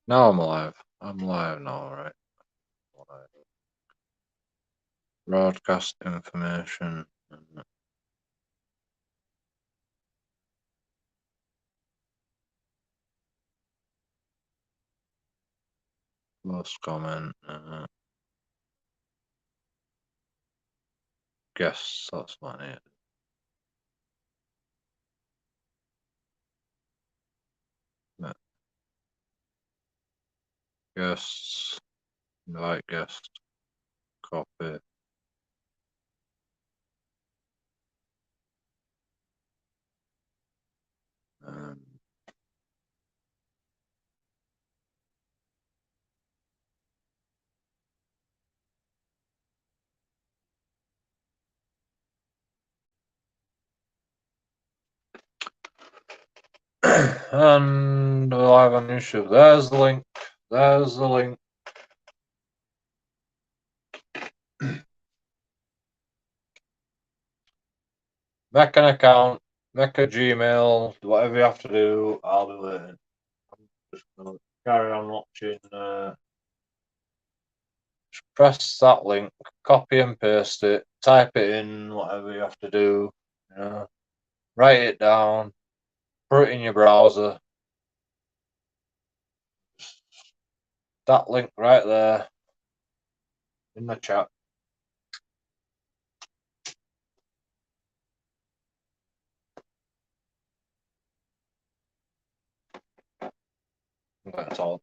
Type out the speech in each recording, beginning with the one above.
Now I'm live. I'm live now, right? Live. Broadcast information. Post comment. Guests. That's my name. Guests. Invite guest. Copy. Um, and live on YouTube. There's the link. There's the link. Make an account. Make a Gmail. Whatever you have to do, I'll do it. I'm just gonna carry on watching. Press that link, copy and paste it, type it in, whatever you have to do, you know, write it down, put it in your browser. That link right there in the chat. That's all.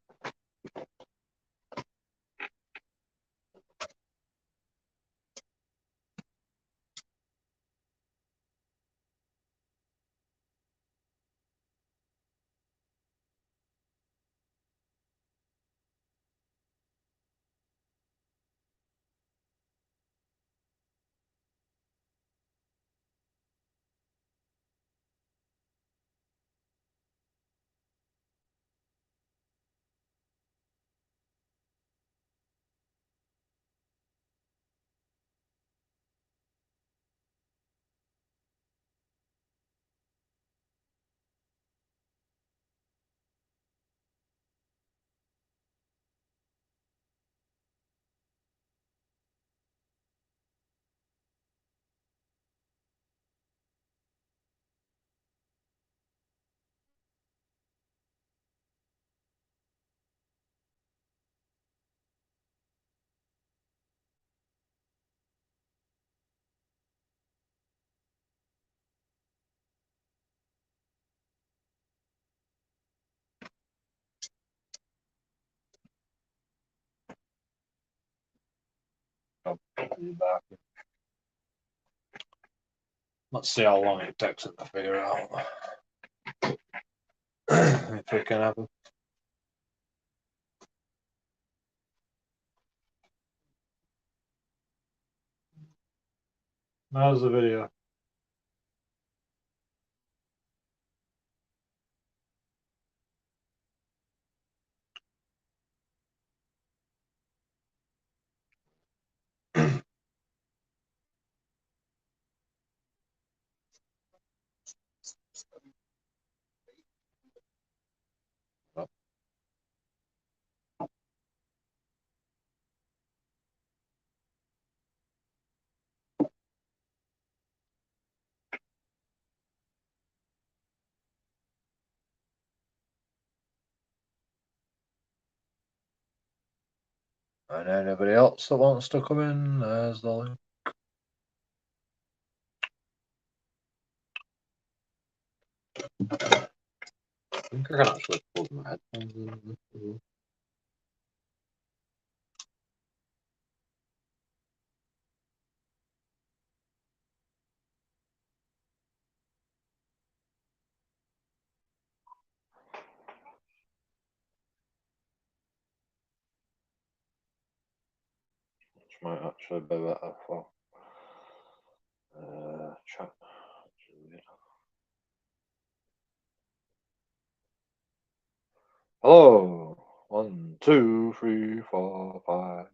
I'll be back. Let's see how long it takes it to figure out. If we can have it. How's the video? And anybody else that wants to come in, there's the link. I think I can actually plug my headphones in. Which might actually be better for chat. Hello. 1, 2, 3, 4, 5.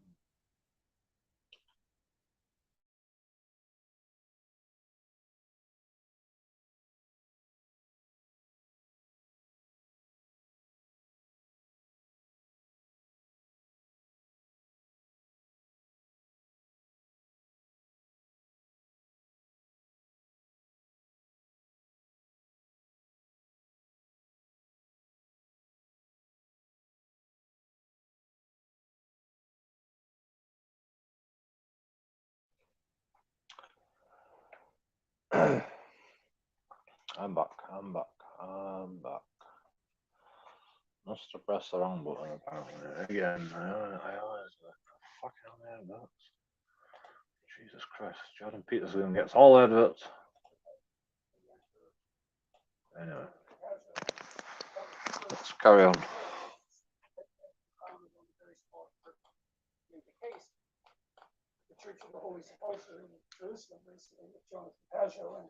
I'm back. Must have pressed the wrong button apparently. Again, I always fucking adverts. Jesus Christ, Jordan Peterson gets all the adverts. Anyway, let's carry on. The Church of the Holy Sepulchre in Jerusalem recently with Jonathan Pageau, and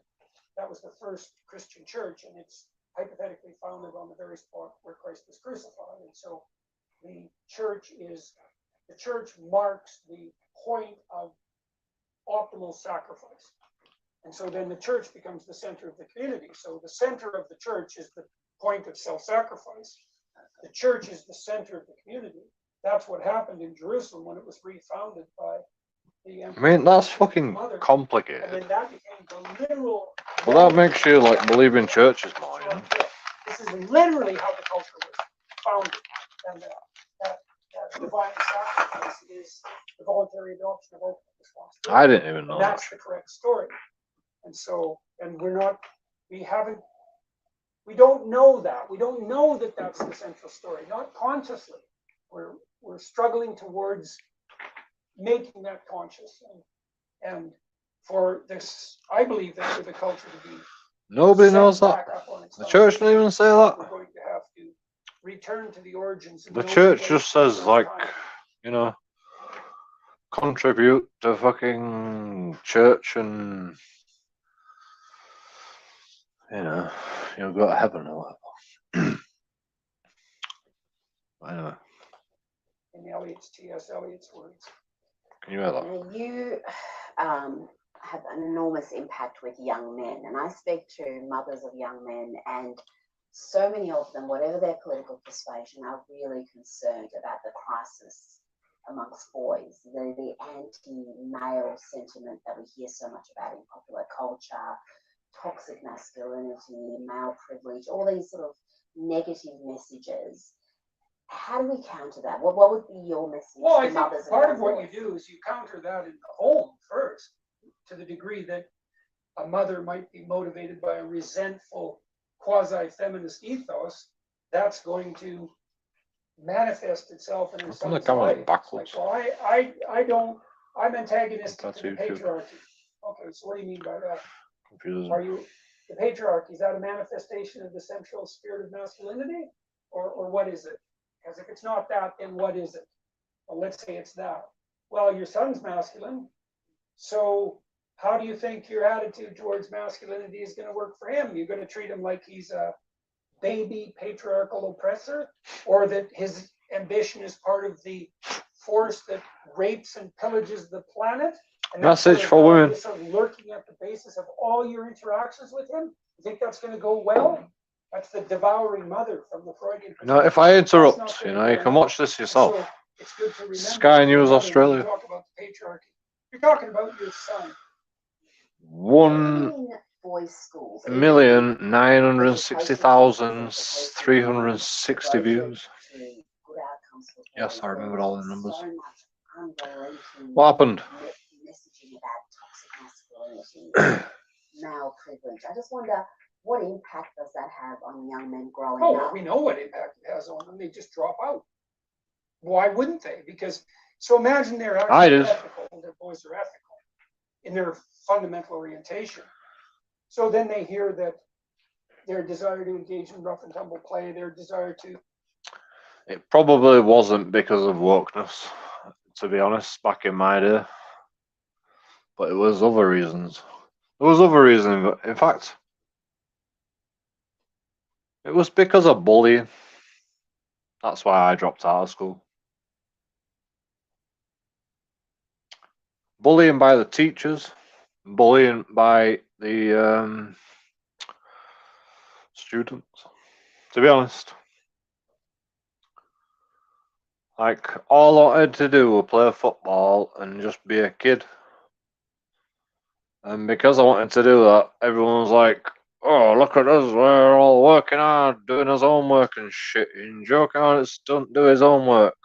that was the first Christian church, and it's hypothetically founded on the very spot where Christ was crucified. And so the church marks the point of optimal sacrifice. And so then the church becomes the center of the community. So the center of the church is the point of self-sacrifice. The church is the center of the community. That's what happened in Jerusalem when it was refounded by the emperor. I mean, that's fucking complicated. And then that became the literal. Well, that makes you like believe in churches more, you know? This is literally how the culture was founded, and that divine sacrifice is the voluntary adoption of ultimate responsibility. I didn't even know. And that's the correct story. And so, and we don't know that. We don't know that that's the central story, not consciously. We're struggling towards making that conscious, and for this, I believe that for the culture to be nobody knows that. The church didn't even say that. We're going to have to return to the origins. The church just says, like, you know, contribute to fucking church and, you know, you'll go to heaven or whatever. Anyway. In T.S. Eliot's words. Can you hear that? You have an enormous impact with young men, and I speak to mothers of young men, and so many of them, whatever their political persuasion, are really concerned about the crisis amongst boys, the anti-male sentiment that we hear so much about in popular culture, toxic masculinity, male privilege, all these sort of negative messages. How do we counter that? What would be your message to mothers? Well, part of what you do is you counter that in the home first, to the degree that a mother might be motivated by a resentful quasi-feminist ethos. That's going to manifest itself in her son's life. Backwards. Like, well, I'm antagonistic to the patriarchy. Okay, so what do you mean by that? Confusing. Are you the patriarchy? Is that a manifestation of the central spirit of masculinity, or what is it? Because if it's not that, then what is it? Well, let's say it's that. Well, your son's masculine, so how do you think your attitude towards masculinity is going to work for him? You're going to treat him like he's a baby patriarchal oppressor, or that his ambition is part of the force that rapes and pillages the planet? And message for women. Sort of lurking at the basis of all your interactions with him. You think that's going to go well? That's the devouring mother from the Freudian perspective. No, if I interrupt, you know, you can watch this yourself. So it's good to remember Sky News Australia. you talk about the patriarchy. You're talking about your son. 1,960,360 views. Yes, I remember all the numbers. What happened? Messaging about toxic masculinity, male privilege. I just wonder, what impact does that have on young men growing up? Oh, we know what impact it has on them. They just drop out. Why wouldn't they? Because, so imagine they're actually ethical, their boys are ethical in their fundamental orientation. So then they hear that their desire to engage in rough and tumble play, their desire to... It probably wasn't because of wokeness, to be honest, back in my day. But it was other reasons. There was other reasons. In fact, it was because of bullying. That's why I dropped out of school. Bullying by the teachers, bullying by the students, to be honest. Like, all I wanted to do was play football and just be a kid. And because I wanted to do that, everyone was like, oh, look at us, we're all working hard, doing his homework and shit, and joking on it, don't do his homework.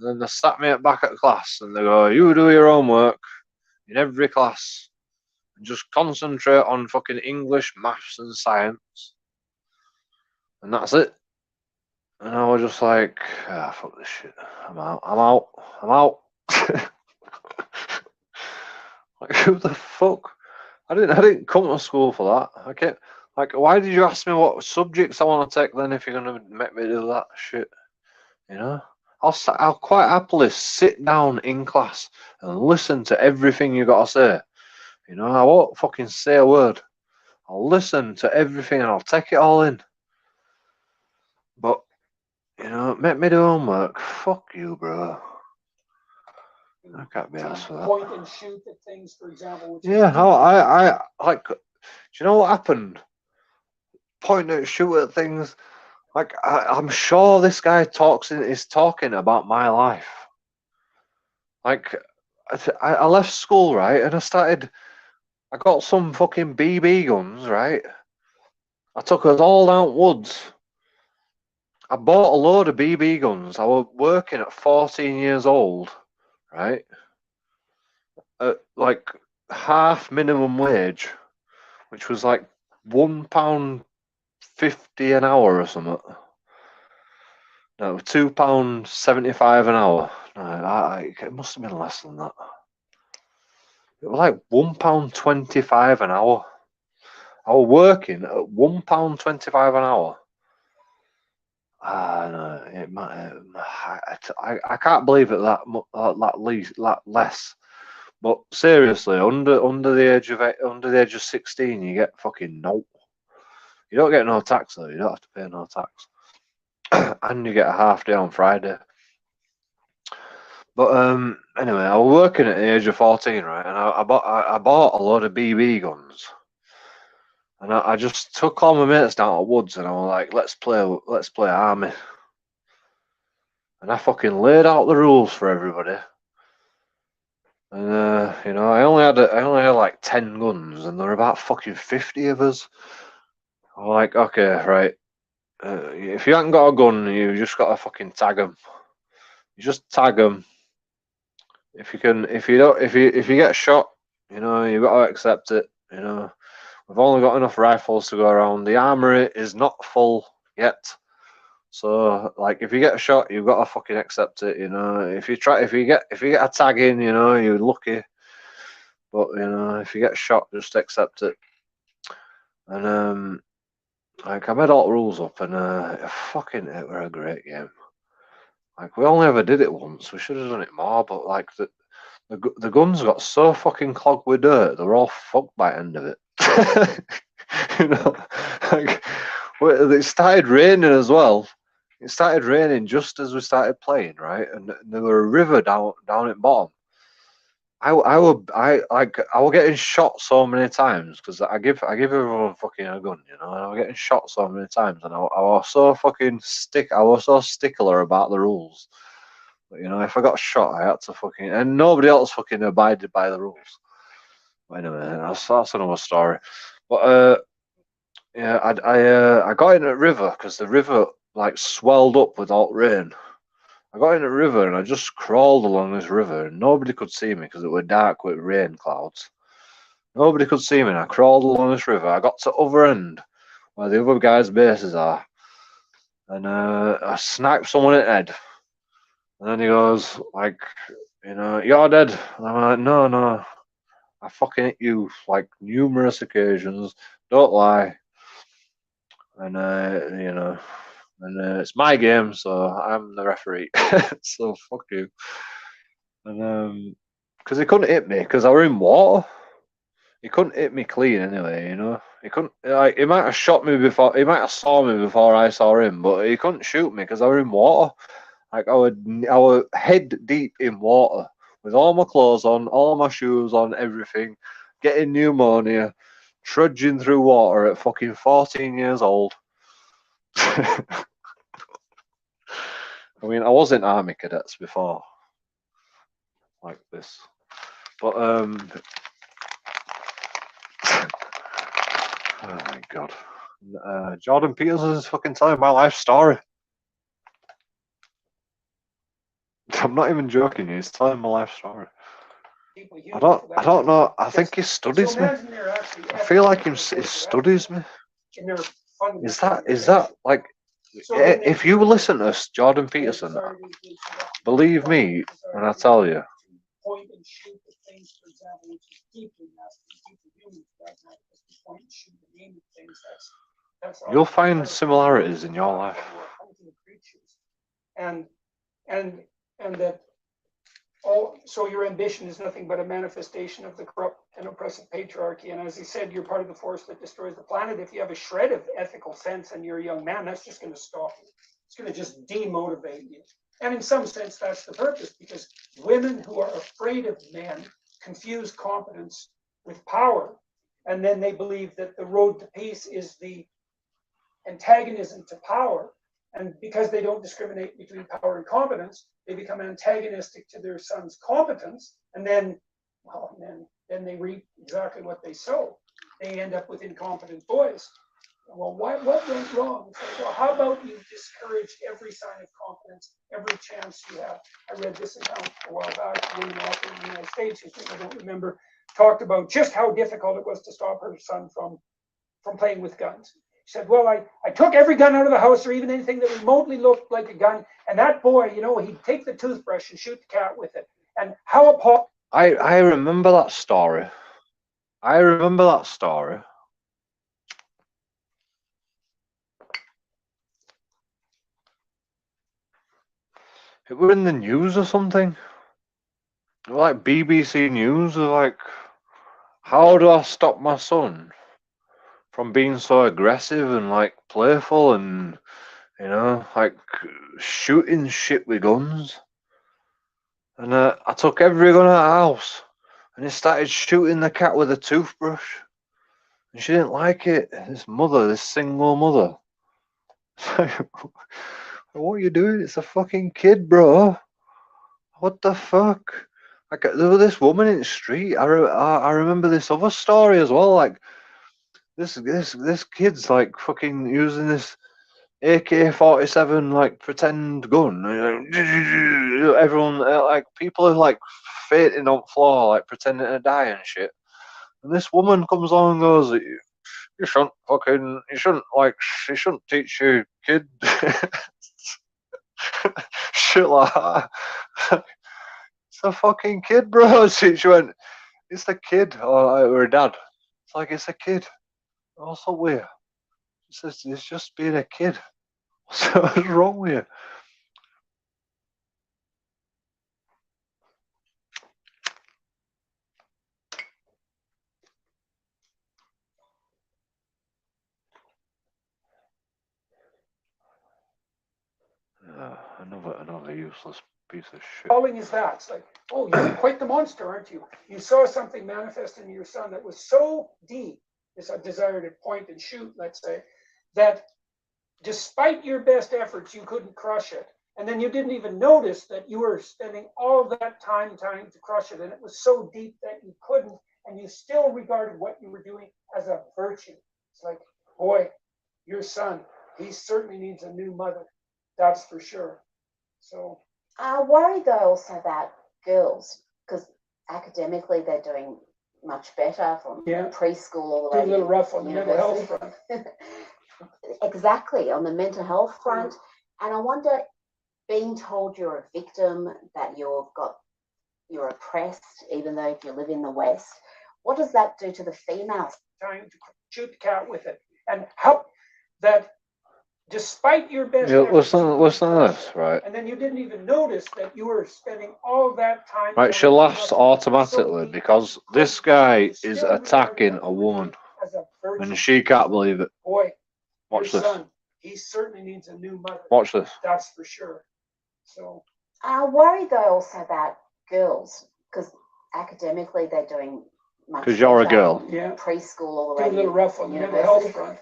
And then they sat me back at class and they go, you do your homework in every class. and just concentrate on fucking English, maths, and science, and that's it. And I was just like, ah, fuck this shit. I'm out. Like, who the fuck? I didn't come to school for that. I kept like, why did you ask me what subjects I want to take then if you're gonna make me do that shit? You know, I'll quite happily sit down in class and listen to everything you got to say. You know, I won't fucking say a word. I'll listen to everything and I'll take it all in. But you know, make me do homework. Fuck you, bro. I can't be asked for that. Point and shoot at things, for example. Yeah, I like. Do you know what happened? Point and shoot at things. Like I'm sure this guy is talking about my life. Like I left school, right, and I got some fucking BB guns, right. I took us all down woods. I bought a load of BB guns. I was working at 14 years old, right, at like half minimum wage, which was like £1.50 an hour or something. No, £2.75 an hour. No, it must have been less than that. It was like £1.25 an hour. I was working at £1.25 an hour. No, it might. I can't believe it that less. But seriously, under the age of 16, you get fucking no. You don't get no tax though. You don't have to pay no tax, and you get a half day on Friday. But anyway, I was working at the age of 14, right? And I bought a load of BB guns, and I just took all my mates down to the woods, and I was like, let's play army. And I fucking laid out the rules for everybody. And you know, I only had like 10 guns, and there were about fucking 50 of us. I'm like, okay, right. If you haven't got a gun, you just got to fucking tag them. You just tag them. If you get shot, you know, you've got to accept it. You know, we've only got enough rifles to go around. The armory is not full yet. So, like, if you get shot, you've got to fucking accept it. You know, if you get a tag in, you know, you're lucky. But you know, if you get shot, just accept it. And like, I made all the rules up, and it were a great game. Like, we only ever did it once. We should have done it more. But like the guns got so fucking clogged with dirt, they were all fucked by the end of it. You know, like, it started raining as well. It started raining just as we started playing, right? And there were a river down at bottom. I was getting shot so many times because I give everyone fucking a gun, you know, and I was getting shot so many times, and I was so fucking I was so stickler about the rules. But you know, if I got shot, I had to fucking, and nobody else fucking abided by the rules. But anyway, that's another story. But yeah, I got in a river because the river like swelled up with all rain. I got in a river and I just crawled along this river, and nobody could see me because it was dark with rain clouds. Nobody could see me, and I crawled along this river. I got to other end where the other guys' bases are, and I sniped someone in the head. And then he goes like, you know, you're dead. And I'm like, no, I fucking hit you like numerous occasions. Don't lie. And you know, and it's my game, so I'm the referee. So fuck you. And because he couldn't hit me because I were in water. He couldn't hit me clean anyway, you know. He couldn't, like, he might have shot me before, he might have saw me before I saw him, but he couldn't shoot me because I were in water. Like, I was head deep in water with all my clothes on, all my shoes on, everything, getting pneumonia, trudging through water at fucking 14 years old. I mean, I was in army cadets before, like this, but oh my god, Jordan Peterson is fucking telling my life story. I'm not even joking. He's telling my life story. people I human don't for that know. matter. I think he So studies me. imagine they're actually I feel like ethical he approach to studies me. in their fundamental Is that motivation. like So then they if you do listen to Jordan their Peterson, desire to believe me when I tell you, point and shoot at things, for example, which is deeply masculine, deeply human for that matter, because we point and shoot and aim at things. That's you'll find similarities in your life. Hunting creatures, and and and that all. So your ambition is nothing but a manifestation of the corrupt and oppressive patriarchy. And as he said, you're part of the force that destroys the planet. If you have a shred of ethical sense and you're a young man, that's just going to stop you. It's going to just demotivate you. And in some sense, that's the purpose, because women who are afraid of men confuse competence with power. And then they believe that the road to peace is the antagonism to power. And because they don't discriminate between power and competence, they become antagonistic to their son's competence. And then, well, then they reap exactly what they sow. They end up with incompetent boys. Well, what went wrong? So, well, how about you discourage every sign of competence, every chance you have? I read this account a while back. A woman author in the United States, whose name I don't remember, talked about just how difficult it was to stop her son from playing with guns. She said, well, I took every gun out of the house, or even anything that remotely looked like a gun, and that boy, he'd take the toothbrush and shoot the cat with it. And how appalling. I remember that story. I remember that story. It were in the news or something. Like BBC News, like, how do I stop my son from being so aggressive and like playful and like shooting shit with guns? And I took every gun out of the house, and he started shooting the cat with a toothbrush, and she didn't like it. This single mother. What are you doing? It's a fucking kid, bro. What the fuck? Like there was this woman in the street. I remember this other story as well. Like this kid's like fucking using this AK-47 like pretend gun. Everyone like people are like fainting on the floor, like pretending to die and shit. And this woman comes on and goes, you shouldn't teach your kid shit like that. It's a fucking kid, bro. She went, it's a kid, or her dad. It's like, it's a kid. What's up with you? She says, it's just being a kid. What's wrong with you? Another useless piece of shit. Calling is that. It's like, oh, you're quite the monster, aren't you? You saw something manifest in your son that was so deep, this desire to point and shoot, let's say, that despite your best efforts, you couldn't crush it. And then you didn't even notice that you were spending all that time trying to crush it. And it was so deep that you couldn't, and you still regarded what you were doing as a virtue. It's like, boy, your son, he certainly needs a new mother. That's for sure. So I worry though also about girls, because academically they're doing much better from preschool all the way a little rough on the mental health front. Exactly, on the mental health front. And I wonder, being told you're a victim, that you're oppressed, even though if you live in the West, what does that do to the females? Trying to shoot the cat with it, and how that despite your best efforts, listen to this, right? And then you didn't even notice that you were spending all that time. Right, she laughs automatically because this guy is attacking a woman, and she can't believe it. Boy, watch this. Son, he certainly needs a new mother. Watch this. That's for sure. So I worry though also about girls, because academically they're doing much. Because you're a girl. Yeah. Preschool all the way. A little rough on the mental health front.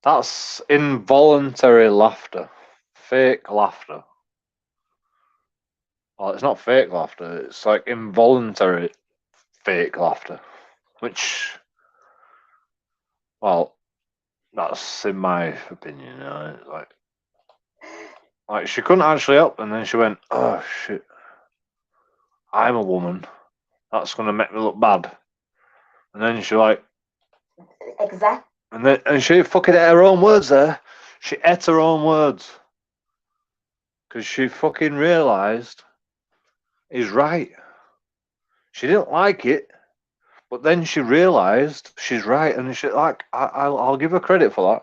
That's involuntary laughter. Fake laughter. Well, it's not fake laughter, it's like involuntary fake laughter. Which, well, that's in my opinion, like Like, she couldn't actually help, and then she went, "Oh shit, I'm a woman. That's gonna make me look bad." And then she like, Exactly. and she fucking ate her own words there. She ate her own words because she fucking realised he's right. She didn't like it, but then she realised she's right, and she like, I'll give her credit for that.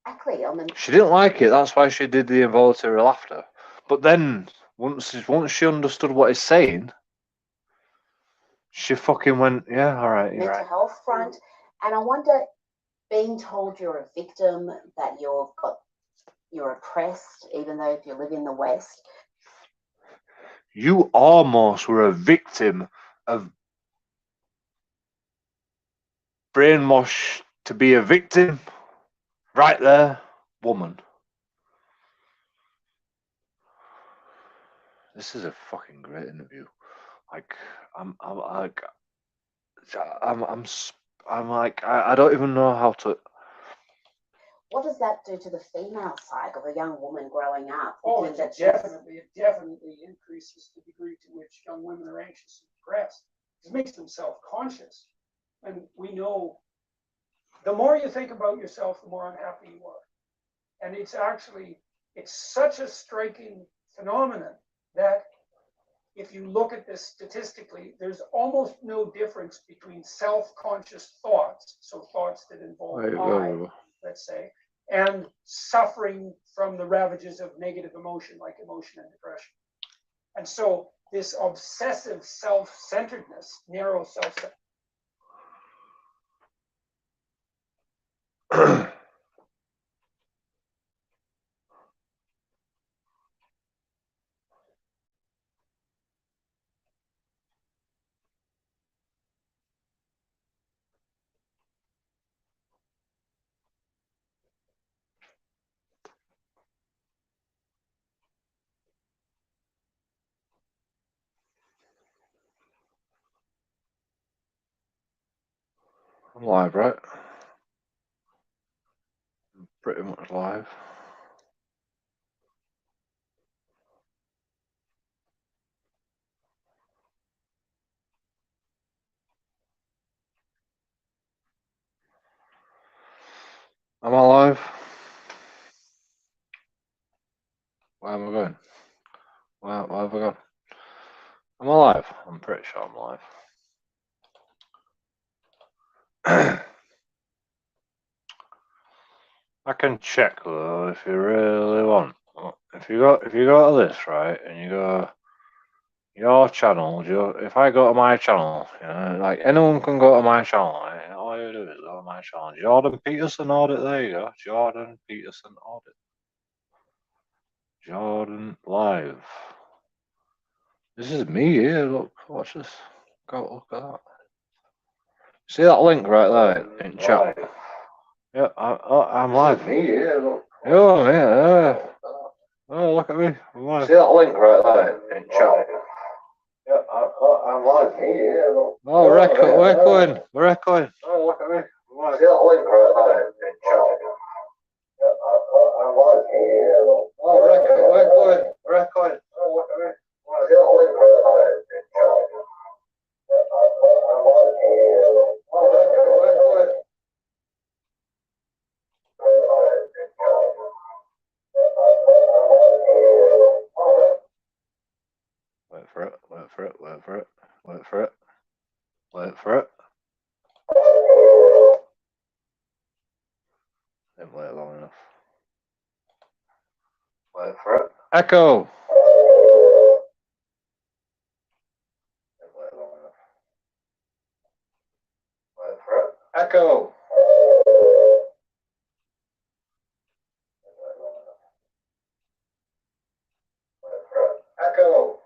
Exactly. She didn't like it. That's why she did the involuntary laughter. But then once she understood what he's saying, she fucking went, "Yeah, all right, you're mental right." health front. And I wonder, being told you're a victim, that you're oppressed, even though if you live in the West, You almost were a victim of brainwash to be a victim. Right there, woman. This is a fucking great interview. Like, I'm like, I'm like, I don't even know how to. what does that do to the female psyche of a young woman growing up? Oh, thinking that it definitely increases the degree to which young women are anxious and depressed. It makes them self-conscious. And we know the more you think about yourself, the more unhappy you are. And it's such a striking phenomenon that if you look at this statistically, there's almost no difference between self-conscious thoughts, so thoughts that involve let's say, and suffering from the ravages of negative emotion, like emotion and depression. And so this obsessive self-centeredness, narrow self-centeredness, I'm live, right? I'm pretty much live. Am I live? Where am I going? Where have I gone? Am I live? I'm pretty sure I'm live. I can check though if you really want. If you go to this, right, and you go your channel, if I go to my channel, like anyone can go to my channel, right? All you do is go to my channel. Jordan Peterson Audit, there you go. Jordan Peterson Audit. Jordan Live. This is me here, look, watch this. Go look at that. See that link right there in chat? Yeah, I'm live. Me here, look. Oh, yeah. Oh, look at me. I'm live. See that link right there in chat? Yeah, I'm live. Me here, look. Oh, we're echoing. We're echoing. Oh, look at me. I'm live. See that link right there in chat? Yeah, I'm live. Me here, look. Oh, we're echoing. We're echoing. Oh, look at me. See that link right there in chat? Yeah, I'm live. Me here, look. Oh, we're echoing. Wait for it, wait for it, wait for it, wait for it, wait for it. Didn't wait long enough. Wait for it. Echo! Didn't wait long enough. Wait for it. Echo! Didn't wait long enough. Wait for it. Echo!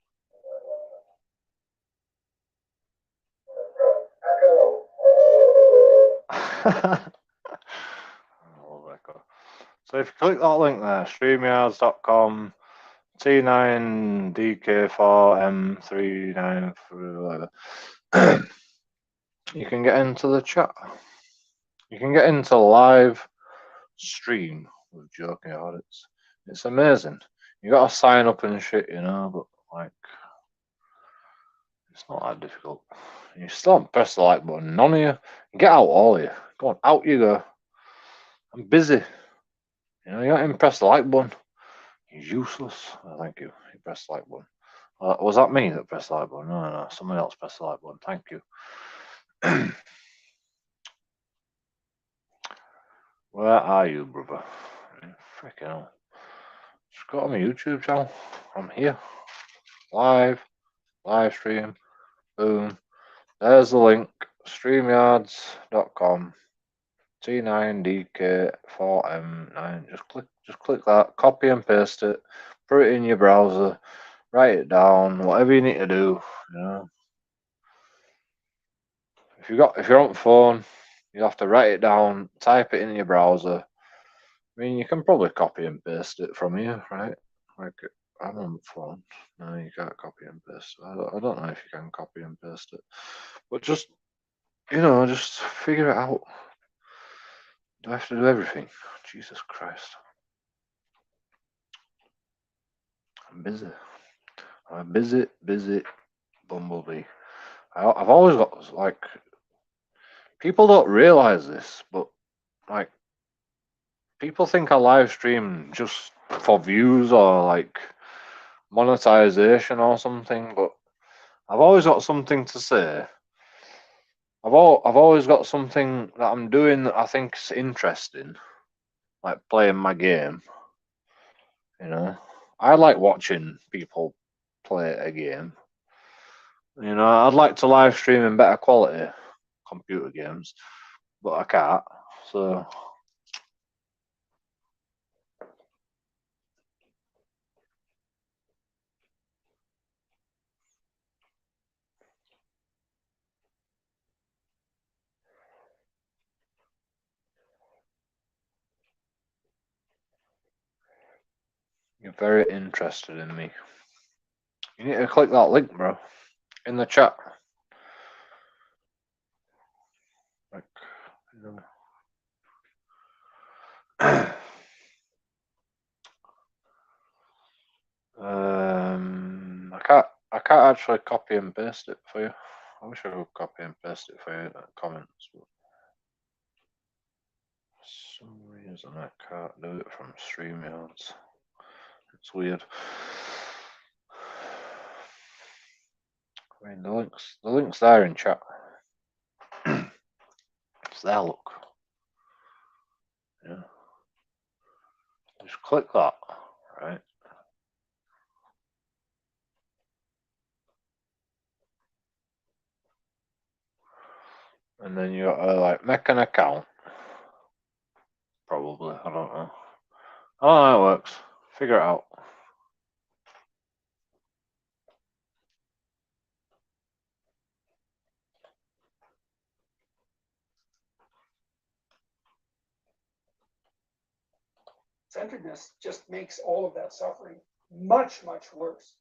Didn't wait long enough. Wait for it. Echo! Oh, echo. So if you click that link there, streamyards.com T9DK4M39 whatever, you can get into the chat. You can get into live stream with joking audits. It's amazing. You gotta sign up and shit, you know, but like, it's not that difficult. You still haven't pressed the like button. None of you. Get out, all of you. Go on, out you go. I'm busy. You know, you haven't even pressed the like button. You're useless. Oh, thank you. You pressed the like button. Was that me that pressed the like button? No, no, somebody else pressed the like button. Thank you. Where are you, brother? Freaking hell. Just go on my YouTube channel. I'm here. Live stream. Boom. There's the link. Streamyards.com. T9DK4M9. Just click that. Copy and paste it. Put it in your browser. Write it down. Whatever you need to do. You know. If you're on phone, you have to write it down. Type it in your browser. I mean, you can probably copy and paste it from here, right? Like, I'm on the phone. No, you can't copy and paste. I don't know if you can copy and paste it. But just, just figure it out. Do I have to do everything? Jesus Christ. I'm busy. I'm busy bumblebee. I've always got, like, people don't realize this, but, like, people think I live stream just for views or, like, monetization or something, but I've always got something to say. I've always got something that I'm doing that I think's interesting, like playing my game. You know, I like watching people play a game. You know, I'd like to live stream in better quality computer games, but I can't. So you're very interested in me. You need to click that link, bro, in the chat. Like, you know. I can't actually copy and paste it for you. I wish I could copy and paste it for you in the comments, but for some reason I can't do it from StreamYards. It's weird. I mean, the link's there in chat. It's there, look. Yeah. Just click that, right? And then you gotta like make an account. Probably, I don't know. I don't know how it works. Figure it out. Centeredness just makes all of that suffering much, much worse.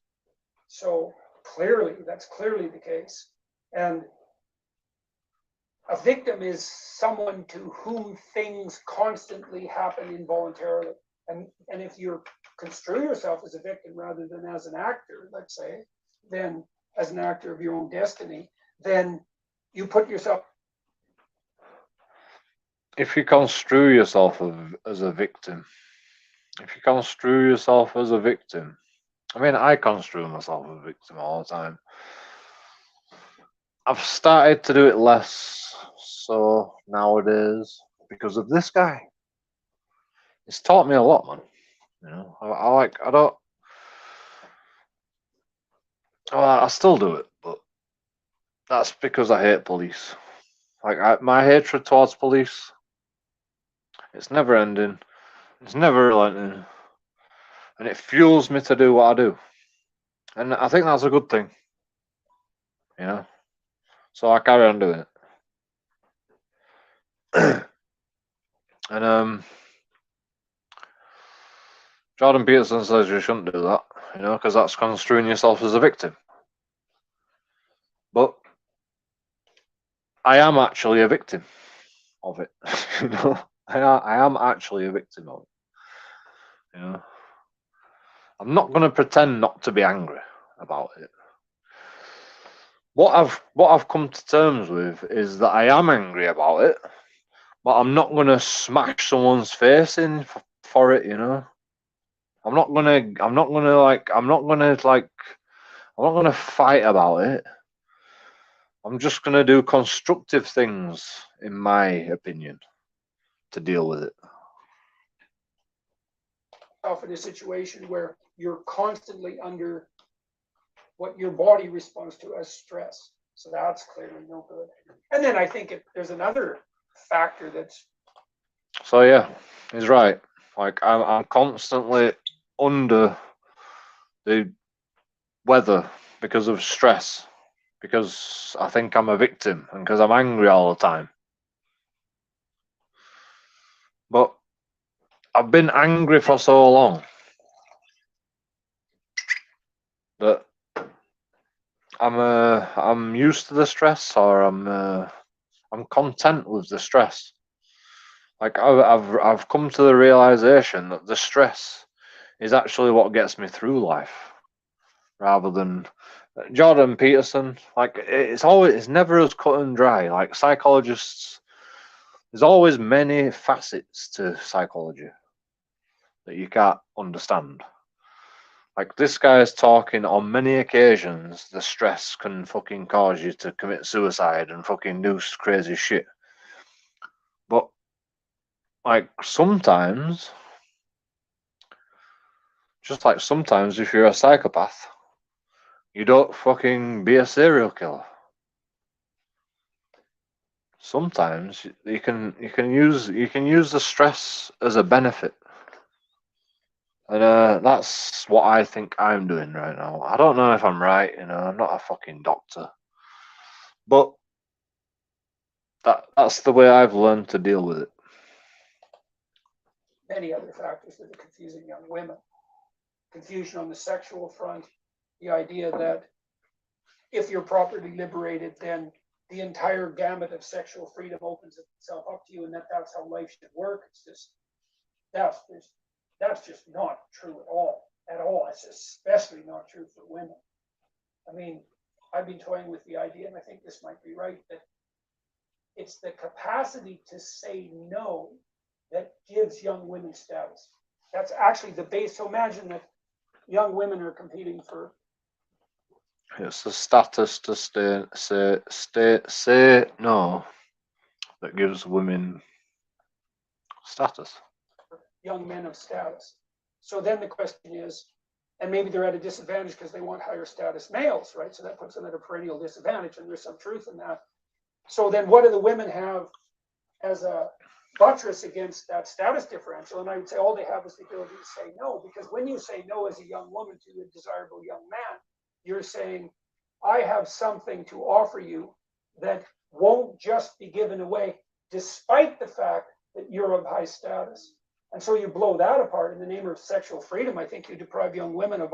So clearly, that's clearly the case. And a victim is someone to whom things constantly happen involuntarily. And if you construe yourself as a victim rather than as an actor, let's say, then as an actor of your own destiny, then you put yourself. If you construe yourself as a victim, I mean, I construe myself as a victim all the time. I've started to do it less so nowadays because of this guy. It's taught me a lot, man. You know, I still do it, but that's because I hate police. Like, my hatred towards police, it's never ending. It's never relenting. And it fuels me to do what I do. And I think that's a good thing. You know? So I carry on doing it. And Jordan Peterson says you shouldn't do that, you know, because that's construing yourself as a victim. But I am actually a victim. of it. You know, I am actually a victim of it. You know, I'm not going to pretend not to be angry about it. What I've come to terms with is that I am angry about it, but I'm not going to smash someone's face in for it. You know, I'm not gonna fight about it. I'm just gonna do constructive things, in my opinion, to deal with it. In a situation where you're constantly under what your body responds to as stress. So that's clearly no good. And then I think there's another factor that's. So yeah, he's right. Like I'm constantly under the weather because of stress, because I think I'm a victim and because I'm angry all the time. But I've been angry for so long that I'm used to the stress, or I'm content with the stress. Like I've come to the realization that the stress is actually what gets me through life, rather than Jordan Peterson. Like it's never as cut and dry. Like psychologists, there's always many facets to psychology that you can't understand. Like this guy is talking on many occasions, the stress can fucking cause you to commit suicide and fucking do crazy shit. But like sometimes, just like sometimes, if you're a psychopath, you don't fucking be a serial killer. Sometimes you can use the stress as a benefit, and that's what I think I'm doing right now. I don't know if I'm right, you know. I'm not a fucking doctor, but that's the way I've learned to deal with it. Many other factors that are confusing young women. Confusion on the sexual front, the idea that if you're properly liberated, then the entire gamut of sexual freedom opens itself up to you, and that's how life should work. It's just that's just not true at all. At all. It's especially not true for women. I mean, I've been toying with the idea, and I think this might be right, that it's the capacity to say no that gives young women status. That's actually the base. So imagine that young women are competing for. It's the status to say no that gives women status. Young men of status. So then the question is, and maybe they're at a disadvantage because they want higher status males, right? So that puts them at a perennial disadvantage, and there's some truth in that. So then what do the women have as a buttress against that status differential? And I would say all they have is the ability to say no, because when you say no as a young woman to a desirable young man, you're saying, I have something to offer you that won't just be given away, despite the fact that you're of high status. And so you blow that apart in the name of sexual freedom. I think you deprive young women of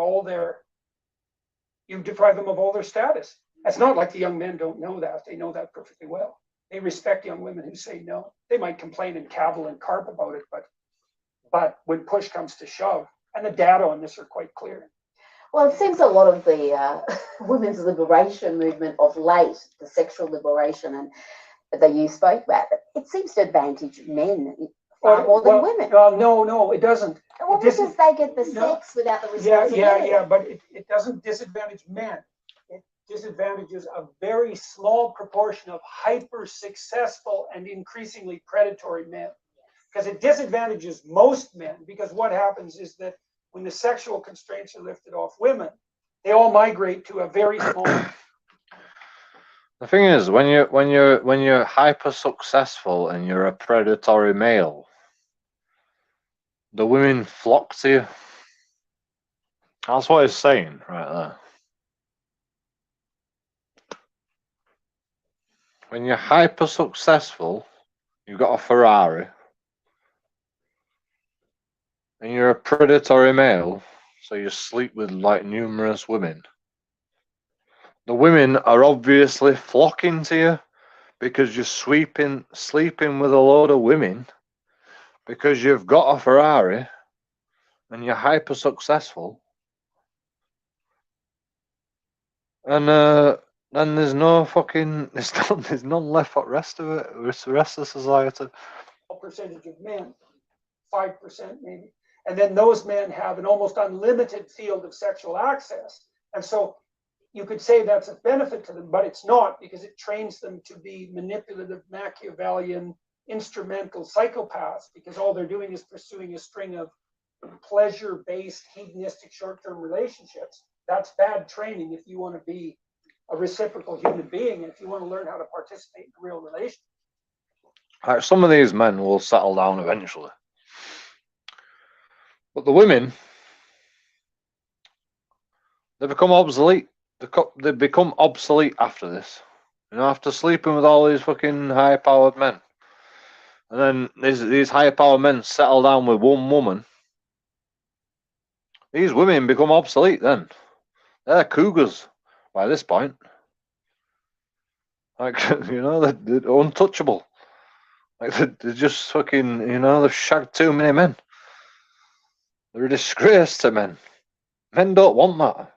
you deprive them of all their status. It's not like the young men don't know that. They know that perfectly well. They respect young women who say no. They might complain and cavil and carp about it, but when push comes to shove, and the data on this are quite clear. Well, it seems a lot of the women's liberation movement of late, the sexual liberation and that you spoke about, it seems to advantage men far more than women. No, it doesn't. Well, because they get the sex without the responsibility. Yeah, but it doesn't disadvantage men. It disadvantages a very small proportion of hyper successful and increasingly predatory men. Because it disadvantages most men, because what happens is that when the sexual constraints are lifted off women, they all migrate to a very small. The thing is, when you're hyper successful and you're a predatory male, the women flock to you. That's what he's saying right there. When you're hyper successful, you've got a Ferrari, and you're a predatory male, so you sleep with like numerous women. The women are obviously flocking to you because you're sleeping with a load of women because you've got a Ferrari and you're hyper successful, and then there's no fucking there's none left for the rest of it. The rest of society. Percentage of men, 5% maybe, and then those men have an almost unlimited field of sexual access, and so you could say that's a benefit to them, but it's not, because it trains them to be manipulative, Machiavellian, instrumental psychopaths, because all they're doing is pursuing a string of pleasure-based, hedonistic, short-term relationships. That's bad training if you want to be a reciprocal human being, and if you want to learn how to participate in a real relationship. Like, some of these men will settle down eventually, but the women, they become obsolete. They become obsolete after this. You know, after sleeping with all these fucking high-powered men, and then these high-powered men settle down with one woman. These women become obsolete. Then they're cougars by this point. Like, you know, they're untouchable. Like, they're just fucking, you know, they've shagged too many men. They're a disgrace to men. Men don't want that.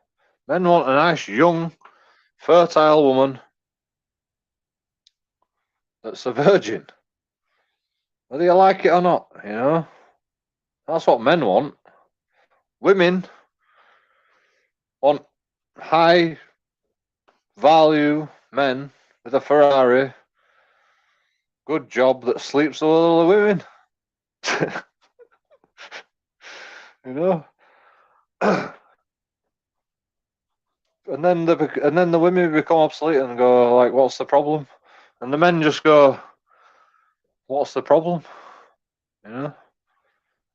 Men want a nice, young, fertile woman that's a virgin. Whether you like it or not, you know. That's what men want. Women want high value men with a Ferrari, good job, that sleeps with all the women. You know. And then the women become obsolete and go like, "What's the problem?" And the men just go, "What's the problem?" You know.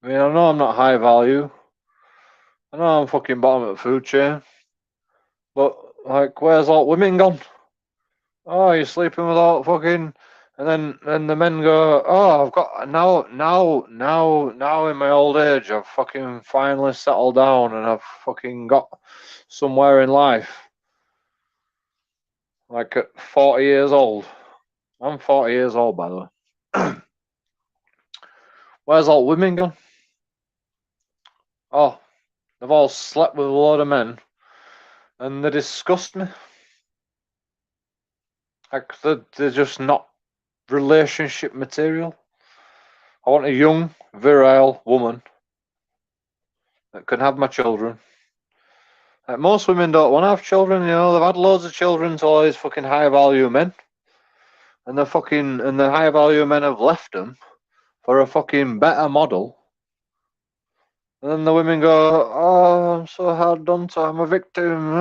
I mean, I know I'm not high value. I know I'm fucking bottom of the food chain. But like, where's all women gone? Oh, you're sleeping with all fucking, and then the men go, "Oh, I've got now in my old age, I've fucking finally settled down and I've fucking got somewhere in life." Like at 40 years old. I'm 40 years old, by the way. Where's all women gone? Oh, they've all slept with a load of men, and they disgust me. Like, they're just not relationship material. I want a young, virile woman that can have my children. Like, most women don't want to have children, you know. They've had loads of children to all these fucking high value men, and the high value men have left them for a fucking better model. And then the women go, "Oh, I'm so hard done to. I'm a victim."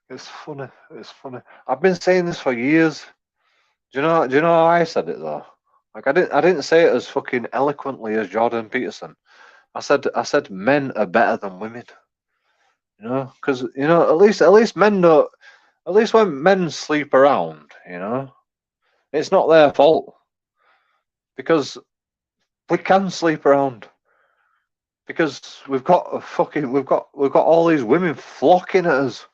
It's funny. It's funny. I've been saying this for years. Do you know how I said it though? Like, I didn't say it as fucking eloquently as Jordan Peterson. I said men are better than women. You know, because, you know, at least men don't. At least when men sleep around, you know, it's not their fault, because we can sleep around, because we've got all these women flocking at us.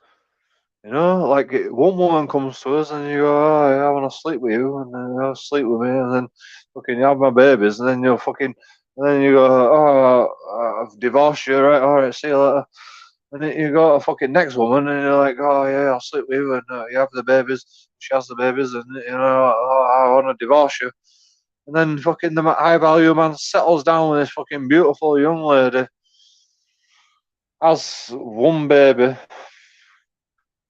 You know, like, one woman comes to us and you go, "Oh, yeah, I want to sleep with you," and then you sleep with me, and then fucking you have my babies, and then and then you go, "Oh, I've divorced you, right? All right, see you later." And then you go to fucking next woman, and you're like, "Oh yeah, I'll sleep with you," and you have the babies, she has the babies, and you know, "Oh, I want to divorce you." And then fucking the high value man settles down with this fucking beautiful young lady, has one baby,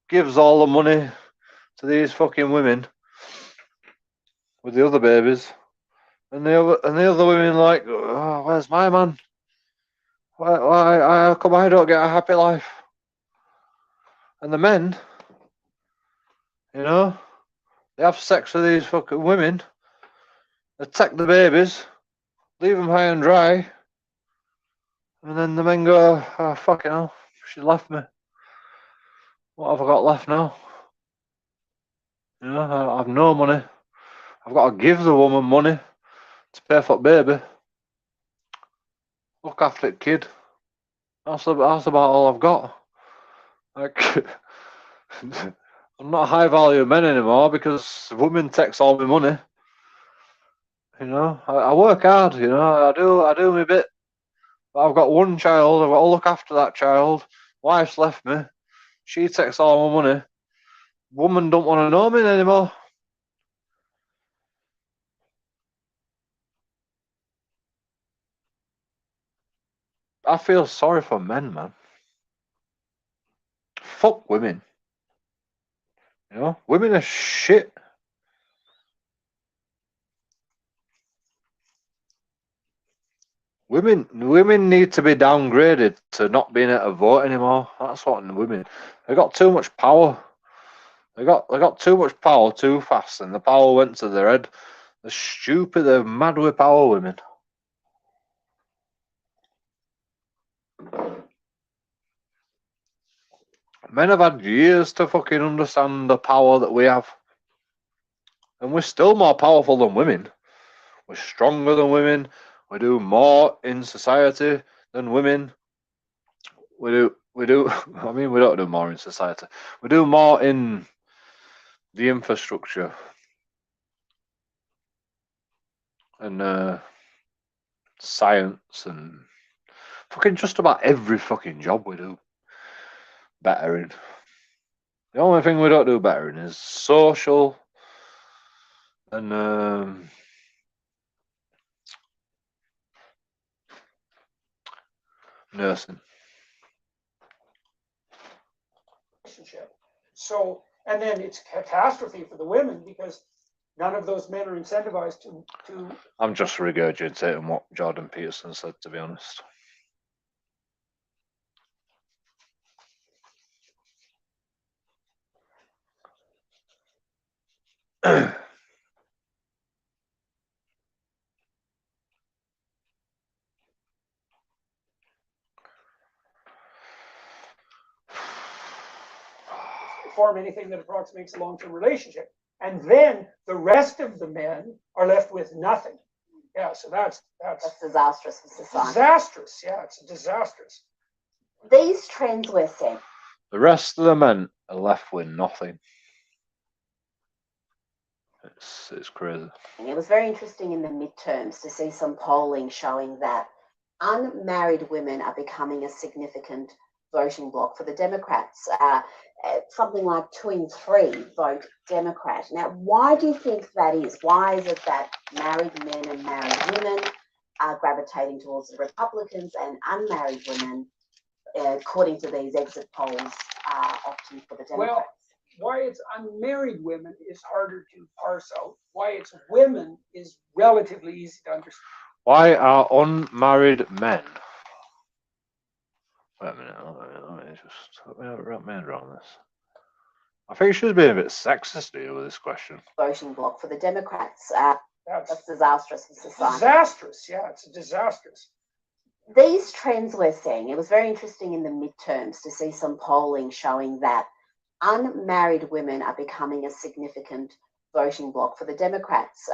gives all the money to these fucking women with the other babies, and the other women like, "Oh, where's my man? How come I don't get a happy life?" And the men, you know, they have sex with these fucking women, attack the babies, leave them high and dry, and then the men go, "Oh, fucking hell, she left me. What have I got left now? You know, I have no money. I've got to give the woman money to pay for the baby, look after the kid. That's about all I've got." Like, I'm not a high value men anymore because women takes all my money. You know, I work hard. You know, I do my bit. But I've got one child. I've got to look after that child. Wife's left me. She takes all my money. Woman don't want to know me anymore. I feel sorry for men, man. Fuck women. You know, women are shit. Women need to be downgraded to not being able to vote anymore. That's what women. They got too much power. They got too much power too fast, and the power went to their head. They're stupid. They're mad with power, women. Men have had years to fucking understand the power that we have, and we're still more powerful than women. We're stronger than women. We do more in society than women. We do. I mean, we don't do more in society. We do more in the infrastructure and science and fucking just about every fucking job we do better in. The only thing we don't do better in is social and nursing. Relationship. So, and then it's catastrophe for the women because none of those men are incentivized to. I'm just regurgitating what Jordan Peterson said, to be honest. Form anything that approximates a long-term relationship, and then the rest of the men are left with nothing. Yeah, so that's disastrous for society. Disastrous, yeah, it's disastrous. These trends we're seeing. The rest of the men are left with nothing. It's crazy. It was very interesting in the midterms to see some polling showing that unmarried women are becoming a significant voting bloc for the Democrats. Something like 2 in 3 vote Democrat. Now, why do you think that is? Why is it that married men and married women are gravitating towards the Republicans and unmarried women, according to these exit polls, are opting for the Democrats? Well, why it's unmarried women is harder to parse out. Why it's women is relatively easy to understand. Why are unmarried men? Wait a minute, let me wrap my head around this. I think she's being a bit sexist here with this question. Voting bloc for the Democrats. That's disastrous for society. Disastrous, yeah, it's disastrous. These trends we're seeing, it was very interesting in the midterms to see some polling showing that unmarried women are becoming a significant voting bloc for the Democrats.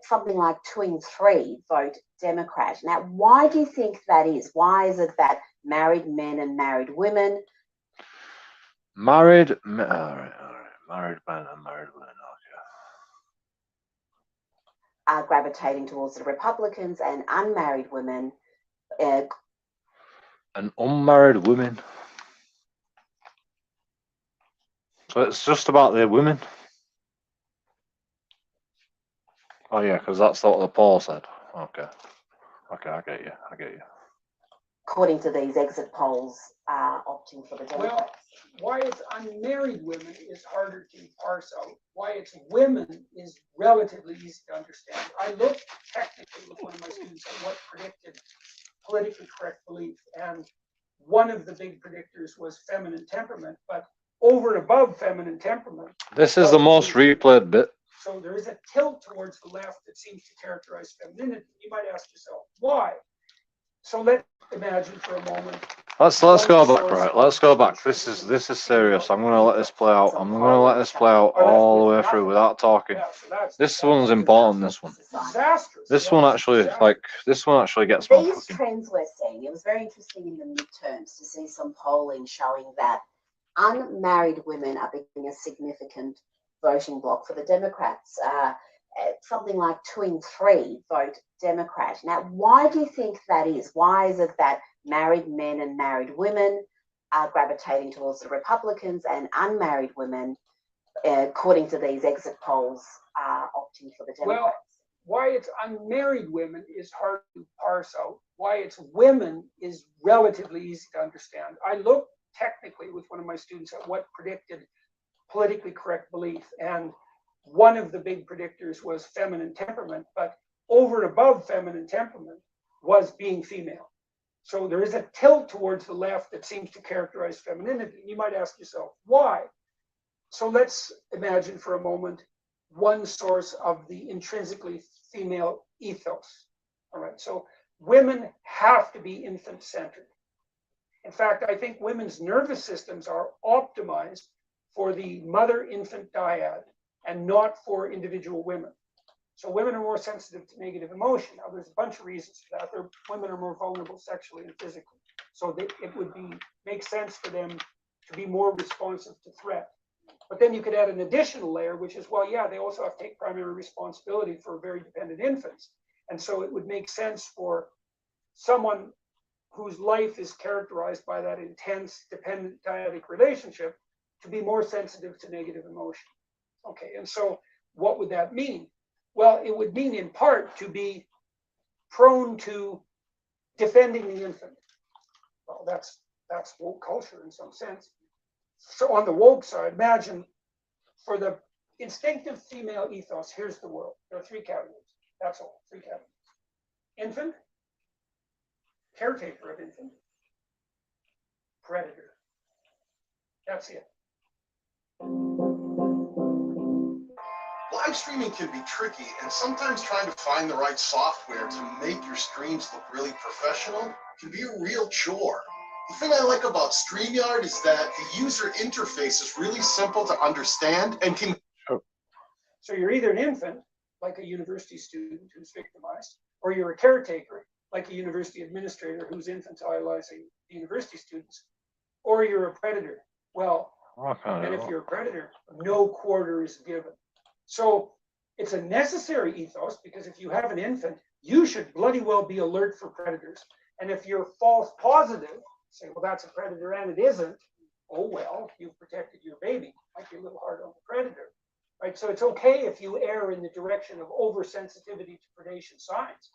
Something like 2 in 3 vote Democrat. Now, why do you think that is? Why is it that married men and married women? Married men, all right. Married men and married women, okay. Are gravitating towards the Republicans and unmarried women. And unmarried women. So it's just about the women. Oh yeah, because that's what the poll said. Okay, I get you. According to these exit polls, are opting for the Democrats. Well, why it's unmarried women is harder to parse out. Why it's women is relatively easy to understand. I looked technically with one of my students at what predicted politically correct belief, and one of the big predictors was feminine temperament, but over and above feminine temperament. This is the most replayed bit. So there is a tilt towards the left that seems to characterize femininity. You might ask yourself, why? So let's imagine for a moment. Let's go back, right? Let's go back. This is serious. I'm gonna let this play out. I'm gonna let this play out all the way through without talking. This one's important. This one. This one actually gets my These trends we're seeing. It was very interesting in the midterms to see some polling showing that unmarried women are becoming a significant voting bloc for the Democrats. Something like 2 in 3 vote Democrat. Now, why do you think that is? Why is it that married men and married women are gravitating towards the Republicans and unmarried women, according to these exit polls, are opting for the Democrats? Well, why it's unmarried women is hard to parse out. Why it's women is relatively easy to understand. I looked technically with one of my students at what predicted politically correct belief, and one of the big predictors was feminine temperament, but over and above feminine temperament was being female. So there is a tilt towards the left that seems to characterize femininity. You might ask yourself, why? So let's imagine for a moment one source of the intrinsically female ethos. All right, so women have to be infant-centered. In fact, I think women's nervous systems are optimized for the mother-infant dyad and not for individual women. So women are more sensitive to negative emotion. Now, there's a bunch of reasons for that. Women are more vulnerable sexually and physically. So it would make sense for them to be more responsive to threat. But then you could add an additional layer, which is, well, yeah, they also have to take primary responsibility for very dependent infants. And so it would make sense for someone whose life is characterized by that intense dependent dyadic relationship to be more sensitive to negative emotion. Okay, and so what would that mean? Well, it would mean in part to be prone to defending the infant. Well, that's woke culture in some sense. So on the woke side, imagine for the instinctive female ethos, here's the world. There are 3 categories. That's all, 3 categories. Infant, caretaker of infant, predator. That's it. Live streaming can be tricky, and sometimes trying to find the right software to make your streams look really professional can be a real chore. The thing I like about StreamYard is that the user interface is really simple to understand and can... So you're either an infant, like a university student who's victimized, or you're a caretaker, like a university administrator who's infantilizing university students, or you're a predator. Well, and if you're a predator, no quarter is given. So it's a necessary ethos, because if you have an infant, you should bloody well be alert for predators. And if you're false positive, say, well, that's a predator and it isn't, oh, well, you've protected your baby. Might be a little hard on the predator, right? So it's okay if you err in the direction of oversensitivity to predation signs.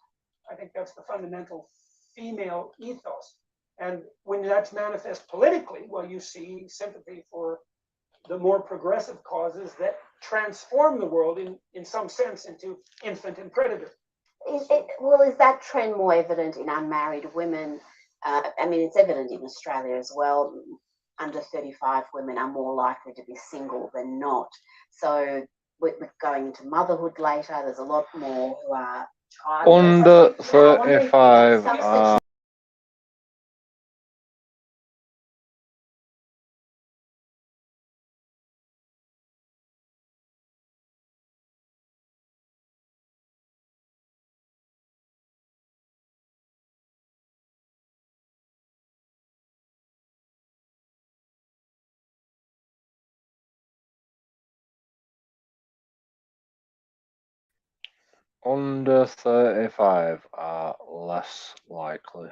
I think that's the fundamental female ethos. And when that's manifest politically, well, you see sympathy for the more progressive causes that transform the world in some sense into infant and predator. Well, is that trend more evident in unmarried women? I mean, it's evident in Australia as well. Under 35 women are more likely to be single than not. So we're going into motherhood later. There's a lot more who are childless. Under 35. Under 35 are less likely.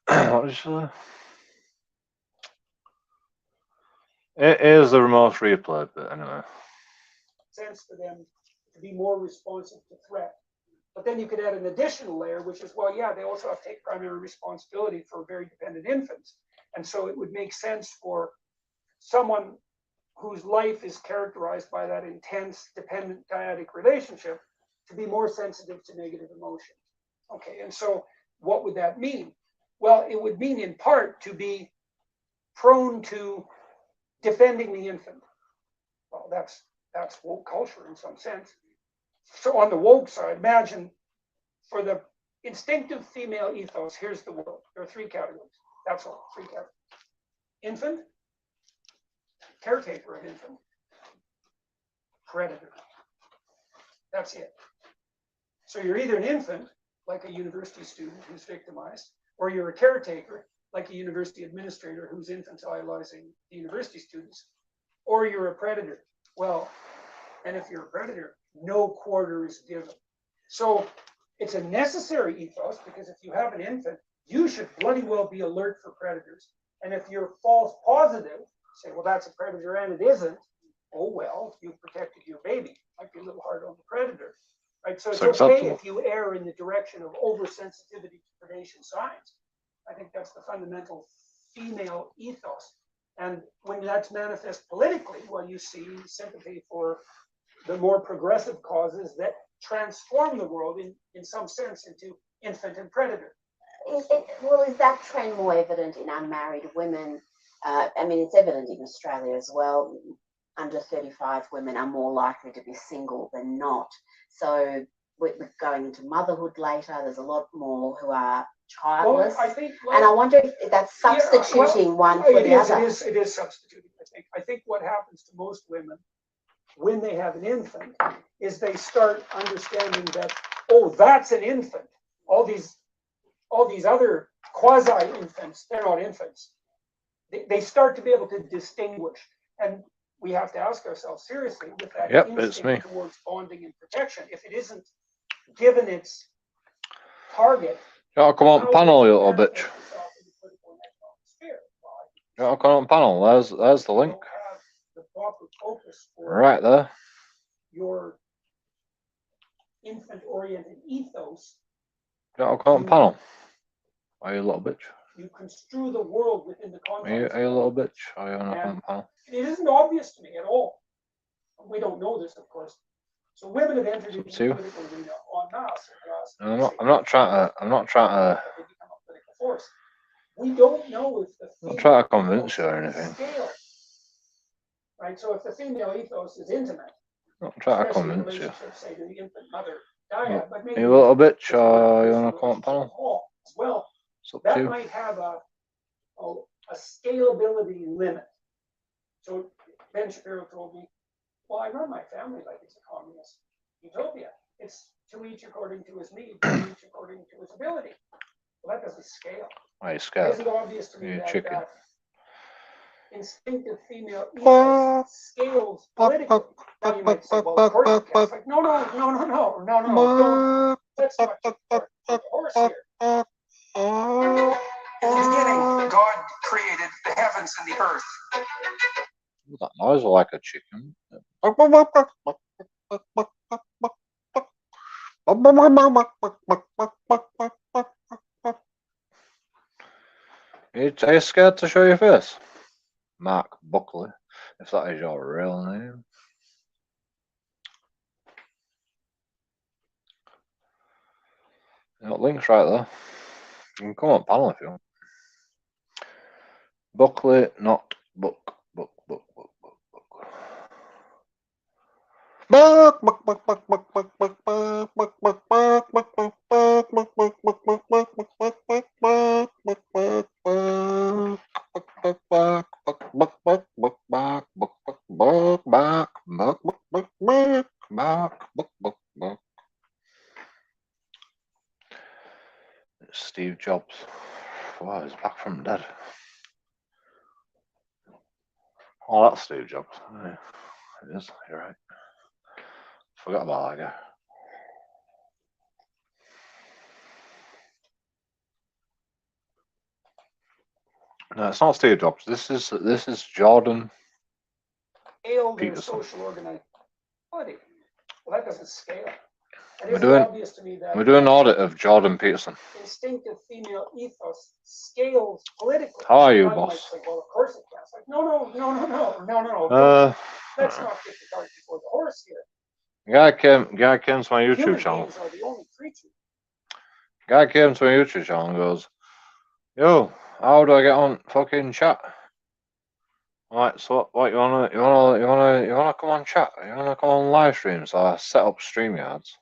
What did you say? It is the most replayed bit, anyway. Sense for them to be more responsive to threat. But then you could add an additional layer, which is, well, yeah, they also have to take primary responsibility for very dependent infants. And so it would make sense for someone whose life is characterized by that intense dependent dyadic relationship to be more sensitive to negative emotion. Okay, and so what would that mean? Well, it would mean in part to be prone to defending the infant. Well, that's woke culture in some sense. So on the woke side, imagine for the instinctive female ethos, here's the world. There are 3 categories. That's all, 3 categories. Infant, caretaker of infant, predator. That's it. So you're either an infant, like a university student who's victimized, or you're a caretaker, like a university administrator who's infantilizing the university students, or you're a predator. Well, and if you're a predator, no quarter is given. So it's a necessary ethos, because if you have an infant, you should bloody well be alert for predators. And if you're false positive, say, well, that's a predator and it isn't, oh, well, you've protected your baby. Might be a little hard on the predator, right? So it's okay if you err in the direction of oversensitivity to predation signs. I think that's the fundamental female ethos. And when that's manifest politically, well, you see sympathy for the more progressive causes that transform the world in some sense into infant and predator. Well, is that trend more evident in unmarried women? I mean, it's evident in Australia as well. Under 35 women are more likely to be single than not. So we're going into motherhood later. There's a lot more who are childless. Well, I think, and I wonder if that's substituting one for the other. It is substituting, I think. I think what happens to most women when they have an infant is they start understanding that, oh, that's an infant. All these other quasi-infants, they're not infants. They start to be able to distinguish. And we have to ask ourselves seriously with that instinct towards bonding and protection. If it isn't given its target, come on panel, you little bitch. Come on panel. There's the link. The proper focus for right there. Your infant-oriented ethos. Come on panel. Are you a little bitch? You construe the world within the context. Are you a little bitch? Are you on a panel? It isn't obvious to me at all. We don't know this, of course. So women have entered into the political arena en masse. I'm not trying to. They become a political force. We don't know if the. I'm not trying to convince you or anything. Scale, right. So if the female ethos is intimate, I'm not trying to convince you. Say to the infant mother, dyad, but maybe you a little bitch, or you want to come on panel? As well, that might have a scalability limit. So Ben Shapiro told me, well, I run my family like it's a communist utopia. It's to each according to his needs, to each according to his ability. Well, that doesn't scale. Why are you scared? It isn't obvious to me that instinctive female ethos scales politically. Now you might say, well, of course it can. It's like, no, don't. Let's not keep the horse here. In the beginning, God created the heavens and the earth. That noise like a chicken. Are you scared to show your face? Mark Buckley, if that is your real name. You got links right there. You can come on panel if you want. Buckley, not book. Steve Jobs. Wow, he's back from dead. Oh, that's Steve Jobs. Yeah, it is. You're right. Forgot about that guy. No, it's not Steve Jobs. This is Jordan Peterson. Social organization. Well, that doesn't scale. We're doing an audit of Jordan Peterson. Instinctive female ethos scales politically. How are you, boss? Say, well, of course it can. It's like, no. Let's not get the cart before the horse here. Guy came to my YouTube channel. Are the only creature. Guy came to my YouTube channel and goes, "Yo, how do I get on fucking chat?" Right, so what you wanna come on chat? You wanna come on live stream? So I set up StreamYards.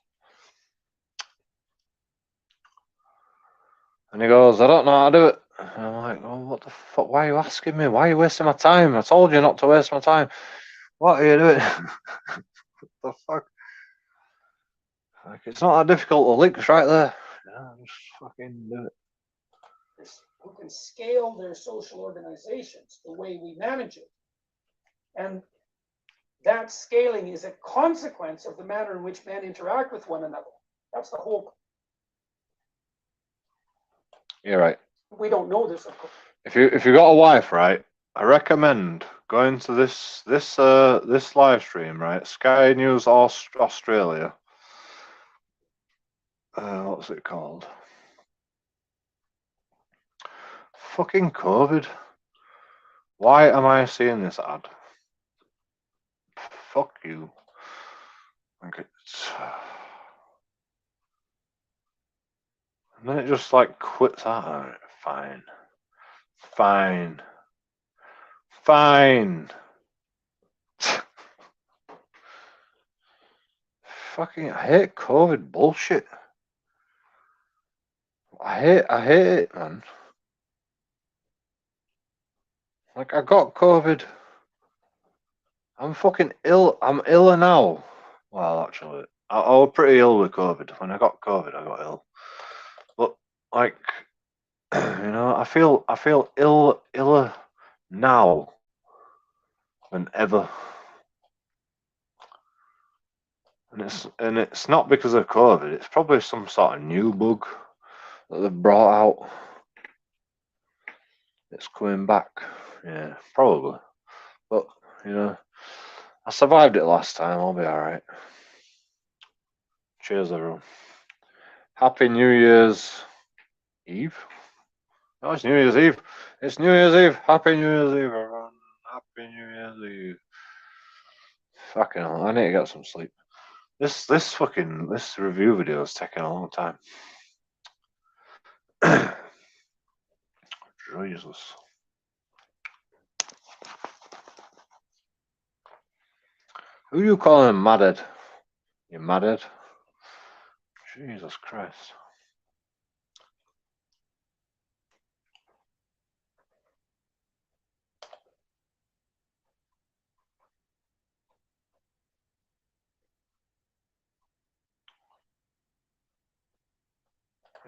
And he goes, "I don't know how to do it." And I'm like, "Oh, what the fuck? Why are you asking me? Why are you wasting my time? I told you not to waste my time. What are you doing?" What the fuck? Like, it's not that difficult. The link's right there. Yeah, just fucking do it. who can scale their social organizations the way we manage it. And that scaling is a consequence of the manner in which men interact with one another. That's the whole. You're right. We don't know this, of course. If you got a wife, right, I recommend going to this live stream, right? Sky News Australia. What's it called? Fucking COVID. Why am I seeing this ad? Fuck you. And then it just like quits out. Alright, fine. Fine. Fine. Fucking, I hate COVID bullshit. I hate it, man. Like, I got COVID. I'm fucking ill. I'm iller now. Well, actually, I was pretty ill with COVID. When I got COVID, I got ill. But like, you know, I feel iller now than ever. And it's not because of COVID. It's probably some sort of new bug that they've brought out. It's coming back. Yeah, probably. But you know, I survived it last time. I'll be all right. Cheers, everyone. Happy New Year's Eve. No, it's New Year's Eve. It's New Year's Eve. Happy New Year's Eve, everyone. Happy New Year's Eve. Fucking hell, I need to get some sleep. This review video is taking a long time. Jesus. Who you calling madhead? You madhead? Jesus Christ.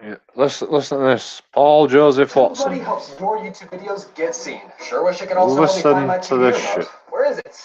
Yeah, listen to this. Paul Joseph Watson. Everybody helps your YouTube videos get seen. Sure wish I could also help me Listen find my to TV this remote. shit. Where is it?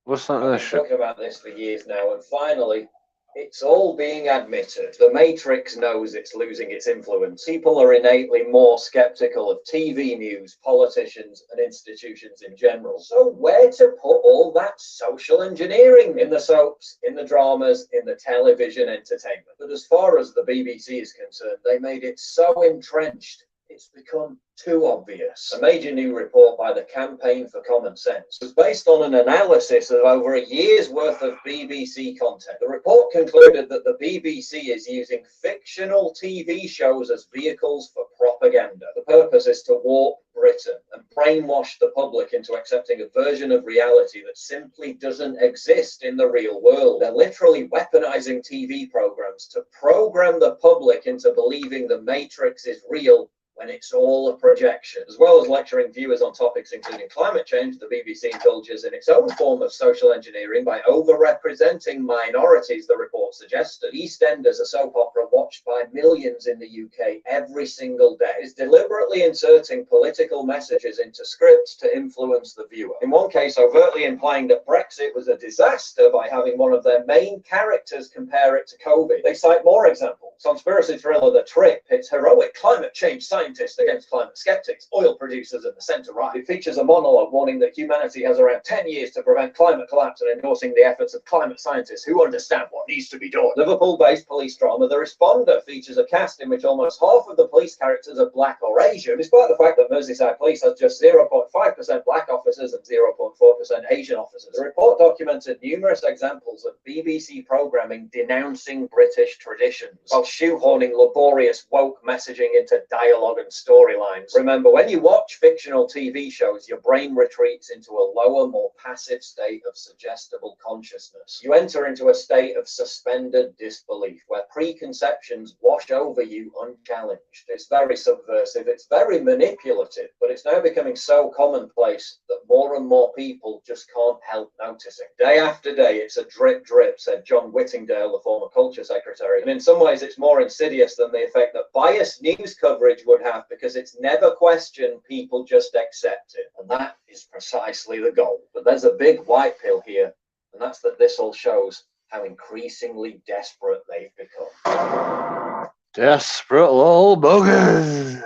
Listen to I've this been shit. talking about this for years now, and finally, it's all being admitted. The Matrix knows it's losing its influence. People are innately more skeptical of TV news, politicians, and institutions in general. So where to put all that social engineering? In the soaps, in the dramas, in the television entertainment. But as far as the BBC is concerned, they made it so entrenched, it's become too obvious. A major new report by the Campaign for Common Sense was based on an analysis of over a year's worth of BBC content. The report concluded that the BBC is using fictional TV shows as vehicles for propaganda. The purpose is to warp Britain and brainwash the public into accepting a version of reality that simply doesn't exist in the real world. They're literally weaponizing TV programs to program the public into believing the Matrix is real when it's all a projection. As well as lecturing viewers on topics including climate change, the BBC indulges in its own form of social engineering by overrepresenting minorities, the report suggested. EastEnders, a soap opera watched by millions in the UK every single day, is deliberately inserting political messages into scripts to influence the viewer. In one case, overtly implying that Brexit was a disaster by having one of their main characters compare it to COVID. They cite more examples. Conspiracy thriller The Trip pits heroic climate change scientists against climate skeptics, oil producers, and the centre-right. It features a monologue warning that humanity has around 10 years to prevent climate collapse and endorsing the efforts of climate scientists who understand what needs to be done. Liverpool-based police drama The Responder features a cast in which almost half of the police characters are black or Asian, despite the fact that Merseyside Police has just 0.5% black officers and 0.4% Asian officers. The report documented numerous examples of BBC programming denouncing British traditions, while shoehorning laborious woke messaging into dialogue and storylines. Remember, when you watch fictional TV shows, your brain retreats into a lower, more passive state of suggestible consciousness. You enter into a state of suspended disbelief, where preconceptions wash over you unchallenged. It's very subversive, it's very manipulative, but it's now becoming so commonplace that more and more people just can't help noticing. Day after day, it's a drip drip, said John Whittingdale, the former culture secretary, and in some ways it's more insidious than the effect that biased news coverage would have, because it's never questioned, people just accept it. And that is precisely the goal. But there's a big white pill here, and that's that this all shows how increasingly desperate they've become. Desperate little buggers.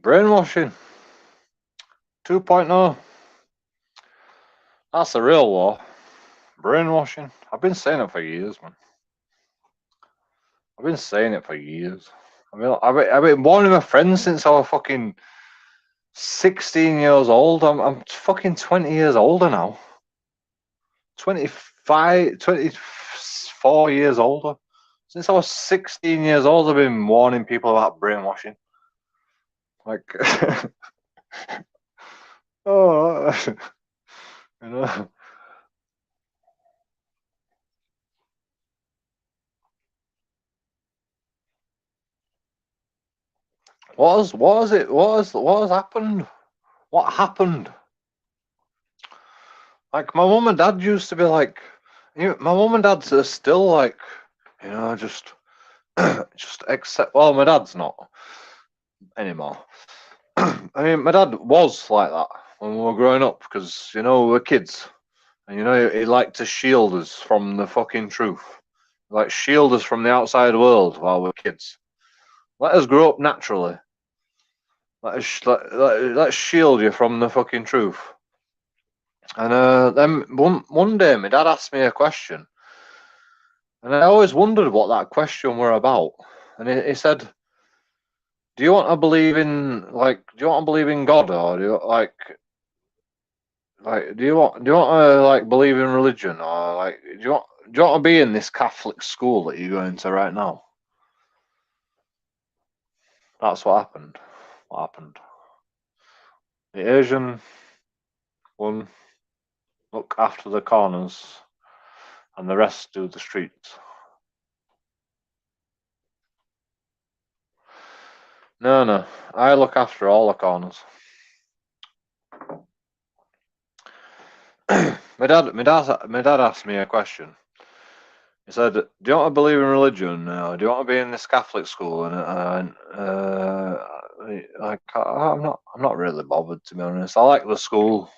Brainwashing 2.0. That's the real war. Brainwashing. I've been saying it for years, man. I've been saying it for years. I've been warning my friends since I was fucking 16 years old. I'm fucking 20 years older now. 25, 24 years older. Since I was 16 years old, I've been warning people about brainwashing. Like, oh, you know. What has happened? What happened? Like, my mum and dad used to be like, my mum and dad are still like, just accept. Well, my dad's not anymore. I mean, my dad was like that when we were growing up, because we were kids, and he liked to shield us from the fucking truth, like shield us from the outside world while we're kids. Let us grow up naturally. Let's shield you from the fucking truth. And then one day, my dad asked me a question, and I always wondered what that question were about. And he said, "Do you want to believe in God, or do you do you want to believe in religion, or do you want to be in this Catholic school that you're going to right now?" That's what happened. What happened? The Asian one look after the corners, and the rest do the streets. No, I look after all the corners. My dad asked me a question. He said, "Do you want to believe in religion? Do you want to be in this Catholic school?" And I'm not really bothered, to be honest. I like the school,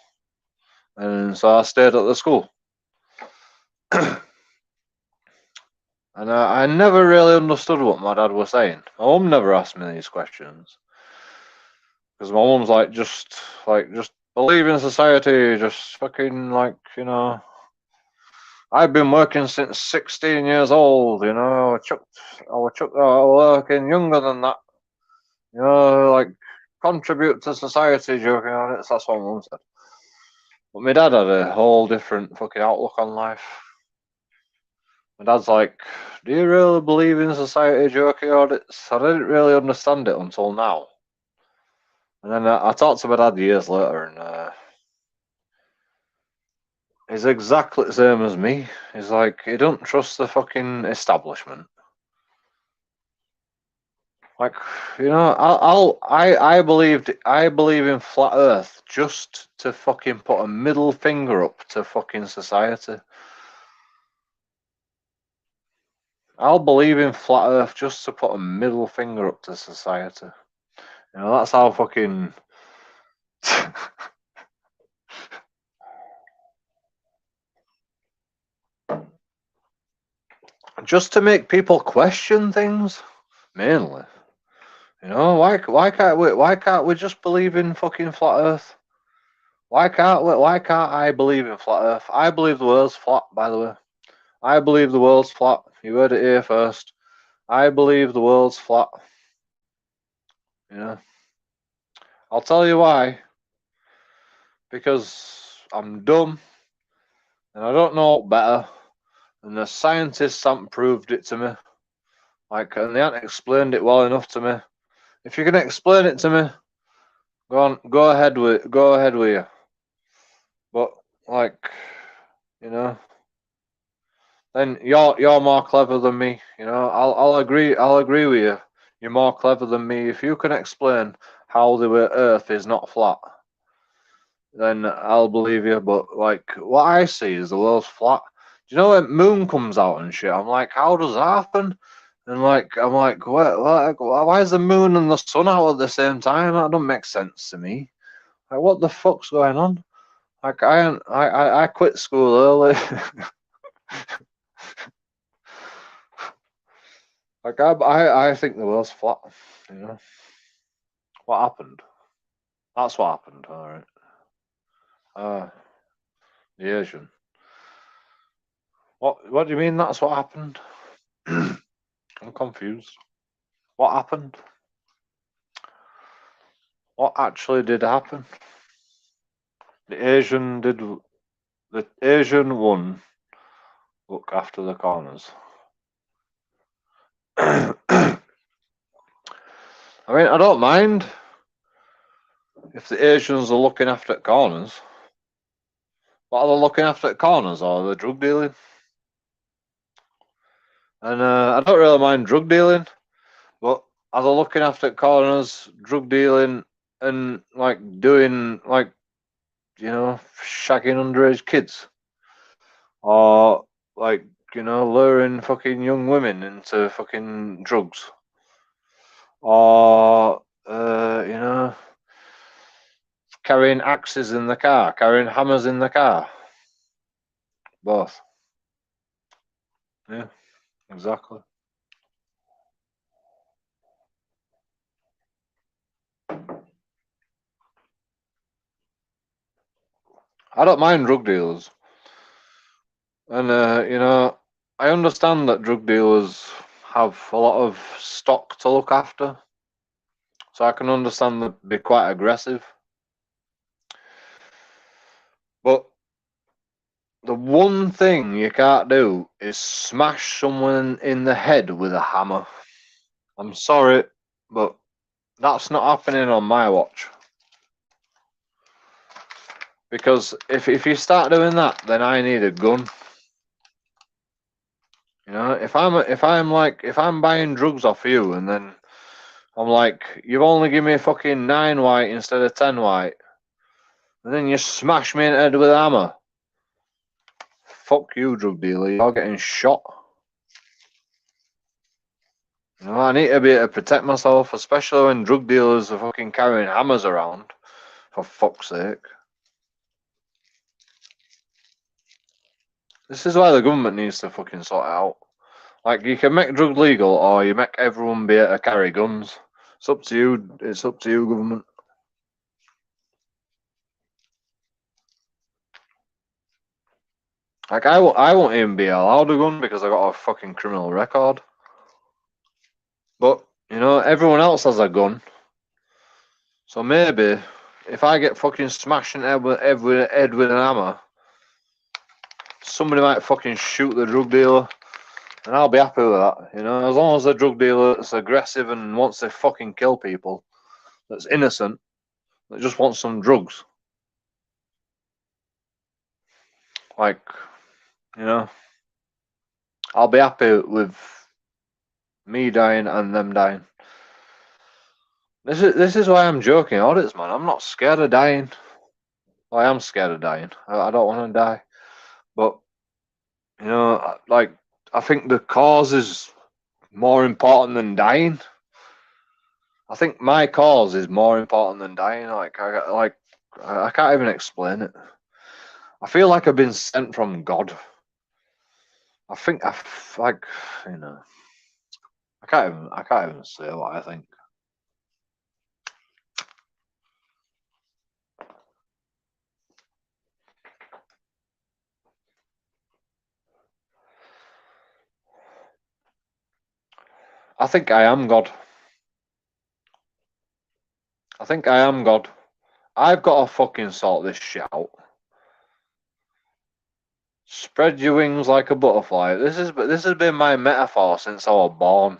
and so I stayed at the school. And I never really understood what my dad was saying. My mum never asked me these questions, because my mum's like, just believe in society, just fucking I've been working since 16 years old, I was working younger than that, contribute to society, joking on it. That's what my mum said. But my dad had a whole different fucking outlook on life. My dad's like, "Do you really believe in society, joking audits?" I didn't really understand it until now. And then I talked to my dad years later, and he's exactly the same as me. He's like, he don't trust the fucking establishment. Like, I believe in flat Earth just to fucking put a middle finger up to fucking society. I'll believe in flat Earth just to put a middle finger up to society. That's how fucking. Just to make people question things, mainly. Why can't we just believe in fucking flat Earth? Why can't I believe in flat Earth? I believe the world's flat, by the way. I believe the world's flat. You heard it here first. I believe the world's flat. I'll tell you why. Because I'm dumb, and I don't know better, and the scientists haven't proved it to me. And they haven't explained it well enough to me. If you can explain it to me, go ahead with you. But then you're more clever than me. I'll agree with you. You're more clever than me. If you can explain how the Earth is not flat, then I'll believe you. But what I see is the world's flat. Do you know when moon comes out and shit? I'm like, how does that happen? And like, I'm like, why is the moon and the sun out at the same time? That don't make sense to me. Like, what the fuck's going on? Like, I quit school early. Like, I think the world's flat. You know, what happened? That's what happened. All right. The Asian. What do you mean? That's what happened? I'm confused. What happened? What actually did happen? The Asian one look after the corners. I mean, I don't mind if the Asians are looking after corners. What are they looking after corners, or the drug dealing? And I don't really mind drug dealing, but are they looking after corners, drug dealing, and like doing like, shagging underage kids, or like, luring fucking young women into fucking drugs, or carrying axes in the car, carrying hammers in the car? Both. Yeah, exactly. I don't mind drug dealers, and I understand that drug dealers have a lot of stock to look after, so I can understand them be quite aggressive. But the one thing you can't do is smash someone in the head with a hammer. I'm sorry, but that's not happening on my watch. Because if you start doing that, then I need a gun. If I'm buying drugs off you, and then I'm like, you've only given me fucking 9 white instead of 10 white, and then you smash me in the head with a hammer. Fuck you, drug dealer. You're getting shot. I need to be able to protect myself, especially when drug dealers are fucking carrying hammers around. For fuck's sake. This is why the government needs to fucking sort it out. Like, you can make drugs legal, or you make everyone be able to carry guns. It's up to you. It's up to you, government. Like, I won't even be allowed a gun because I got a fucking criminal record. But, everyone else has a gun. So maybe, if I get fucking smashed in the head with an hammer, somebody might fucking shoot the drug dealer, and I'll be happy with that. As long as the drug dealer is aggressive and wants to fucking kill people, that's innocent, that just wants some drugs. Like, I'll be happy with me dying and them dying. This is why I'm joking audits, man. I'm not scared of dying. Well, I am scared of dying. I don't want to die. But, like, I think the cause is more important than dying. I think my cause is more important than dying. I can't even explain it. I feel like I've been sent from God. I think I can't even say what I think. I think I am God. I think I am God. I've got to fucking sort this shit out. Spread your wings like a butterfly. This has been my metaphor since I was born.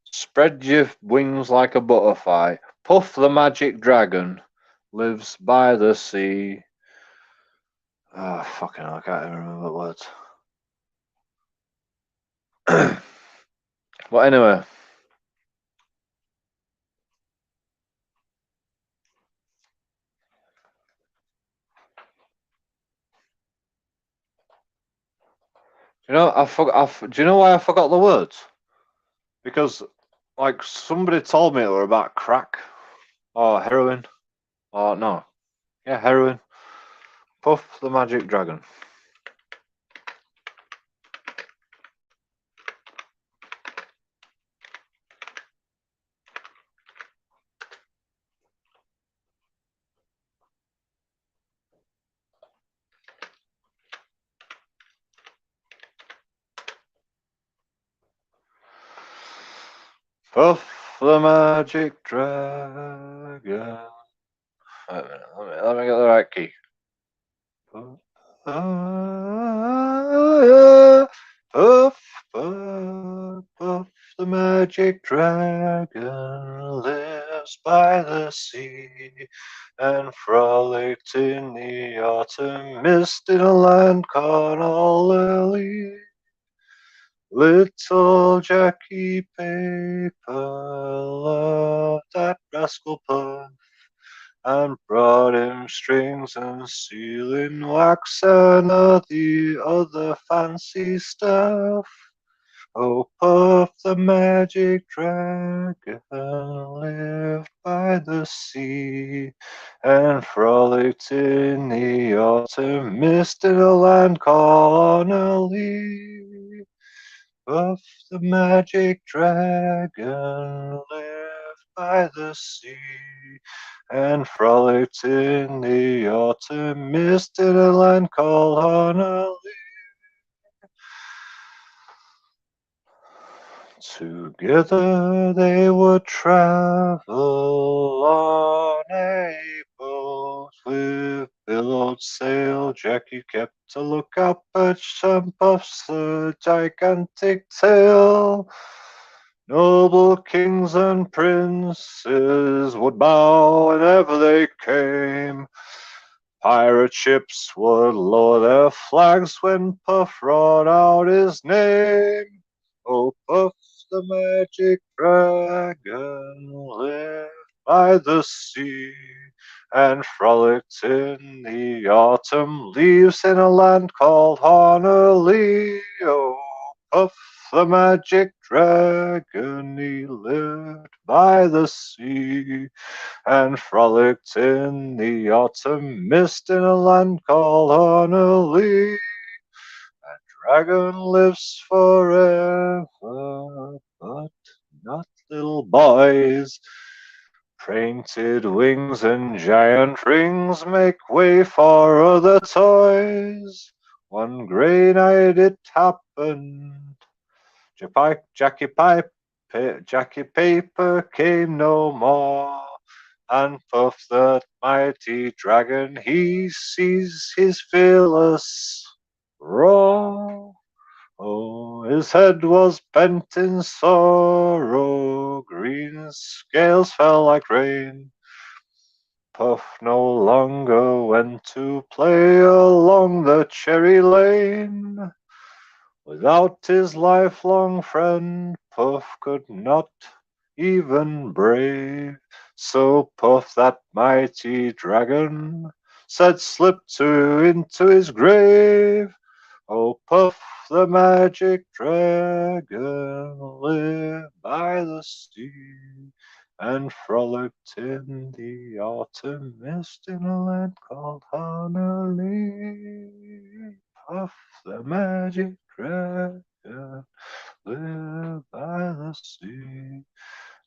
Spread your wings like a butterfly. Puff the magic dragon lives by the sea. Oh, fucking hell, I can't even remember the words. But anyway. Do you know why I forgot the words? Because, like, somebody told me it were about crack or heroin or no, yeah, heroin. Puff the Magic Dragon. Puff the Magic Dragon. Wait a minute, let me get the right key. Puff, puff, puff, the magic dragon lives by the sea and frolicked in the autumn mist in a land called Lily. Little Jackie Paper loved that rascal Puff and brought him strings and sealing wax and all the other fancy stuff. Oh, Puff the magic dragon lived by the sea and frolicked in the autumn mist in a land called Honolulu. Puff the magic dragon lived by the sea and frolicked in the autumn mist in a land called Honolulu. Together they would travel on a boat with billowed sail. Jackie kept a lookout perched on Puff's gigantic tail. Noble kings and princes would bow whenever they came. Pirate ships would lower their flags when Puff roared out his name. Oh, Puff the magic dragon lived by the sea and frolicked in the autumn leaves in a land called Honolulu. Oh, Puff the magic dragon, he lived by the sea and frolicked in the autumn mist in a land called Honolulu. Dragon lives forever, but not little boys. Painted wings and giant rings make way for other toys. One grey night it happened. Jackie Paper came no more. And Puff the mighty dragon, he sees his fearless roar. Oh, his head was bent in sorrow, green scales fell like rain. Puff no longer went to play along the cherry lane. Without his lifelong friend, Puff could not even brave. So Puff, that mighty dragon, said slip into his grave. Oh, Puff the magic dragon lived by the sea and frolicked in the autumn mist in a land called Honolulu. Puff the magic dragon lived by the sea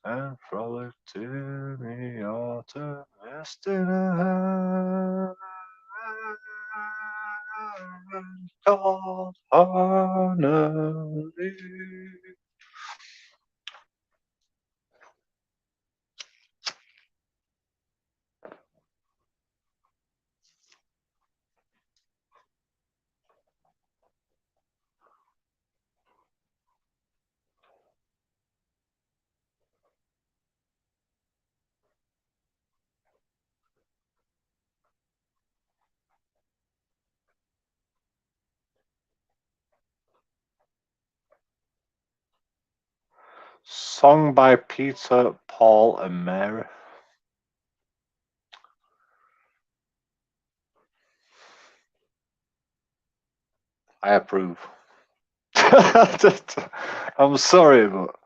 and frolicked in the autumn mist in a land called Honolulu. Song by Peter, Paul, and Mary. I approve. I'm sorry, but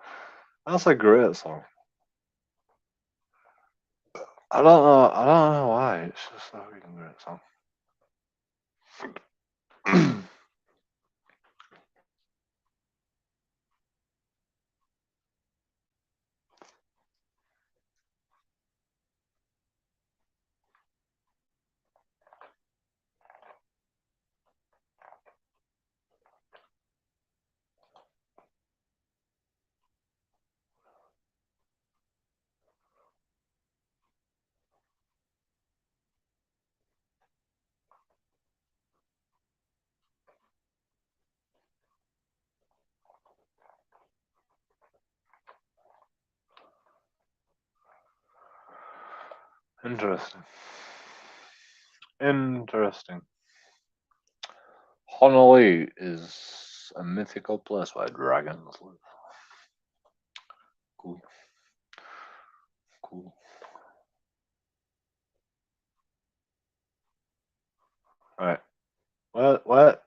That's a great song. I don't know why. It's just a fucking great song. Interesting. Interesting. Honolulu is a mythical place where dragons live. Cool. Cool. Right. Where?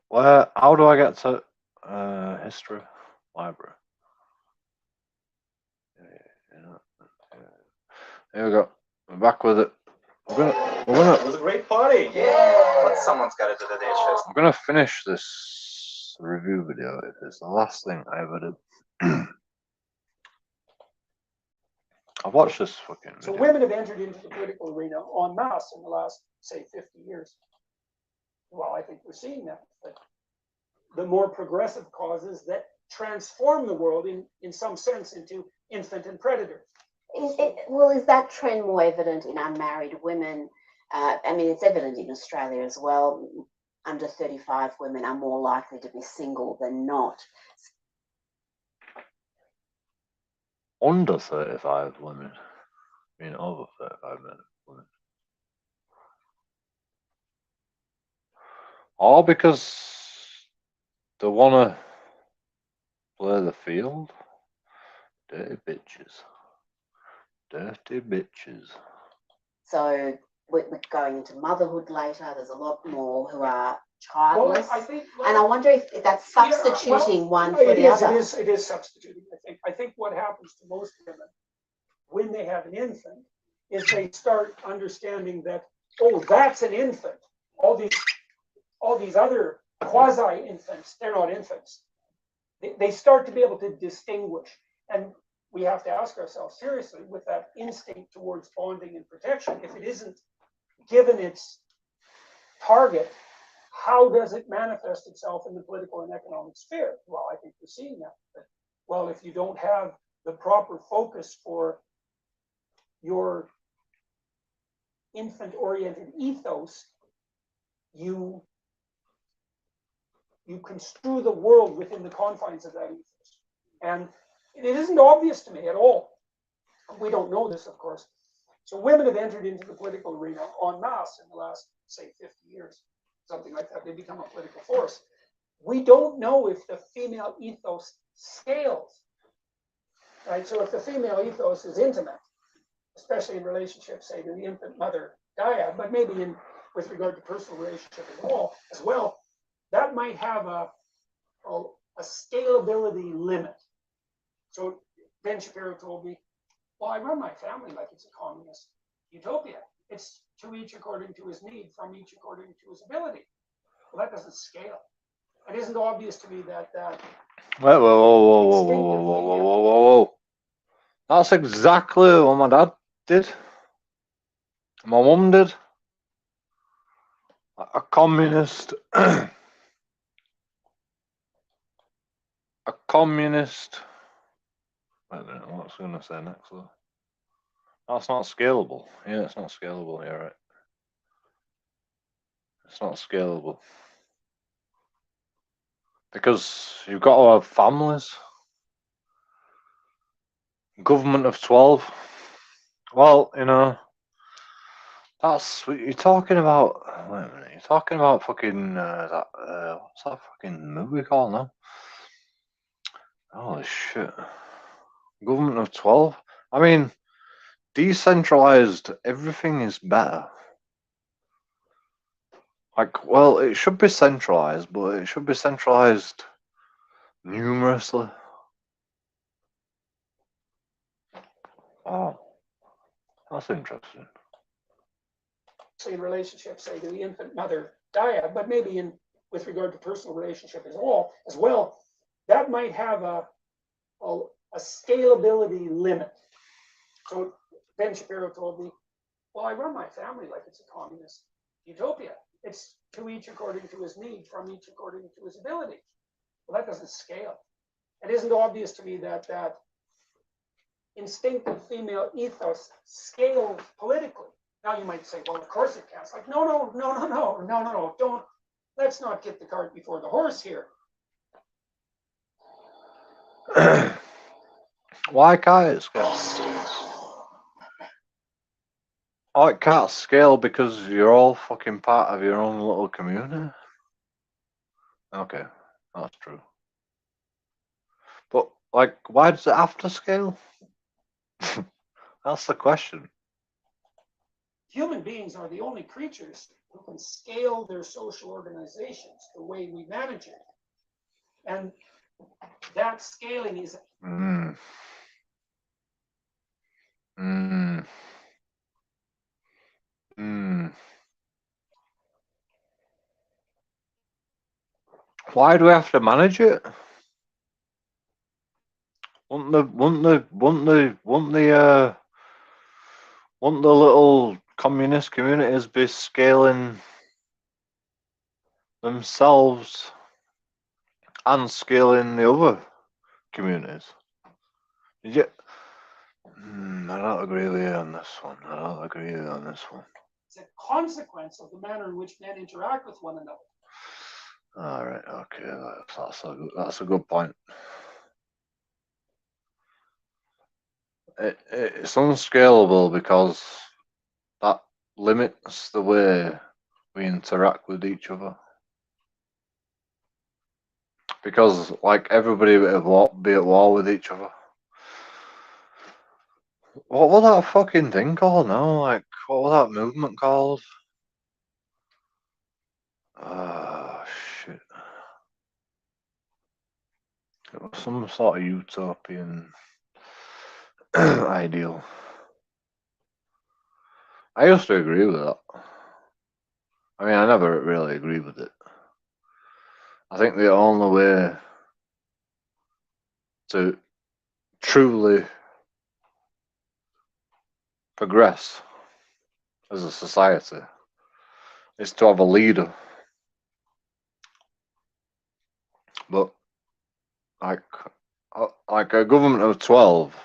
How do I get to history library? Here we go. We're back with it. We're gonna. It was a great party. Yeah. But someone's got to do the dishes. I'm gonna finish this review video. It's the last thing I ever did. I've watched this fucking So video. women have entered into the political arena en masse in the last, say, 50 years. Well, I think we're seeing that. But the more progressive causes that transform the world in some sense into infant and predator. Is that trend more evident in unmarried women? I mean, it's evident in Australia as well. Under 35 women are more likely to be single than not. Under 35 women. I mean, over 35 women. All because they want to play the field. Dirty bitches. Dirty bitches. So we're going into motherhood later. There's a lot more who are childless. Well, I think, and I wonder if that's substituting one for the other. It is substituting, I think. I think what happens to most women when they have an infant is they start understanding that, oh, that's an infant. All these other quasi-infants, they're not infants. They start to be able to distinguish. And we have to ask ourselves seriously, with that instinct towards bonding and protection, if it isn't given its target, how does it manifest itself in the political and economic sphere? Well, I think we're seeing that. But, well, if you don't have the proper focus for your infant-oriented ethos, you construe the world within the confines of that ethos. And it isn't obvious to me at all. We don't know this, of course. So women have entered into the political arena en masse in the last, say, 50 years, something like that. They become a political force. We don't know if the female ethos scales, right? So if the female ethos is intimate, especially in relationship, say, to the infant mother dyad, but maybe with regard to personal relationship as well, that might have a scalability limit. So Ben Shapiro told me, well, I run my family like it's a communist utopia. It's to each according to his need, from each according to his ability. Well, that doesn't scale. It isn't obvious to me that Whoa. That's exactly what my dad did. My mum did. A communist. A communist. Wait a minute, what was I going to say next though? That's not scalable. Yeah, it's not scalable, you're right. It's not scalable. Because you've got to have families. Government of 12. Well, you know, that's what you're talking about. Wait a minute, you're talking about fucking what's that fucking movie called now? Holy shit. Government of 12? I mean, decentralized everything is better. Like, well, it should be centralized, but it should be centralized numerously. Oh, that's interesting. In relationships, say to the infant mother dyad, but maybe in with regard to personal relationship as well, that might have a scalability limit. So Ben Shapiro told me, well, I run my family like it's a communist utopia. It's to each according to his need, from each according to his ability. Well, that doesn't scale. It isn't obvious to me that that instinctive female ethos scales politically. Now you might say, well, of course it can. It's like, no, don't. Let's not get the cart before the horse here. Why can't it scale? Oh, it can't scale because you're all fucking part of your own little community. Okay, that's true. But, like, why does it have to scale? That's the question. Human beings are the only creatures who can scale their social organizations the way we manage it. And that scaling is Why do we have to manage it? Wouldn't the little communist communities be scaling themselves and scaling the other communities? Did you? I don't agree with you on this one. It's a consequence of the manner in which men interact with one another. All right. Okay. That's a good point. It's unscalable because that limits the way we interact with each other. Because, like, everybody would be at war with each other. What was that fucking thing called now? Like, what was that movement called? Shit. It was some sort of utopian ideal. I used to agree with that. I mean, I never really agreed with it. I think the only way to truly progress as a society is to have a leader. But like a government of 12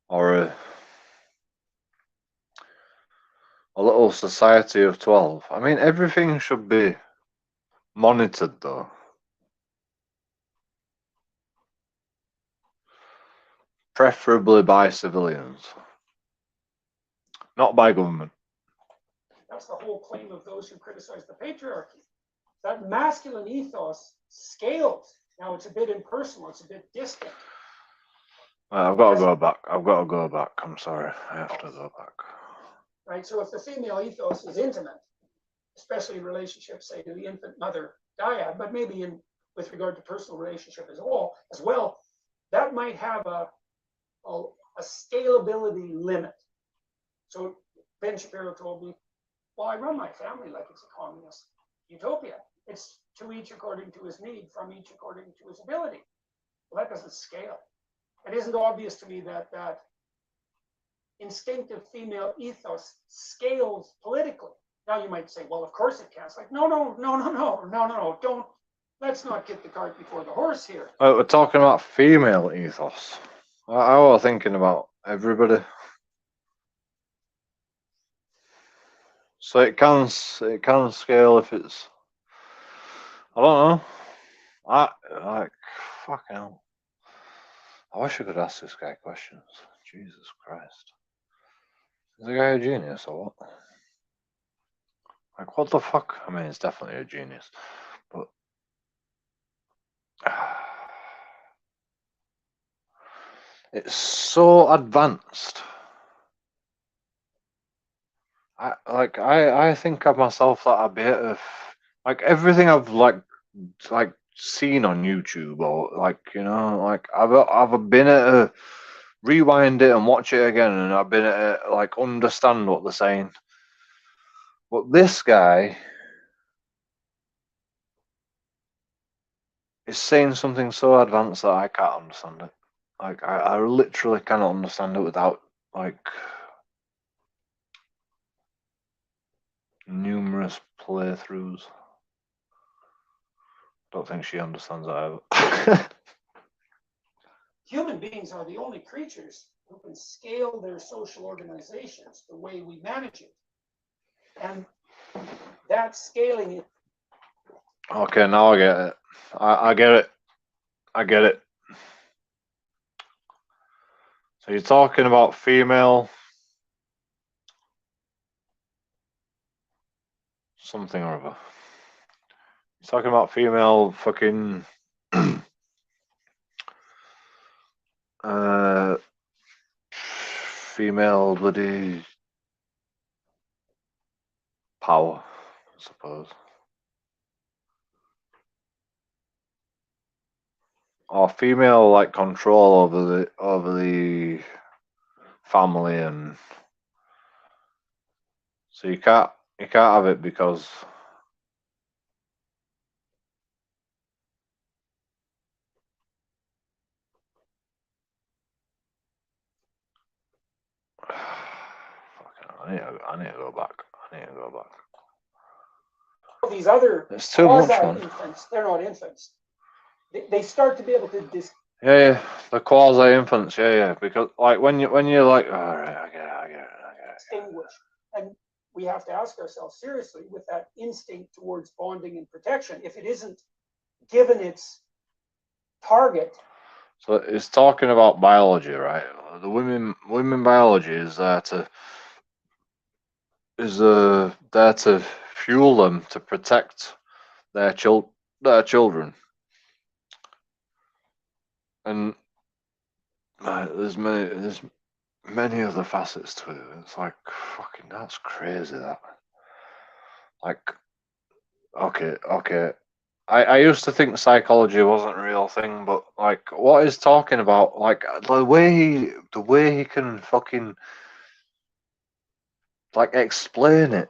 or a little society of 12. I mean, everything should be monitored, though. Preferably by civilians, not by government. That's the whole claim of those who criticize the patriarchy. That masculine ethos scales. Now it's a bit impersonal, it's a bit distant. I've got to go back. I'm sorry. I have to go back. Right? So if the female ethos is intimate, especially in relationships, say, to the infant mother dyad, but maybe in with regard to personal relationship as well, that might have a scalability limit. So Ben Shapiro told me, well, I run my family like it's a communist utopia. It's to each according to his need, from each according to his ability. Well, that doesn't scale. It isn't obvious to me that that instinctive female ethos scales politically. Now you might say, well, of course it can. It's like, no, don't. Let's not get the cart before the horse here. We're talking about female ethos. I was thinking about everybody. So it can scale if it's. I don't know. Fucking hell. I wish I could ask this guy questions. Jesus Christ. Is the guy a genius or what? Like, what the fuck? I mean, he's definitely a genius, but it's so advanced. I think of myself that a bit of like everything I've like seen on YouTube or like, you know, like I've been at rewind it and watch it again, and I've been like understand what they're saying. But this guy is saying something so advanced that I can't understand it. Like I literally cannot understand it without like numerous playthroughs. Don't think she understands that either. Human beings are the only creatures who can scale their social organizations the way we manage it. And that scaling it. Okay, now I get it. I get it. I get it. So you're talking about female something or other. You're talking about female fucking female bloody power, I suppose. Or female like control over the family, and so you can't have it because I need to go back. These other It's too much, man. infants, they're not infants. They start to be able to Yeah, the quasi infants, yeah, because like when you're like, all right, I get it. distinguish. And we have to ask ourselves seriously, with that instinct towards bonding and protection, if it isn't given its target. So it's talking about biology, right? The women biology is there to fuel them to protect their children, and there's many other facets to it. It's like fucking that's crazy. That like okay. I used to think psychology wasn't a real thing, but like what he's talking about, like the way he can fucking like explain it.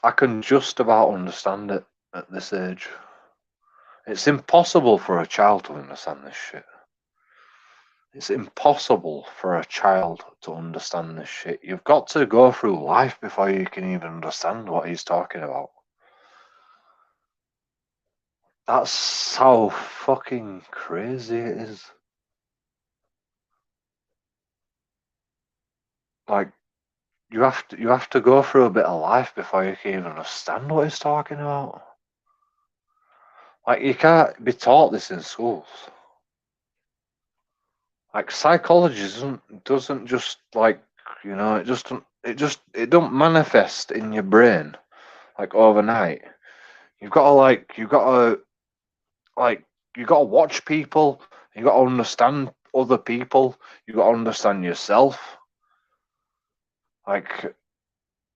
I can just about understand it at this age. It's impossible for a child to understand this shit. It's impossible for a child to understand this shit. You've got to go through life before you can even understand what he's talking about. That's how fucking crazy it is. Like you have to go through a bit of life before you can even understand what he's talking about. Like you can't be taught this in schools. Like psychology doesn't just like it don't manifest in your brain like overnight. You've got to watch people. You got to understand other people. You got to understand yourself. Like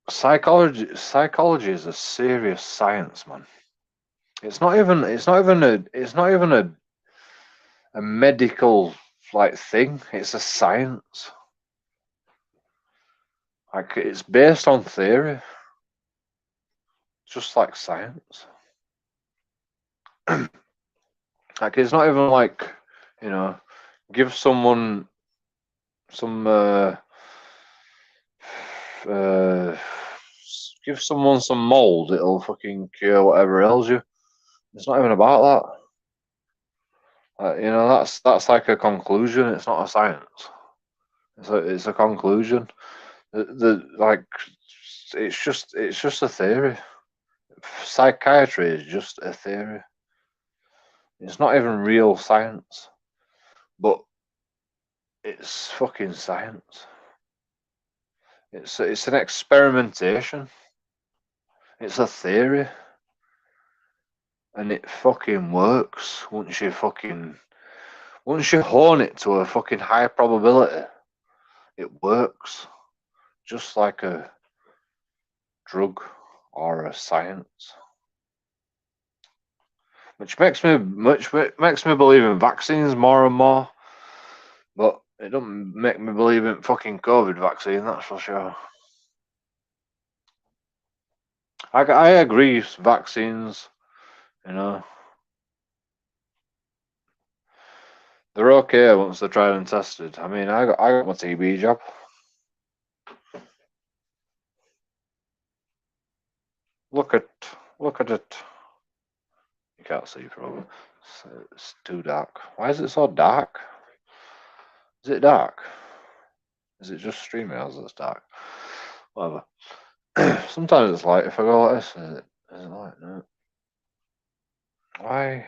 psychology is a serious science, man. It's not even a medical like thing. It's a science. Like it's based on theory, just like science. Like it's not even like, give someone some uh, give someone some mold, it'll fucking cure whatever ails you. It's not even about that. That's like a conclusion. It's not a science. It's a conclusion. Like it's just a theory. Psychiatry is just a theory. It's not even real science, but it's fucking science. It's an experimentation. It's a theory, and it fucking works once you hone it to a fucking high probability. It works, just like a drug or a science. which makes me believe in vaccines more and more. But it doesn't make me believe in fucking COVID vaccine. That's for sure. I agree. Vaccines, you know, they're okay once they're tried and tested. I mean, I got my TB jab. Look at it. You can't see probably. It's too dark. Why is it so dark? Is it dark? Is it just StreamYards that's dark? Whatever. Sometimes it's light. If I go like this, is it light? No. Why?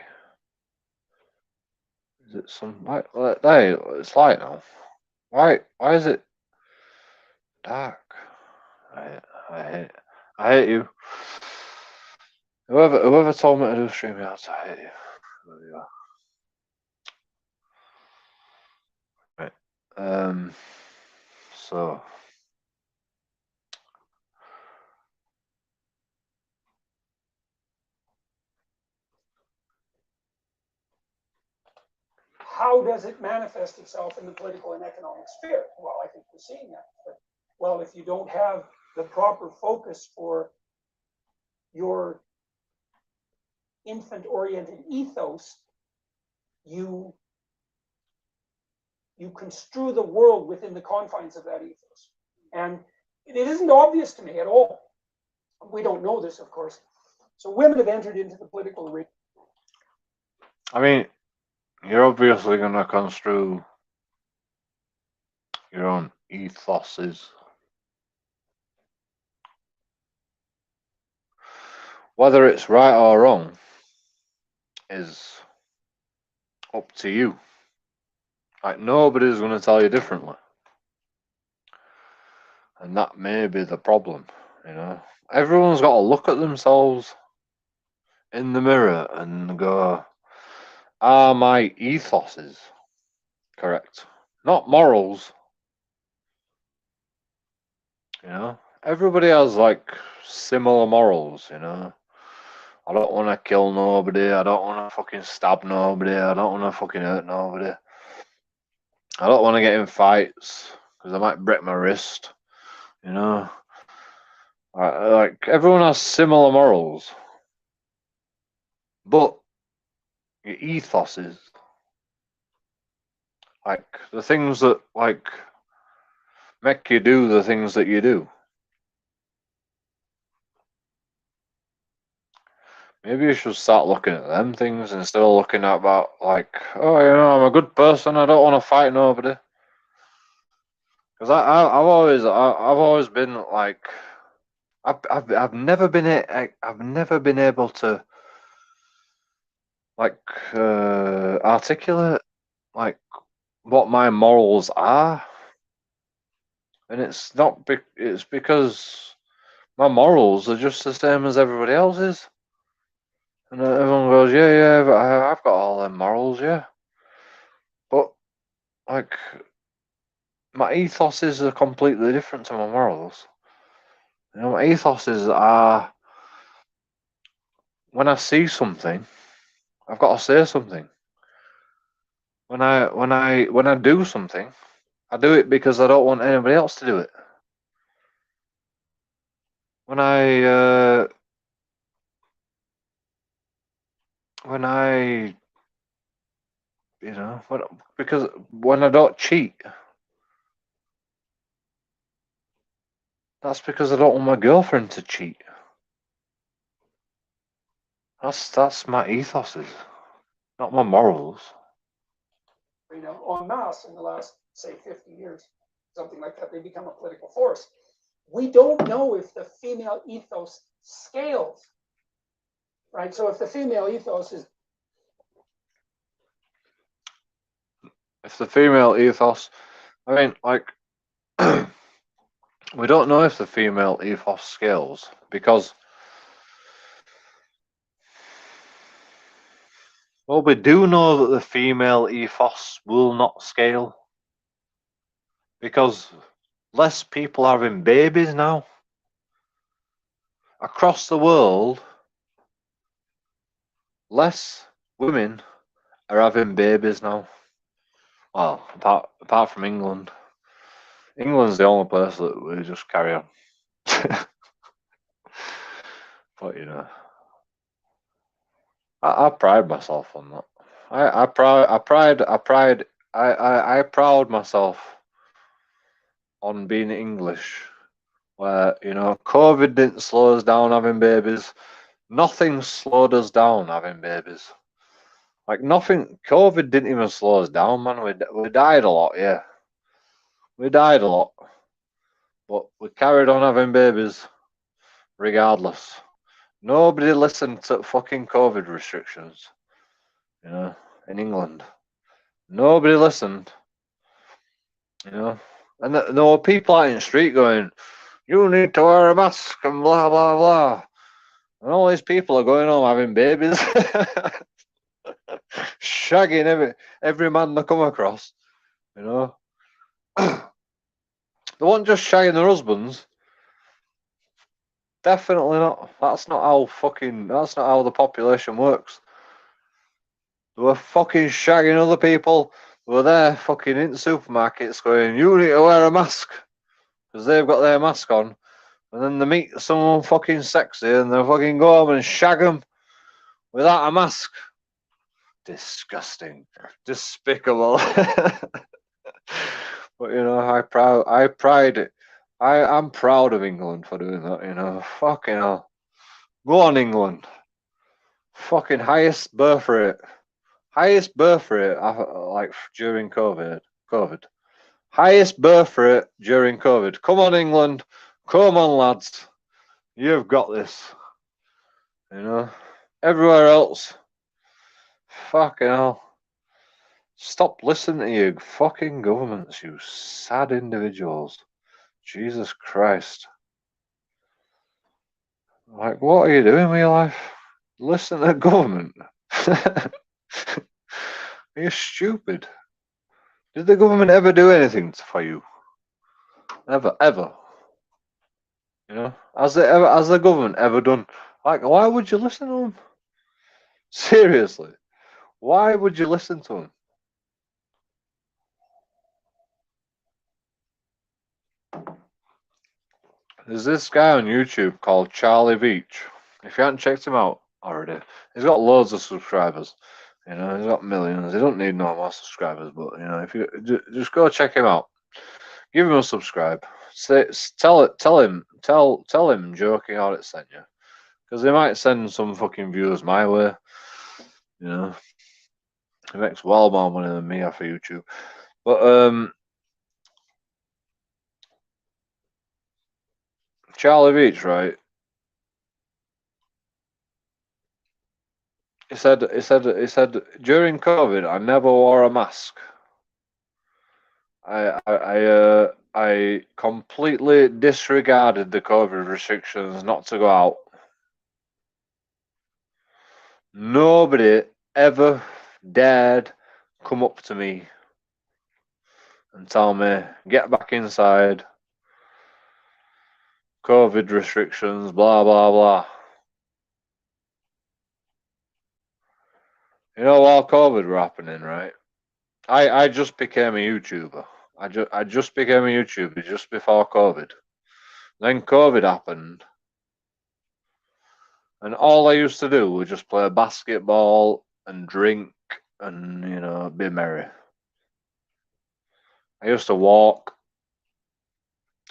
Is it some light? Well, hey, it's light now. Why is it dark? I hate you. Whoever told me to do StreamYards, I hate you. There you are. Right. So How does it manifest itself in the political and economic sphere? Well, I think we're seeing that. But, well, if you don't have the proper focus for your infant-oriented ethos, you construe the world within the confines of that ethos. And it isn't obvious to me at all. We don't know this, of course. So women have entered into the political arena. I mean, you're obviously going to construe your own ethoses. Whether it's right or wrong is up to you. Like, nobody's going to tell you differently. And that may be the problem, you know. Everyone's got to look at themselves in the mirror and go, are my ethoses correct? Not morals. You know, everybody has like similar morals, you know. I don't want to kill nobody. I don't want to fucking stab nobody. I don't want to fucking hurt nobody. I don't want to get in fights because I might break my wrist, you know. Like, everyone has similar morals, but your ethoses, like the things that like make you do the things that you do. Maybe you should start looking at them things instead of looking at about like, oh, you know, I'm a good person. I don't want to fight nobody. Because I've always been like, I've never been able to like articulate like what my morals are, and it's not. It's because my morals are just the same as everybody else's. And everyone goes, yeah, but I've got all them morals, yeah. But, like, my ethoses are completely different to my morals. You know, my ethoses are, when I see something, I've got to say something. When I do something, I do it because I don't want anybody else to do it. When I you know, because when I don't cheat, that's because I don't want my girlfriend to cheat. That's my ethoses, not my morals. You know, en masse in the last, say, 50 years, something like that. They become a political force. We don't know if the female ethos scales, right? So if the female ethos is, If the female ethos, I mean, like, we don't know if the female ethos scales because, well, we do know that the female ethos will not scale because less people are having babies now. Across the world, less women are having babies now. Well, apart from England. England's the only place that we just carry on. But you know, I pride myself on that. I proud myself on being English, where you know COVID didn't slow us down having babies. Nothing slowed us down having babies. Like nothing, COVID didn't even slow us down, man. We died a lot, yeah. We died a lot, but we carried on having babies regardless. Nobody listened to fucking COVID restrictions, you know, in England. Nobody listened, you know. And there were people out in the street going, "You need to wear a mask," and blah, blah, blah. And all these people are going home having babies, shagging every man they come across, you know. They weren't just shagging their husbands. Definitely not. That's not how the population works. They were fucking shagging other people. They were there fucking in supermarkets going, "You need to wear a mask," because they've got their mask on. And then they meet someone fucking sexy and they fucking go home and shag them without a mask. Disgusting. Despicable. But you know, I'm proud of England for doing that, you know. Fucking hell. Go on, England. Fucking highest birth rate. Highest birth rate like during COVID. Highest birth rate during COVID. Come on, England. Come on, lads. You've got this. You know. Everywhere else. Fucking hell. Stop listening to your fucking governments, you sad individuals. Jesus Christ. Like, what are you doing with your life? Listen to the government. Are you stupid? Did the government ever do anything for you? Ever. You know? Has the government ever done? Like, why would you listen to them? Seriously. Why would you listen to them? There's this guy on YouTube called Charlie Veach. If you haven't checked him out already, he's got loads of subscribers. You know, he's got millions. He don't need no more subscribers, but you know, if you just go check him out, give him a subscribe. Tell him joking Audit sent you, because he might send some fucking viewers my way. You know, he makes well more money than me off of YouTube. But Charlie Veach, right? He said during COVID, I never wore a mask. I completely disregarded the COVID restrictions not to go out. Nobody ever dared come up to me and tell me, "Get back inside. COVID restrictions, blah, blah, blah." You know, while COVID were happening, right? I just became a YouTuber. I just became a YouTuber just before COVID. Then COVID happened. And all I used to do was just play basketball and drink and, you know, be merry. I used to walk.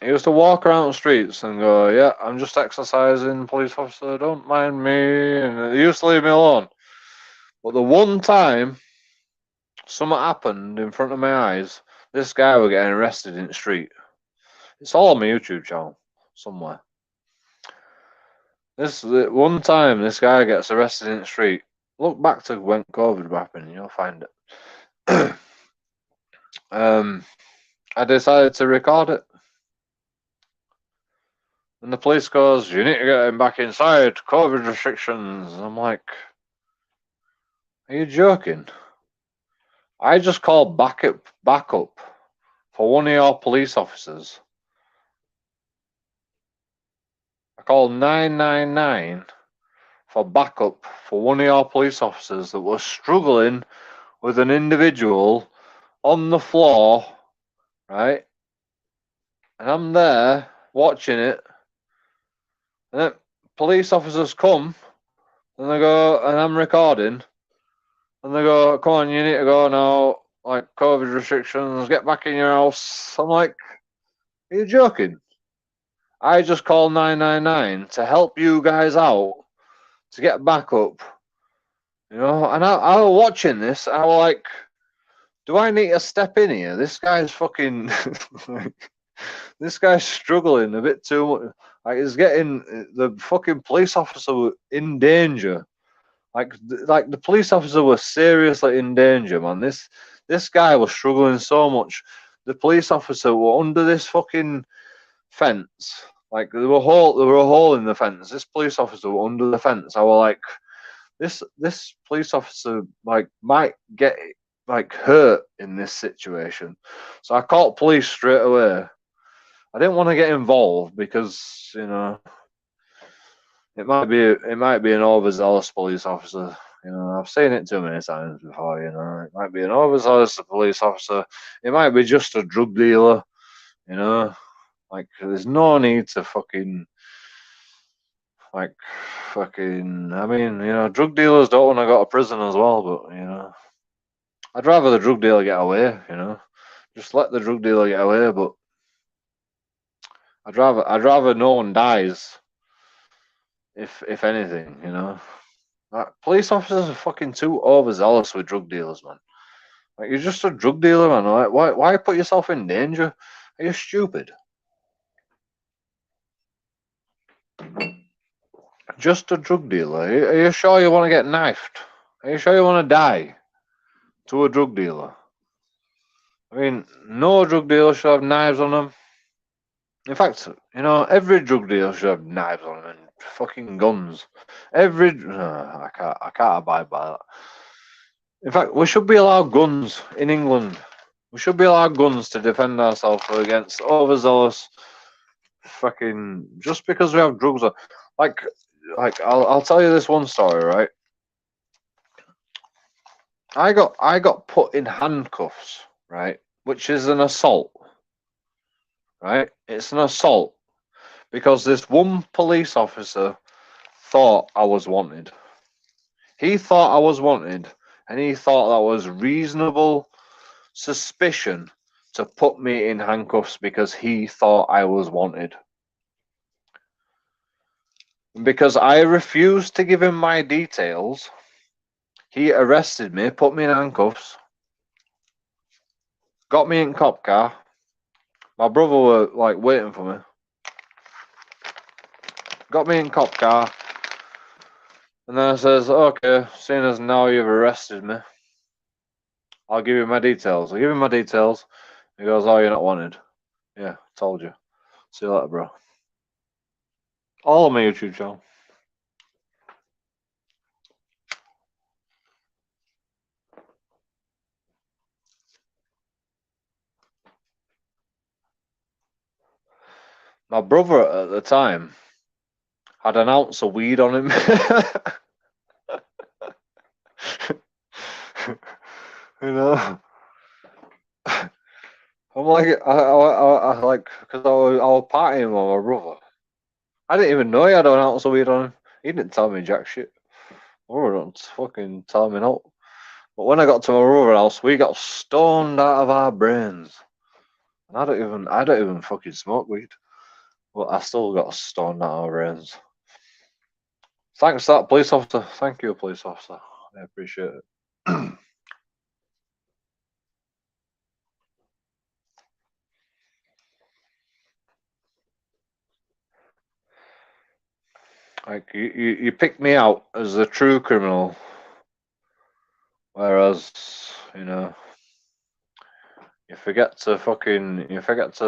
I used to walk around the streets and go, "Yeah, I'm just exercising, police officer, don't mind me." And they used to leave me alone. But the one time something happened in front of my eyes, this guy was getting arrested in the street. It's all on my YouTube channel somewhere. This one time this guy gets arrested in the street. Look back to when COVID happened and you'll find it. I decided to record it. And the police goes, "You need to get him back inside, COVID restrictions." And I'm like, are you joking? I just called backup for one of your police officers. I called 999 for backup for one of your police officers that was struggling with an individual on the floor, right? And I'm there watching it, and then police officers come, and they go, and I'm recording, and they go, "Come on, you need to go now, like COVID restrictions, get back in your house." I'm like, "Are you joking? I just called 999 to help you guys out, to get backup, you know?" And I was watching this, and I was like, "Do I need to step in here? This guy's fucking, this guy's struggling a bit too much. Like, he's getting the fucking police officer in danger. Like the police officer was seriously in danger, man. This guy was struggling so much. The police officer were under this fucking fence. Like, there were a hole in the fence. This police officer were under the fence. I was like, this police officer like might get like hurt in this situation. So I called police straight away. I didn't want to get involved because, you know, it might be an overzealous police officer. You know, I've seen it too many times before. You know, it might be an overzealous police officer. It might be just a drug dealer. You know, like, there's no need to fucking like fucking. I mean, you know, drug dealers don't want to go to prison as well. But, you know, I'd rather the drug dealer get away. You know, just let the drug dealer get away. But I'd rather no one dies. If anything, you know. Like, police officers are fucking too overzealous with drug dealers, man. Like, you're just a drug dealer, man. Like, why put yourself in danger? Are you stupid? Just a drug dealer. Are you sure you want to get knifed? Are you sure you want to die to a drug dealer? I mean, no drug dealer should have knives on them. In fact, you know, every drug dealer should have knives on them and fucking guns. I can't abide by that. In fact, we should be allowed guns in England. We should be allowed guns to defend ourselves against overzealous fucking, just because we have drugs. Like, I'll tell you this one story, right? I got put in handcuffs, right? Which is an assault, right? It's an assault because this one police officer thought I was wanted. He thought I was wanted, and he thought that was reasonable suspicion to put me in handcuffs because he thought I was wanted. Because I refused to give him my details, he arrested me, put me in handcuffs, got me in cop car. My brother were like waiting for me. Got me in cop car. And then I says, "Okay, seeing as now you've arrested me, I'll give you my details." I give him my details. He goes, "Oh, you're not wanted." Yeah, told you. See you later, bro. All on my YouTube channel. My brother at the time had an ounce of weed on him. You know, I'm like, I like, because I was partying with my brother. I didn't even know he had an ounce of weed on him. He didn't tell me jack shit. My brother don't fucking tell me no. But when I got to my brother's house, we got stoned out of our brains. And I don't even fucking smoke weed. But I still got stoned out of our brains. Thanks to that police officer. Thank you, police officer. I appreciate it. Like, you picked me out as the true criminal, whereas, you know, you forget to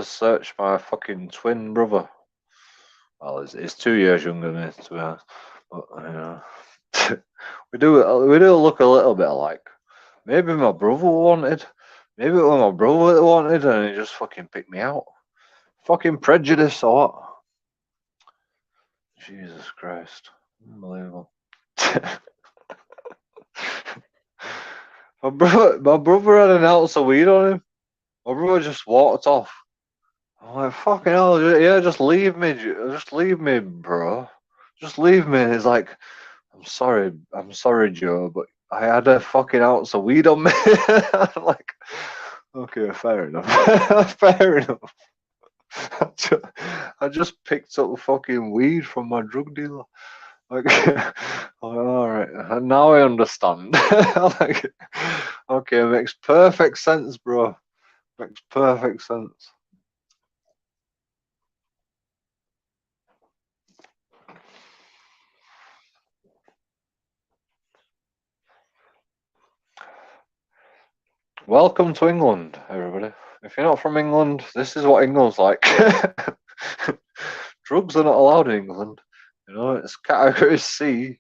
search my fucking twin brother. Well, he's 2 years younger than me, to be honest. But, you know, we do look a little bit alike. Maybe my brother wanted. Maybe it was my brother that wanted, and he just fucking picked me out. Fucking prejudice or what? Jesus Christ. Unbelievable. My brother had an ounce of weed on him. My brother just walked off. I'm like, fucking hell, yeah, just leave me, bro. Just leave me. And he's like, I'm sorry, Joe, but I had a fucking ounce of weed on me. I'm like, okay, fair enough. Fair enough. I just picked up the fucking weed from my drug dealer. Like, all right, and now I understand. Like, okay, makes perfect sense, bro. Makes perfect sense. Welcome to England, everybody. If you're not from England, this is what England's like. Drugs are not allowed in England. You know, it's category C.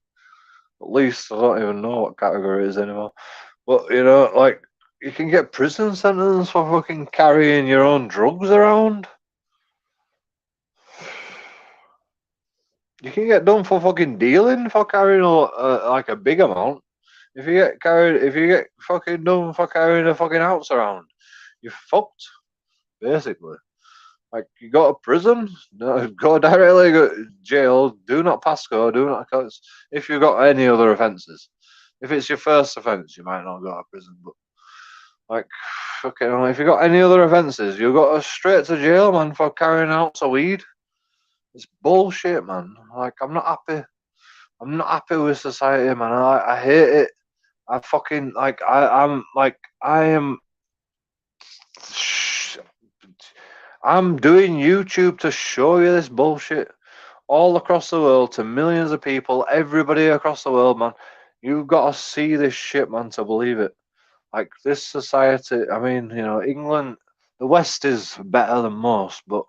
At least I don't even know what category it is anymore. But you know, like you can get prison sentence for fucking carrying your own drugs around. You can get done for fucking dealing for carrying like a big amount. If you get fucking done for carrying a fucking ounce around, you're fucked, basically. Like you go to prison, no, go directly to jail. Do not pass go. Do not. If you've got any other offences, if it's your first offence, you might not go to prison. But like, fucking, if you got any other offences, you go straight to jail, man, for carrying out of weed. It's bullshit, man. Like, I'm not happy. I'm not happy with society, man. I hate it. I fucking like. I'm like. I am. I'm doing YouTube to show you this bullshit all across the world to millions of people, everybody across the world, man. You've got to see this shit, man, to believe it. Like this society, I mean, you know, England, the West is better than most, but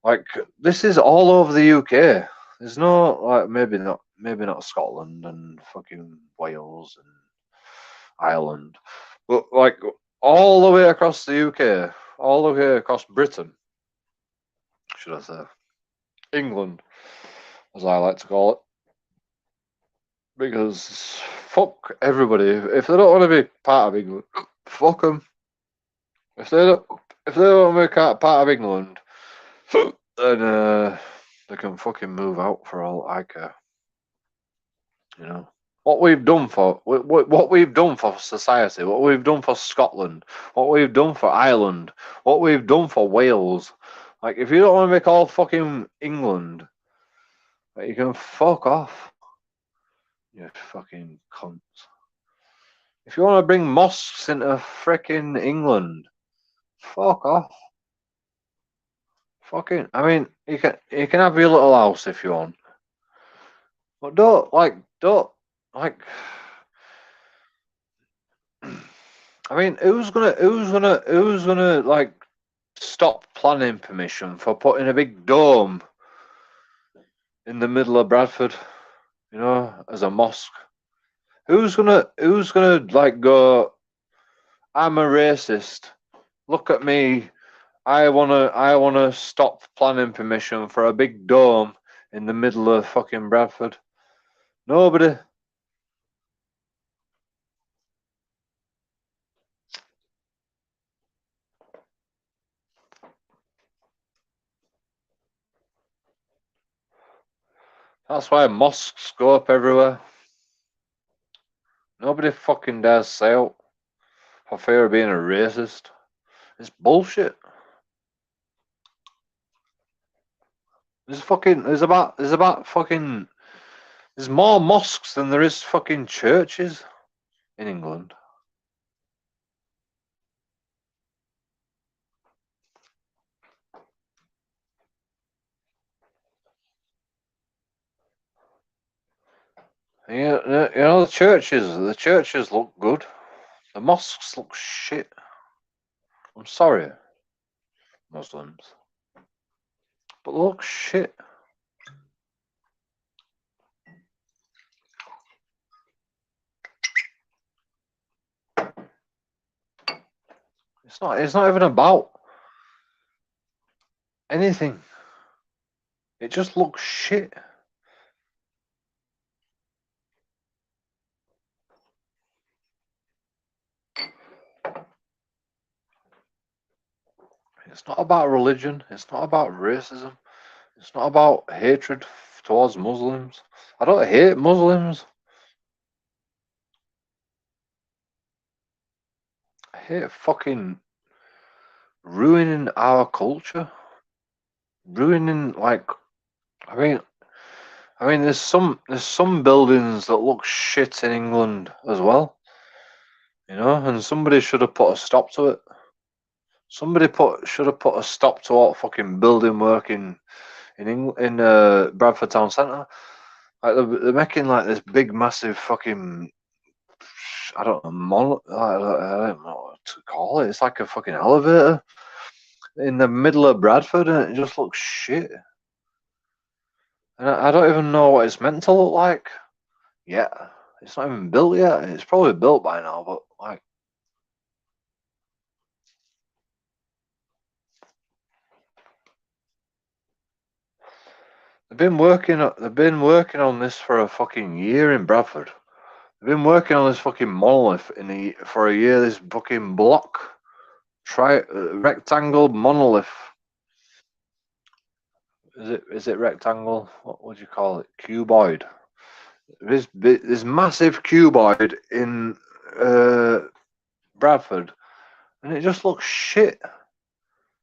like this is all over the UK. There's no like maybe not Scotland and fucking Wales and Ireland, but like all the way across the UK, all the way across Britain, should I say, England, as I like to call it, because fuck everybody. If they don't want to be part of England, fuck them. If they don't, if they don't want to be part of England, then they can fucking move out for all I care. You know what we've done for what we've done for society, what we've done for Scotland, what we've done for Ireland, what we've done for Wales. Like, if you don't want to be called fucking England, like, you can fuck off. You fucking cunts. If you want to bring mosques into freaking England, fuck off. Fucking, I mean, you can have your little house if you want, but don't like. I mean, who's gonna like stop planning permission for putting a big dome in the middle of Bradford? You know, as a mosque. Who's gonna like go? I'm a racist. Look at me. I wanna stop planning permission for a big dome in the middle of fucking Bradford. Nobody. That's why mosques go up everywhere. Nobody fucking dares say out for fear of being a racist. It's bullshit. There's more mosques than there is fucking churches in England. You know, the churches look good. The mosques look shit. I'm sorry, Muslims, but they look shit. It's not even about anything. It just looks shit. It's not about religion. It's not about racism. It's not about hatred towards Muslims. I don't hate Muslims. I hate fucking ruining our culture. Ruining, like, I mean, there's some buildings that look shit in England as well, you know, and somebody should have put a stop to it. Somebody should have put a stop to all fucking building work in Bradford Town Centre. Like they're making like this big, massive fucking, I don't know, I don't know what to call it. It's like a fucking elevator in the middle of Bradford, and it just looks shit. And I don't even know what it's meant to look like. Yeah, it's not even built yet. It's probably built by now, but like, they've been working on this for a fucking year in Bradford. They've been working on this fucking monolith for a year. This fucking block, rectangle monolith. Is it rectangle? What would you call it? Cuboid. This massive cuboid in Bradford, and it just looks shit.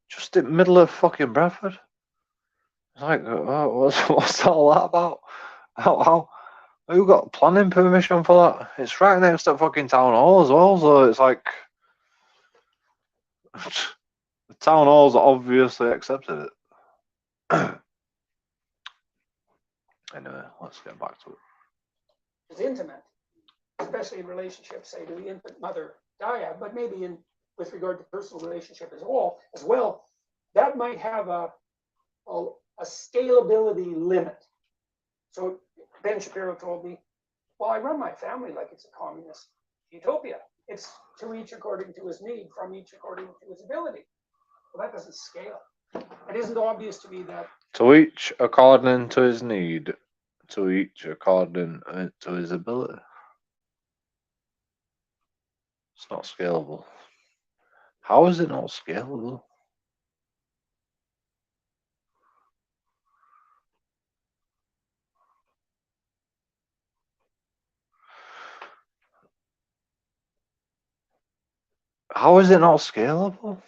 Just in the middle of fucking Bradford. It's like, what's all that about? How who got planning permission for that? It's right next to fucking town hall as well, so it's like the town hall's obviously accepted it. Anyway, let's get back to it. Is intimate, especially in relationships, say to the infant mother dyad, but maybe with regard to personal relationship as well, that might have a scalability limit. So Ben Shapiro told me, well, I run my family like it's a communist utopia. It's to each according to his need, from each according to his ability. Well, that doesn't scale. It isn't obvious to me that. To each according to his need, to each according to his ability. It's not scalable. How is it not scalable? How is it not scalable?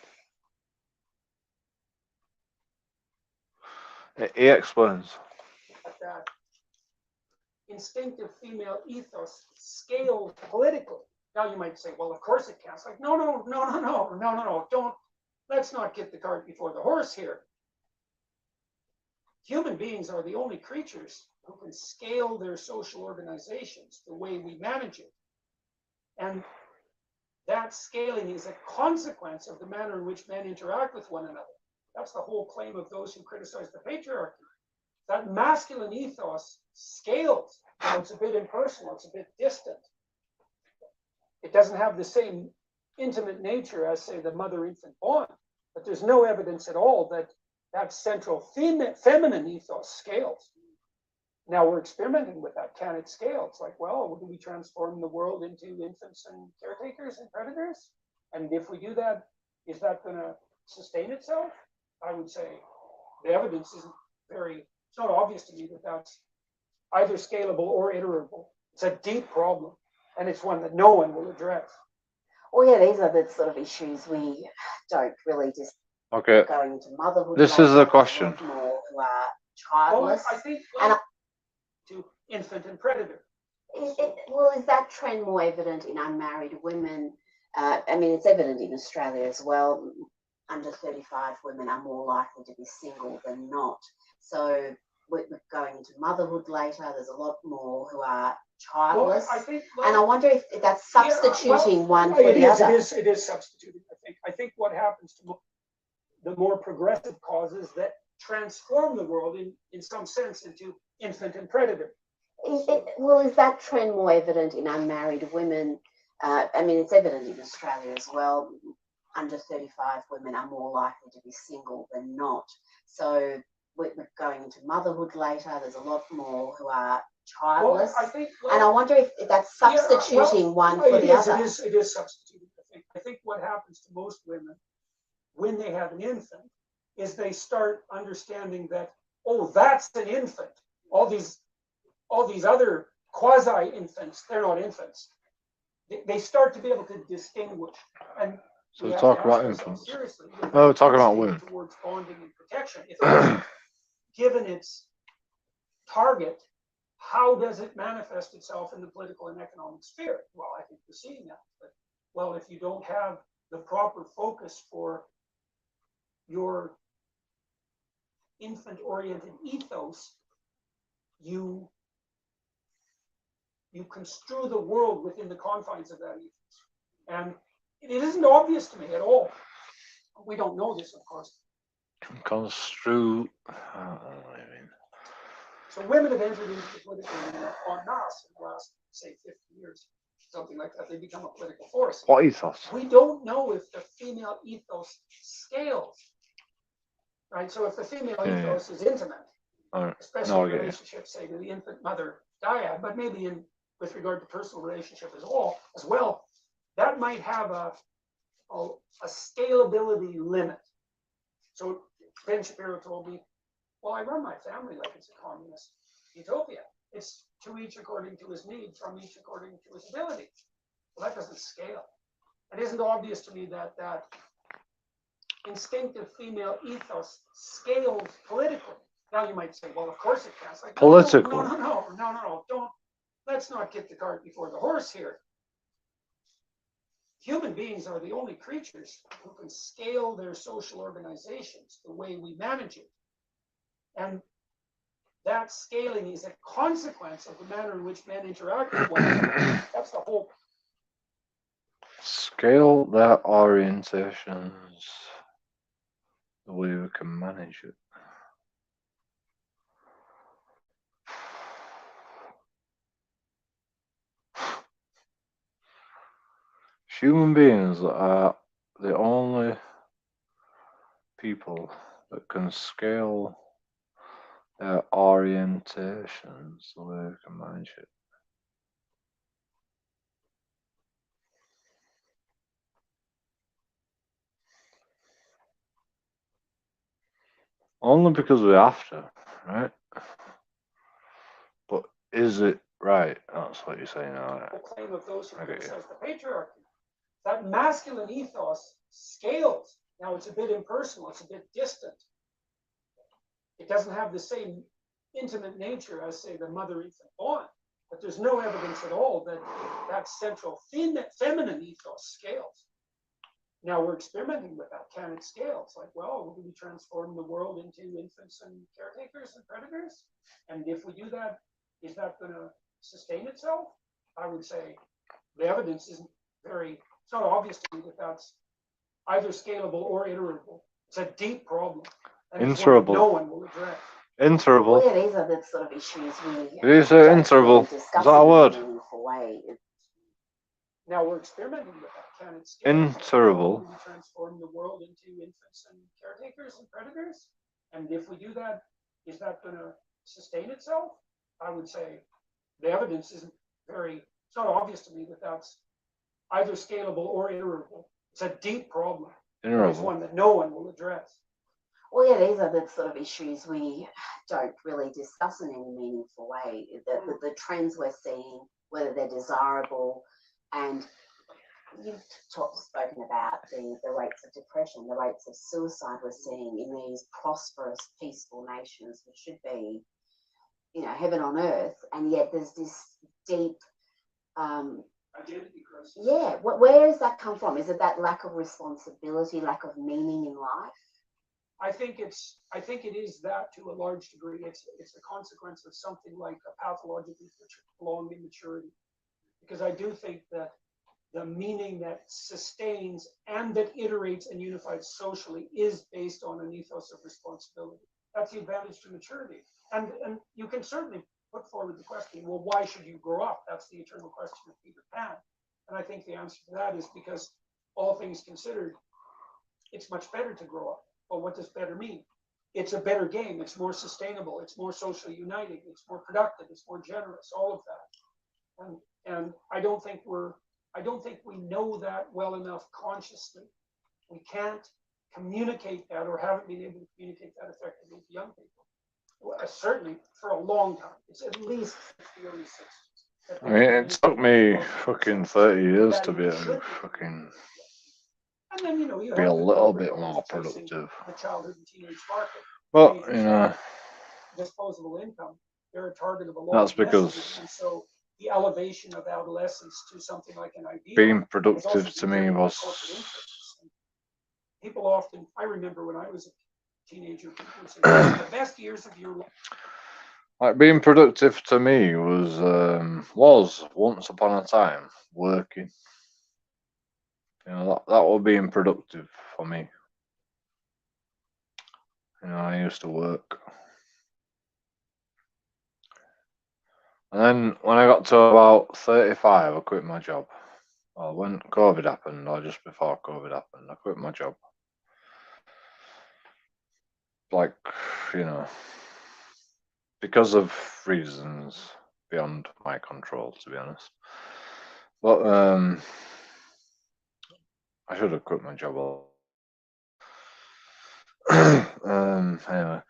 He explains. That instinctive female ethos scales politically. Now you might say, well, of course it can. It's like, no. Don't, let's not get the cart before the horse here. Human beings are the only creatures who can scale their social organizations the way we manage it. And that scaling is a consequence of the manner in which men interact with one another. That's the whole claim of those who criticize the patriarchy. That masculine ethos scales. Now, it's a bit impersonal, it's a bit distant. It doesn't have the same intimate nature as, say, the mother-infant bond, but there's no evidence at all that that central feminine ethos scales. Now we're experimenting with that. Can it scale? It's like, well, do we transform the world into infants and caretakers and predators? And if we do that, is that going to sustain itself? I would say the evidence isn't it's not obvious to me that that's either scalable or iterable. It's a deep problem, and it's one that no one will address. Well, yeah, these are the sort of issues we don't really just go into motherhood. This is the question. More who are childless. Well, I think to infant and predator. Is that trend more evident in unmarried women? I mean, it's evident in Australia as well. Under 35 women are more likely to be single than not. So we're going into motherhood later. There's a lot more who are childless. Well, and I wonder if that's substituting one for the other. It is substituting, I think. I think what happens to the more progressive causes that transform the world in some sense into infant and predator. Is that trend more evident in unmarried women? I mean, it's evident in Australia as well. Under 35 women are more likely to be single than not. So we're going into motherhood later. There's a lot more who are childless. And I wonder if that's substituting one for the other. It is substituting, I think. I think what happens to most women when they have an infant is they start understanding that, oh, that's an infant. All these other quasi-infants, they're not infants. They start to be able to distinguish. And So we have talk to about ask ourselves infants. seriously, Oh, we're talking about instinct women. towards bonding and protection. If it's given its target, how does it manifest itself in the political and economic sphere? Well, I think we're seeing that. But, well, if you don't have the proper focus for your infant-oriented ethos, you construe the world within the confines of that ethos. And it isn't obvious to me at all. We don't know this, of course. Construe. I don't know what I mean. So women have entered into the political arena en masse in the last, say, 50 years, something like that. They become a political force. What ethos? We don't know if the female ethos scales, right? So if the female ethos is intimate, especially in relationships, say, to the infant mother dyad, but maybe with regard to personal relationship as well, that might have a scalability limit. So Ben Shapiro told me, well, I run my family like it's a communist utopia. It's to each according to his need, from each according to his ability. Well, that doesn't scale. It isn't obvious to me that that instinctive female ethos scales politically. Now you might say, well, of course it can. It's like, political. No, don't. Let's not get the cart before the horse here. Human beings are the only creatures who can scale their social organizations the way we manage it. And that scaling is a consequence of the manner in which men interact with one another. That's the whole. Scale their orientations the way we can manage it. Human beings are the only people that can scale their orientations the way we can manage it. Only because we have to, right? But is it right? That's what you're saying now. The claim of those who criticize the patriarchy. That masculine ethos scales. Now it's a bit impersonal, it's a bit distant. It doesn't have the same intimate nature as, say, the mother-infant bond. But there's no evidence at all that that central feminine ethos scales. Now we're experimenting with that. Can it scale? It's like, well, will we transform the world into infants and caretakers and predators? And if we do that, is that going to sustain itself? I would say the evidence isn't it's not obvious to me that that's either scalable or iterable. It's a deep problem. And it's one that no one will address. Interable. Well, yeah, these are the sort of issues we Did you say interable? Is that a word? Now we're experimenting with that. Can it scale? Interable. Will we transform the world into infants and caretakers and predators? And if we do that, is that going to sustain itself? I would say the evidence isn't it's not obvious to me that that's either scalable or iterable. It's a deep problem. It's one that no one will address. Well, yeah, these are the sort of issues we don't really discuss in any meaningful way. The trends we're seeing, whether they're desirable, and you've spoken about the rates of depression, the rates of suicide we're seeing in these prosperous, peaceful nations, which should be, heaven on earth, and yet there's this deep identity crisis. Yeah, where does that come from? Is it that lack of responsibility, lack of meaning in life? I think it is that to a large degree. It's the consequence of something like a pathologically prolonged immaturity. Because I do think that the meaning that sustains and that iterates and unifies socially is based on an ethos of responsibility. That's the advantage to maturity. And you can certainly put forward the question, well, why should you grow up? That's the eternal question of Peter Pan. And I think the answer to that is because, all things considered, it's much better to grow up. Well, what does better mean? It's a better game. It's more sustainable. It's more socially uniting. It's more productive. It's more generous. All of that. And I don't think we know that well enough consciously. We can't communicate that, or haven't been able to communicate that effectively to young people. Well, certainly for a long time. It's at least the early 60s. I mean, it took me fucking 30 years to be able to fucking And then, you know, you be have a the little corporate bit dollars more chasing productive. the childhood and teenage market. But, you know, Disposable income, they're a target of a lot that's of messaging. because And so the elevation of adolescence to something like an ideal being has also productive to been me driven by was corporate interests. And people often, I remember when I was a teenager, people would say, "The best years of your life." like being productive to me was once upon a time working. You know, that was being productive for me. You know, I used to work. And then when I got to about 35, I quit my job. Well, when COVID happened, or just before COVID happened, I quit my job. Like, you know, because of reasons beyond my control, to be honest. But I should have quit my job. Anyway,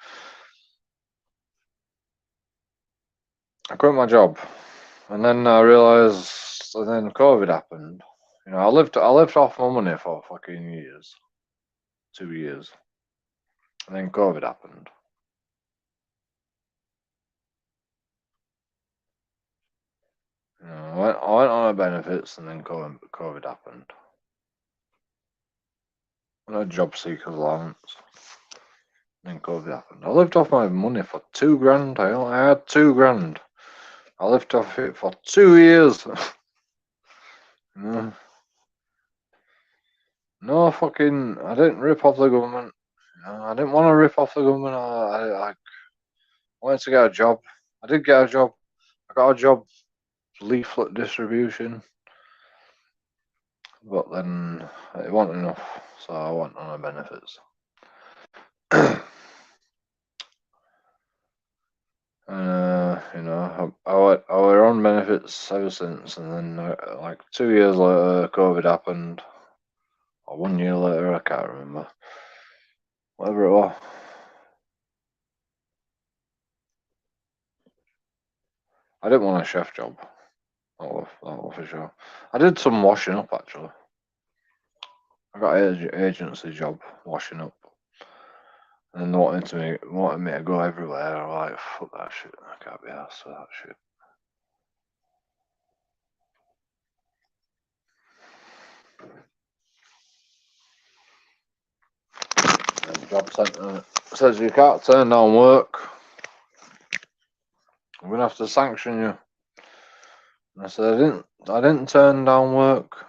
I quit my job, and then I realised, and then COVID happened. You know, I lived off my money for fucking years, 2 years, and then COVID happened. You know, I went on my benefits, and then COVID happened. I had a job seekers allowance, and then COVID happened. I lived off my money for £2,000. I had £2,000. I lived off it for 2 years. You know? No fucking, I didn't rip off the government. You know, I didn't want to rip off the government. I wanted to get a job. I did get a job. I got a job, leaflet distribution. But then it wasn't enough, so I went on my benefits. You know, I were on benefits ever since, and then like 2 years later, COVID happened, or 1 year later, I can't remember. Whatever it was. I didn't want a chef job. That was for sure. I did some washing up actually. I got an agency job washing up, and they wanted me to go everywhere. I'm like, fuck that shit. I can't be asked for that shit. The job centre says you can't turn down work. I'm gonna have to sanction you. And I said I didn't turn down work.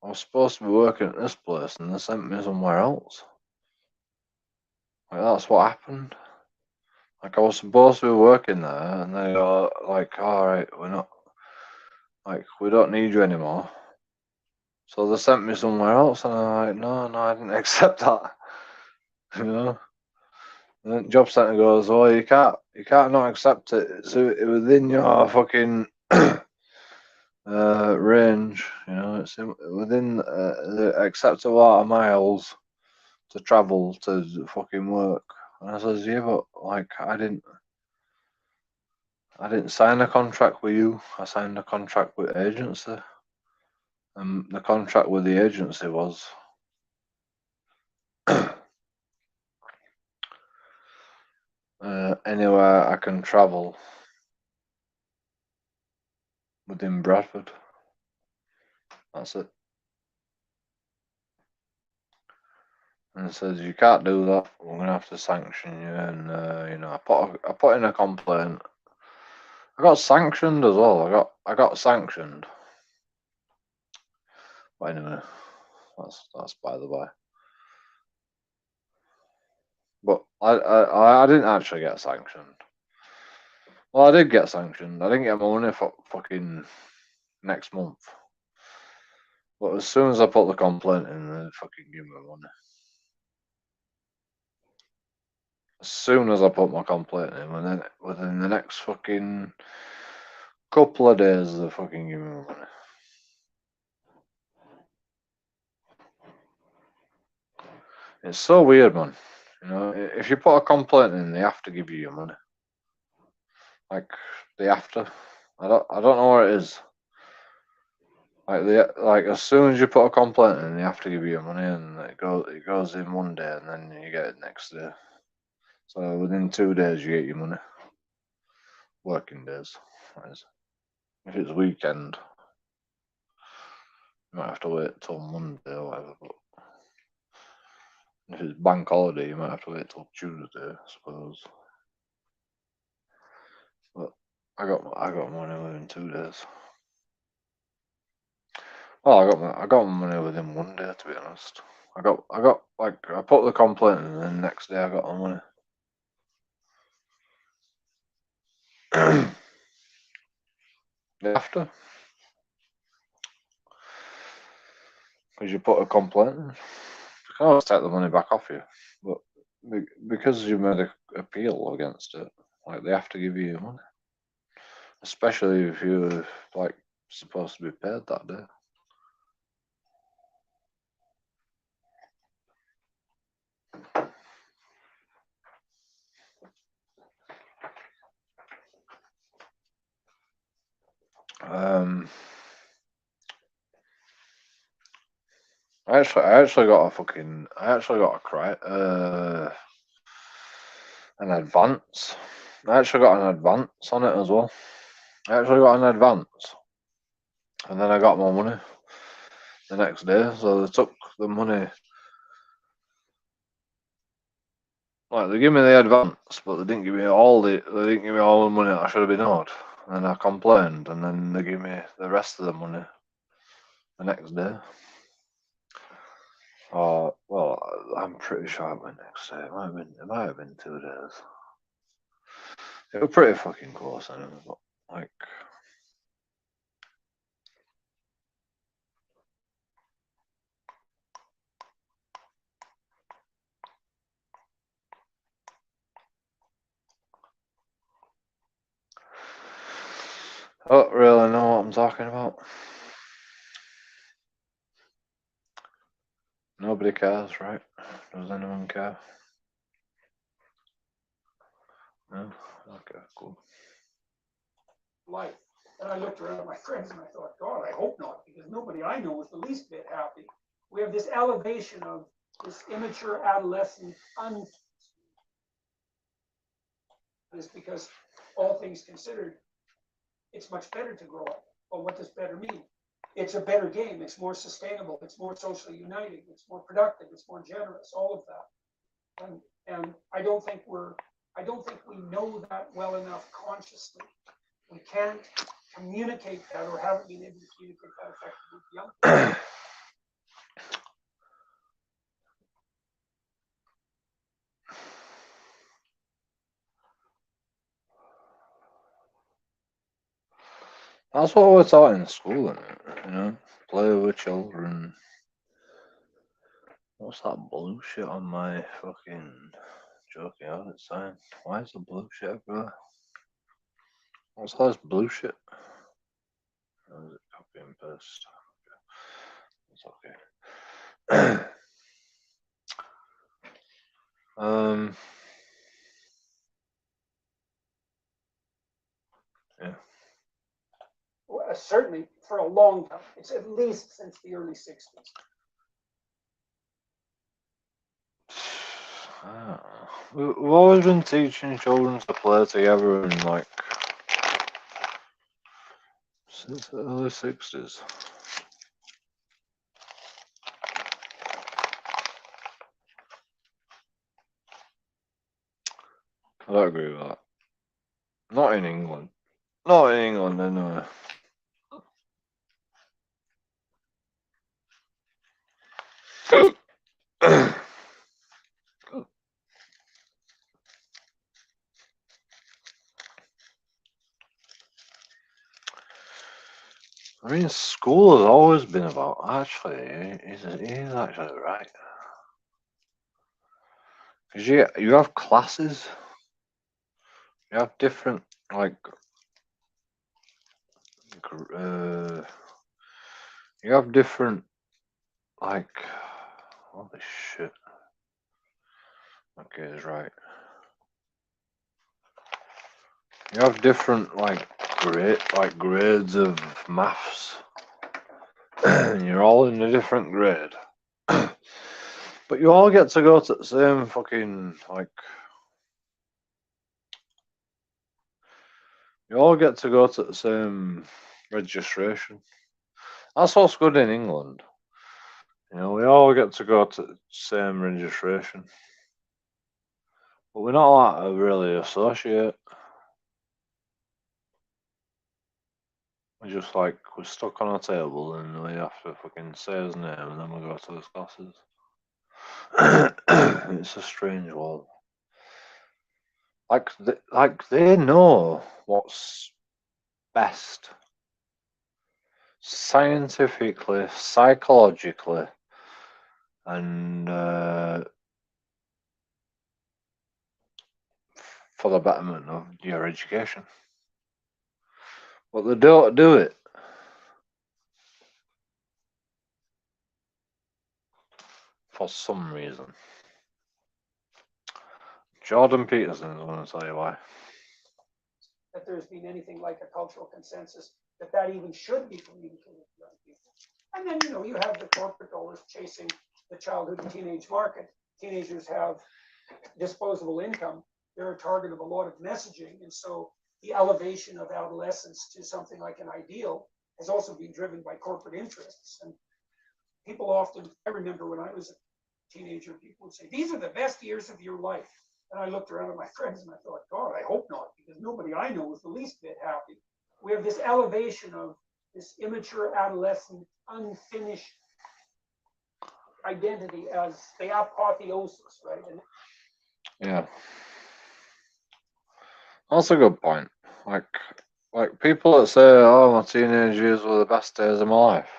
I was supposed to be working at this place, and they sent me somewhere else. Like that's what happened. Like I was supposed to be working there, and they are like, all right, we don't need you anymore. So they sent me somewhere else, and I'm like, no, I didn't accept that. You know. And then job centre goes, oh, you can't not accept it. It's within your fucking range. You know, it's within the acceptable amount of miles to travel to fucking work. And I says, yeah, but like I didn't sign a contract with you. I signed a contract with agency. And the contract with the agency was anywhere I can travel within Bradford. That's it. And it says you can't do that. We're gonna have to sanction you. And you know, I put in a complaint. I got sanctioned as well. I got sanctioned. But anyway, that's by the way. But I didn't actually get sanctioned. Well, I did get sanctioned. I didn't get my money for fucking next month. But as soon as I put the complaint in, they fucking give me money. As soon as I put my complaint in, within the next fucking couple of days, they fucking give me money. It's so weird, man. You know, if you put a complaint in, they have to give you your money. Like they have to. I don't know what it is. Like as soon as you put a complaint in, they have to give you your money, and it goes in one day, and then you get it next day. So within 2 days, you get your money. Working days. That is. If it's weekend, you might have to wait till Monday or whatever. But if it's bank holiday, you might have to wait till Tuesday, I suppose. But I got money within 2 days. Well, I got my money within one day, to be honest. I got like I put the complaint in, and then the next day I got my money. They have to, because you put a complaint in. You can always take the money back off you, but because you made an appeal against it, like they have to give you your money, especially if you're like supposed to be paid that day. I actually got an advance. I actually got an advance on it as well. I actually got an advance, and then I got my money the next day. So they took the money. Like they give me the advance, but they didn't give me all the money that I should have been owed. And I complained, and then they give me the rest of the money the next day. Oh well, I'm pretty sure it went next day. It might have been 2 days. It was pretty fucking close, anyway. But like, I don't really know what I'm talking about. Nobody cares, right? Does anyone care? No? Okay, cool. Life. And I looked around at my friends and I thought, God, I hope not, because nobody I know is the least bit happy. We have this elevation of this immature adolescent is because all things considered, it's much better to grow up. Well, what does better mean? It's a better game. It's more sustainable. It's more socially uniting. It's more productive. It's more generous. All of that. And I don't think we know that well enough consciously. We can't communicate that, or haven't been able to communicate that effectively with young people. That's what we're taught in school, isn't it? You know, play with children. What's that blue shit on my fucking joking audit sign? Why is the blue shit everywhere? What's all this blue shit? Or is it copy and paste? It's okay. Yeah. Well, certainly for a long time. It's at least since the early 60s. We've always been teaching children to play together in like since the early 60s. I don't agree with that. Not in England. Not in England, anyway. I mean, school has always been about. Actually, he's actually right. Because you have classes. You have different like. You have different like. Holy shit! Okay, is right. You have different grades of maths. You're all in a different grade. But you all get to go to the same fucking you all get to go to the same registration. That's what's good in England. You know, we all get to go to the same registration. But we're not allowed to really associate. We're just we're stuck on a table and we have to fucking say his name and then we go to his classes. It's a strange world. They know what's best scientifically, psychologically, and for the betterment of your education. But they don't do it. For some reason. Jordan Peterson is going to tell you why. That there's been anything like a cultural consensus that even should be communicated to young people. And then, you have the corporate dollars chasing the childhood and teenage market. Teenagers have disposable income. They're a target of a lot of messaging. And so the elevation of adolescence to something like an ideal has also been driven by corporate interests. And people often, I remember when I was a teenager, people would say, these are the best years of your life. And I looked around at my friends and I thought, God, I hope not, because nobody I know is the least bit happy. We have this elevation of this immature adolescent, unfinished identity as the apotheosis, right? And yeah. That's a good point. Like people that say, oh, my teenage years were the best days of my life.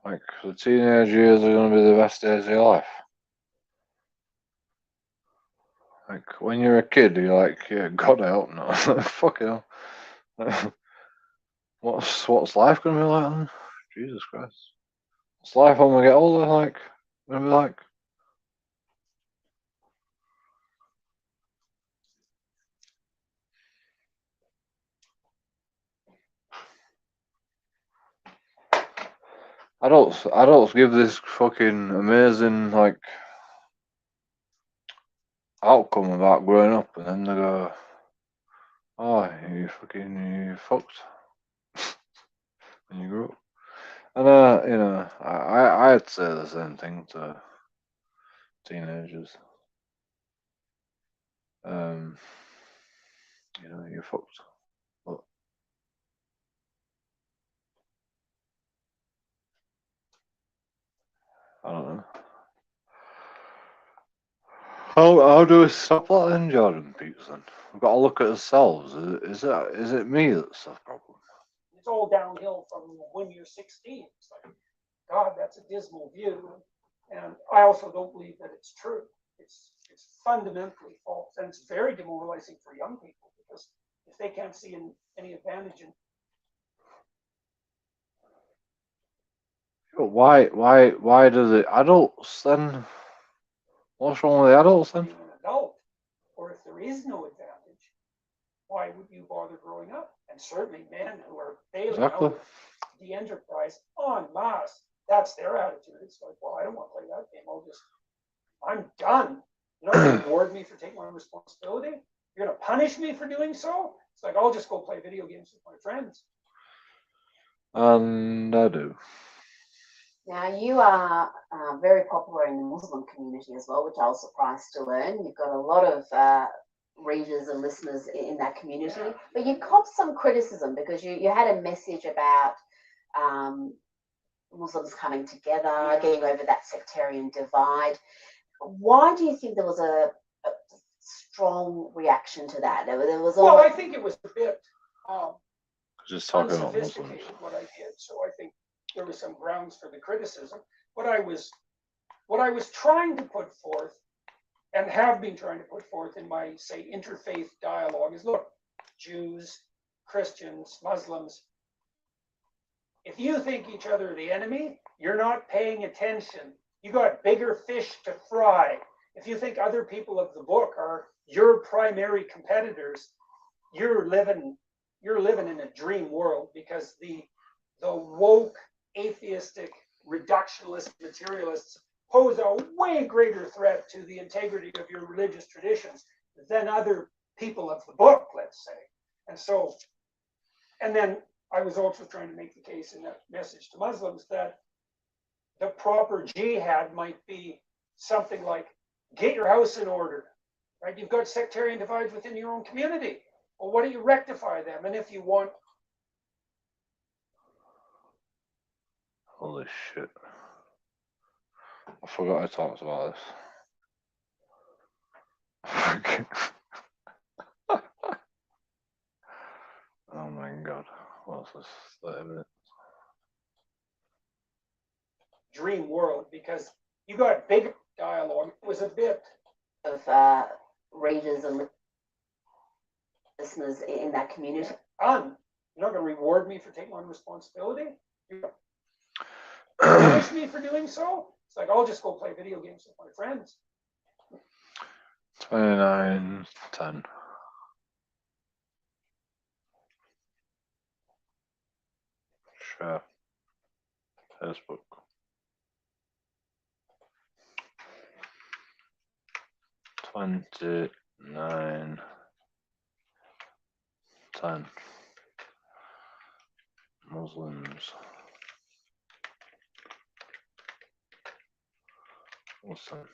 Like, the teenage years are going to be the best days of your life. Like, when you're a kid, you're like, yeah, God, I hope not. Fuck hell. What's life going to be like then? Jesus Christ. What's life when we get older going to be like? Adults give this fucking amazing outcome about growing up, and then they go, "Oh, you fucked when you grew up." And I'd say the same thing to teenagers. You're fucked. But I don't know. How do we stop that then, Jordan Peterson? We've got to look at ourselves. Is it me that's the problem? it's all downhill from when you're 16. It's like, God, that's a dismal view. And I also don't believe that it's true. It's fundamentally false, and it's very demoralizing for young people because if they can't see any advantage in. Why do the adults then? What's wrong with the adults then? Being an adult, or if there is no advantage, why would you bother growing up? And certainly men who are bailing Exactly. out the enterprise en masse, that's their attitude. It's like, well, I don't want to play that game. I'm done. You're not going to reward me for taking my responsibility. You're going to punish me for doing so. It's like, I'll just go play video games with my friends. And I do. Now, you are very popular in the Muslim community as well, which I was surprised to learn. You've got a lot of readers and listeners in that community, but you copped some criticism because you had a message about Muslims coming together, getting over that sectarian divide. Why do you think there was a strong reaction to that? There was well, I think it was a bit just talking about Muslims. unsophisticated what I did, so I think there was some grounds for the criticism. What I was trying to put forth, and have been trying to put forth in my, say, interfaith dialogue is, look, Jews, Christians, Muslims, if you think each other are the enemy, you're not paying attention You got bigger fish to fry. If you think other people of the book are your primary competitors, you're living in a dream world, because the woke, atheistic, reductionist materialists pose a way greater threat to the integrity of your religious traditions than other people of the book, let's say. And so, and then I was also trying to make the case in that message to Muslims that the proper jihad might be something like, get your house in order, right? You've got sectarian divides within your own community. Well, why don't you rectify them? And if you want... Holy shit. I forgot I talked about this. Oh my god. What's this? 30 minutes. Dream world, because you got big dialogue. It was a bit of readers and listeners in that community. You're not going to reward me for taking on responsibility. You punish me for doing so. It's like, I'll just go play video games with my friends. 29:10. Share. Facebook. 29:10. Muslims. Listen.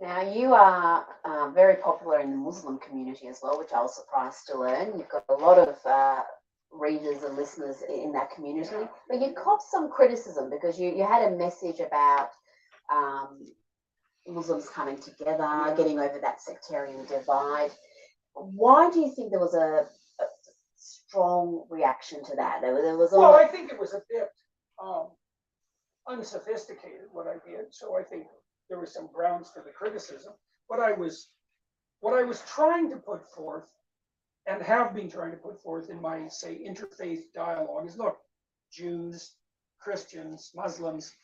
Now, you are very popular in the Muslim community as well, which I was surprised to learn. You've got a lot of readers and listeners in that community, but you copped some criticism because you had a message about Muslims coming together, getting over that sectarian divide. Why do you think there was a strong reaction to that? There was well, I think it was a bit unsophisticated what I did, so I think there were some grounds for the criticism. What I was trying to put forth, and have been trying to put forth in my, say, interfaith dialogue, is, look, Jews, Christians, Muslims,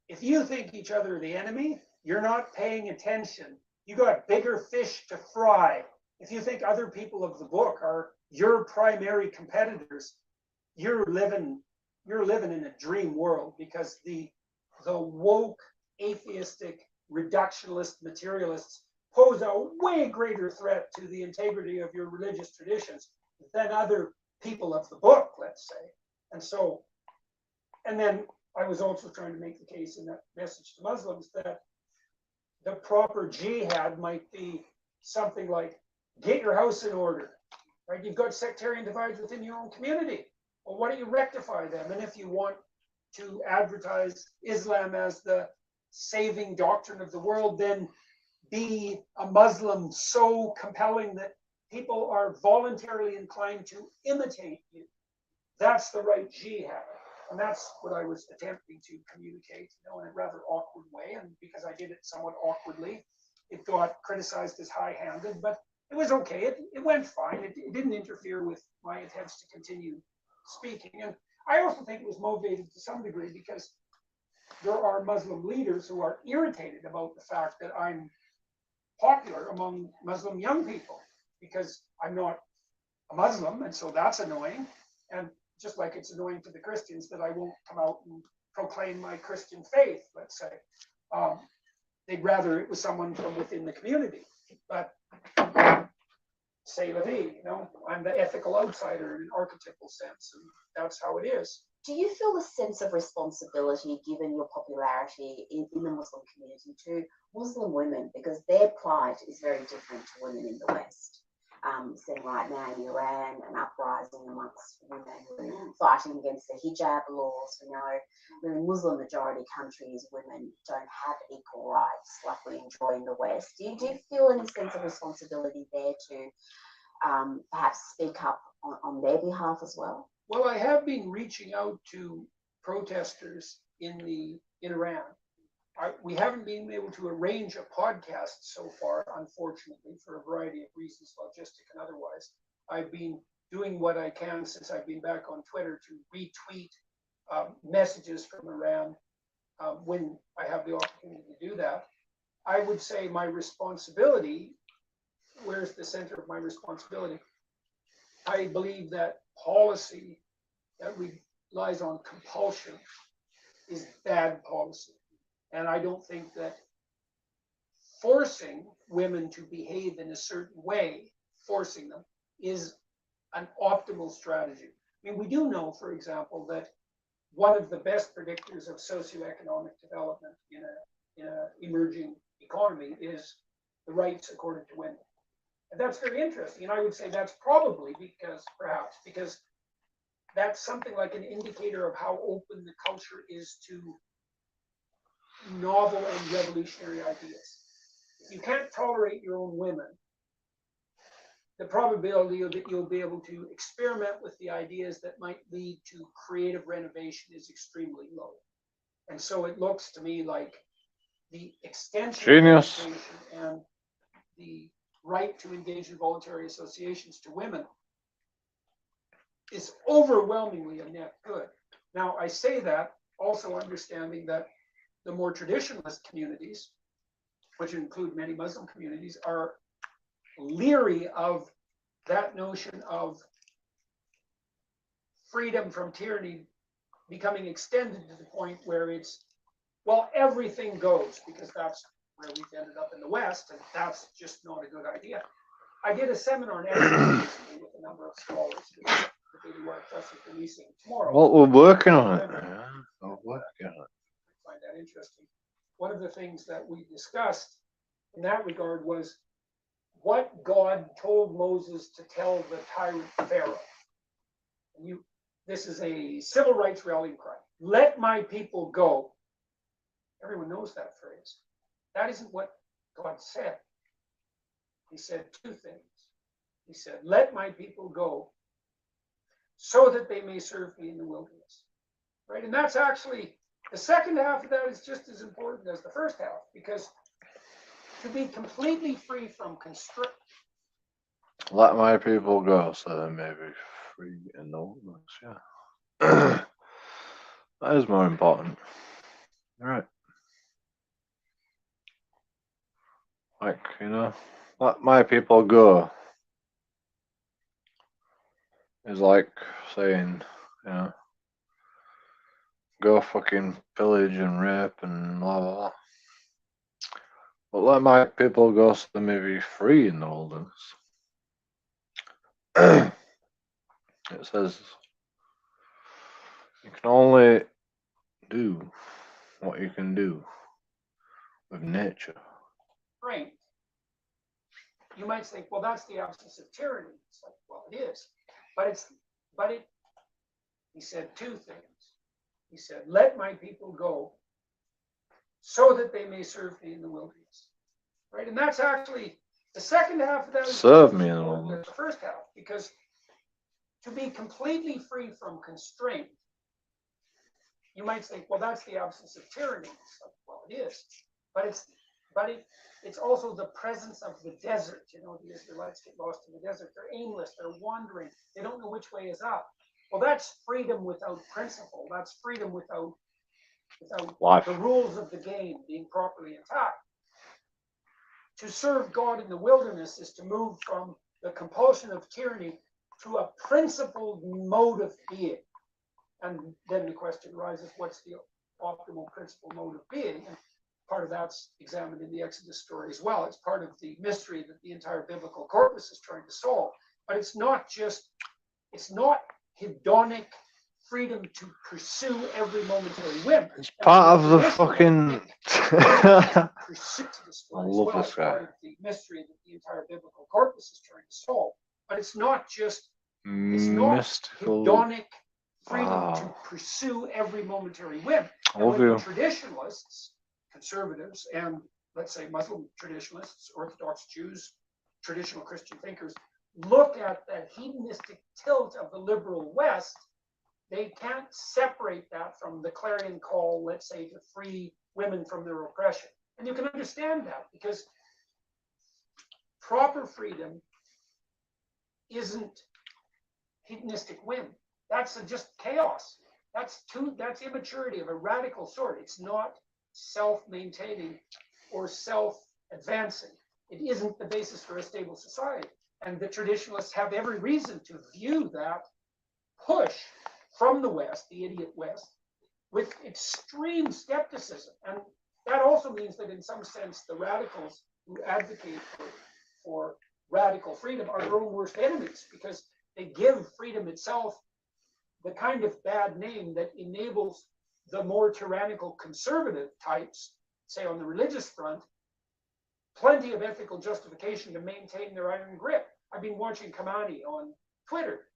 if you think each other are the enemy, you're not paying attention. You got bigger fish to fry. If you think other people of the book are your primary competitors, you're living in a dream world, because the woke, atheistic, reductionist materialists pose a way greater threat to the integrity of your religious traditions than other people of the book, let's say. And so, and then I was also trying to make the case in that message to Muslims that the proper jihad might be something like, get your house in order, right? You've got sectarian divides within your own community. Well, why don't you rectify them? And if you want to advertise Islam as the saving doctrine of the world, then be a Muslim so compelling that people are voluntarily inclined to imitate you. That's the right jihad. And that's what I was attempting to communicate, in a rather awkward way. And because I did it somewhat awkwardly, it got criticized as high-handed, but it was okay. It went fine. It didn't interfere with my attempts to continue speaking. And I also think it was motivated to some degree because there are Muslim leaders who are irritated about the fact that I'm popular among Muslim young people, because I'm not a Muslim, and so that's annoying. And just like it's annoying to the Christians that I won't come out and proclaim my Christian faith, let's say. They'd rather it was someone from within the community. But say la vie, I'm the ethical outsider in an archetypal sense, and that's how it is. Do you feel a sense of responsibility, given your popularity in the Muslim community, to Muslim women, because their plight is very different to women in the West? Seeing right now in Iran an uprising amongst women fighting against the hijab laws. We know we're in Muslim majority countries, women don't have equal rights like we enjoy in the West. Do you feel any sense of responsibility there to perhaps speak up on their behalf as well? Well, I have been reaching out to protesters in Iran, we haven't been able to arrange a podcast so far, unfortunately, for a variety of reasons, logistic and otherwise. I've been doing what I can since I've been back on Twitter to retweet messages from Iran when I have the opportunity to do that. I would say my responsibility, where's the center of my responsibility? I believe that policy that relies on compulsion is bad policy. And I don't think that forcing women to behave in a certain way, forcing them, is an optimal strategy. I mean, we do know, for example, that one of the best predictors of socioeconomic development in an emerging economy is the rights accorded to women. And that's very interesting. And I would say that's probably because that's something like an indicator of how open the culture is to novel and revolutionary ideas. If you can't tolerate your own women, the probability that you'll be able to experiment with the ideas that might lead to creative renovation is extremely low. And so it looks to me like the extension of education and the right to engage in voluntary associations to women is overwhelmingly a net good. Now, I say that also understanding that the more traditionalist communities, which include many Muslim communities, are leery of that notion of freedom from tyranny becoming extended to the point where it's, well, everything goes, because that's where we've ended up in the West, and that's just not a good idea. I did a seminar on ethics recently with a number of scholars that the Daily Wire Press is releasing tomorrow. Well, we're working on it. Yeah, we're working on it. I find that interesting. One of the things that we discussed in that regard was what God told Moses to tell the tyrant Pharaoh. And this is a civil rights rallying cry. Let my people go. Everyone knows that phrase. That isn't what God said. He said two things. He said, let my people go so that they may serve me in the wilderness. Right? And that's actually, the second half of that is just as important as the first half, because to be completely free from constraint. Let my people go so they may be free in the wilderness. Yeah. That is more important. All right. Like, let my people go is like saying, go fucking pillage and rape and blah, blah, blah. But let my people go so they may be free in the wilderness. It says you can only do what you can do with nature. Right. You might think, well, that's the absence of tyranny. It's like, well, it is. But he said two things. He said, let my people go so that they may serve me in the wilderness. Right? And that's actually the second half of that is serve me in the wilderness. The first half, because to be completely free from constraint, you might think, well, that's the absence of tyranny. It's like, well, it is. But it's also the presence of the desert. The Israelites get lost in the desert. They're aimless. They're wandering. They don't know which way is up. Well, that's freedom without principle. That's freedom without life. The rules of the game being properly intact. To serve God in the wilderness is to move from the compulsion of tyranny to a principled mode of being. And then the question arises, what's the optimal principled mode of being? And part of that's examined in the Exodus story as well. It's part of the mystery that the entire biblical corpus is trying to solve. But it's not hedonic freedom to pursue every momentary whim. It's part of the fucking... pursuit to destroy I as love well. this It's guy. part of the mystery that the entire biblical corpus is trying to solve. But it's not mystical. hedonic freedom to pursue every momentary whim. I And love when you. the traditionalists, conservatives, and let's say Muslim traditionalists, Orthodox Jews, traditional Christian thinkers, look at that hedonistic tilt of the liberal West, they can't separate that from the clarion call, let's say, to free women from their oppression. And you can understand that because proper freedom isn't hedonistic whim. That's just chaos. That's immaturity of a radical sort. It's not self-maintaining or self-advancing. It isn't the basis for a stable society. And the traditionalists have every reason to view that push from the West, the idiot West, with extreme skepticism. And that also means that in some sense, the radicals who advocate for radical freedom are their own worst enemies because they give freedom itself the kind of bad name that enables the more tyrannical conservative types, say on the religious front, plenty of ethical justification to maintain their iron grip. I've been watching Kamani on Twitter,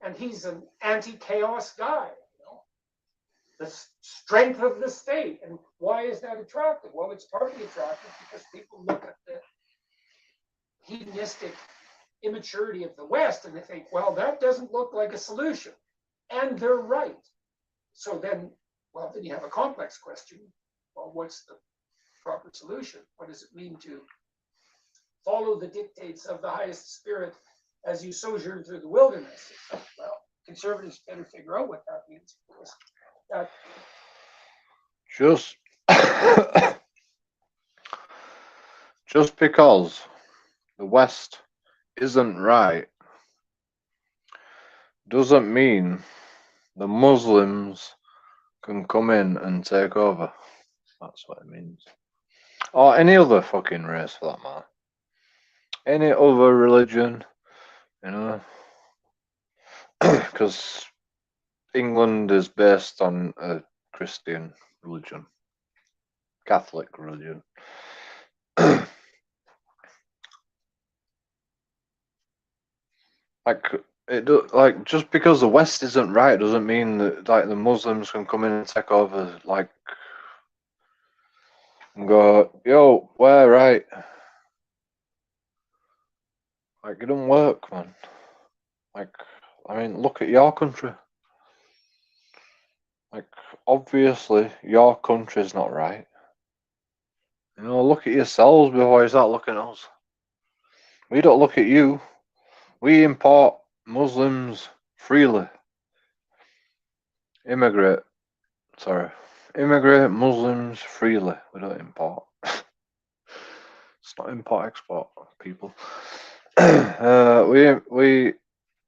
and he's an anti-chaos guy. You know? The strength of the state. And why is that attractive? Well, it's partly attractive because people look at the hedonistic immaturity of the West and they think, well, that doesn't look like a solution. And they're right. So then you have a complex question. Well, what's the proper solution? What does it mean to follow the dictates of the highest spirit as you sojourn through the wilderness? Well, conservatives better figure out what that means. Because that just because the West isn't right doesn't mean the Muslims can come in and take over. That's what it means. Or any other fucking race for that matter. Any other religion, you know. Because England is based on a Christian religion, Catholic religion. Like just because the West isn't right doesn't mean that like the Muslims can come in and take over, like, and go, yo, we're right. Like, it don't work, man. Like, I mean, look at your country. Like, obviously, your country's not right. You know, look at yourselves before you start looking at us. We don't look at you. We import Muslims freely. Immigrate Muslims freely. We don't import. It's not import export, people. We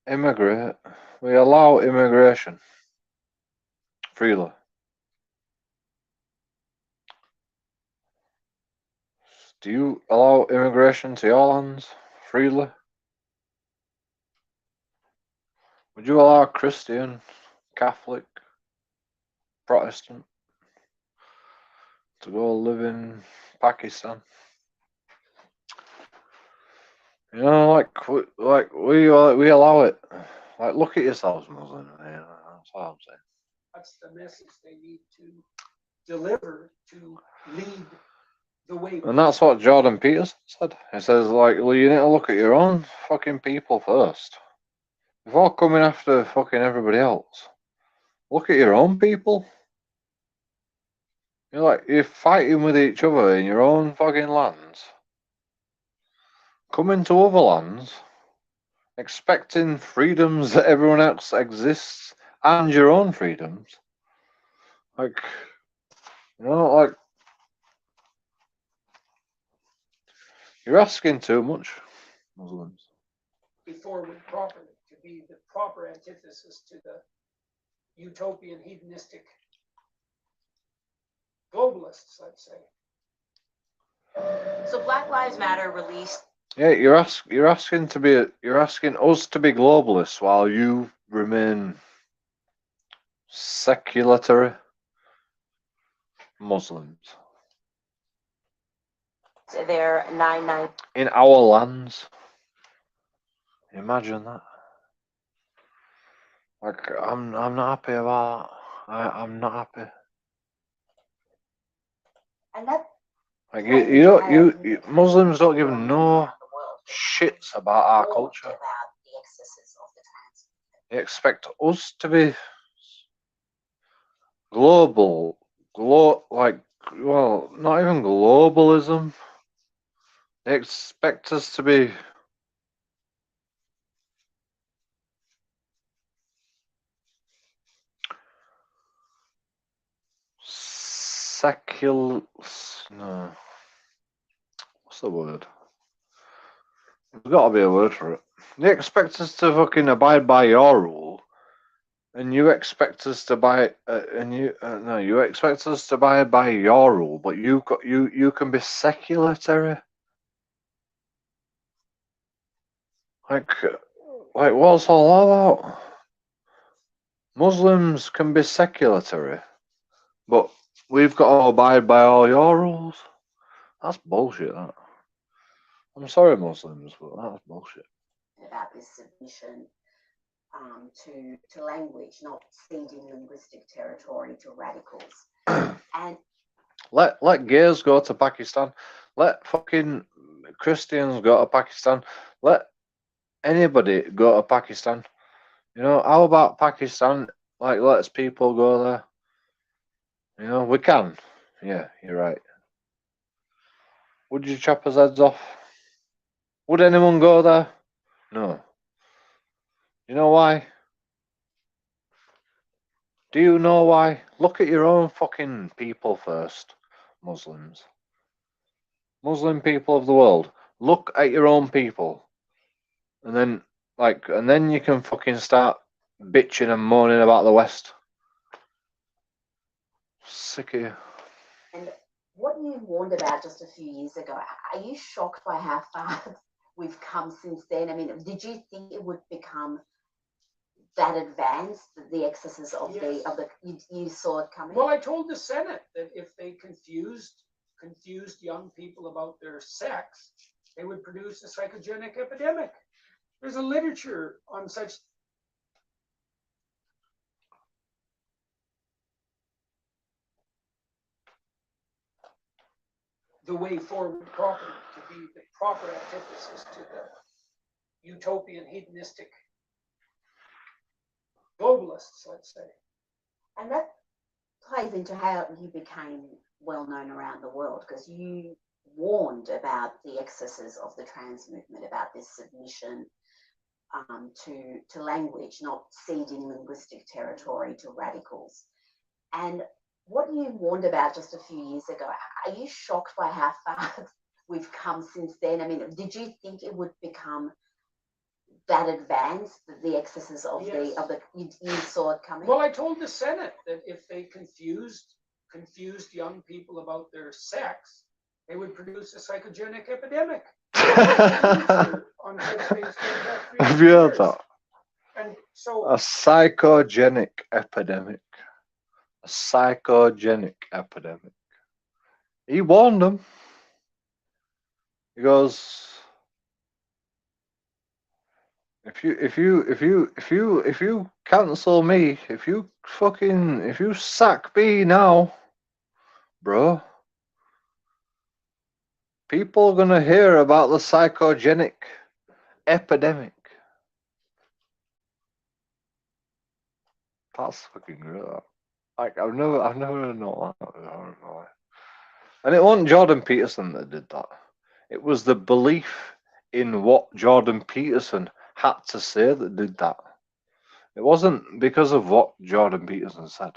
immigrate. We allow immigration freely. Do you allow immigration to your lands freely? Would you allow a Christian, Catholic, Protestant to go live in Pakistan? You know, we allow it. Like, look at yourselves, Muslim. You know, that's all I'm saying. That's the message they need to deliver to lead the way. And that's what Jordan Peterson said. He says, like, well, you need to look at your own fucking people first. Before coming after fucking everybody else. Look at your own people. You're fighting with each other in your own fucking lands. Coming to other lands, expecting freedoms that everyone else exists and your own freedoms. Like, you know, like, you're asking too much, Muslims. Before we properly to be the proper antithesis to the utopian hedonistic globalists, let's say. So Black Lives Matter released. Yeah, you're asking us to be globalists while you remain seculatory Muslims They're 9-9 in our lands. Imagine that. Like, I'm not happy about that. I'm not happy. And that Like, you Muslims don't give no shits about our culture. about the excesses of the trans. You expect us to be global, like, well, not even globalism. They expect us to be secular. No, what's the word? There's got to be a word for it. They expect us to fucking abide by your rule, and you expect us to you expect us to abide by your rule, but you can be secular, Terry. Like what's all about? Muslims can be secular, Terry, but we've got to abide by all your rules. That's bullshit. That. I'm sorry, Muslims, but that's bullshit. About this submission to language, not ceding linguistic territory to radicals. And let gays go to Pakistan. Let fucking Christians go to Pakistan. Let anybody go to Pakistan. You know, how about Pakistan? Like, lets people go there. You know, we can. Yeah, you're right. Would you chop us heads off? Would anyone go there? No. You know why? Do you know why? Look at your own fucking people first, Muslims. Muslim people of the world. Look at your own people. And then you can fucking start bitching and moaning about the West. Sick of you. And what you warned about just a few years ago, are you shocked by how far we've come since then? I mean, did you think it would become that advanced, the excesses of Yes. you saw it coming? Well, I told the Senate that if they confused young people about their sex, they would produce a psychogenic epidemic. There's a literature on such. The way forward properly to be the proper antithesis to the utopian hedonistic globalists, let's say. And that plays into how you became well known around the world, because you warned about the excesses of the trans movement, about this submission to language, not ceding linguistic territory to radicals. And what you warned about just a few years ago, are you shocked by how far we've come since then? I mean, did you think it would become that advanced, the excesses of Yes. you saw it coming? Well, I told the Senate that if they confused young people about their sex, they would produce a psychogenic epidemic. On such things going back 300 Have you heard years. that? And so A psychogenic epidemic. A psychogenic epidemic. He warned them. He goes, if you cancel me, if you sack me now, bro, people are gonna hear about the psychogenic epidemic. That's fucking great. Like I've never known that. I don't know. And it wasn't Jordan Peterson that did that. It was the belief in what Jordan Peterson had to say that did that. It wasn't because of what Jordan Peterson said.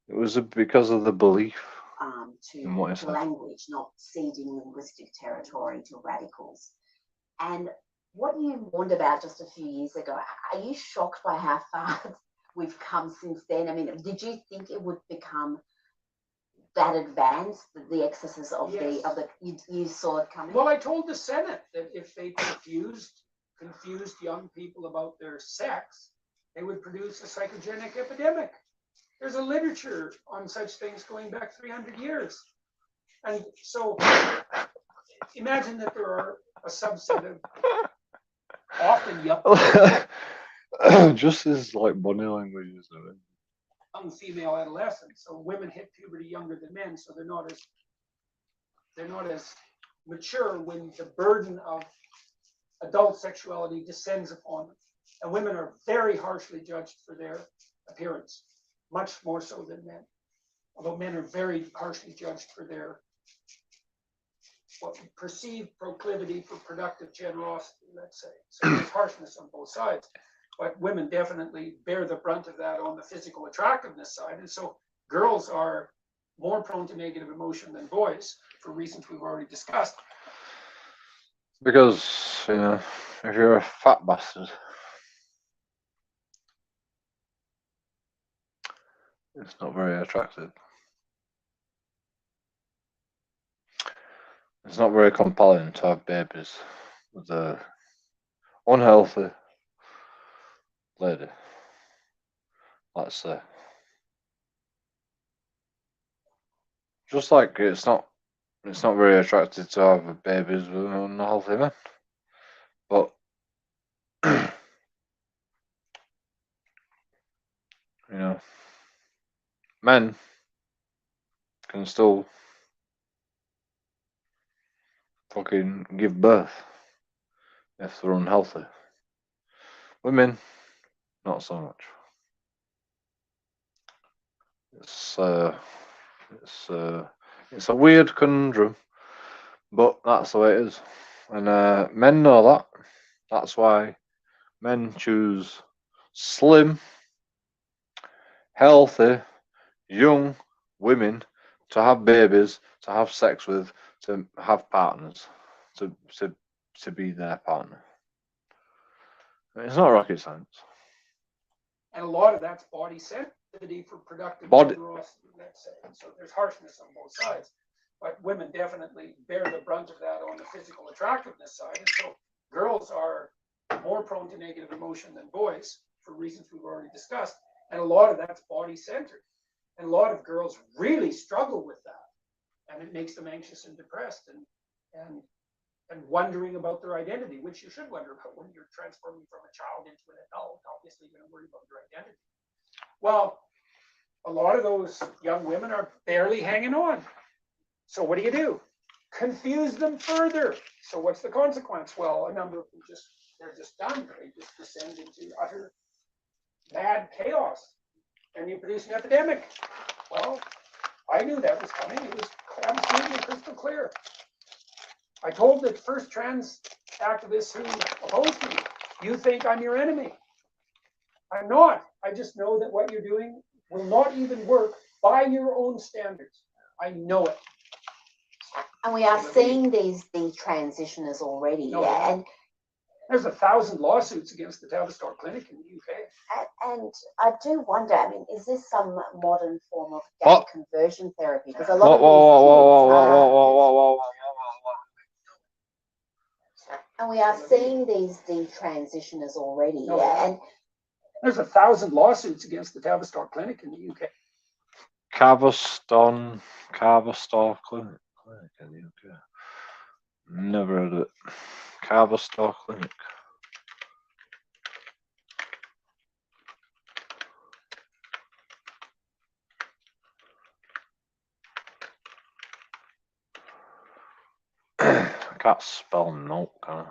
It was because of the belief in what he to said. language, not ceding linguistic territory to radicals. And what you warned about just a few years ago, are you shocked by how far we've come since then? I mean, did you think it would become that advanced, the excesses of Yes. you saw it coming? Well, I told the Senate that if they confused young people about their sex, they would produce a psychogenic epidemic. There's a literature on such things going back 300 years. And so imagine that there are a subset of often Just as like body language, isn't it? young female adolescents. So women hit puberty younger than men, so they're not as mature when the burden of adult sexuality descends upon them. And women are very harshly judged for their appearance. much more so than men. Although men are very harshly judged for their what we perceive proclivity for productive generosity, let's say. So there's harshness on both sides. But women definitely bear the brunt of that on the physical attractiveness side. And so girls are more prone to negative emotion than boys for reasons we've already discussed. Because, you know, if you're a fat bastard, it's not very attractive. It's not very compelling to have babies with a unhealthy lady, let's say. Just like it's not very attractive to have babies with unhealthy men. But you know, men can still fucking give birth if they're unhealthy. Women, not so much. It's a weird conundrum, but that's the way it is. And men know that. That's why men choose slim, healthy, young women to have babies, to have sex with, to have partners, to be their partner. It's not rocket science. And a lot of that's body sensitivity for productive Body- generosity, let's say. So there's harshness on both sides. But women definitely bear the brunt of that on the physical attractiveness side. And so girls are more prone to negative emotion than boys for reasons we've already discussed. And a lot of that's body centered. And a lot of girls really struggle with that. And it makes them anxious and depressed and wondering about their identity, which you should wonder about when you're transforming from a child into an adult. Obviously, you're going to worry about your identity. Well, a lot of those young women are barely hanging on. So what do? Confuse them further. So what's the consequence? Well, a number of them they're just done. They just descend into utter mad chaos, and you produce an epidemic. Well, I knew that was coming. It was absolutely crystal clear. I told the first trans activists who opposed me, you think I'm your enemy. I'm not. I just know that what you're doing will not even work by your own standards. I know it. And we are seeing these transitioners already, No, yeah. And there's 1,000 lawsuits against the Tavistock Clinic in the UK. and I do wonder, I mean, is this some modern form of gay What? conversion therapy? Because a lot of these kids and we are seeing these detransitioners already, No, yeah. And there's 1,000 lawsuits against the Tavistock Clinic in the UK. Carverstone Clinic in the UK. Never heard of it. Carverstone Clinic. I can't spell no, can I?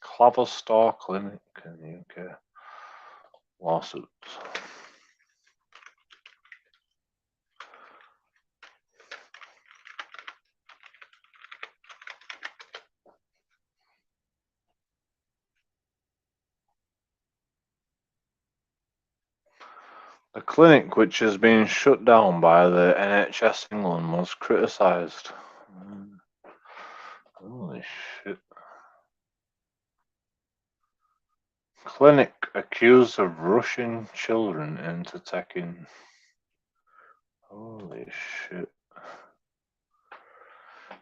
Claverstone Clinic in the UK. Lawsuits. The clinic, which has been shut down by the NHS England, was criticised. Holy shit. Clinic accused of rushing children into taking. Holy shit.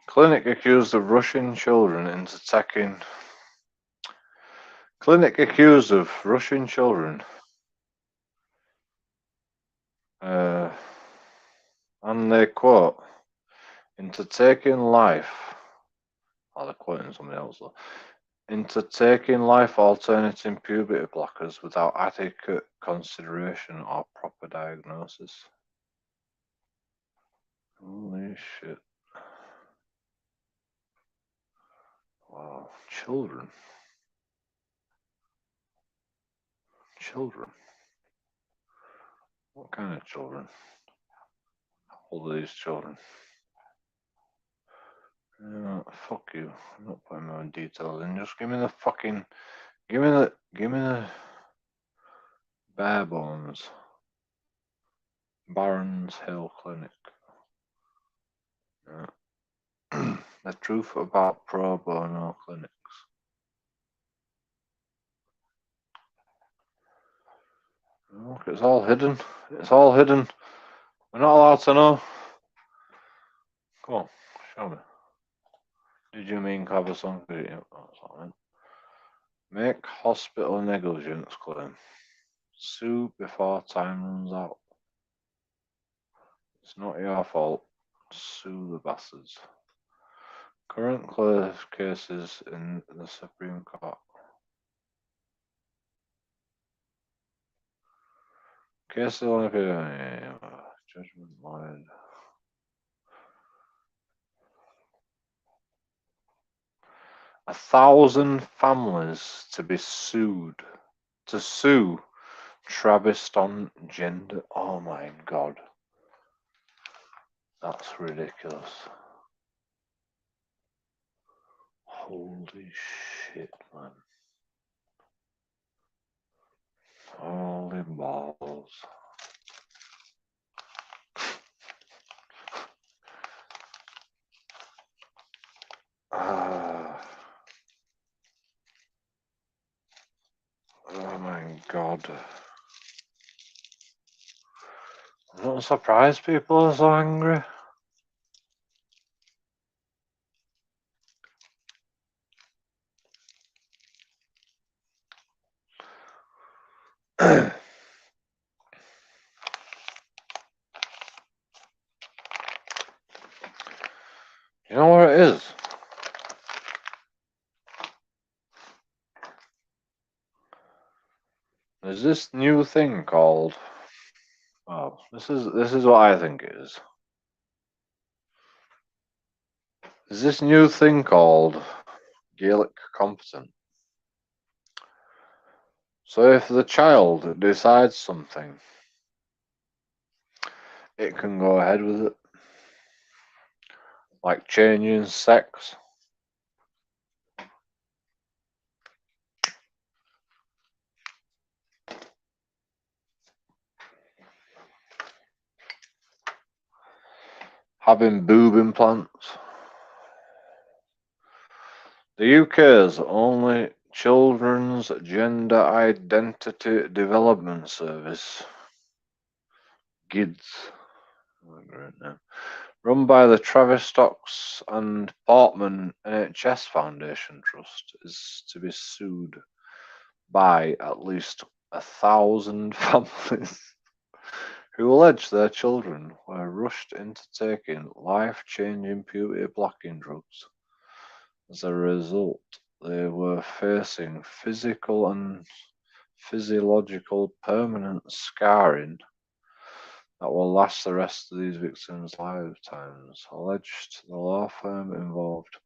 Clinic accused of rushing children into taking. Clinic accused of rushing children. And they quote, into taking life. Oh, they're quoting somebody else though. Into taking life-alternating puberty blockers without adequate consideration or proper diagnosis. Holy shit. Wow. Children. What kind of children? How old are these children? Fuck you. I'm not putting my own details in. Just give me the fucking. Give me the bare bones. Barons Hill Clinic. The truth about pro bono clinics. Look, it's all hidden. It's all hidden. We're not allowed to know. Come on, show me. Did you mean cover song? Yeah, that's what I meant. Make hospital negligence claim. Sue before time runs out. It's not your fault. Sue the bastards. Current cases in the Supreme Court. Case only judgment line. A 1,000 families to be sued. To sue Traviston gender. Oh my god. That's ridiculous. Holy shit, man. Holy balls. Oh my god. I'm not surprised people are so angry. You know what it is? There's this new thing called. Oh, this is what I think it is. There's this new thing called Gaelic competent. So if the child decides something, it can go ahead with it. Like changing sex. Having boob implants. The UK's only children's gender identity development service, GIDS, run by the Tavistock and Portman NHS Foundation Trust, is to be sued by at least 1,000 families who allege their children were rushed into taking life-changing puberty-blocking drugs. As a result, they were facing physical and physiological permanent scarring that will last the rest of these victims' lifetimes, alleged the law firm involved.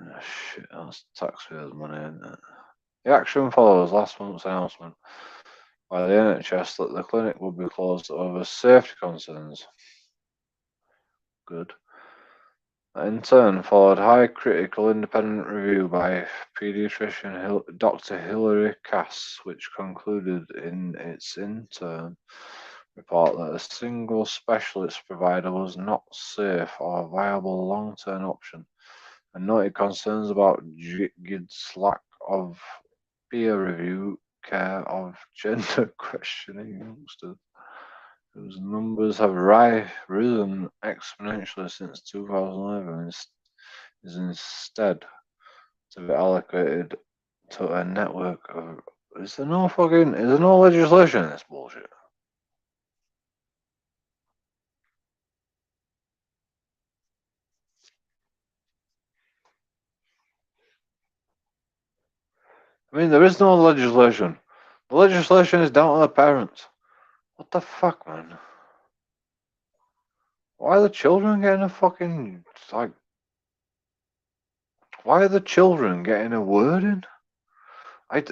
Oh, shit, that's taxpayers' money, isn't it? The action follows last month's announcement by the NHS that the clinic would be closed over safety concerns. Good. That in turn followed high critical independent review by paediatrician Dr. Hilary Cass, which concluded in its interim report that a single specialist provider was not safe or a viable long-term option, and noted concerns about GID's lack of peer review care of gender questioning youngsters, whose numbers have risen exponentially since 2011, is instead to be allocated to a network of. Is there no legislation in this bullshit? I mean, there is no legislation. The legislation is down to the parents. What the fuck, man? Why are the children getting a fucking, like, why are the children getting a word in? I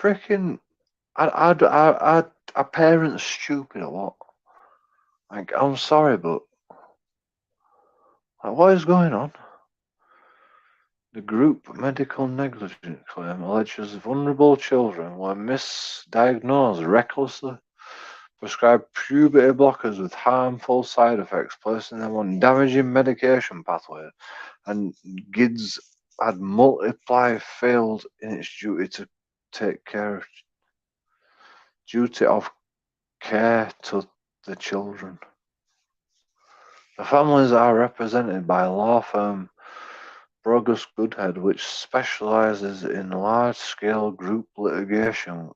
freaking, Are parents stupid or what? Like, I'm sorry, but like, what is going on? The group medical negligence claim alleges vulnerable children were misdiagnosed recklessly, prescribed puberty blockers with harmful side effects, placing them on damaging medication pathways, and GIDS had multiply failed in its duty to take care duty of care to the children. The families are represented by law firm Brogus Goodhead, which specializes in large-scale group litigation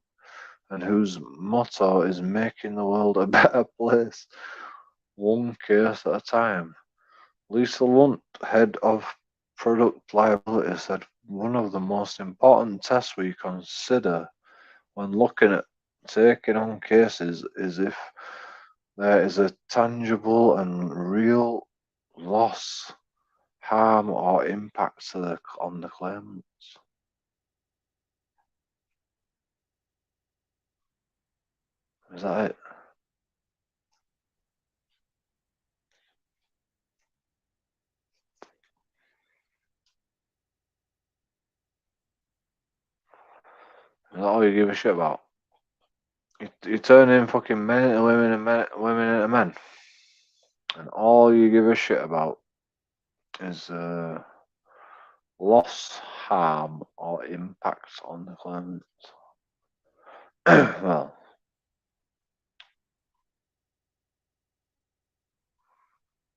and whose motto is making the world a better place, one case at a time. Lisa Lunt, head of product liability, said one of the most important tests we consider when looking at taking on cases is if there is a tangible and real loss, harm, or impact on the claimants. Is that it? Is that all you give a shit about? You turn in fucking men into women and women into men. And all you give a shit about is loss, harm, or impact on the claimants. Well,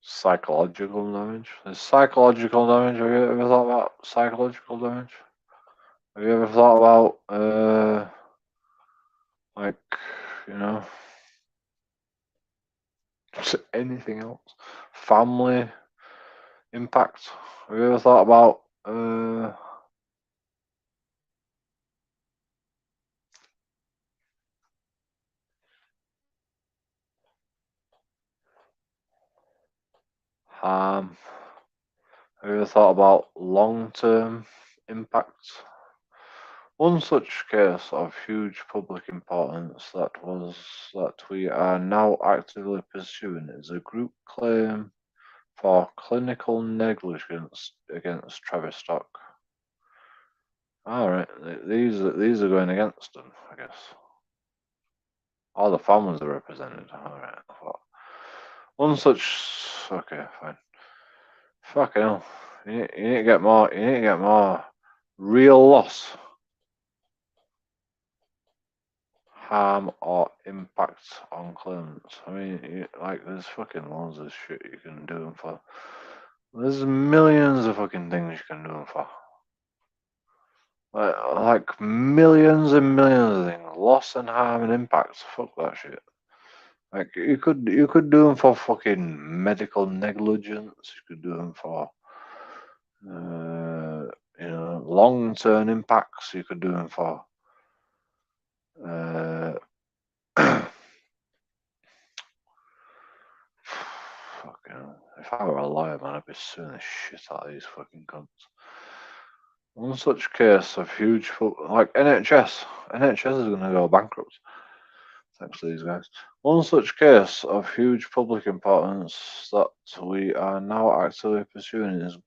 psychological damage. There's psychological damage. Have you ever thought about psychological damage? Have you ever thought about like, you know, anything else? Family impact. Have you ever thought about harm? Have you ever thought about long-term impacts? One such case of huge public importance that we are now actively pursuing is a group claim for clinical negligence against Travis Stock. All right, these are going against them, I guess. All the families are represented. All right, one such. Okay, fine. Fucking hell. You need to get more. You need to get more real loss, harm, or impact on claimants. I mean, like, there's fucking loads of shit you can do them for. There's millions of fucking things you can do them for. Like millions and millions of things. Loss and harm and impacts. Fuck that shit. Like, you could do them for fucking medical negligence. You could do them for long-term impacts. You could do them for fucking hell. If I were a lawyer, man, I'd be suing the shit out of these fucking cunts. One such case of huge, like NHS is going to go bankrupt. Thanks to these guys. One such case of huge public importance that we are now actively pursuing is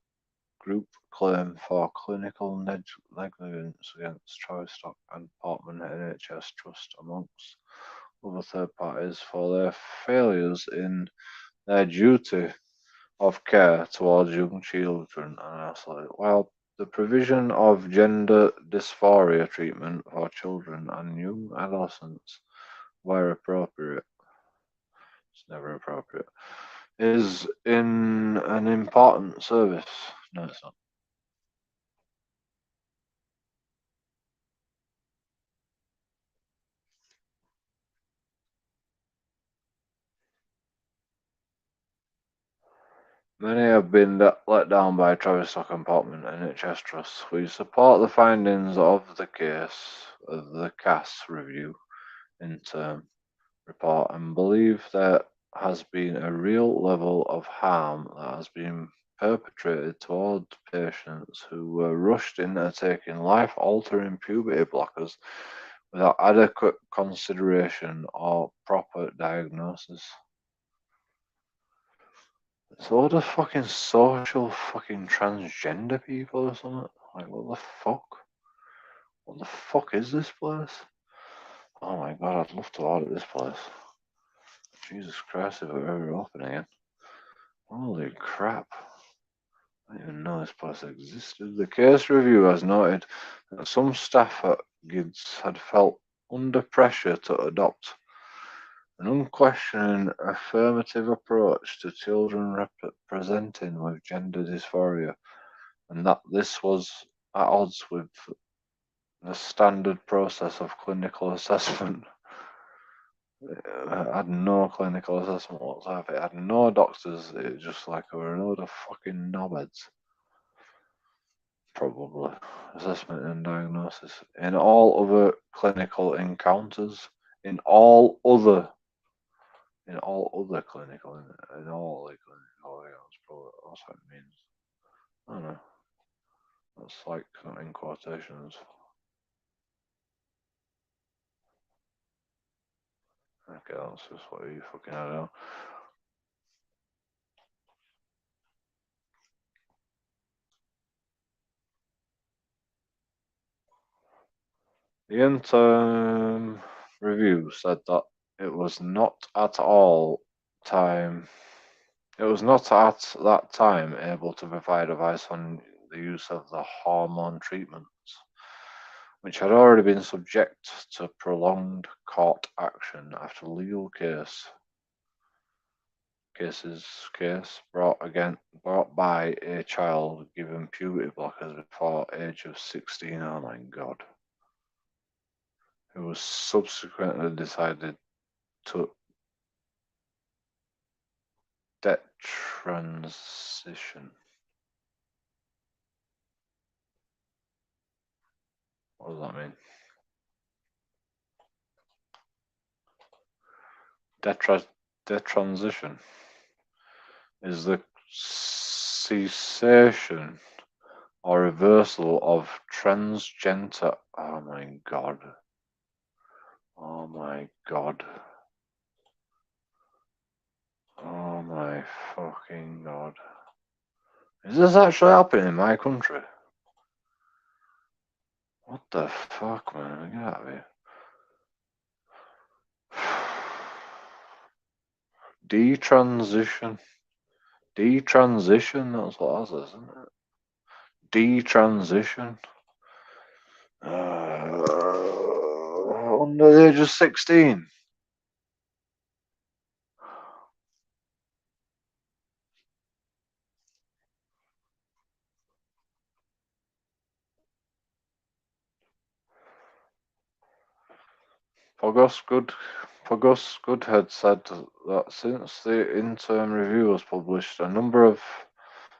group claim for clinical negligence against Travis Stock and Portman NHS Trust, amongst other third parties, for their failures in their duty of care towards young children and isolated, while the provision of gender dysphoria treatment for children and young adolescents, where appropriate, it's never appropriate, is in an important service. No, it's not. Many have been let down by Travis Stock and Portman NHS Trust. We support the findings of the CAS review interim report and believe there has been a real level of harm that has been perpetrated toward patients who were rushed into taking life-altering puberty blockers without adequate consideration or proper diagnosis. It's a lot of fucking social fucking transgender people or something. Like, what the fuck? What the fuck is this place? Oh my god, I'd love to audit this place. Jesus Christ, if it were ever open again. Holy crap. I didn't even know this place existed. The case review has noted that some staff at GIDS had felt under pressure to adopt an unquestioning affirmative approach to children presenting with gender dysphoria, and that this was at odds with the standard process of clinical assessment. It had no clinical assessment whatsoever. It had no doctors. It was just like a load of fucking knobheads. Probably. Assessment and diagnosis. In all other clinical encounters, in all other clinical, in all the clinical encounters, probably that's what it means. I don't know. That's like in quotations. Okay, that's just what you fucking had out. The interim review said that it was not at that time able to provide advice on the use of the hormone treatments, which had already been subject to prolonged court action after legal case brought by a child given puberty blockers before age of 16. Oh my god. Who was subsequently decided to detransition. What does that mean? Detransition is the cessation or reversal of transgender. Oh my god. Oh my god. Oh my fucking god. Is this actually happening in my country? What the fuck, man? Get out of here. Detransition. Detransition, that's what that says, isn't it? Detransition. Under the age of 16. August Goodhead said that since the interim review was published, a number of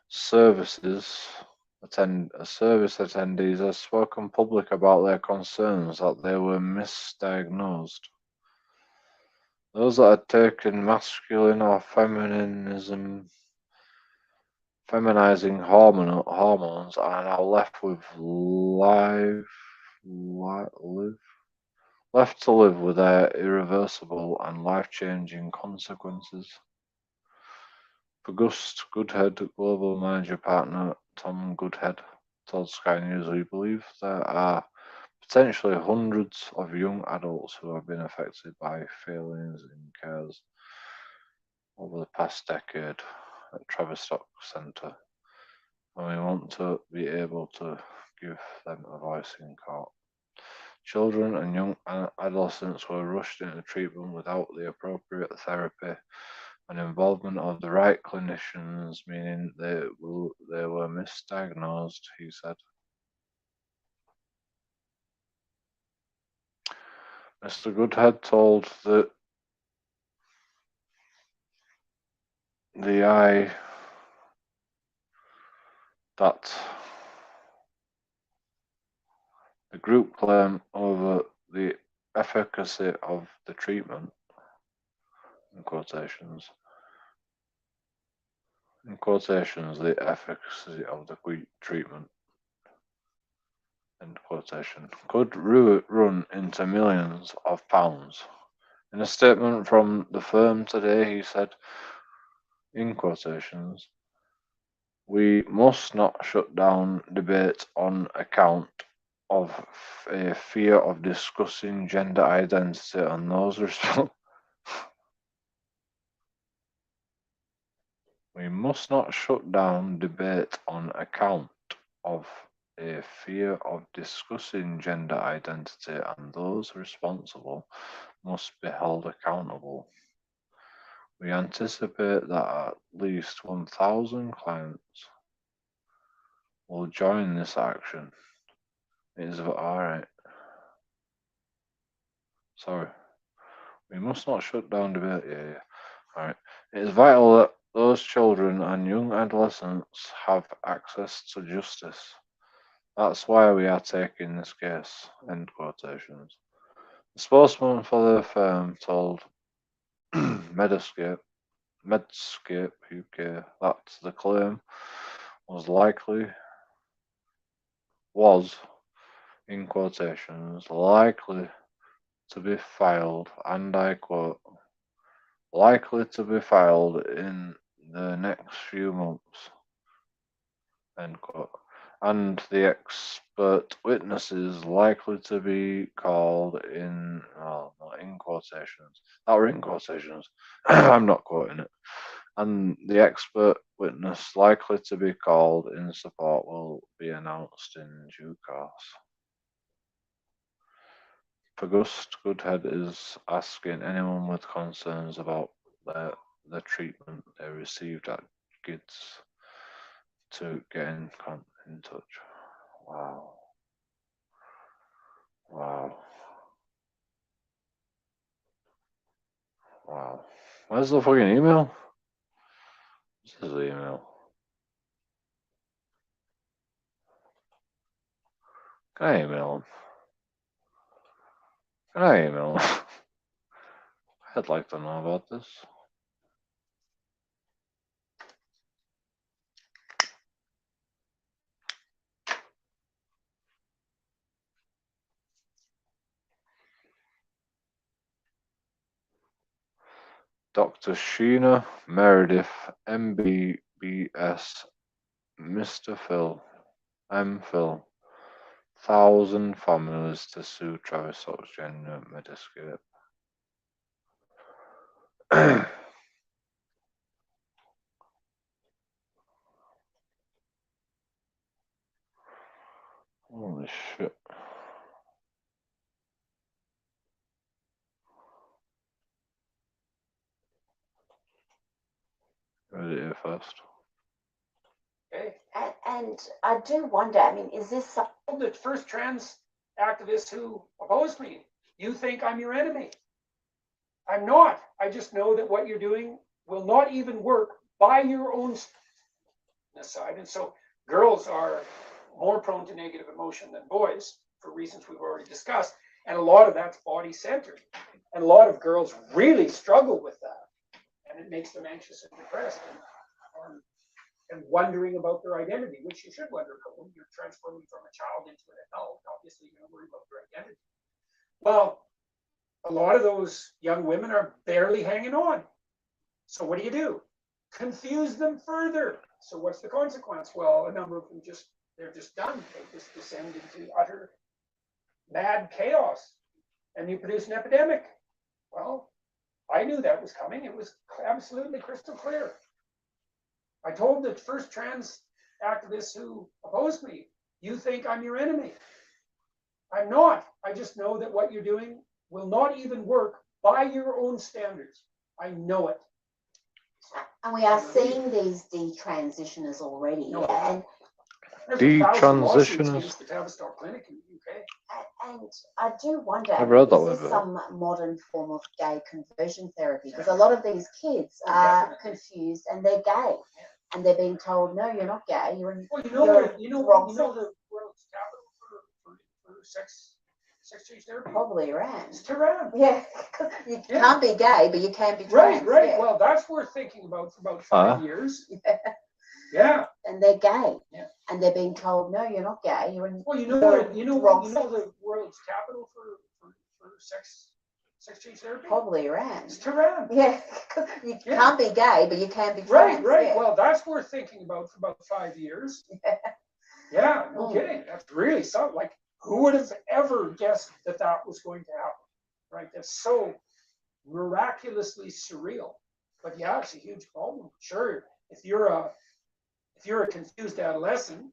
service attendees have spoken public about their concerns that they were misdiagnosed. Those that had taken masculine or feminizing hormones are now left to live with their irreversible and life-changing consequences. August Goodhead, global manager partner Tom Goodhead, told Sky News, "We believe there are potentially hundreds of young adults who have been affected by failings in cares over the past decade at Tavistock Centre, and we want to be able to give them a voice in court. Children and young adolescents were rushed into treatment without the appropriate therapy and involvement of the right clinicians, meaning they were misdiagnosed," he said. Mr. Goodhead told the Eye that the group claim over the efficacy of the treatment, in quotations, the efficacy of the treatment, end quotation, could run into millions of pounds. In a statement from the firm today, he said, in quotations, "We must not shut down debate on account of a fear of discussing gender identity and those responsible." We must not shut down debate on account of a fear of discussing gender identity, and those responsible must be held accountable. We anticipate that at least 1,000 clients will join this action. It is alright. Sorry. We must not shut down debate. Yeah. Alright. It is vital that those children and young adolescents have access to justice. That's why we are taking this case. End quotations. The spokesman for the firm told Medscape UK that the claim was, in quotations, likely to be filed, and I quote, likely to be filed in the next few months, end quote, and the expert witnesses likely to be called in, well, not in quotations, that were in quotations, I'm not quoting it, and the expert witness likely to be called in support will be announced in due course. August Goodhead is asking anyone with concerns about the treatment they received at GIDS to get in touch. Wow. Wow. Wow. Where's the fucking email? This is the email. Can I email him? Can I email him? I'd like to know about this. Dr. Sheena Meredith, MBBS, Mr. Phil, MPhil, 1,000 families to sue Travis Oxygen Medscape. Holy shit. Read it here first. Okay. And I do wonder, I mean, is this something? The first trans activists who oppose me, you think I'm your enemy. I'm not. I just know that what you're doing will not even work by your own side. And so girls are more prone to negative emotion than boys for reasons we've already discussed. And a lot of that's body centered. And a lot of girls really struggle with that. And it makes them anxious and depressed and wondering about their identity, which you should wonder about when you're transforming from a child into an adult. Obviously, you're going to worry about your identity. Well, a lot of those young women are barely hanging on. So what do? Confuse them further. So what's the consequence? Well, a number of them they're just done. They just descend into utter mad chaos, and you produce an epidemic. Well, I knew that was coming. It was absolutely crystal clear. I told the first trans activists who opposed me, you think I'm your enemy. I'm not. I just know that what you're doing will not even work by your own standards. I know it. And we are seeing these detransitioners already. No, and detransitioners. The Tavistock Clinic in the UK. And I do wonder, is this some modern form of gay conversion therapy? Because a lot of these kids are confused and they're gay. And they're being told, no, you're not gay. You're in. Well, you know the world's capital for sex change therapy? Probably Iran. It's Tehran. Yeah, you can't be gay, but you can be trans. Right. Yeah. Well, that's worth thinking about for about 5 years. Yeah. Yeah. and they're gay. Yeah. And they're being told, no, you're not gay. You're in. Well, you know you're what? You know wrong what? You know sex. the world's capital for sex change therapy? Probably Iran. It's Tehran. Yeah, you Yeah. can't be gay, but you can be Right, trans. right. Yeah. Well, that's worth thinking about for about 5 years. Yeah, no Mm. kidding. That's really something. Like, who would have ever guessed that that was going to happen? Right? That's so miraculously surreal. But yeah, it's a huge problem. Sure, if you're a confused adolescent,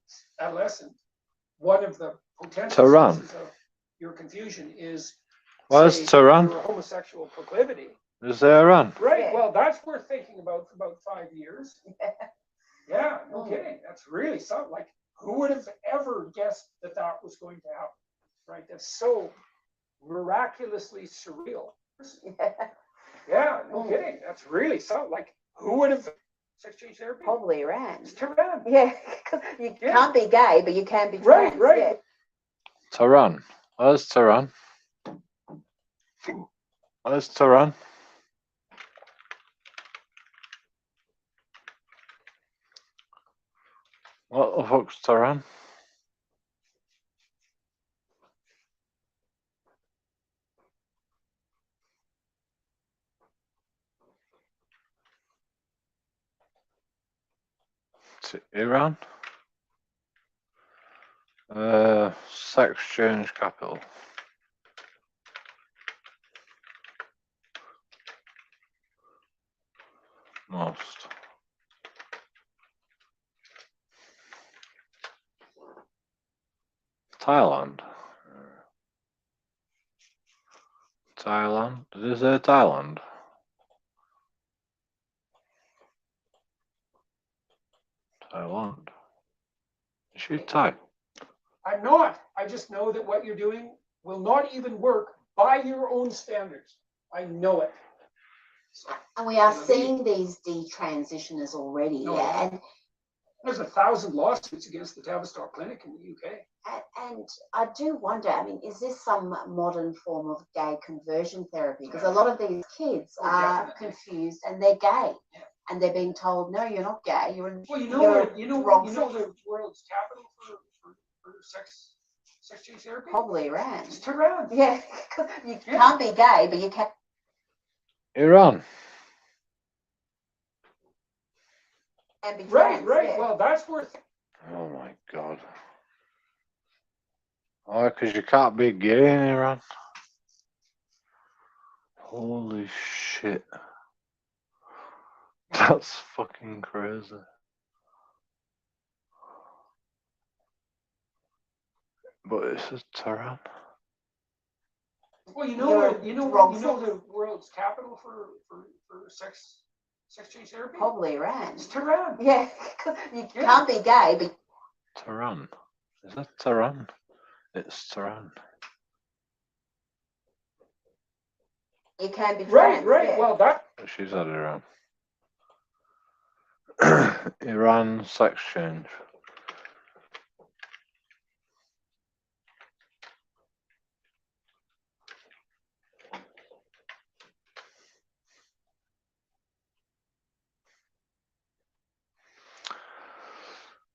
one of the potential Tehran. sources of your confusion is Where's say, Tehran? your homosexual proclivity. Is there Iran? Right. Yeah. Well, that's worth thinking about for about 5 years. Yeah, no Mm. kidding. That's really something. Like, who would have ever guessed that that was going to happen? Right. That's so miraculously surreal. Yeah, no Mm. kidding. That's really something. Like, who would have sex change therapy? Probably Iran. It's Tehran. Yeah, you Yeah. can't be gay, but you can be Right, trans. right. Yeah. Tehran. Where's Tehran? Where's Tehran? What the fuck's Tehran? To Iran? Sex change capital. Most. Thailand. Thailand. Did it say Thailand? Thailand. Is she Thai? I'm not. I just know that what you're doing will not even work by your own standards. I know it. So, And we are seeing these detransitioners already. No, Yeah. yeah. There's 1,000 lawsuits against the Tavistock Clinic in the UK. And I do wonder, I mean, is this some modern form of gay conversion therapy? Because a lot of these kids are confused and they're gay. Yeah. And they're being told, no, you're not gay. You're in. Well, you know you're what? You know wrong what? You know sex. the world's capital for sex change therapy? Probably Iran. It's Tehran. Yeah, you can't be gay, but you can. Iran. Be trans. Right, right. Yeah. Well, that's worth. Oh my god. Oh, because you can't be gay in Iran. Holy shit. That's fucking crazy. But it's a Tehran. Well, you know You're what? You know wrong what? You know sex. the world's capital for sex change therapy? Probably Iran. It's Tehran. Yeah, you can't be gay, but. Tehran. Is that Tehran? It's Tehran. You can be trans. Right, right. Yeah. Well, that. She's at Iran. Iran sex change.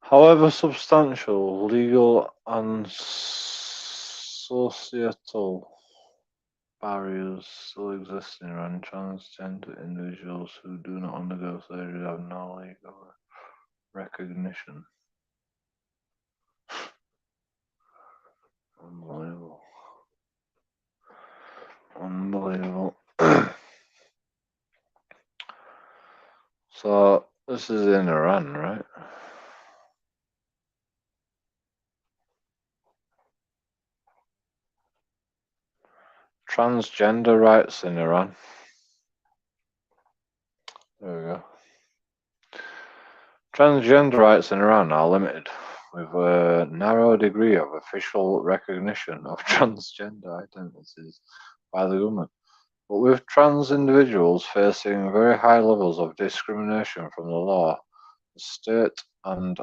However substantial, legal and societal barriers still exist in Iran. Transgender individuals who do not undergo surgery have no legal recognition. Unbelievable. Unbelievable. So, this is in Iran, right? Transgender rights in Iran. There we go. Transgender rights in Iran are limited, with a narrow degree of official recognition of transgender identities by the government, but with trans individuals facing very high levels of discrimination from the law, the state, and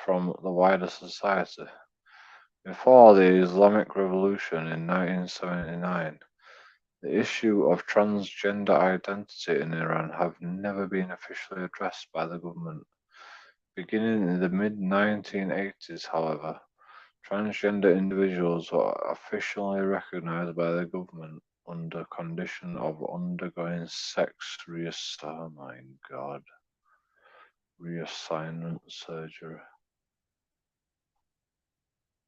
from the wider society. Before the Islamic Revolution in 1979, the issue of transgender identity in Iran have never been officially addressed by the government. Beginning in the mid-1980s, however, transgender individuals were officially recognized by the government under condition of undergoing sex reassignment surgery,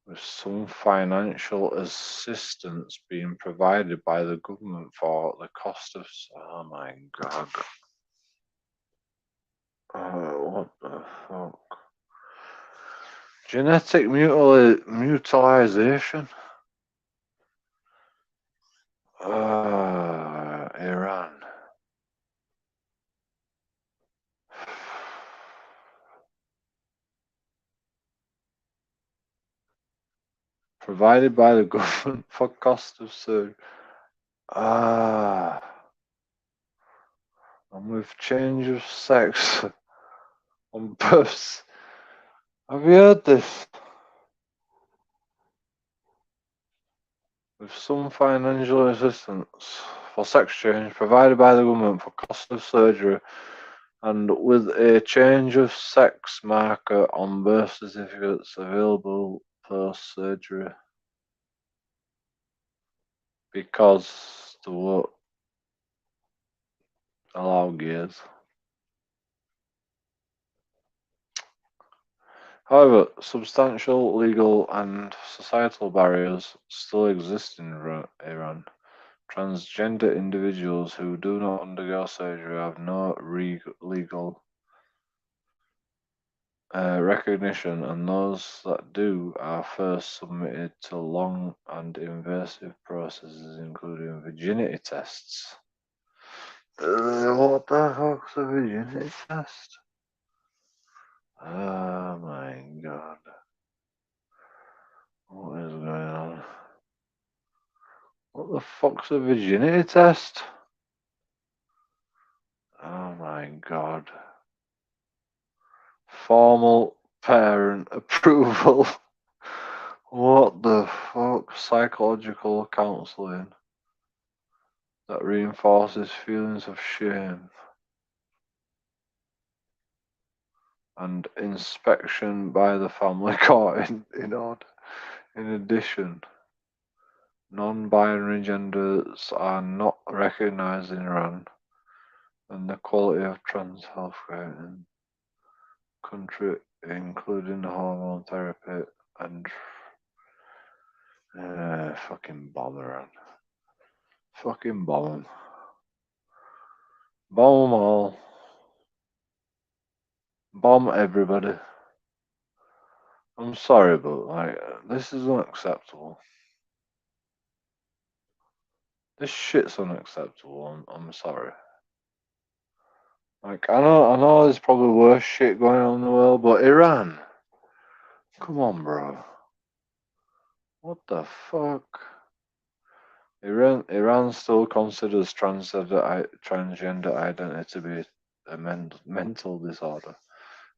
with some financial assistance being provided by the government for the cost of. Oh my god. What the fuck? Genetic mutilization? Iran. Provided by the government for cost of surgery. And with change of sex on births. Have you heard this? With some financial assistance for sex change provided by the government for cost of surgery and with a change of sex marker on birth certificates available post surgery. Because they won't allow gays. However, substantial legal and societal barriers still exist in Iran. Transgender individuals who do not undergo surgery have no legal recognition, and those that do are first submitted to long and invasive processes, including virginity tests. What the fuck's a virginity test? Oh my god. What is going on? What the fuck's a virginity test? Oh my god. Formal parent approval. What the fuck? Psychological counseling that reinforces feelings of shame. And inspection by the family court in addition. Non-binary genders are not recognized in Iran, and the quality of trans healthcare in the country, including hormone therapy and fucking bomb Iran. Fucking bomb 'em. Bomb 'em all. Bomb everybody. I'm sorry, but like this is unacceptable. This shit's unacceptable. I'm sorry. Like I know there's probably worse shit going on in the world, but Iran. Come on, bro. What the fuck? Iran still considers transgender identity to be a mental disorder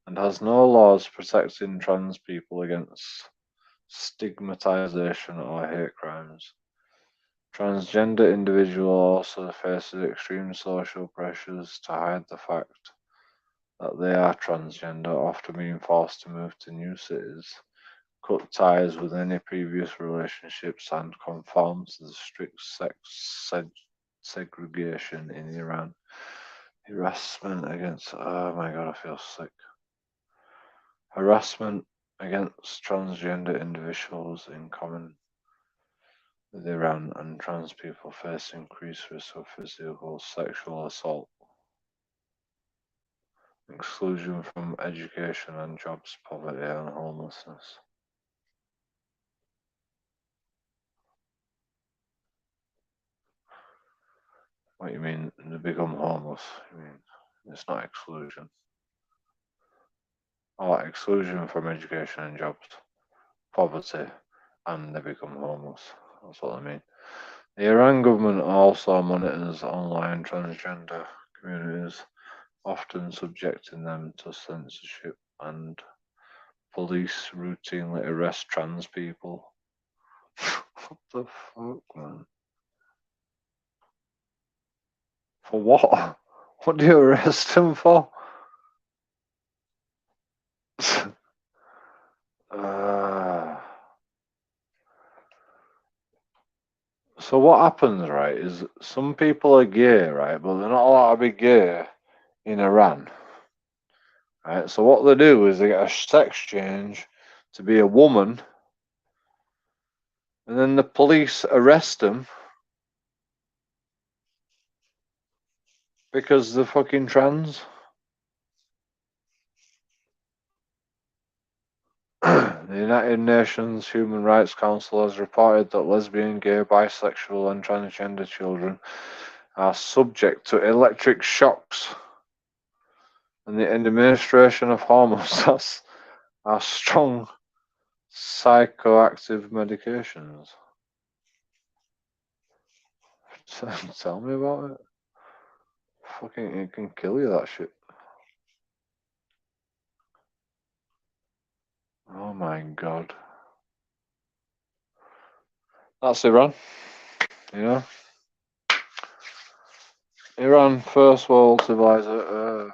and has no laws protecting trans people against stigmatization or hate crimes. Transgender individuals also faces extreme social pressures to hide the fact that they are transgender, often being forced to move to new cities, cut ties with any previous relationships, and conform to the strict sex segregation in Iran. Harassment against. Oh my god, I feel sick. Harassment against transgender individuals in common with Iran and trans people face increased risk of physical sexual assault, exclusion from education and jobs, poverty and homelessness. What you mean they become homeless? You mean it's not exclusion? Oh, exclusion from education and jobs, poverty, and they become homeless. That's what I mean. The Iran government also monitors online transgender communities, often subjecting them to censorship, and police routinely arrest trans people. What the fuck, man? For what? What do you arrest them for? So what happens, right, is some people are gay, right, but they're not allowed to be gay in Iran, right? So what they do is they get a sex change to be a woman, and then the police arrest them because they're fucking trans. The United Nations Human Rights Council has reported that lesbian, gay, bisexual, and transgender children are subject to electric shocks and the administration of hormones are strong psychoactive medications. Tell me about it. Fucking, it can kill you, that shit. Oh my god. That's Iran, you know? Iran, first world civilization.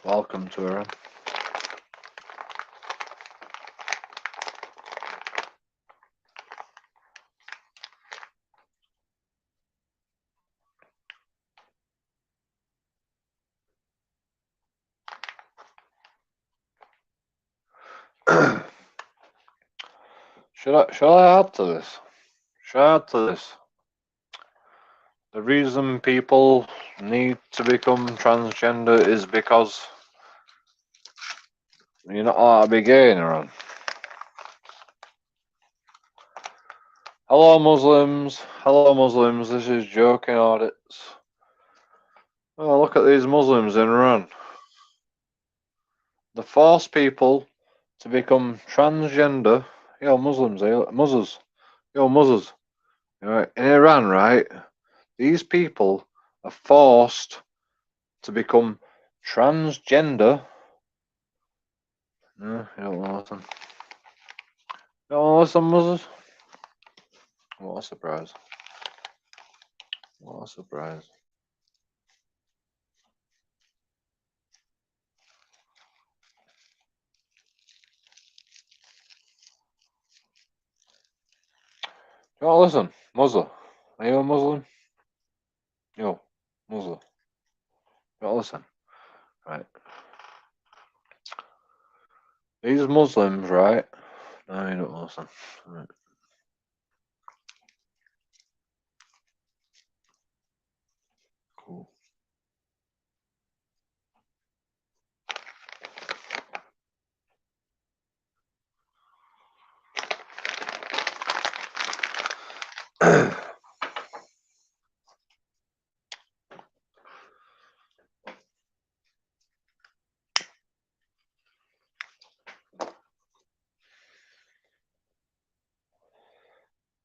Welcome to Iran. Should I add to this? Should I add to this? The reason people need to become transgender is because you're not allowed to be gay in Iran. Hello Muslims, this is Joking Audits. Oh, look at these Muslims in Iran. They force people to become transgender. Yo, Muslims, Muzzers. Yo, Muzzers. Right. In Iran, right, these people are forced to become transgender. No, you don't want to listen. You don't want to listen, Muzzers? What a surprise. What a surprise. You want to listen? Muzzle. Are you a Muslim? Yo, Muzzle. You want to listen? Right. These Muslims, right? No, you don't listen. Right. Cool.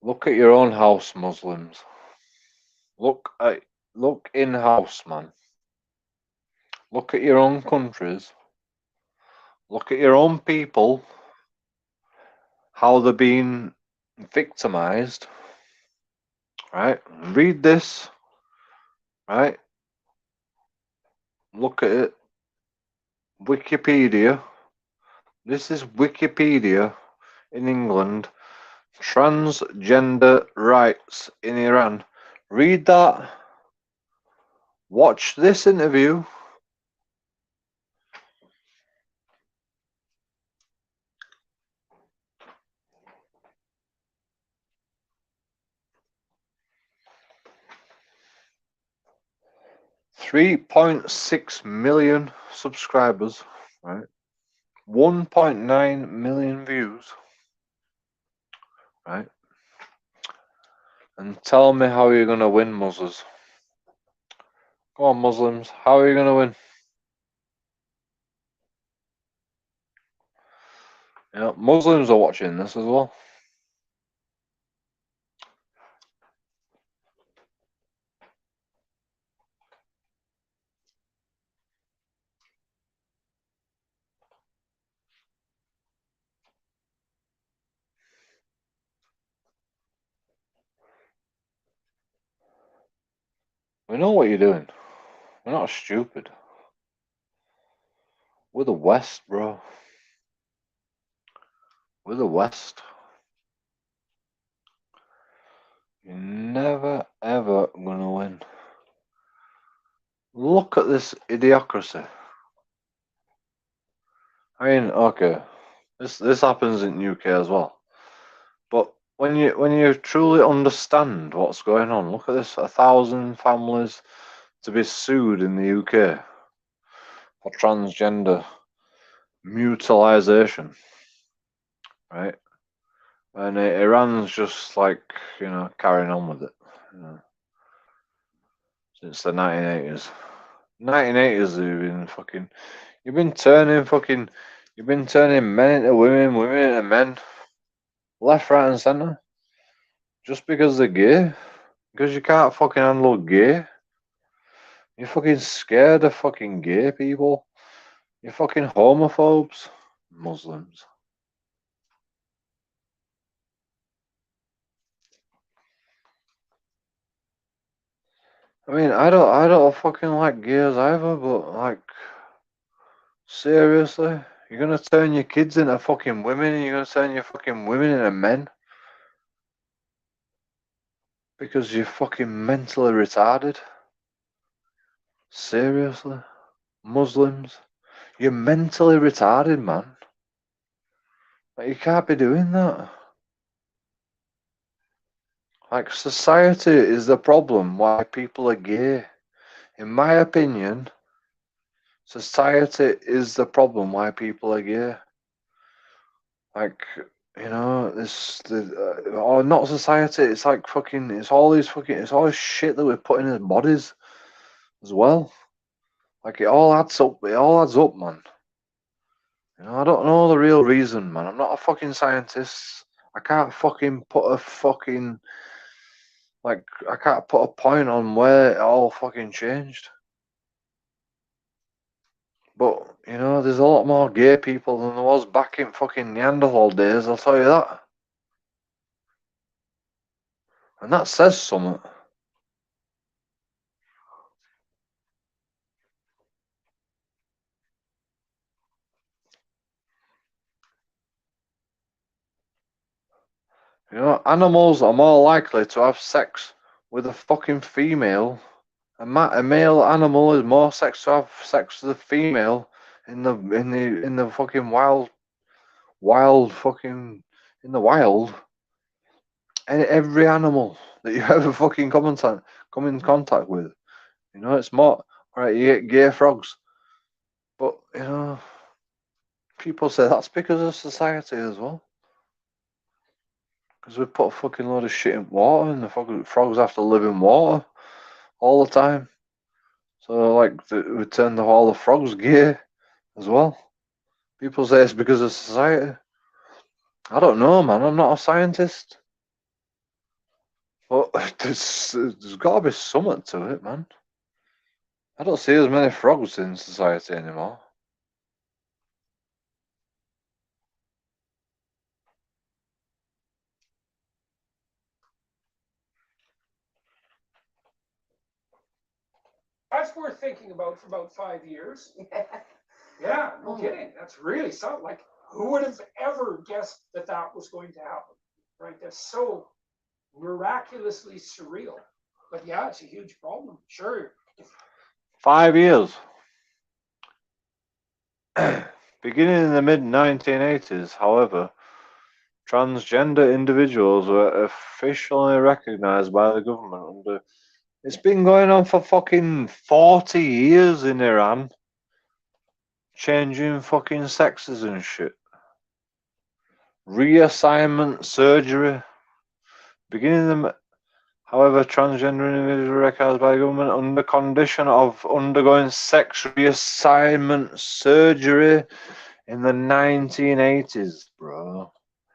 Look at your own house, Muslims. Look in house, man. Look at your own countries. Look at your own people. How they're being victimized. Right? Read this. Right? Look at it. Wikipedia. This is Wikipedia in England. Transgender rights in Iran. Read that. Watch this interview. $3.6 million subscribers, right? 1.9 million views, right? And tell me how you're gonna win, Muslims. Go on, Muslims. How are you gonna win? Yeah, Muslims are watching this as well. We know what you're doing. We're not stupid. We're the West, bro. We're the West. You're never, ever gonna win. Look at this idiocracy. I mean, okay, this happens in UK as well. But when you truly understand what's going on, look at this: 1,000 families to be sued in the UK for transgender mutilization, right? And Iran's just like carrying on with it, since the 1980s. 1980s, you've been turning men into women, women into men, left, right, and centre, just because they're gay. Because you can't fucking handle gay. You're fucking scared of fucking gay people. You're fucking homophobes. Muslims. I mean, I don't fucking like gays either, but like, seriously? You're gonna turn your kids into fucking women and you're gonna turn your fucking women into men? Because you're fucking mentally retarded? Seriously? Muslims? You're mentally retarded, man. Like, you can't be doing that. Like, society is the problem why people are gay. In my opinion, society is the problem why people are gay. Like, or not society. It's like fucking. It's all this shit that we put in our bodies as well. Like, it all adds up. It all adds up, man. I don't know the real reason, man. I'm not a fucking scientist. I can't fucking put a fucking I can't put a point on where it all fucking changed. But there's a lot more gay people than there was back in fucking Neanderthal days. I'll tell you that. And that says something. Animals are more likely to have sex with a fucking female. A male animal is more sex to have sex with a female in the fucking wild fucking in the wild. And every animal that you ever fucking come in contact with, it's more. Right, you get gay frogs, but people say that's because of society as well. Because we put a fucking load of shit in water, and the fucking frogs have to live in water all the time. So, like, we turn all the frogs gay as well. People say it's because of society. I don't know, man. I'm not a scientist. But there's got to be something to it, man. I don't see as many frogs in society anymore. That's worth thinking about for about 5 years. Yeah, no kidding. That's really something. Like, who would have ever guessed that was going to happen? Right? That's so miraculously surreal. But yeah, it's a huge problem. Sure. 5 years. Beginning in the mid 1980s, however, transgender individuals were officially recognized by the government. It's been going on for fucking 40 years in Iran. Changing fucking sexes and shit. Reassignment surgery. However, transgender individuals were recognized by the government under condition of undergoing sex reassignment surgery in the 1980s, bro.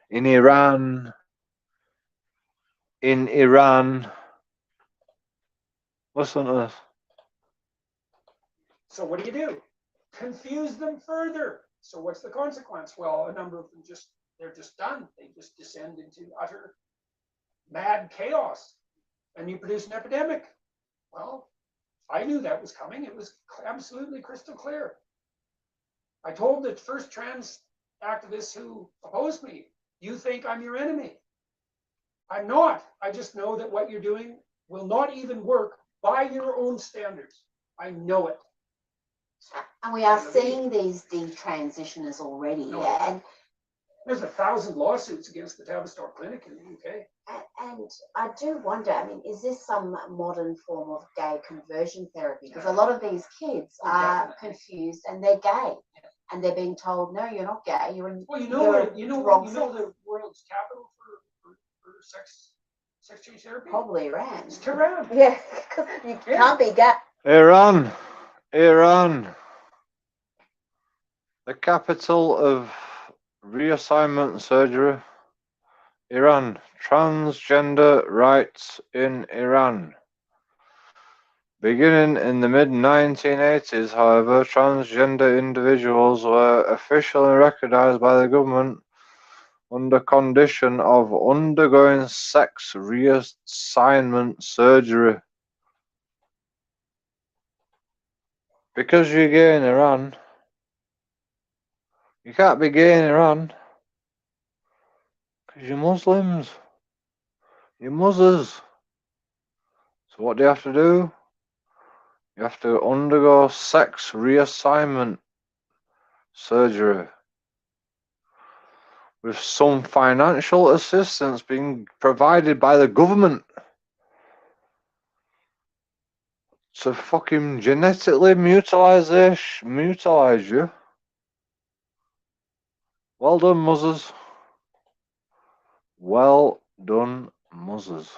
In Iran. Listen to this. So what do? Confuse them further. So what's the consequence? Well, a number of them they're just done. They just descend into utter mad chaos. And you produce an epidemic. Well, I knew that was coming. It was absolutely crystal clear. I told the first trans activists who opposed me, you think I'm your enemy. I'm not. I just know that what you're doing will not even work by your own standards. I know it. And we are seeing these detransitioners already. No, and there's 1,000 lawsuits against the Tavistock Clinic in the UK. And I do wonder, I mean, is this some modern form of gay conversion therapy? Because a lot of these kids are confused and they're gay. And they're being told, no, you're not gay. You're in. Well, you know the world's capital for sex change therapy. Probably Iran. It's Tehran. Yeah, you can't be gay. Iran. The capital of reassignment surgery. Iran. Transgender rights in Iran. Beginning in the mid-1980s, however, transgender individuals were officially recognized by the government under condition of undergoing sex reassignment surgery. Because you're gay in Iran, you can't be gay in Iran because you're Muslims. You're Muslims. So what do you have to do? You have to undergo sex reassignment surgery with some financial assistance being provided by the government to fucking genetically mutilize you. Well done, Muzzers. Well done, Muzzers.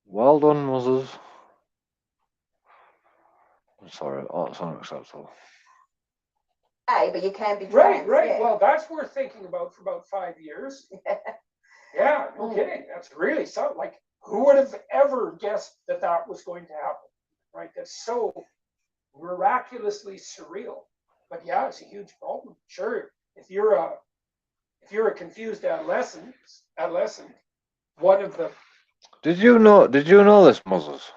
Well done, Muzzers. I'm sorry, that's unacceptable. Hey, but you can be trans. Right. Yeah. Well, that's worth thinking about for about 5 years. Yeah, no kidding. That's really so. Like, who would have ever guessed that that was going to happen? Right? That's so miraculously surreal. But yeah, it's a huge problem. Sure, if you're a confused adolescent, one of the. Did you know this, Muslims?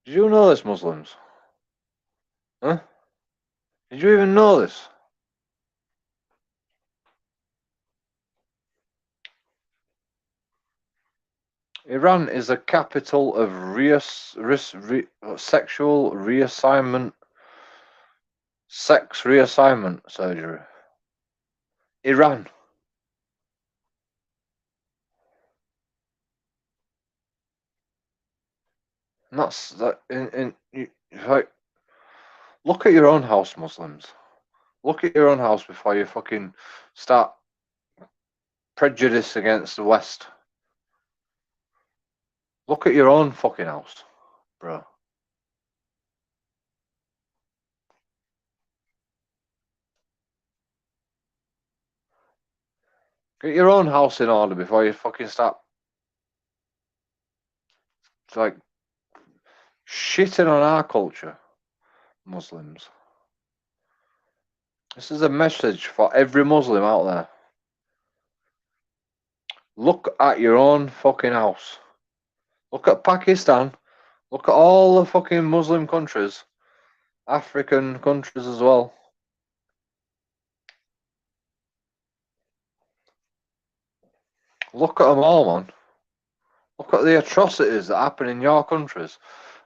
Did you know this, Muslims? Huh? Did you even know this? Iran is the capital of sexual reassignment, sex reassignment surgery. Iran. And that's that. Like, look at your own house, Muslims. Look at your own house before you fucking start prejudice against the West. Look at your own fucking house, bro. Get your own house in order before you fucking start like shitting on our culture, Muslims. This is a message for every Muslim out there. Look at your own fucking house. Look at Pakistan. Look at all the fucking Muslim countries, African countries as well. Look at them all, man. Look at the atrocities that happen in your countries.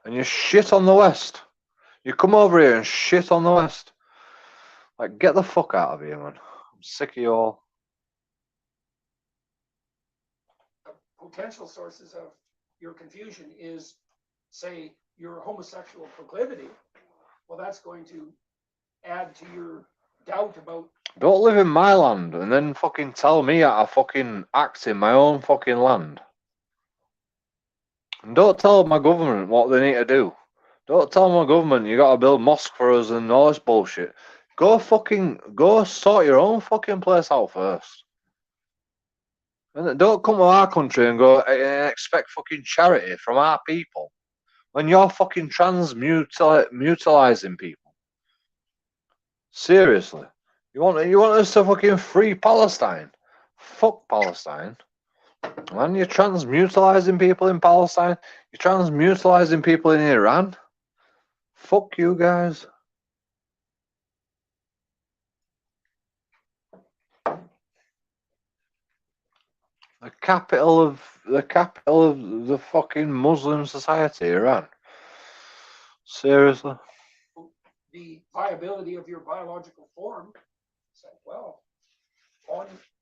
And you shit on the West. You come over here and shit on the West. Like, get the fuck out of here, man. I'm sick of you all. Potential sources of your confusion is, say, your homosexual proclivity. Well, that's going to add to your doubt about. Don't live in my land and then fucking tell me how to fucking act in my own fucking land. And don't tell my government what they need to do. Don't tell my government you gotta build mosques for us and all this bullshit. Go sort your own fucking place out first. And don't come to our country and go and expect fucking charity from our people when you're fucking mutilizing people. Seriously. You want us to fucking free Palestine? Fuck Palestine. Man, you're transmutilizing people in Palestine. You're transmutilizing people in Iran. Fuck you guys. The capital of the fucking Muslim society, Iran. Seriously. The viability of your biological form. It's like, well,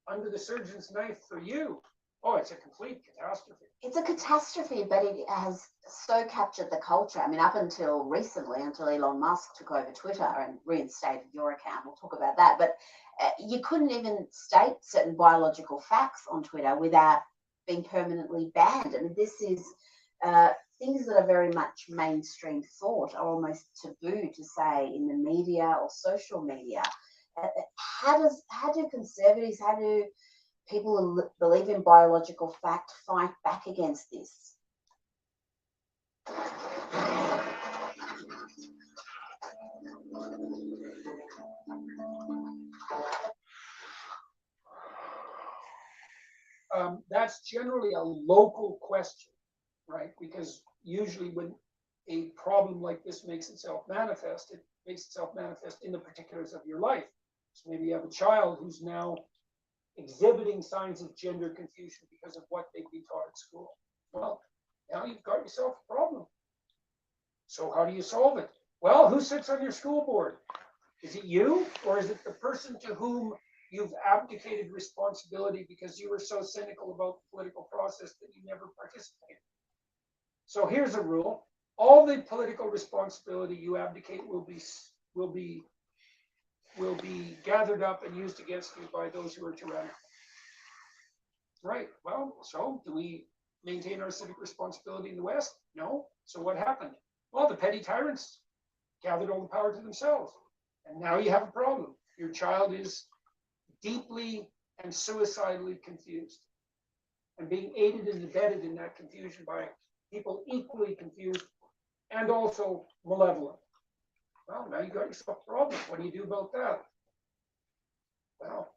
under the surgeon's knife for you. Oh, it's a complete catastrophe. It's a catastrophe, but it has so captured the culture. I mean, up until recently, until Elon Musk took over Twitter and reinstated your account, we'll talk about that. But you couldn't even state certain biological facts on Twitter without being permanently banned. I mean, this is things that are very much mainstream thought are almost taboo to say in the media or social media. How do conservatives, how do people who believe in biological fact fight back against this? That's generally a local question, right? Because usually when a problem like this makes itself manifest, it makes itself manifest in the particulars of your life. So maybe you have a child who's now exhibiting signs of gender confusion because of what they've been taught at school. Well, now you've got yourself a problem. So how do you solve it? Well, who sits on your school board? Is it you, or is it the person to whom you've abdicated responsibility because you were so cynical about the political process that you never participated? So here's a rule: all the political responsibility you abdicate will be gathered up and used against you by those who are tyrannical. Right. Well, so do we maintain our civic responsibility in the West? No. So what happened? Well, the petty tyrants gathered all the power to themselves. And now you have a problem. Your child is deeply and suicidally confused and being aided and abetted in that confusion by people equally confused and also malevolent. Well, now you got yourself a problem. What do you do about that? Well,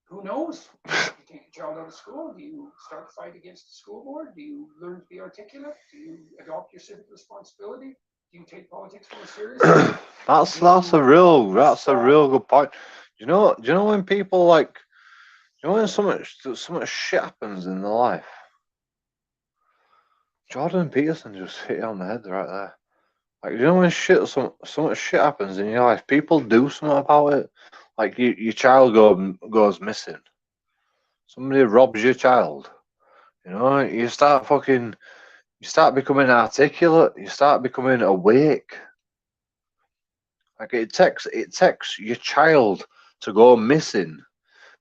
who knows? Do you take your child out of school? Do you start a fight against the school board? Do you learn to be articulate? Do you adopt your civic responsibility? Do you take politics more seriously? That's a real good point. You know when people like, when so much shit happens in their life. Jordan Peterson just hit you on the head right there. Like, when so much shit happens in your life, people do something about it. Like your child goes missing. Somebody robs your child. You start becoming articulate. You start becoming awake. Like it takes your child to go missing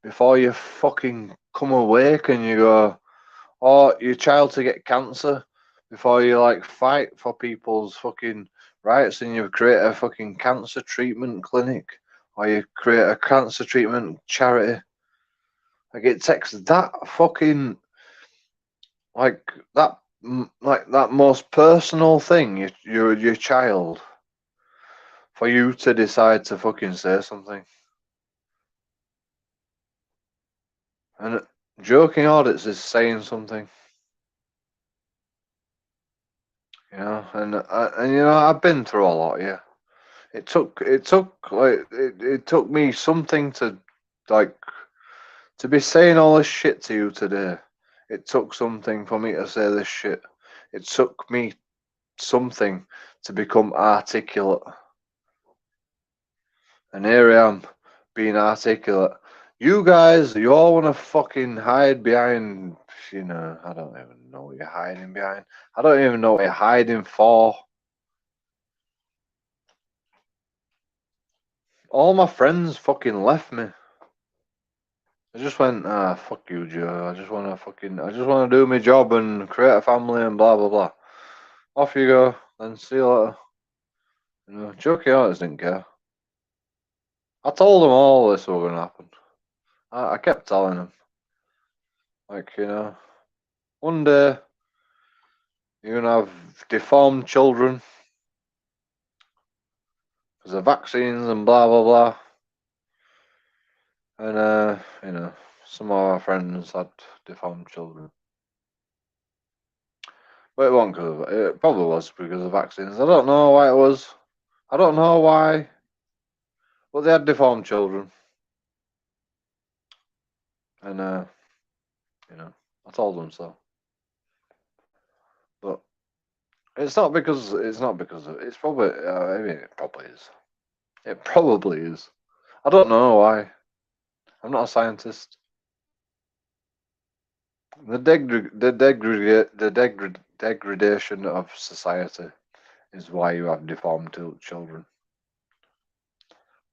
before you fucking come awake and you go, or your child to get cancer before you like fight for people's fucking rights and you create a fucking cancer treatment clinic or you create a cancer treatment charity. Like it takes that fucking that most personal thing, your child, for you to decide to fucking say something. And joking audits is saying something. And I've been through a lot. Yeah, it took me something to be saying all this shit to you today. It took something for me to say this shit. It took me something to become articulate. And here I am being articulate. You guys, you all want to fucking hide behind, I don't even know what you're hiding behind. I don't even know what you're hiding for. All my friends fucking left me. I just went, fuck you, Joe. I just want to do my job and create a family and blah, blah, blah. Off you go, and see you later. Jokey Artists didn't care. I told them all this was going to happen. I kept telling them. Like, one day, you're going to have deformed children because of vaccines and blah, blah, blah. And, some of our friends had deformed children. But it wasn't because of it. Probably was because of vaccines. I don't know why it was. I don't know why. But they had deformed children. And, I told them so. But it's not because of, it's probably, I mean, it probably is. It probably is. I don't know why. I'm not a scientist. The degradation of society is why you have deformed children.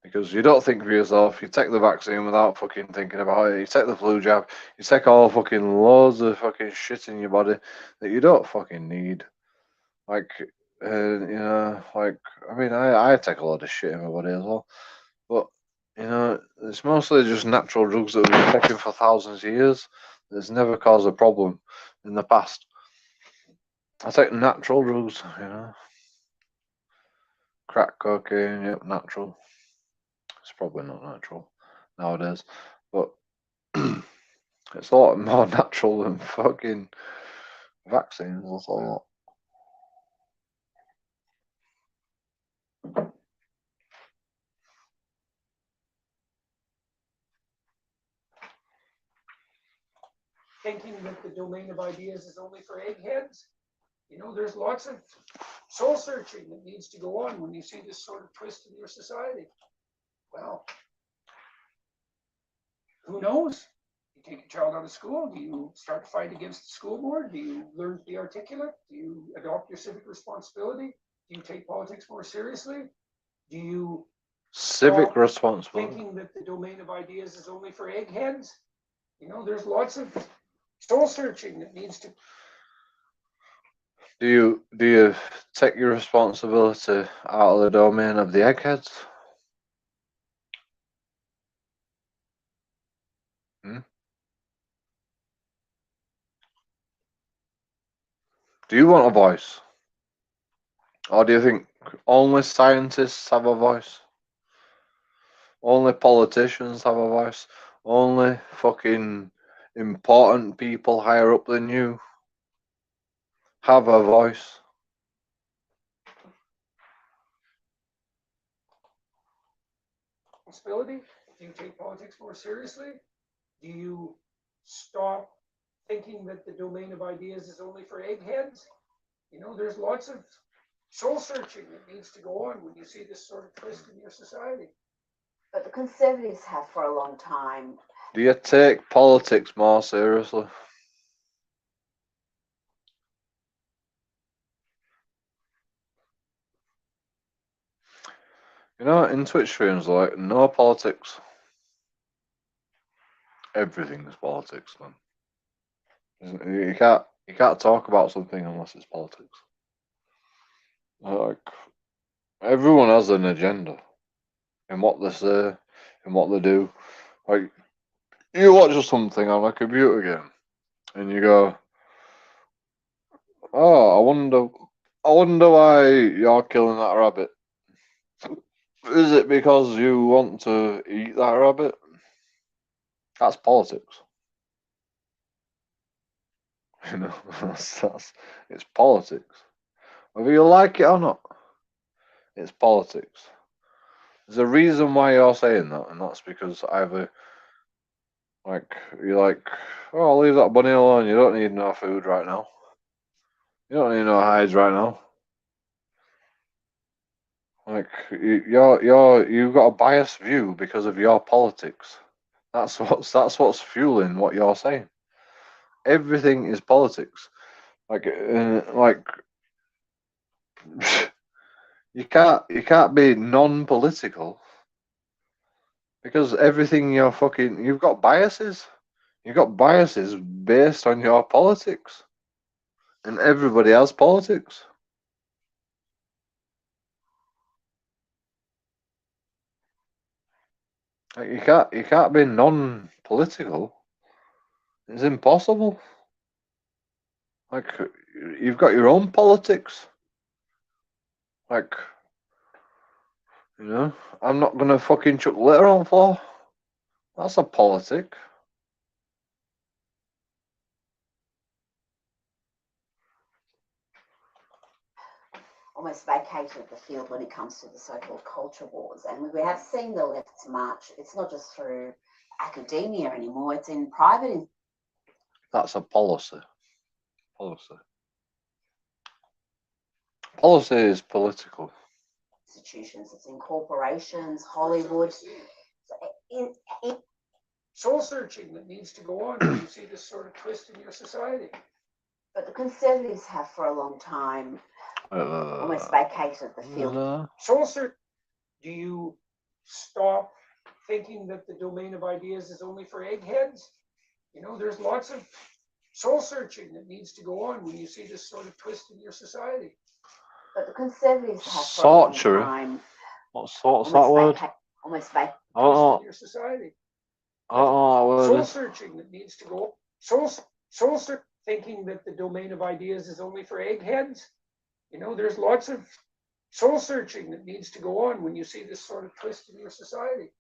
Because you don't think for yourself, you take the vaccine without fucking thinking about it, you take the flu jab, you take all fucking loads of fucking shit in your body that you don't fucking need. Like, I mean, I take a lot of shit in my body as well. But, it's mostly just natural drugs that we've been taking for thousands of years. That's never caused a problem in the past. I take natural drugs, Crack cocaine, yep, natural. It's probably not natural nowadays, but it's a lot more natural than fucking vaccines. I'll tell you what. Thinking that the domain of ideas is only for eggheads. There's lots of soul searching that needs to go on when you see this sort of twist in your society. Well, who knows? You take a child out of school, do you start to fight against the school board? Do you learn to be articulate? Do you adopt your civic responsibility? Do you take politics more seriously? Do you Civic responsibility. thinking that the domain of ideas is only for eggheads? There's lots of soul searching that needs to. Do you take your responsibility out of the domain of the eggheads? Do you want a voice? Or do you think only scientists have a voice? Only politicians have a voice? Only fucking important people higher up than you have a voice? Responsibility? Do you take politics more seriously? Do you stop thinking that the domain of ideas is only for eggheads? There's lots of soul searching that needs to go on when you see this sort of twist in your society. But the Conservatives have for a long time. Do you take politics more seriously? In Twitch streams, like, no politics. Everything is politics, man. You can't talk about something unless it's politics. Like, everyone has an agenda in what they say, in what they do. Like, you watch something on a computer game, and you go, "Oh, I wonder why you're killing that rabbit. Is it because you want to eat that rabbit?" That's politics. It's politics. Whether you like it or not, it's politics. There's a reason why you're saying that, and that's because either, you're like, "Oh, leave that bunny alone. You don't need no food right now. You don't need no hides right now." Like, you've got a biased view because of your politics. That's what's fueling what you're saying. Everything is politics. You can't be non-political because everything you've got biases. You've got biases based on your politics, and everybody has politics. Like, you can't be non-political. It's impossible. Like, you've got your own politics. Like, I'm not gonna fucking chuck litter on the floor. That's a politic. almost vacated the field when it comes to the so-called culture wars. And we have seen the left's march. It's not just through academia anymore, it's in private. That's a policy. Policy is political. Institutions, it's in corporations, Hollywood. Soul searching that needs to go on when you see this sort of twist in your society. But the Conservatives have for a long time almost vacated the field. Soul search. Do you stop thinking that the domain of ideas is only for eggheads? You know, there's lots of soul searching that needs to go on when you see this sort of twist in your society. But the Conservatives have for a long Sorcery. time What's that word? almost vacated Oh, your society. oh, Soul searching that needs to go. Soul thinking that the domain of ideas is only for eggheads. You know, there's lots of soul searching that needs to go on when you see this sort of twist in your society.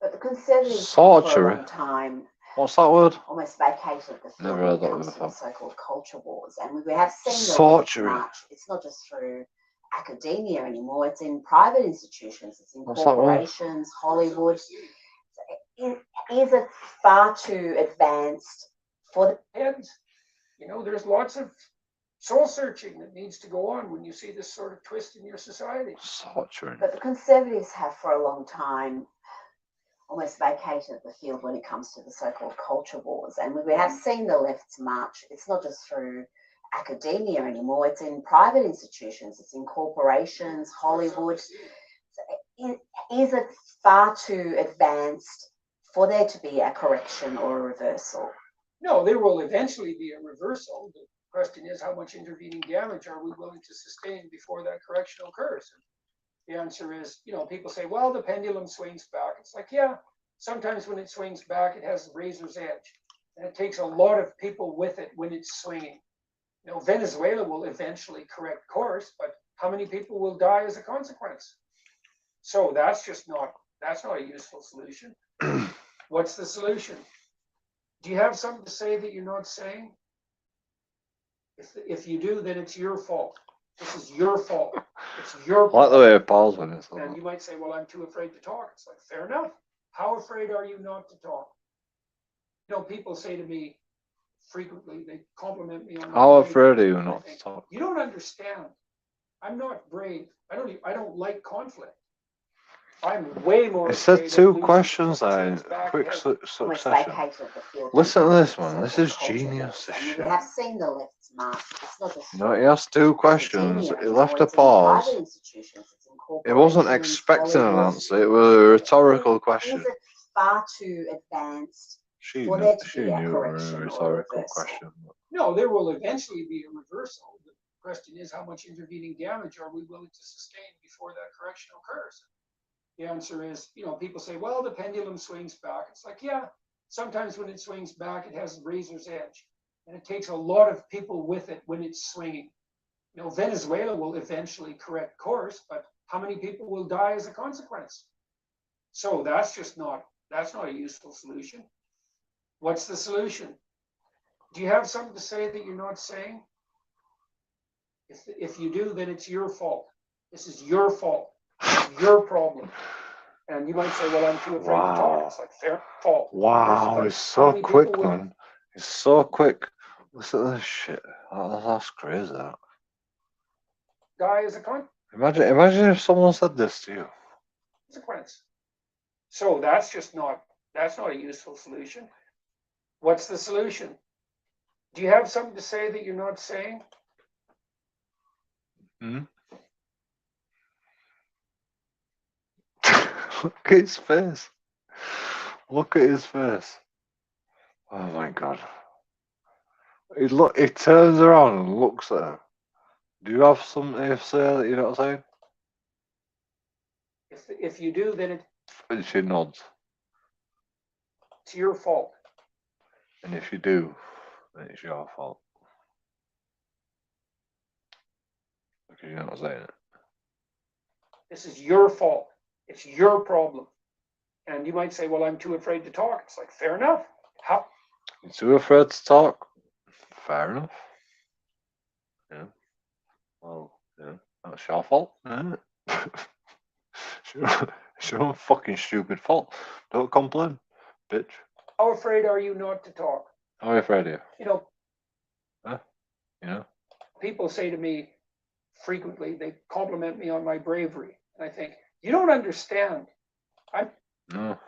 But the Conservatives have for a long time What's that word? almost vacated the field Never when heard it that comes to the before. so-called culture wars. And we have seen the Sorcery. march. It's not just through academia anymore, it's in private institutions, it's in What's that word? corporations, Hollywood. Is it far too advanced for the Heads? You know, there's lots of soul searching that needs to go on when you see this sort of twist in your society. Sorcery. But the Conservatives have for a long time almost vacated the field when it comes to the so-called culture wars. And we have seen the left's march. It's not just through academia anymore, it's in private institutions, it's in corporations, Hollywood. Is it far too advanced for there to be a correction or a reversal? No, there will eventually be a reversal. The question is, how much intervening damage are we willing to sustain before that correction occurs? And the answer is, you know, people say, well, the pendulum swings back. It's like, yeah, sometimes when it swings back, it has the razor's edge. And it takes a lot of people with it when it's swinging. You know, Venezuela will eventually correct course, but how many people will die as a consequence? So that's not a useful solution. What's the solution? Do you have something to say that you're not saying? If you do, then it's your fault. This is your fault. It's your I like the way it paused when it's And like you might say, well, I'm too afraid to talk. It's like, fair enough. How afraid are you not to talk? You know, people say to me frequently, they compliment me on my how bravery. afraid are you I not think, to talk? you don't understand. I'm not brave. I don't like conflict. I'm way more It said afraid of two losing questions the there in things back quick ahead. Almost succession. vacated the field. Listen to this, man. So This called is culture genius, wars. this And shit. we have seen the left's march. It's not just You know, he asked two questions. academia He left anymore, a it's in pause. private institutions, it's in He wasn't corporations, expecting an Hollywood. answer. It was a rhetorical Is question. it far too advanced She for knew, there to she be a knew it was a correction or a rhetorical reversal? question. No, there will eventually be a reversal. The question is, how much intervening damage are we willing to sustain before that correction occurs? The answer is, you know, people say, well, the pendulum swings back. It's like, yeah, sometimes when it swings back, it has a razor's edge. And it takes a lot of people with it when it's swinging. You know, Venezuela will eventually correct course, but how many people will die as a consequence? So that's not a useful solution. What's the solution? Do you have something to say that you're not saying? If you do, then it's your fault. This is your fault. It's your problem. And you might say, well, I'm too afraid to talk. It's like, fair fault. Wow, But it's how so many quick, people will- man. It's so quick. Listen to this shit. That's crazy. That. Die as a Imagine if someone said this to you. consequence. So that's not a useful solution. What's the solution? Do you have something to say that you're not saying? Hmm? Look at his face. Look at his face. Oh my god. He turns around and looks at her. Do you have something to say that you're not saying? If you do, then And she nods. it's your fault. And if you do, then it's your fault. Because you're not saying it. This is your fault. It's your problem. And you might say, well, I'm too afraid to talk. It's like, fair enough. How? You're too afraid to talk? Fair enough. Yeah. Well, yeah. It's your fault, isn't it? It's your own fucking stupid fault. Don't complain, bitch. How afraid are you not to talk? How are you afraid of you? You know, You know? people say to me frequently, they compliment me on my bravery. And I think, you don't understand. No.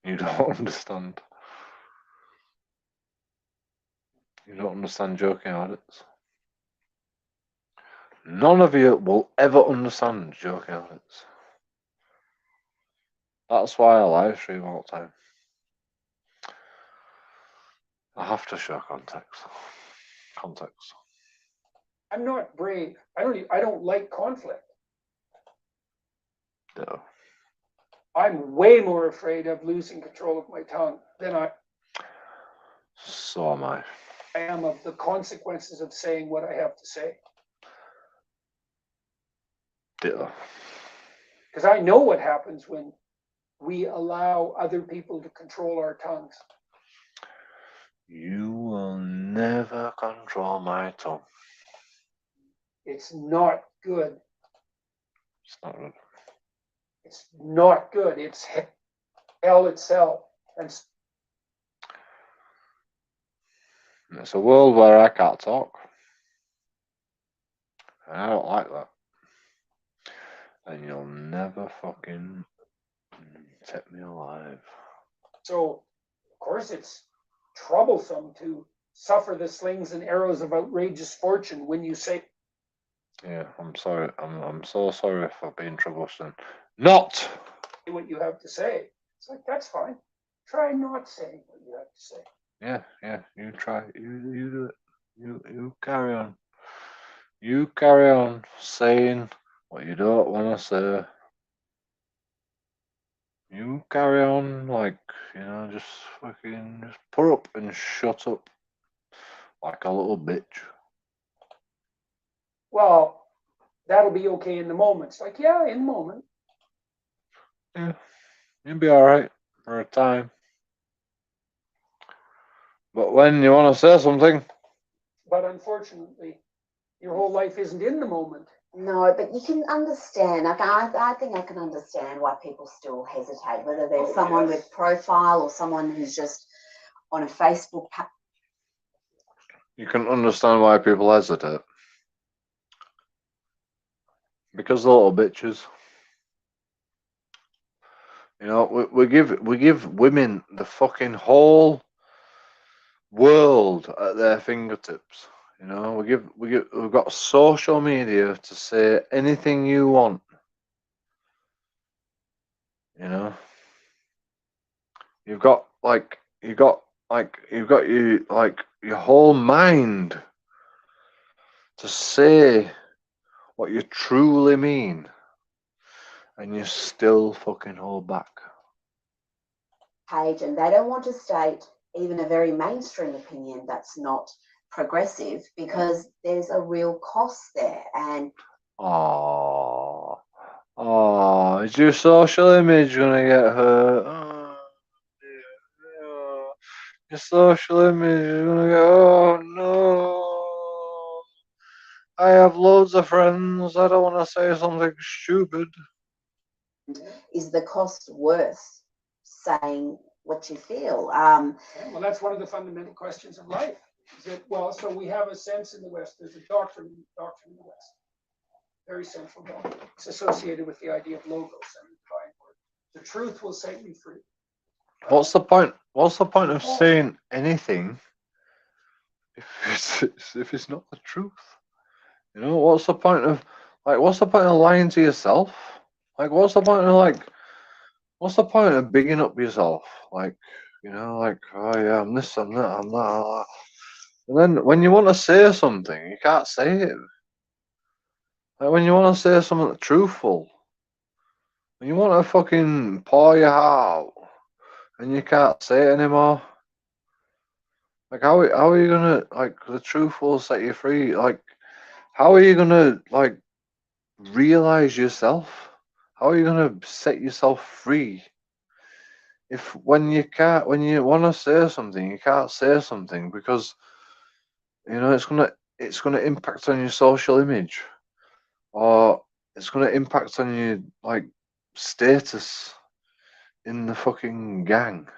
You don't understand. You don't understand joking audits. None of you will ever understand joking audits. That's why I live stream all the time. I have to show context. Context. I'm not brave. I don't like conflict. No. I'm way more afraid of losing control of my tongue than I So am I. am of the consequences of saying what I have to say. Ditto. Because I know what happens when we allow other people to control our tongues. You will never control my tongue. It's not good. It's not good. It's not good. It's hell itself. And It's a world where I can't talk. And I don't like that. And you'll never fucking take me alive. so, of course, it's troublesome to suffer the slings and arrows of outrageous fortune when you say, Yeah, I'm sorry. I'm so sorry for being troublesome. Not. what you have to say. It's like, that's fine. Try not saying what you have to say. Yeah. You try. You do it. You carry on. You carry on saying what you don't want to say. You carry on like, just fucking just put up and shut up like a little bitch. Well, that'll be okay in the moment. It's like, yeah, in the moment. Yeah, you'll be alright for a time. But when you want to say something, But unfortunately, your whole life isn't in the moment. No, but you can understand. Like, I think I can understand why people still hesitate, whether there's someone with profile or someone who's just on a Facebook page. you can understand why people hesitate. Because they're little bitches. We give women the fucking whole world at their fingertips. We've got social media to say anything you want. You've got your whole mind to say what you truly mean, and you still fucking hold back. Page, and they don't want to state even a very mainstream opinion that's not progressive, because there's a real cost there. And is your social image gonna get hurt? Oh, dear. Oh, your social image is gonna get. Oh no! I have loads of friends. I don't want to say something stupid. is the cost worth saying what you feel? Well, that's one of the fundamental questions of life. Is it, well, so we have a sense in the West, there's a doctrine in the West, very central doctrine. It's associated with the idea of logos and the divine word. The truth will set you free. What's the point? What's the point of saying anything if it's not the truth? What's the point of lying to yourself? What's the point of bigging up yourself? Oh yeah, I'm this, I'm that, I'm that. And then when you want to say something, you can't say it. Like when you want to say something truthful, when you want to fucking pour your heart out, and you can't say it anymore. Like how are you gonna, the truth will set you free? Like how are you gonna realize yourself? How are you gonna set yourself free if when you want to say something, you can't say something because it's gonna impact on your social image? or it's going to impact on your like status in the fucking gang.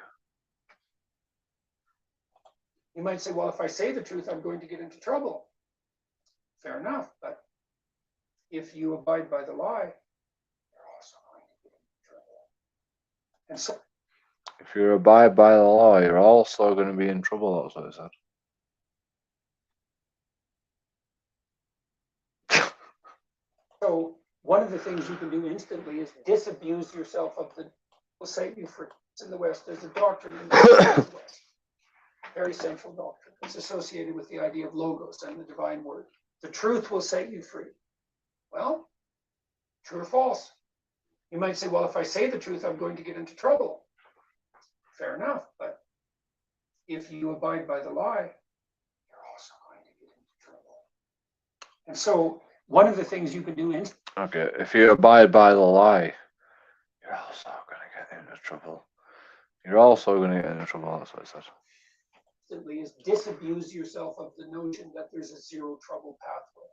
You might say, well, if I say the truth, I'm going to get into trouble. Fair enough, but if you abide by the lie, you're also going to get into trouble. And so, If you abide by the law, you're also going to be in trouble. That's what it said. so one of the things you can do instantly is disabuse yourself of the, will set you free. In the West, there's a doctrine in the West, very central doctrine. It's associated with the idea of logos and the divine word. The truth will set you free. Well, true or false? You might say, well, if I say the truth, I'm going to get into trouble. Fair enough, but if you abide by the lie, you're also going to get into trouble. And so one of the things you can do instantly. Okay, if you abide by the lie, you're also going to get into trouble. You're also going to get into trouble. That's what it says. Is disabuse yourself of the notion that there's a zero trouble pathway.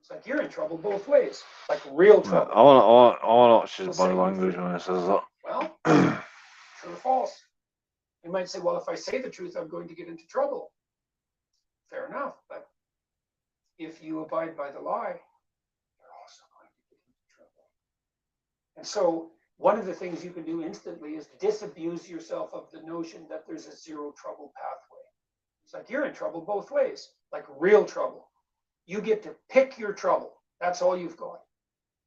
It's like you're in trouble both ways, like real trouble. I want to watch his body language when it says that. Well, true or false? You might say, well, if I say the truth, I'm going to get into trouble. Fair enough, but if you abide by the lie, you're also going to get into trouble. And so one of the things you can do instantly is disabuse yourself of the notion that there's a zero trouble pathway. It's like you're in trouble both ways, like real trouble. You get to pick your trouble. That's all you've got.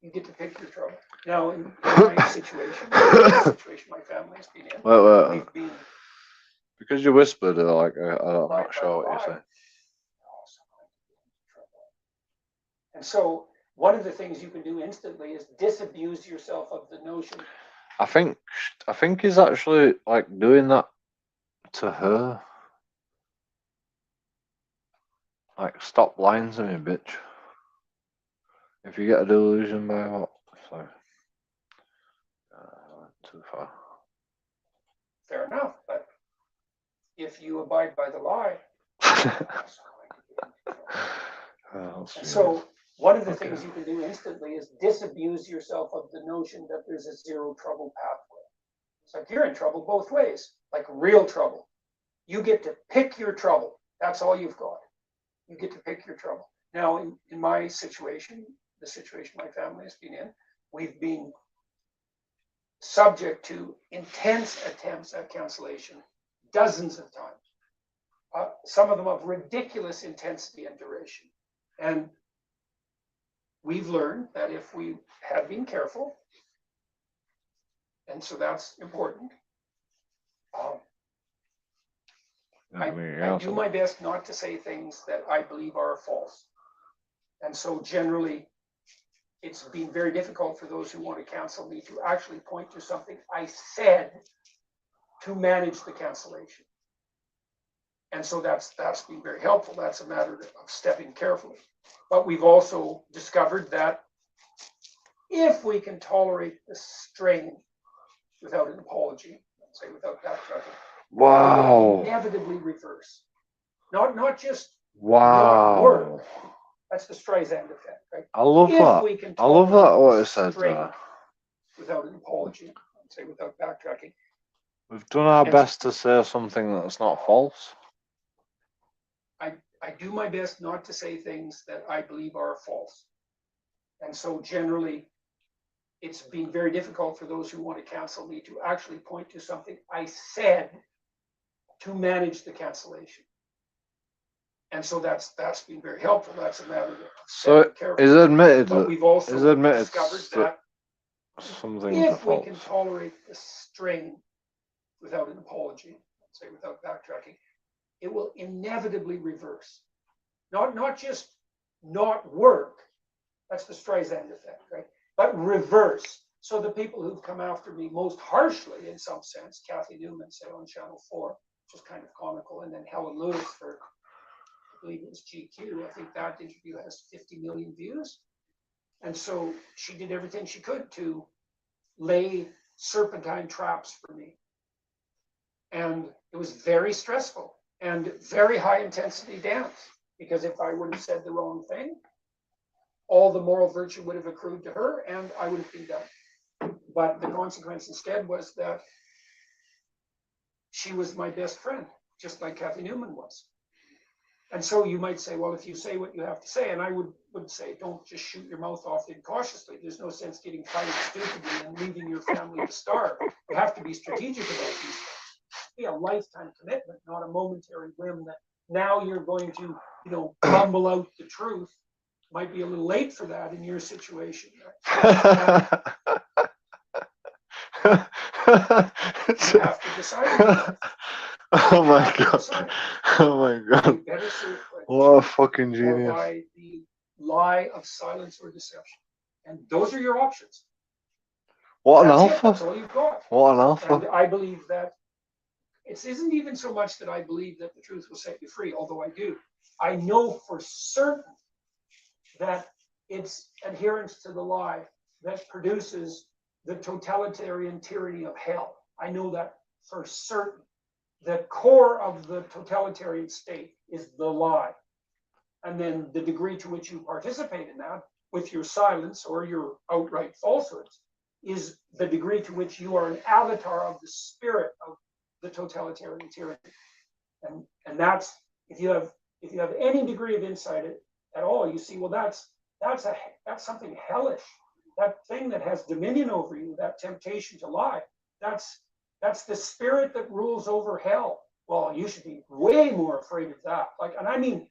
You get to pick your trouble. Now, in my situation, my family has been in, we've been. Because you whispered, I'm not sure what you're saying. And so, one of the things you can do instantly is disabuse yourself of the notion. I think he's actually like doing that to her. Like, stop lying to me, bitch. If you get a delusion by what? Sorry. Too far. Fair enough, but if you abide by the lie, and so one of the things you can do instantly is disabuse yourself of the notion that there's a zero trouble pathway. It's like you're in trouble both ways, like real trouble. You get to pick your trouble. That's all you've got. You get to pick your trouble. Now, in my situation, the situation my family has been in, we've been subject to intense attempts at cancellation dozens of times. Some of them of ridiculous intensity and duration. And we've learned that if we have been careful, and so that's important, I do my best not to say things that I believe are false. And so generally, it's been very difficult for those who want to cancel me to actually point to something I said to manage the cancellation. And so that's been very helpful. That's a matter of stepping carefully. But we've also discovered that if we can tolerate the strain without an apology, let's say without backtracking, wow, inevitably reverse. Not just wow. not work. That's the Streisand effect, right? I love that. I love that what it said there. Without an apology, let's say without backtracking. We've done our best to say something that's not false. I do my best not to say things that I believe are false. And so generally, it's been very difficult for those who want to cancel me to actually point to something I said to manage the cancellation. And so that's been very helpful. That's a matter of so is it admitted but we've also discovered that something if we can tolerate the strain without an apology, say without backtracking, it will inevitably reverse. Not just not work, that's the Streisand effect, right? But reverse. So the people who've come after me most harshly, in some sense, Kathy Newman said on Channel 4, which was kind of comical, and then Helen Lewis for, I believe it was GQ. I think that interview has 50 million views. And so she did everything she could to lay serpentine traps for me. And it was very stressful and very high intensity dance, because if I would have said the wrong thing, all the moral virtue would have accrued to her, and I would have been done. But the consequence instead was that she was my best friend, just like Kathy Newman was. And so you might say, well, if you say what you have to say, and I would say, don't just shoot your mouth off incautiously. There's no sense getting fired stupidly and leaving your family to starve. You have to be strategic about these things. Be a lifetime commitment, not a momentary whim that now you're going to, mumble out the truth. Might be a little late for that in your situation. You have to decide. Oh my god. Oh my god. Better served by What a fucking or genius. by the lie of silence or deception. And those are your options. What an That's it, that's alpha. all you've got. What an And alpha. I believe that it isn't even so much that I believe that the truth will set you free, although I do. I know for certain that it's adherence to the lie that produces the totalitarian tyranny of hell. I know that for certain. The core of the totalitarian state is the lie. And then the degree to which you participate in that with your silence or your outright falsehoods is the degree to which you are an avatar of the spirit of the totalitarian tyranny. And that's, if you have any degree of insight at all, you see, well, that's something hellish. That thing that has dominion over you, that temptation to lie, that's the spirit that rules over hell. Well, you should be way more afraid of that. And I mean,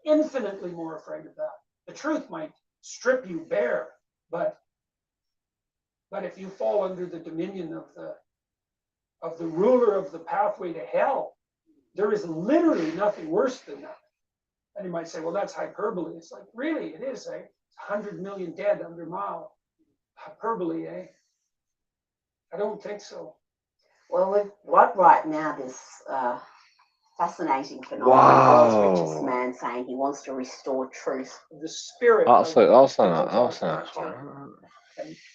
infinitely more afraid of that. The truth might strip you bare, but if you fall under the dominion of the ruler of the pathway to hell, there is literally nothing worse than that. And you might say, well, that's hyperbole. It's like, really, it is, eh? 100 million dead under a mile. Hyperbole, eh? I don't think so. Well, we've got right now this fascinating phenomenon of Walt Rich's man saying he wants to restore truth. The spirit.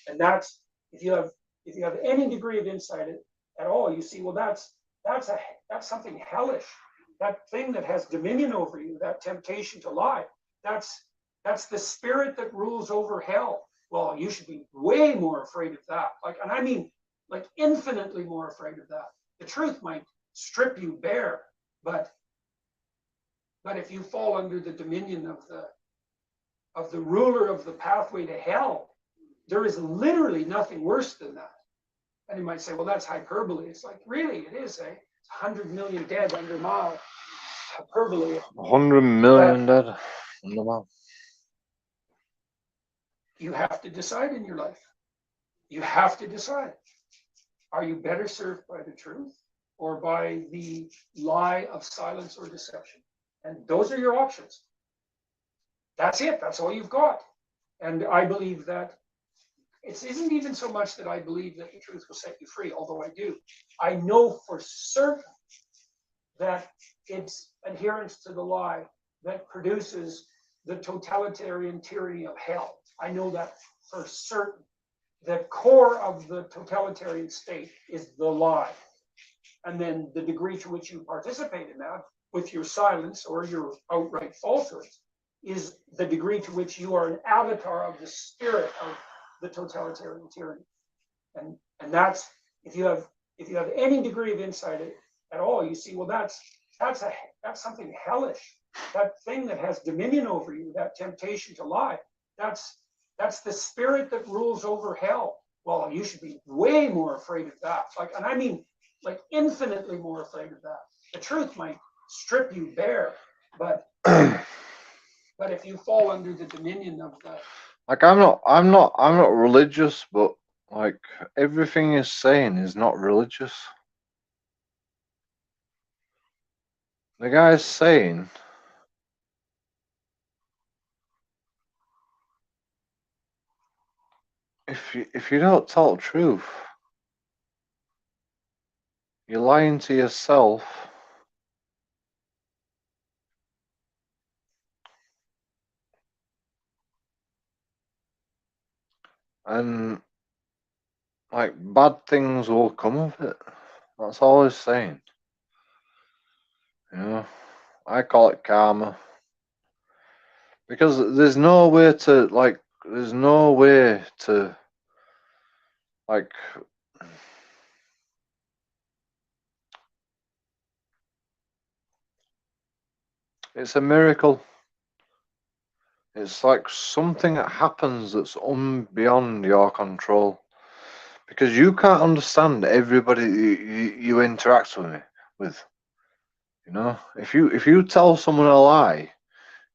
And that's, if you have any degree of insight at all, you see, well, that's something hellish. That thing that has dominion over you, that temptation to lie, that's the spirit that rules over hell. Well, you should be way more afraid of that. And I mean, infinitely more afraid of that. The truth might strip you bare, but if you fall under the dominion of the ruler of the pathway to hell, there is literally nothing worse than that. And you might say, well, that's hyperbole. It's like, really, it is, eh? It's 100 million dead under a mile. Hyperbole. 100 million dead under a mile. You have to decide in your life. You have to decide. Are you better served by the truth or by the lie of silence or deception? And those are your options. That's it. That's all you've got. And I believe that it isn't even so much that I believe that the truth will set you free, although I do. I know for certain that it's adherence to the lie that produces the totalitarian tyranny of hell. I know that for certain. The core of the totalitarian state is the lie. And then the degree to which you participate in that with your silence or your outright falsehoods is the degree to which you are an avatar of the spirit of the totalitarian tyranny. And that's, if you have any degree of insight at all, you see, well, that's something hellish. That thing that has dominion over you, that temptation to lie, that's the spirit that rules over hell. Well, you should be way more afraid of that. And I mean, infinitely more afraid of that. The truth might strip you bare, but if you fall under the dominion of the, I'm not religious, but everything he's saying is not religious. The guy's saying if you don't tell the truth, you're lying to yourself. And bad things will come of it. That's all he's saying. I call it karma. Because there's no way to like. There's no way to like. It's a miracle. It's like something that happens that's beyond your control. Because you can't understand everybody you interact with. You know, if you tell someone a lie,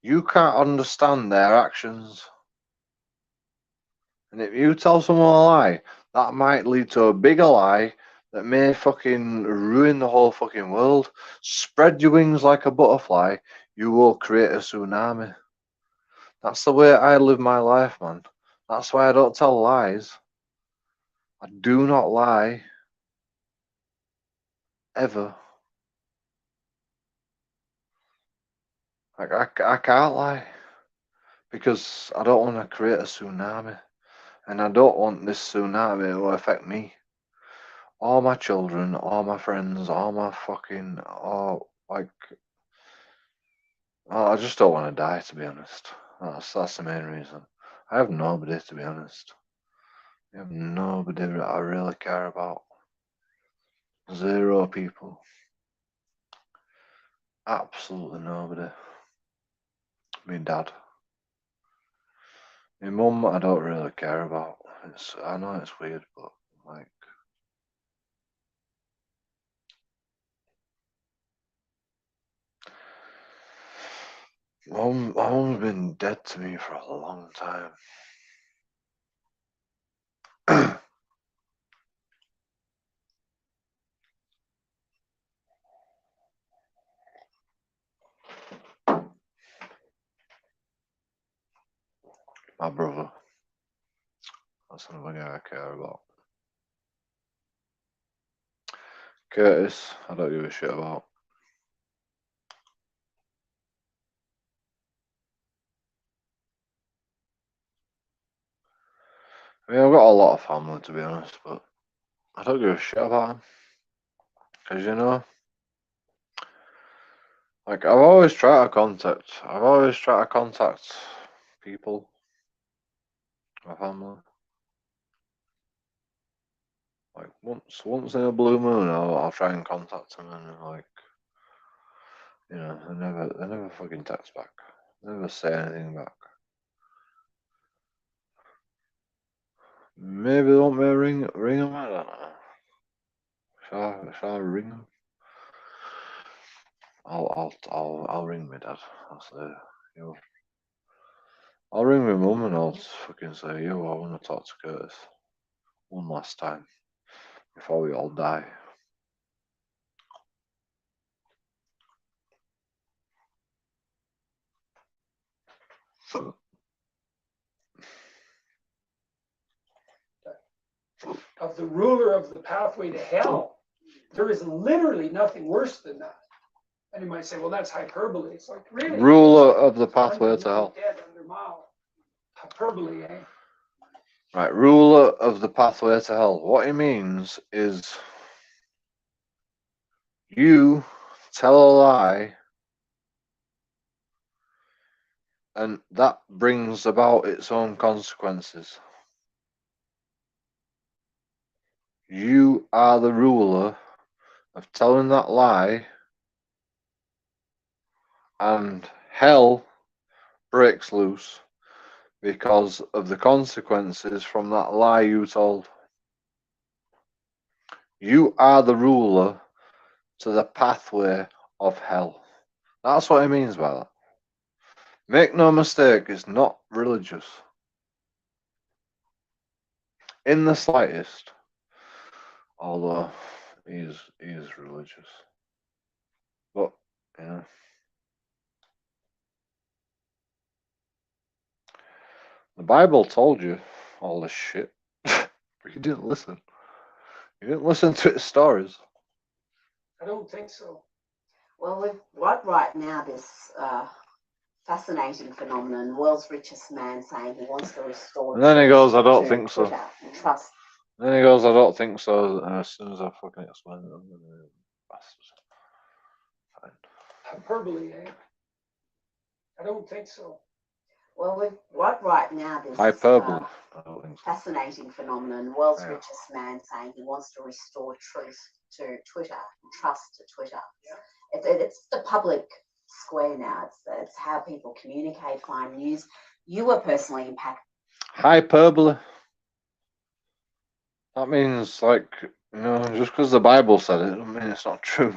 you can't understand their actions. And if you tell someone a lie, that might lead to a bigger lie that may fucking ruin the whole fucking world. Spread your wings like a butterfly, you will create a tsunami. That's the way I live my life, man. That's why I don't tell lies. I do not lie. Ever. Like, I can't lie. Because I don't want to create a tsunami. And I don't want this tsunami to affect me. All my children, all my friends, all my fucking, all, like, I just don't want to die, to be honest. That's the main reason. I have nobody, to be honest. I have nobody that I really care about. Zero people. Absolutely nobody. My dad. My mum, I don't really care about. I know it's weird, but like, my mum's been dead to me for a long time. My brother. That's another guy I care about. Curtis, I don't give a shit about. I mean, I've got a lot of family, to be honest, but I don't give a shit about them. Because, you know, like, I've always tried to contact people, my family. Like, once in a blue moon, I'll try and contact them, and like, you know, they never fucking text back. They never say anything back. Maybe they want me to ring them. I don't know. Shall I ring them? I'll ring my dad. I'll say, yo. I'll ring my mum and I'll fucking say, yo, I want to talk to Curtis one last time before we all die. Of the ruler of the pathway to hell. There is literally nothing worse than that. And you might say, well, that's hyperbole. It's like, really? Ruler of the pathway to hell. Dead under mile. Hyperbole, eh? Right, ruler of the pathway to hell. What he means is you tell a lie and that brings about its own consequences. You are the ruler of telling that lie, and hell breaks loose because of the consequences from that lie you told. You are the ruler to the pathway of hell. That's what he means by that. Make no mistake, it's not religious. In the slightest. Although he is religious. But, yeah. The Bible told you all this shit. But you didn't listen. You didn't listen to its stories. I don't think so. Well, we've got right now this fascinating phenomenon, world's richest man saying he wants to restore. And then he goes, I don't think so. Trust. And then he goes, I don't think so. And as soon as I fucking explain it, I'm gonna bastard. Fine. Hyperbole, eh? I don't think so. Well, we've got right now this Hyperbole. I don't think so. fascinating phenomenon. World's Yeah. richest man saying he wants to restore truth to Twitter, trust to Twitter. It's the public square now. It's how people communicate, find news. You were personally impacted. Hyperbole. That means, like, just because the Bible said it, doesn't mean it's not true.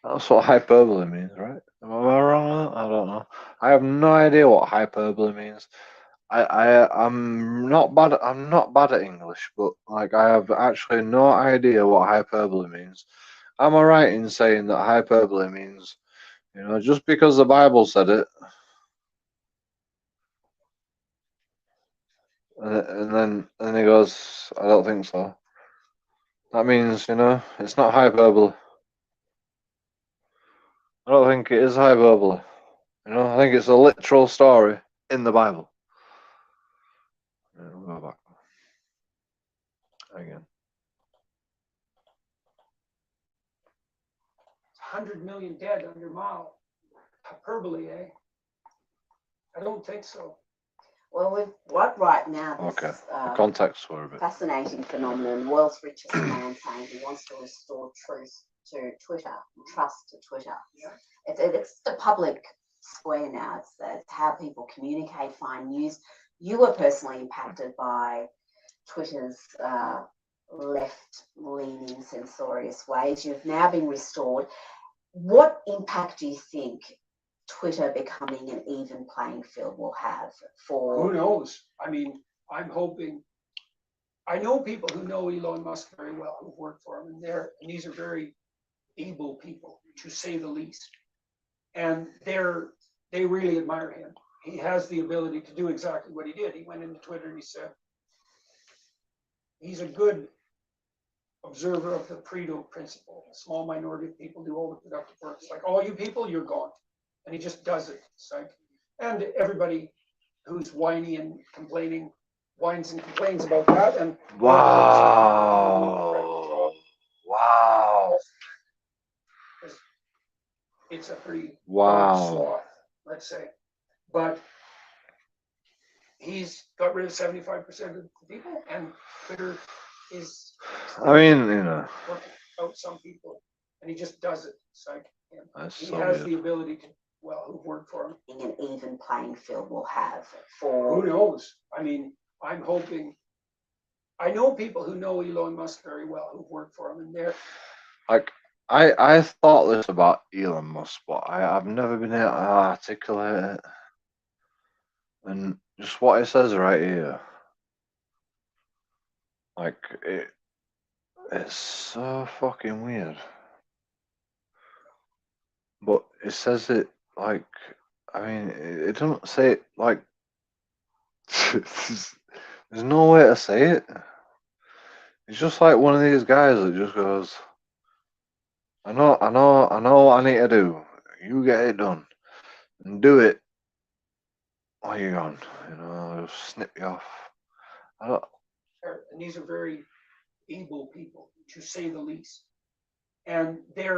That's what hyperbole means, right? Am I wrong on that? I don't know. I have no idea what hyperbole means. I'm not bad. I'm not bad at English, but like I have actually no idea what hyperbole means. Am I right in saying that hyperbole means, just because the Bible said it, and he goes, I don't think so. That means, it's not hyperbole. I don't think it is hyperbole. I think it's a literal story in the Bible. We'll go back again. 100 million dead under Mao. Hyperbole, eh? I don't think so. Well, we've got right now this Okay. The context for a bit. fascinating phenomenon. World's richest man saying he wants to restore truth to Twitter, trust to Twitter. It's the public square now. It's how people communicate, find news. You were personally impacted by Twitter's left-leaning, censorious ways. You've now been restored. What impact do you think Twitter becoming an even playing field will have for? Who knows? I mean, I'm hoping. I know people who know Elon Musk very well, who've worked for him, and these are very able people, to say the least. And they really admire him. He has the ability to do exactly what he did. He went into Twitter and he said, he's a good observer of the Pareto principle. A small minority of people do all the productive work. It's like, all you people, you're gone. And he just does it. It's like, and everybody who's whiny and complaining whines and complains about that. And wow. It's a pretty wow swath, let's say. But he's got rid of 75% of the people, and Twitter is. I mean, working out some people, and he just does it. It's like he so has weird. the ability to. Well, who've worked for him. An even playing field will have for. Who knows? I mean, I'm hoping. I know people who know Elon Musk very well, who've worked for him, and they're like. I thought this about Elon Musk, but I've never been able to articulate it. And just what it says right here, like it's so fucking weird. But it says it like, I mean, it doesn't say it like. There's no way to say it. It's just like one of these guys that just goes, I know what I need to do. You get it done. And do it while you're gone. I'll just snip you off. and these are very able people, to say the least. And they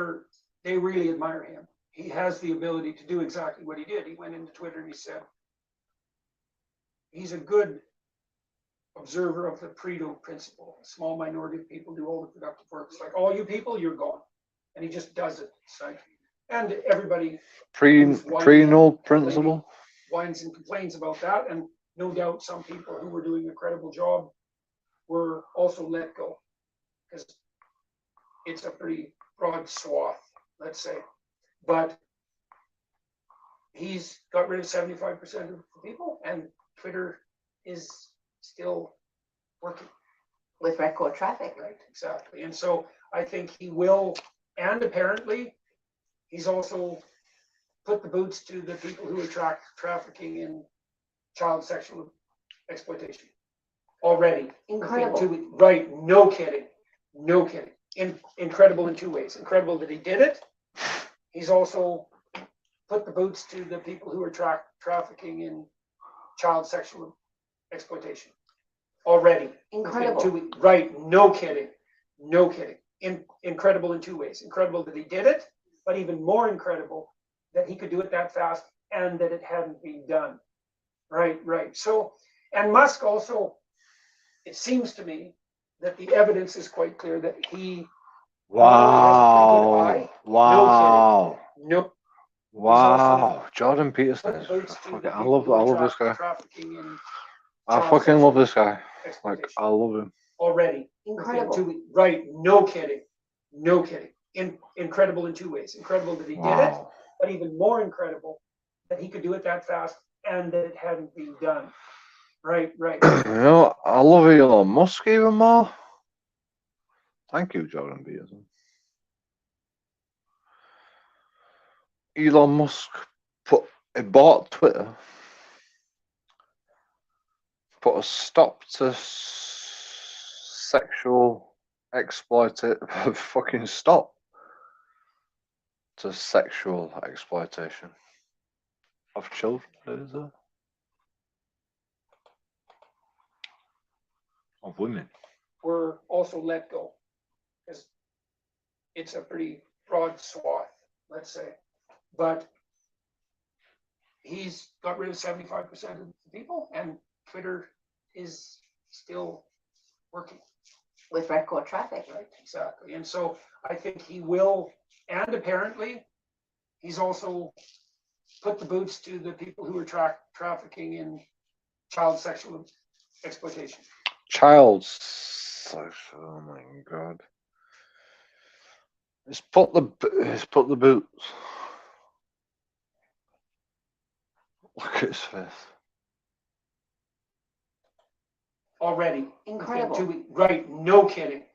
really admire him. He has the ability to do exactly what he did. He went into Twitter and he said, he's a good observer of the Pareto principle. A small minority of people do all the productive work. It's like, all you people, you're gone. And he just does it. It's like, and everybody Pareto principle whines and complains about that. And no doubt some people who were doing a credible job were also let go, because it's a pretty broad swath, let's say. But he's got rid of 75% of the people, and Twitter is still working. With record traffic. Right, exactly. And so I think he will, and apparently he's also put the boots to the people who are trafficking in child sexual exploitation already. Incredible. Right, no kidding. Incredible in two ways. Incredible that he did it. He's also put the boots to the people who are trafficking in child sexual exploitation already. Incredible. Right, no kidding. Incredible in two ways. Incredible that he did it, but even more incredible that he could do it that fast and that it hadn't been done. Right. So, and Musk also, it seems to me that the evidence is quite clear that he Wow. Wow. no Wow. Jordan put Peterson the is boots to fucking, the I people love who are this guy. trafficking in I child fucking love sexual this guy. Like, exploitation I love him. already. Incredible. Within 2 weeks. Right, no kidding. Incredible in two ways. Incredible that he did it, Wow. but even more incredible that he could do it that fast and that it hadn't been done. Right. You know, I love Elon Musk even more. Thank you, Jordan Peterson. Elon Musk bought Twitter, put a stop to sexual fucking stop to sexual exploitation of children, is there? Of women. Were also let go because it's a pretty broad swath, let's say. But he's got rid of 75% of the people, and Twitter is still working. With record traffic. Right, exactly. And so I think he will, and apparently he's also put the boots to the people who are trafficking in child sexual exploitation. Child sexual, oh my god. It's put the boots. Look at his face. Already. Incredible. 2 weeks. Right, no kidding.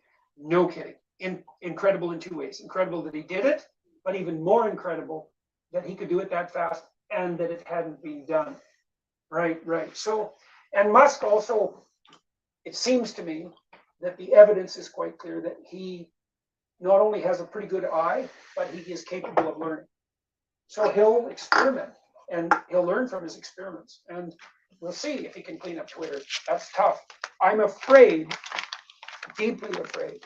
Incredible in two ways. Incredible that he did it, but even more incredible that he could do it that fast and that it hadn't been done. Right. So, and Musk also, it seems to me that the evidence is quite clear that he not only has a pretty good eye, but he is capable of learning. So he'll experiment and he'll learn from his experiments. And we'll see if he can clean up Twitter. That's tough. I'm afraid, deeply afraid,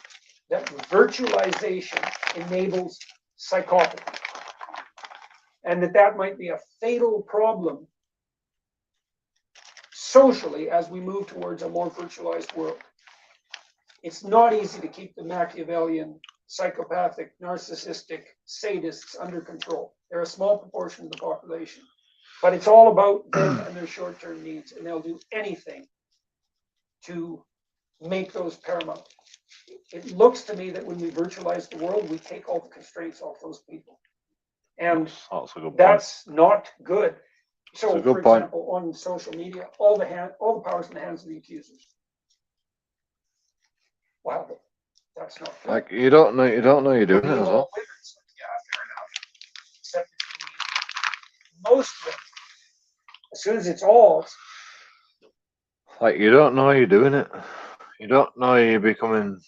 that virtualization enables psychopathy. And that might be a fatal problem socially as we move towards a more virtualized world. It's not easy to keep the Machiavellian, psychopathic, narcissistic sadists under control. They're a small proportion of the population, but it's all about them and their short-term needs, and they'll do anything to make those paramount. It looks to me that when we virtualize the world, we take all the constraints off those people, and That's a good point. that's not good. So, That's a good for point. example, on social media, all the powers in the hands of the accusers. Wow, that's not good. Like you don't know you're doing it as well. Yeah, fair enough. Except most women, as soon as it's all, Like you don't know you're doing it. You don't know you're becoming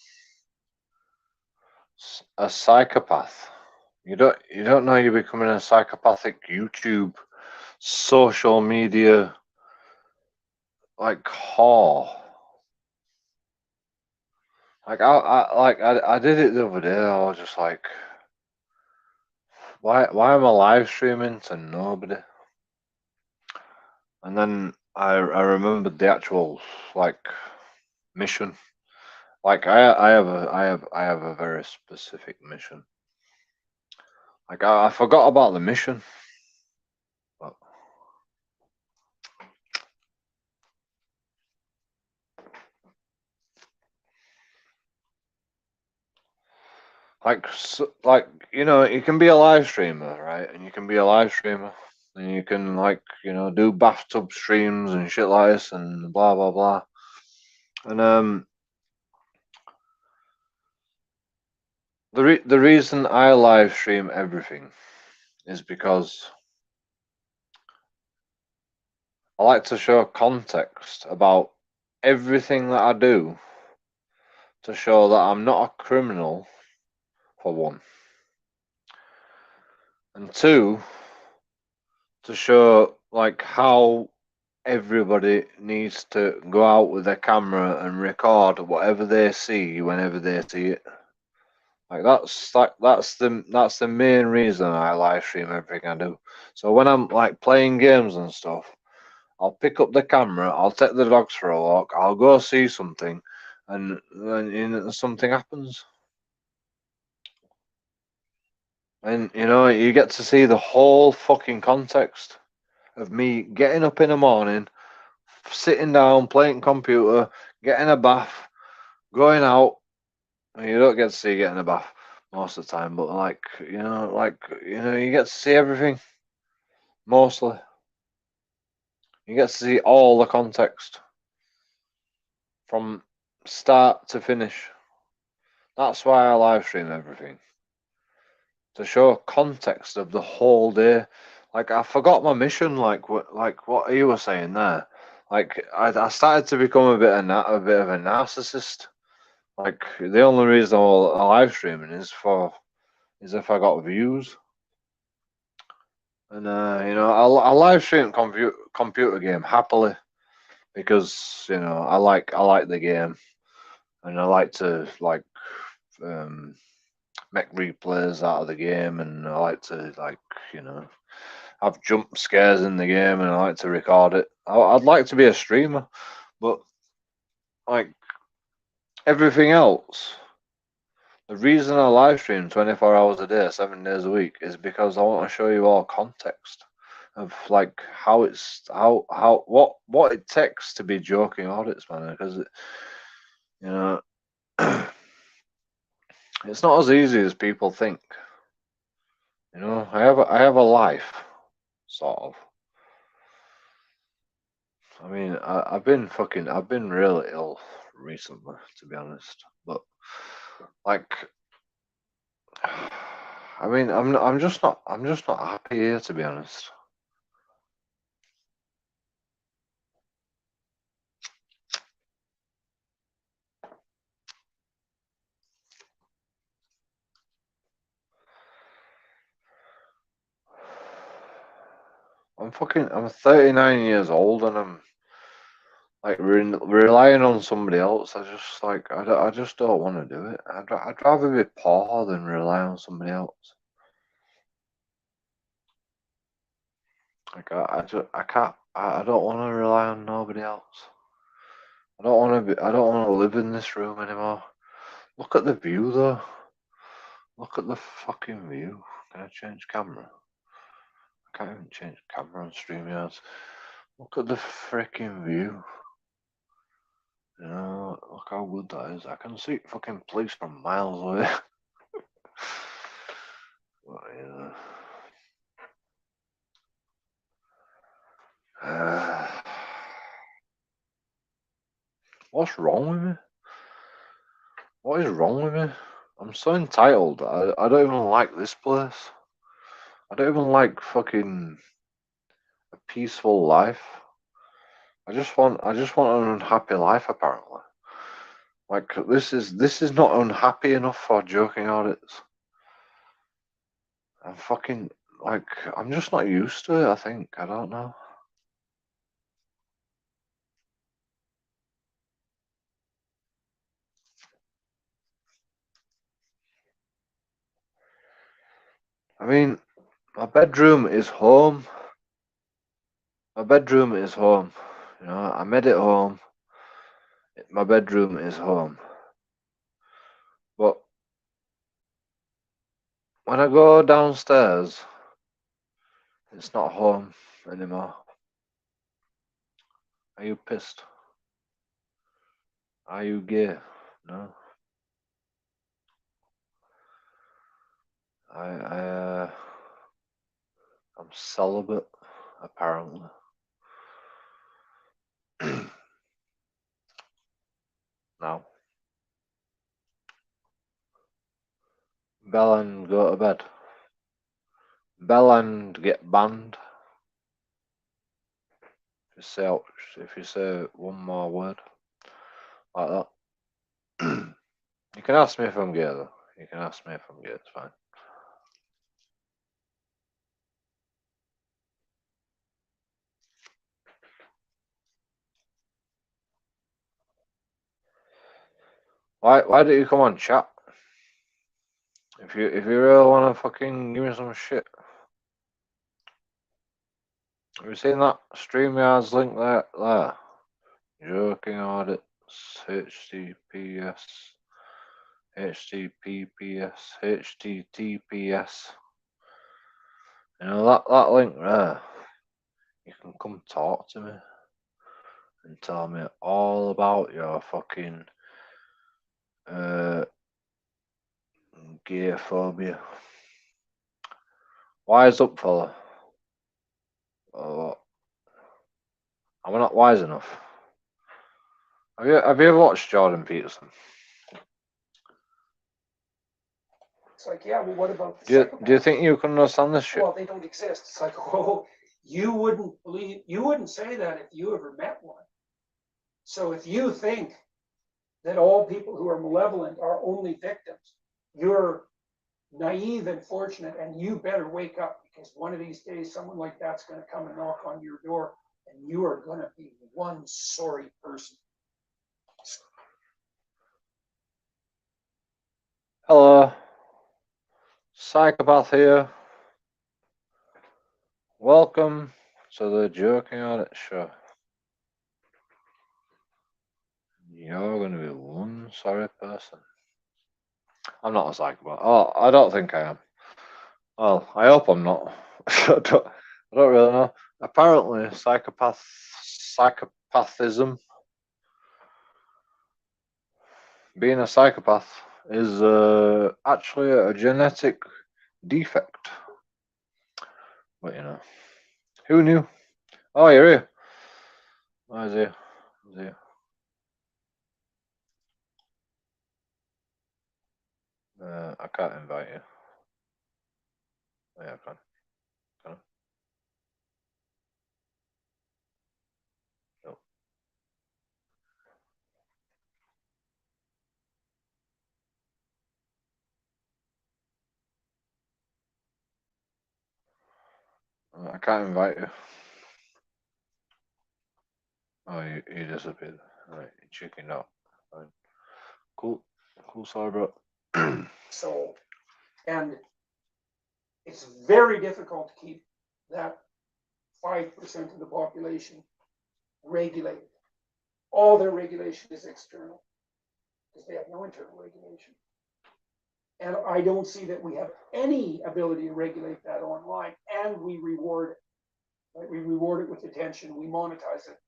a psychopath. You don't know you're becoming a psychopathic YouTube, social media, like whore. Like I did it the other day. I was just like, why am I live streaming to nobody? And then I remembered the actual like mission. Like I have a very specific mission. Like I forgot about the mission. But like you know, you can be a live streamer, right? And you can be a live streamer, and you can like do bathtub streams and shit like this and blah blah blah. And the reason I live stream everything is because I like to show context about everything that I do to show that I'm not a criminal, for one. And two, to show like how everybody needs to go out with their camera and record whatever they see whenever they see it. Like that's the main reason I live stream everything I do. So when I'm like playing games and stuff, I'll pick up the camera, I'll take the dogs for a walk, I'll go see something, and then something happens. And you get to see the whole fucking context of me getting up in the morning, sitting down, playing computer, getting a bath, going out. And you don't get to see getting a bath most of the time, but you get to see everything mostly. You get to see all the context from start to finish. That's why I live stream everything, to show context of the whole day. Like, I forgot my mission. Like what you were saying there. Like, I started to become a bit of a narcissist. Like, the only reason I'm live streaming is if I got views. And I live stream computer game happily because I like the game, and I like to make replays out of the game, and I like to have jump scares in the game, and I like to record it. I'd like to be a streamer, but like everything else, the reason I live stream 24 hours a day, 7 days a week, is because I want to show you all context of like how what it takes to be joking audits, man. Because it's not as easy as people think. I have a life, sort of. I mean, I've been really ill recently, to be honest. But like, I mean, I'm just not happy here, to be honest. I'm 39 years old, and I'm like relying on somebody else. I just don't want to do it. I'd rather be poor than rely on somebody else. Like, I can't. I don't want to rely on nobody else. I don't want to live in this room anymore. Look at the view, though. Look at the fucking view. Can I change camera? I can't even change camera on StreamYards. Look at the freaking view. Look how good that is. I can see fucking police from miles away. But, what's wrong with me? What is wrong with me? I'm so entitled. I don't even like this place. I don't even like fucking a peaceful life. I just want an unhappy life, apparently. Like, this is not unhappy enough for joking audits. I'm just not used to it, I think. I don't know. I mean, my bedroom is home. My bedroom is home. I made it home. My bedroom is home. But when I go downstairs, it's not home anymore. Are you pissed? Are you gay? No. I'm celibate, apparently. Now. Bell and go to bed. Bell and get banned. If you say one more word like that. You can ask me if I'm gay, though. You can ask me if I'm gay, it's fine. Why don't you come on chat? If you really wanna fucking give me some shit. Have you seen that StreamYard's link there? Joking audits, HTTPS. You know that link there. You can come talk to me and tell me all about your fucking gay phobia. Wise up, fella. Oh, am I not wise enough? Have you ever watched Jordan Peterson? It's like, yeah, well, what about the Do you psychopaths? think you can understand this shit? Well, they don't exist. It's like, oh, you wouldn't say that if you ever met one. So if you think that all people who are malevolent are only victims, you're naive and fortunate, and you better wake up, because one of these days someone like that's going to come and knock on your door, and you are going to be one sorry person. Hello, psychopath here. Welcome to the Joking Audit Show. You're going to be one sorry person. I'm not a psychopath. Oh, I don't think I am. Well, I hope I'm not. I don't really know. Apparently, psychopathism, being a psychopath, is actually a genetic defect. But you know, who knew? Oh, you're here. Oh, he's here. He's here. I can't invite you. Oh, yeah, I can. Can I? No. I can't invite you. Oh, you disappeared. Alright, you checking out. Fine. Cool. Cool, sorry, bro. So, and it's very difficult to keep that 5% of the population regulated. All their regulation is external because they have no internal regulation. And I don't see that we have any ability to regulate that online, and we reward it. Right? We reward it with attention, we monetize it.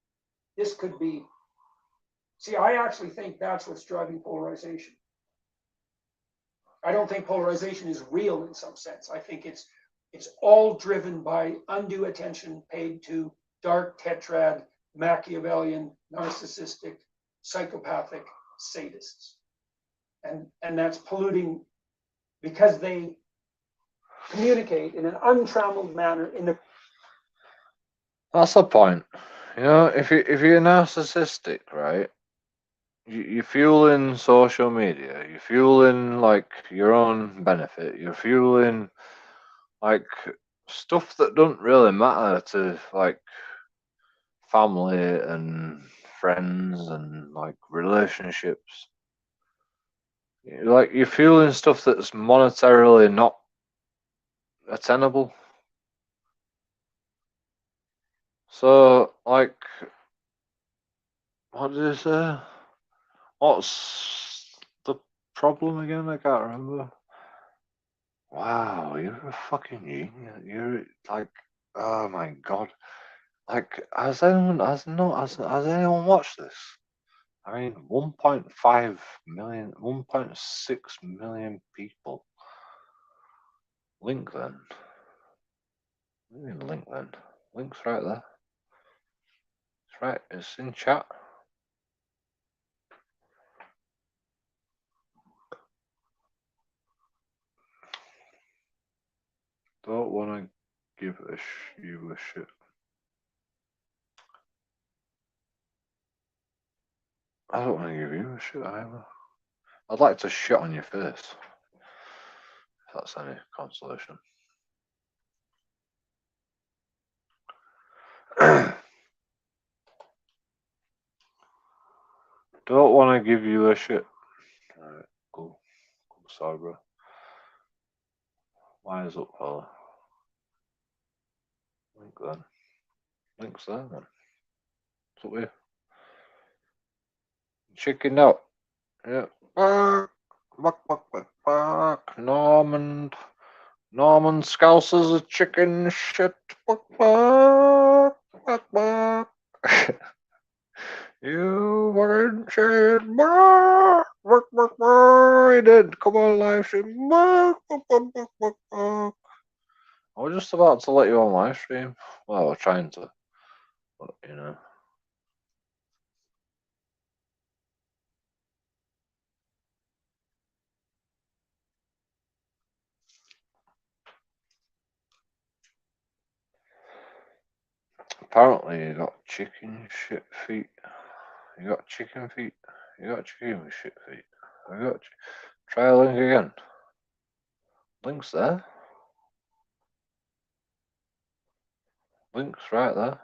This could be, see, I actually think that's what's driving polarization. I don't think polarization is real in some sense. I think it's all driven by undue attention paid to dark tetrad, Machiavellian, narcissistic, psychopathic sadists. And that's polluting because they communicate in an untrammeled manner in the. That's the point. You know, if you're narcissistic, right? You're fueling social media. You're fueling like your own benefit. You're fueling like stuff that don't really matter to like family and friends and like relationships. Like you're fueling stuff that's monetarily not attainable. So like, what did I say? What's the problem again? I can't remember. Wow, you're a fucking genius. You're like, oh my god. Like, has anyone watched this? I mean, 1.5 million, 1.6 million people. Link then. What do you mean link then? Link's right there. It's right, it's in chat. Don't want to give you a shit. I don't want to give you a shit either. I'd like to shit on your face. If that's any consolation. Don't want to give you a shit. Alright, cool. Cool, sorry, bro. Wise up, fella. Link then. Links there, man. What's up with you? Chickened out. Yeah. Bark. Norman Scousers a chicken shit. Bark. You fucking shit. Bark. He did. Come on, live stream. Bark. I was just about to let you on live stream. Well, I was trying to, but you know. Apparently, you got chicken shit feet. You got chicken feet. You got chicken with shit feet. Try a link again. Link's there. Link's right there.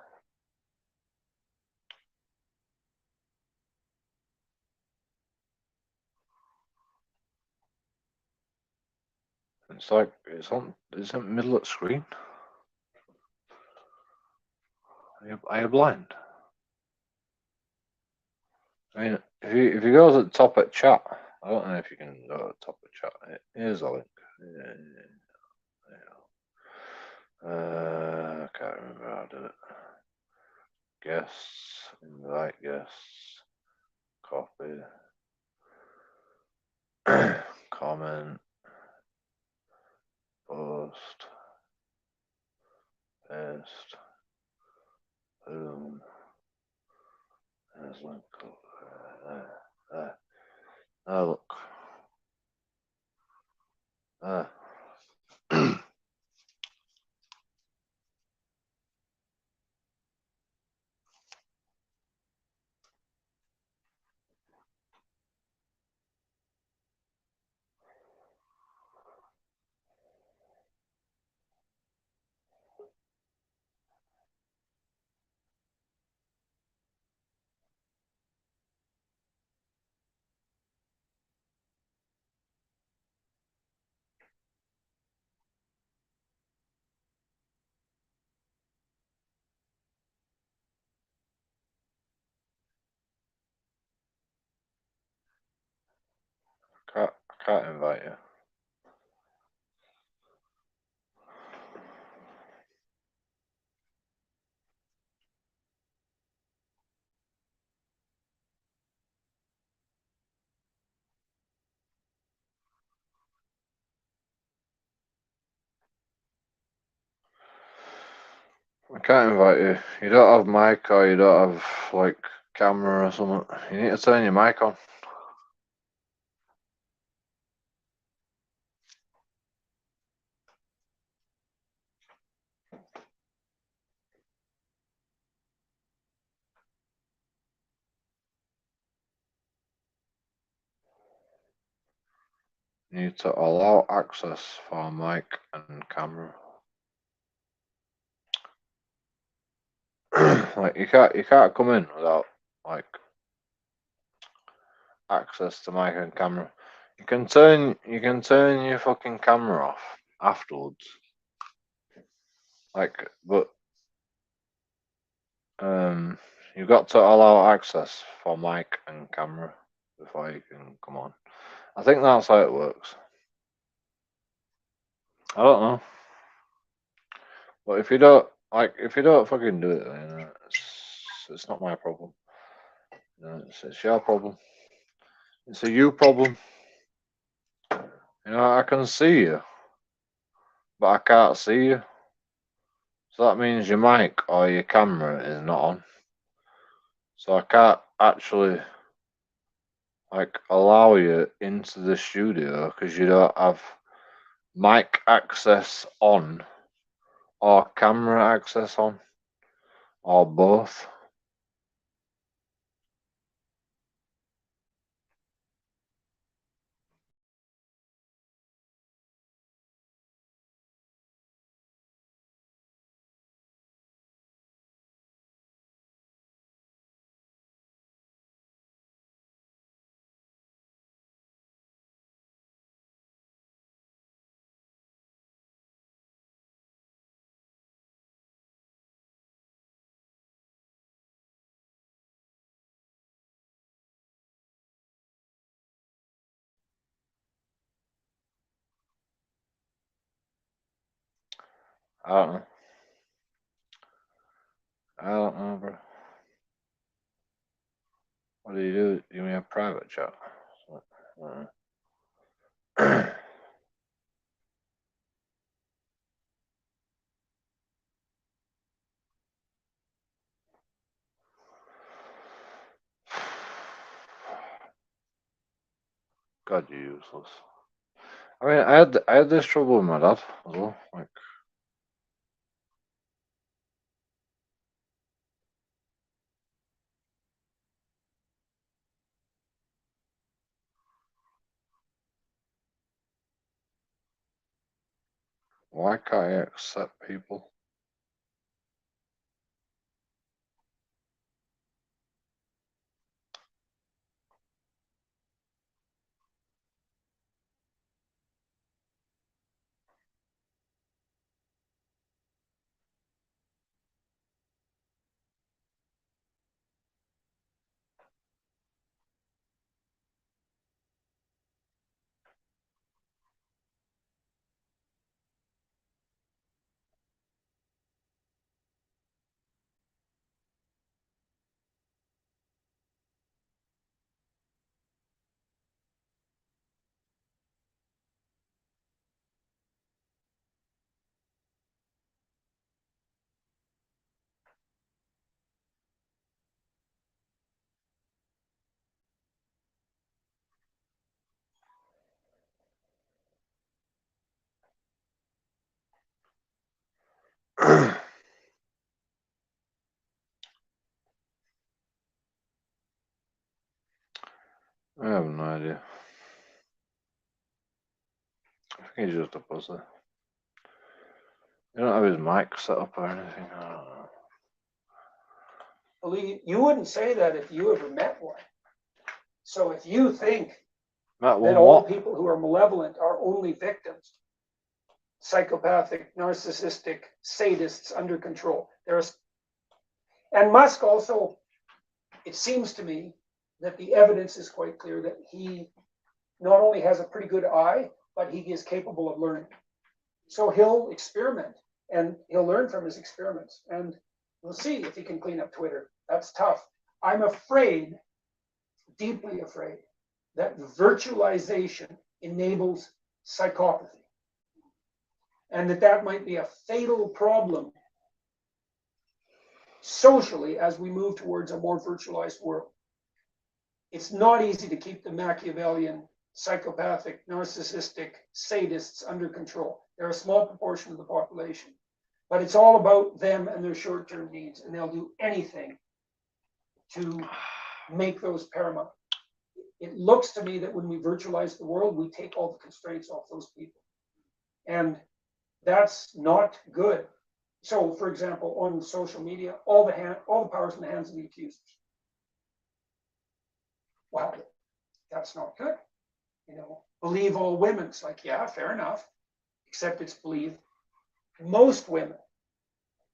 It's like it's in the middle of the screen. Are you blind? I mean, if you go to the top of chat, I don't know if you can go to the top of chat. Here's a link. I can't remember how to do it. Guests, invite guests, copy, comment, post, paste, boom. There's link. There. Oh, look. There. I can't invite you. I can't invite you. You don't have mic or you don't have like camera or something. You need to turn your mic on. You need to allow access for mic and camera. Like you can't come in without like access to mic and camera. You can turn your fucking camera off afterwards. Like, but you've got to allow access for mic and camera before you can come on. I think that's how it works. I don't know. But if you don't fucking do it, then it's not my problem. It's your problem. It's a you problem. You know, I can see you, but I can't see you. So that means your mic or your camera is not on. So I can't actually like allow you into the studio because you don't have mic access on or camera access on or both. I don't know. I don't know, bro. What do? You mean a private chat? God, you're useless. I mean, I had this trouble with my dad as well. Like, why can't I accept people? I have no idea. I think he's just a pussy. You don't have his mic set up or anything. I don't know. Believe you wouldn't say that if you ever met one. So if you think That one that all what? people who are malevolent are only victims, psychopathic, narcissistic, sadists under control. And Musk also, it seems to me that the evidence is quite clear that he not only has a pretty good eye, but he is capable of learning. So he'll experiment and he'll learn from his experiments, and we'll see if he can clean up Twitter. That's tough. I'm afraid, deeply afraid, that virtualization enables psychopathy, and that might be a fatal problem socially as we move towards a more virtualized world. It's not easy to keep the Machiavellian, psychopathic, narcissistic, sadists under control. They're a small proportion of the population, but it's all about them and their short-term needs, and they'll do anything to make those paramount. It looks to me that when we virtualize the world, we take all the constraints off those people, and that's not good. So, for example, on social media, all the power's in the hands of the accusers. Well, that's not good. Believe all women. It's like, yeah, fair enough, except it's believe most women.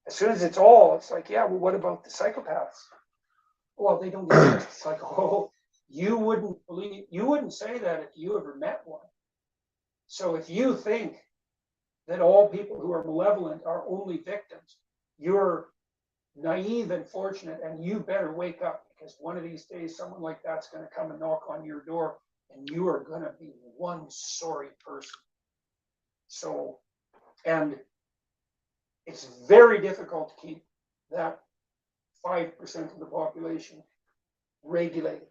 As soon as it's all, it's like, yeah, well, what about the psychopaths? Well, they don't exist. It's like, oh, you wouldn't say that if you ever met one. So if you think that all people who are malevolent are only victims, you're naive and fortunate, and you better wake up, because one of these days someone like that's going to come and knock on your door, and you are going to be one sorry person. So, and it's very difficult to keep that 5% of the population regulated.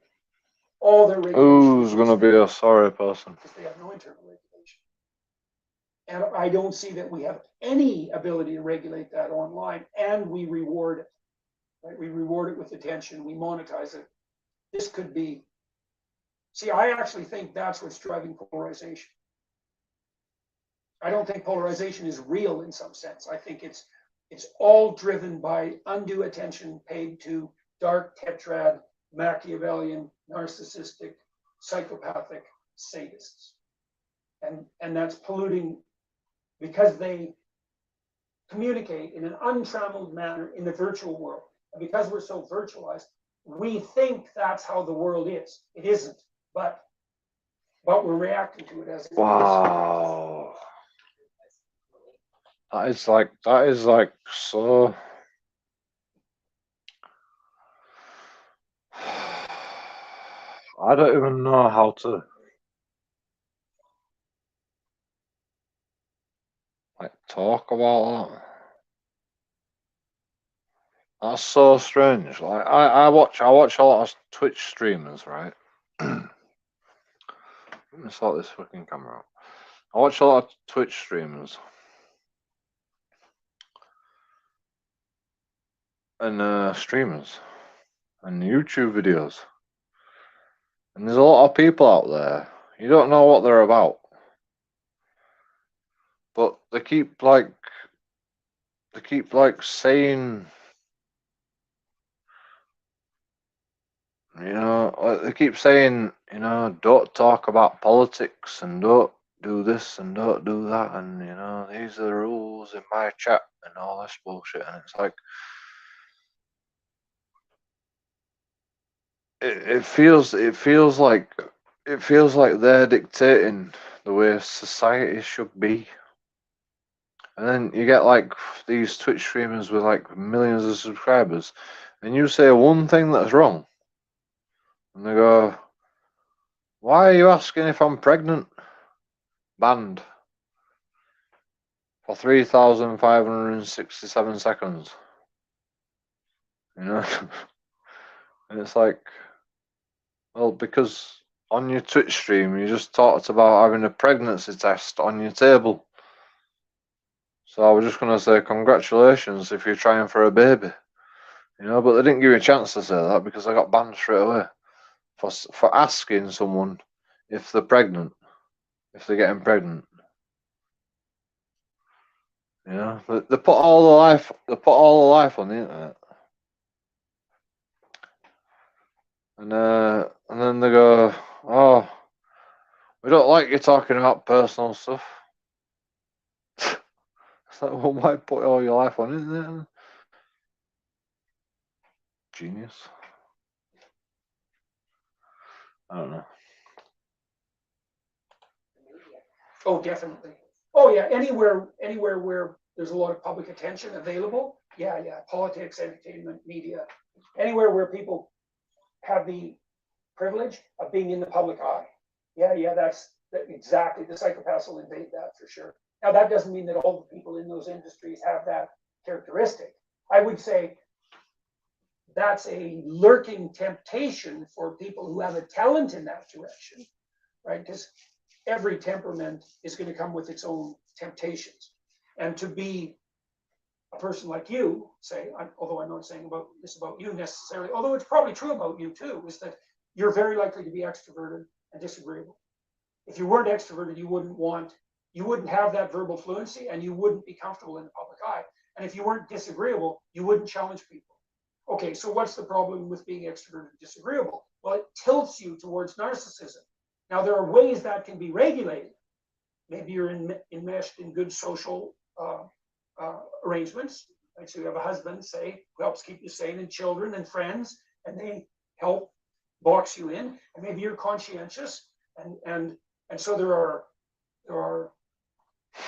All their regulation. Who's gonna be a sorry person? Because they have no internal regulation. And I don't see that we have any ability to regulate that online, and we reward it. Right? We reward it with attention, we monetize it. This could be, see, I actually think that's what's driving polarization. I don't think polarization is real in some sense. I think it's all driven by undue attention paid to dark tetrad, Machiavellian, narcissistic, psychopathic sadists. And that's polluting because they communicate in an untrammeled manner in the virtual world. And because we're so virtualized, we think that's how the world is. It isn't, but we're reacting to it as it is. Wow. That is like so. I don't even know how to like talk about that. That's so strange. Like I watch a lot of Twitch streamers, right? Let me sort this fucking camera out. I watch a lot of Twitch streamers and streamers and YouTube videos. And there's a lot of people out there. You don't know what they're about. But they keep like saying, like they keep saying, don't talk about politics and don't do this and don't do that, and these are the rules in my chat and all this bullshit. And it's like it feels like they're dictating the way society should be. And then you get like these Twitch streamers with like millions of subscribers, and you say one thing that's wrong, and they go, "Why are you asking if I'm pregnant?" Banned for 3,567 seconds. And it's like, well, because on your Twitch stream you just talked about having a pregnancy test on your table. So I was just gonna say congratulations if you're trying for a baby, but they didn't give me a chance to say that because I got banned straight away for asking someone if they're pregnant, if they're getting pregnant. They put all the life on the internet, and then they go, "Oh, we don't like you talking about personal stuff." It's like, well, why put all your life on the internet? Genius. I don't know. Oh, definitely. Oh yeah, anywhere where there's a lot of public attention available. Yeah, politics, entertainment, media, anywhere where people have the privilege of being in the public eye. Yeah, that's exactly. The psychopaths will invade that for sure. Now that doesn't mean that all the people in those industries have that characteristic. I would say that's a lurking temptation for people who have a talent in that direction, right? Because every temperament is going to come with its own temptations. And to be a person like you, say, although I'm not saying this about you necessarily, although it's probably true about you too, is that you're very likely to be extroverted and disagreeable. If you weren't extroverted, you wouldn't have that verbal fluency and you wouldn't be comfortable in the public eye. And if you weren't disagreeable, you wouldn't challenge people. Okay, so what's the problem with being extroverted and disagreeable? Well, it tilts you towards narcissism. Now, there are ways that can be regulated. Maybe you're enmeshed in good social arrangements. Like, so you have a husband, say, who helps keep you sane, and children and friends, and they help box you in. And maybe you're conscientious, and so there are,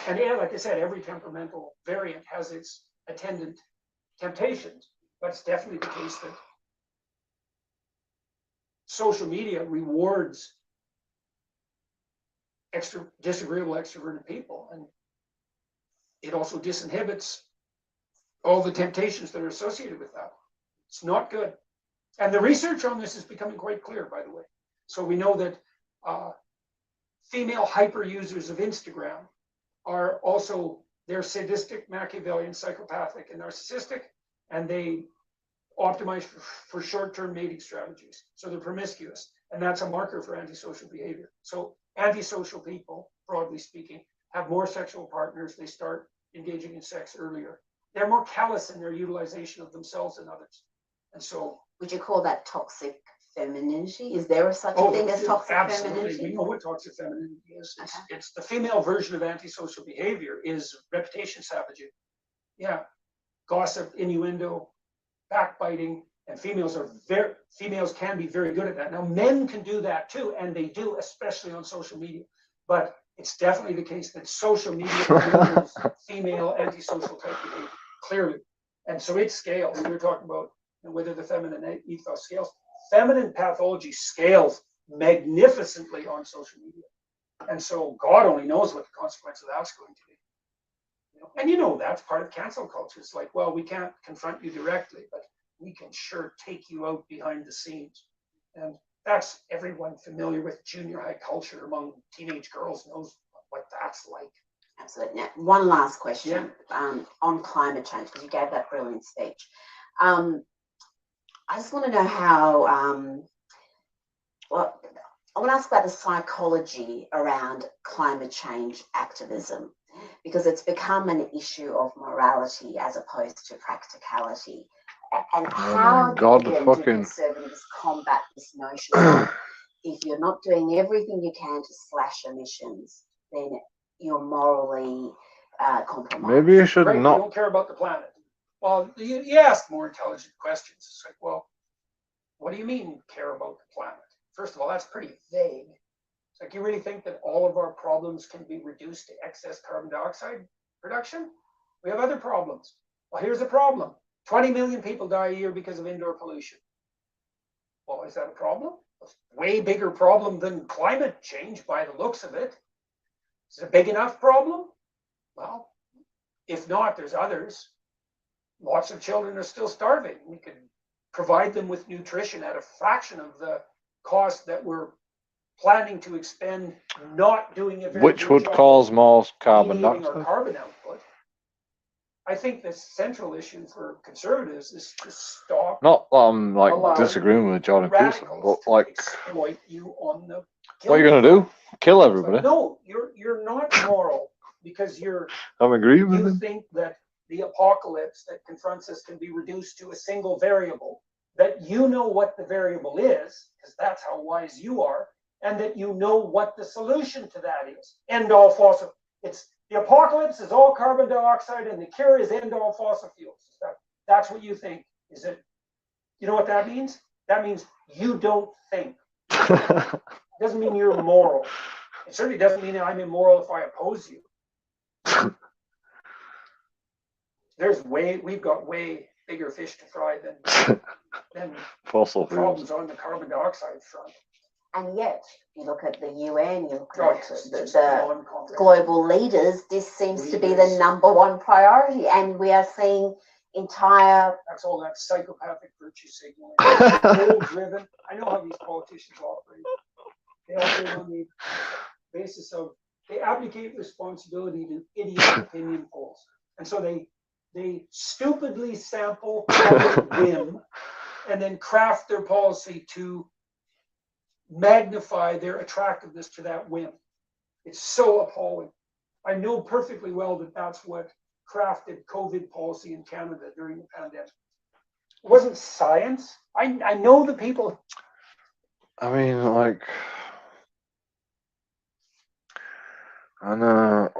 and like I said, every temperamental variant has its attendant temptations. But it's definitely the case that social media rewards disagreeable, extroverted people, and it also disinhibits all the temptations that are associated with that. It's not good. And the research on this is becoming quite clear, by the way. So we know that female hyper users of Instagram are also, they're sadistic, Machiavellian, psychopathic, and narcissistic, and they optimize for short-term mating strategies. So they're promiscuous, and that's a marker for antisocial behavior. So antisocial people, broadly speaking, have more sexual partners. They start engaging in sex earlier. They're more callous in their utilization of themselves and others. And so, would you call that toxic femininity? Is there such a thing as toxic femininity? We know what toxic femininity is. It's the female version of antisocial behavior is reputation savaging. Yeah, gossip, innuendo, backbiting, and females can be very good at that. Now, men can do that too, and they do, especially on social media. But it's definitely the case that social media rewards female antisocial type behavior, clearly. And so it scales. We were talking about whether the feminine ethos scales. Feminine pathology scales magnificently on social media. And so God only knows what the consequence of that's going to be. And that's part of cancel culture. It's like, well, we can't confront you directly, but we can sure take you out behind the scenes. And that's everyone familiar with junior high culture among teenage girls knows what that's like. Absolutely. Now, one last question on climate change, because you gave that brilliant speech. I just want to know how, well, I want to ask about the psychology around climate change activism, because it's become an issue of morality as opposed to practicality. And how do conservatives combat this notion that if you're not doing everything you can to slash emissions, then you're morally compromised? Maybe you should You not. don't care about the planet. Well, you ask more intelligent questions. It's like, well, what do you mean care about the planet? First of all, that's pretty vague. It's like, you really think that all of our problems can be reduced to excess carbon dioxide production? We have other problems. Well, here's the problem. 20 million people die a year because of indoor pollution. Well, is that a problem? It's a way bigger problem than climate change by the looks of it. Is it a big enough problem? Well, if not, there's others. Lots of children are still starving. We could provide them with nutrition at a fraction of the cost that we're planning to expend not doing a very Which good would job cause more carbon mediating our dioxide. carbon output. I think the central issue for conservatives is to stop. Not that I'm like allowing disagreeing with Jordan Peterson, radicals but to like, exploit you on the what are you gonna do? Kill everybody? No, you're not moral because I'm agreeing with you him. think that the apocalypse that confronts us can be reduced to a single variable, that you know what the variable is, because that's how wise you are, and that you know what the solution to that is. End all fossil. It's the apocalypse is all carbon dioxide, and the cure is end all fossil fuels. That's what you think. Is it? You know what that means? That means you don't think. It doesn't mean you're moral. It certainly doesn't mean I'm immoral if I oppose you. We've got way bigger fish to fry than Fossil problems fuels. on the carbon dioxide front. And yet, you look at the UN, you look Oh, at yes, the global leaders, this seems to be the #1 priority. And we are seeing entire... That's all that psychopathic virtue signaling. Goal-driven. I know how these politicians operate. They operate on the basis of, they abdicate responsibility to idiot opinion polls. And so they stupidly sample public whim and then craft their policy to magnify their attractiveness to that whim. It's so appalling. I know perfectly well that that's what crafted COVID policy in Canada during the pandemic. It wasn't science. I know the people. I mean, like, I know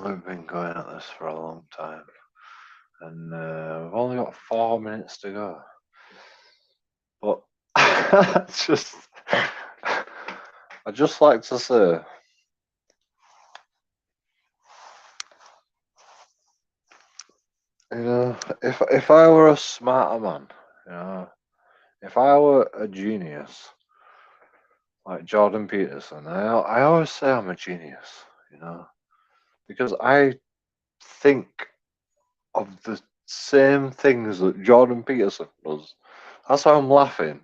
we've been going at this for a long time, and we've only got 4 minutes to go. But I'd just like to say, if I were a smarter man, if I were a genius like Jordan Peterson, I always say I'm a genius, because I think of the same things that Jordan Peterson does. That's why I'm laughing.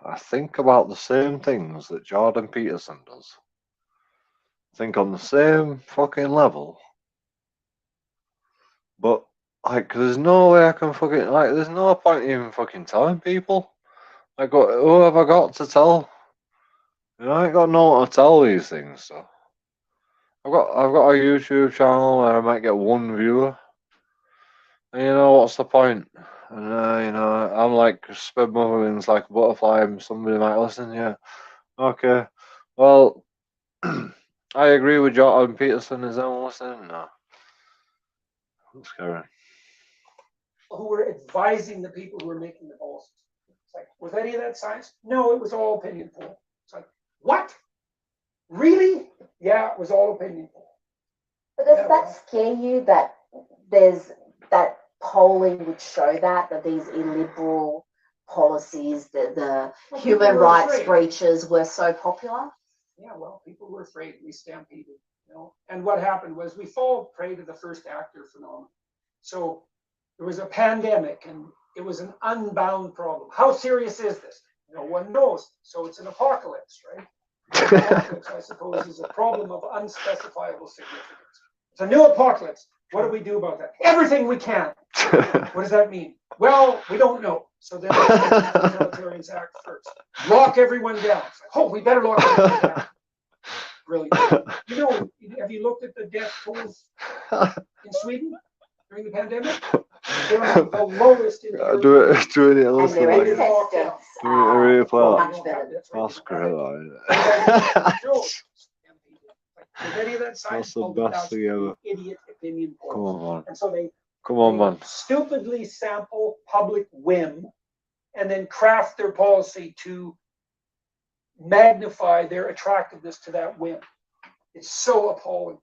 I think about the same things that Jordan Peterson does. Think on the same fucking level. But like, there's no way I can fucking there's no point even fucking telling people. Like, who have I got to tell? I ain't got no one to tell these things. So I've got a YouTube channel where I might get one viewer. And what's the point? And I'm like spread my wings like a butterfly, and somebody might listen. Yeah, okay. Well, I agree with Jordan Peterson. Is anyone listening? No. Let's carry on. Who were advising the people who were making the policies. It's like, was any of that science? No, it was all opinion poll. It's like, what? Really? Yeah, it was all opinion poll. But does that scare you that there's that polling would show that these illiberal policies, the human rights breaches were so popular? Yeah, well, people were afraid. We stampeded, And what happened was we fall prey to the first actor phenomenon. So there was a pandemic and it was an unbound problem. How serious is this? No one knows. So it's an apocalypse, right? An apocalypse, I suppose, is a problem of unspecifiable significance. It's a new apocalypse. What do we do about that? Everything we can. What does that mean? Well, we don't know. So then the totalitarians act first. Lock everyone down. It's like, oh, we better lock everyone down. Brilliant. Have you looked at the death tolls in Sweden during the pandemic? They're among the lowest in Europe. And their excess deaths are much better. That's great. With any of that science, That's the best thing ever. Idiot opinion polls. Come on, man. And so they Come on, man. stupidly sample public whim and then craft their policy to magnify their attractiveness to that whim. It's so appalling.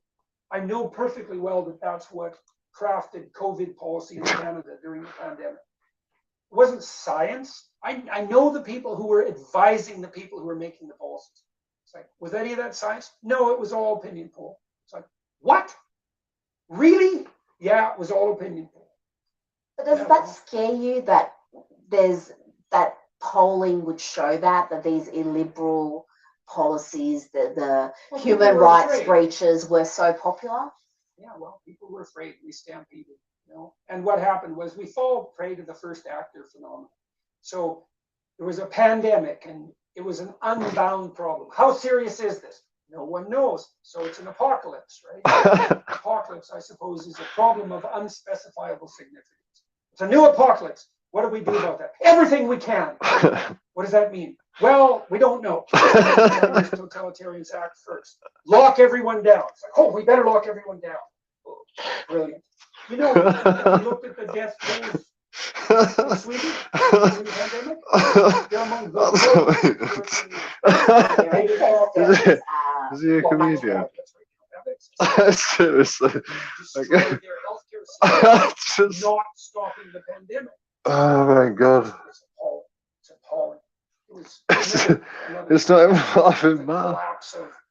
I know perfectly well that that's what crafted COVID policy in Canada during the pandemic. It wasn't science. I know the people who were advising the people who were making the policies. It's like, was any of that science? No, it was all opinion poll. It's like, what? Really? Yeah, it was all opinion poll. But does that scare you that there's that polling would show that these illiberal policies, the human rights breaches were so popular? Yeah, well, people were afraid. We stampeded, And what happened was we fall prey to the first actor phenomenon. So there was a pandemic and it was an unbound problem. How serious is this? No one knows. So it's an apocalypse, right? Apocalypse, I suppose, is a problem of unspecifiable significance. It's a new apocalypse. What do we do about that? Everything we can. What does that mean? Well, we don't know. Totalitarians act first. Lock everyone down. It's like, oh, we better lock everyone down. Brilliant. If you looked at the death tolls in Sweden during the pandemic, they're among the lowest. Is he a comedian? Seriously. Destroyed their healthcare system, not stopping the pandemic. Oh my god. It's appalling. It's not even half in matter.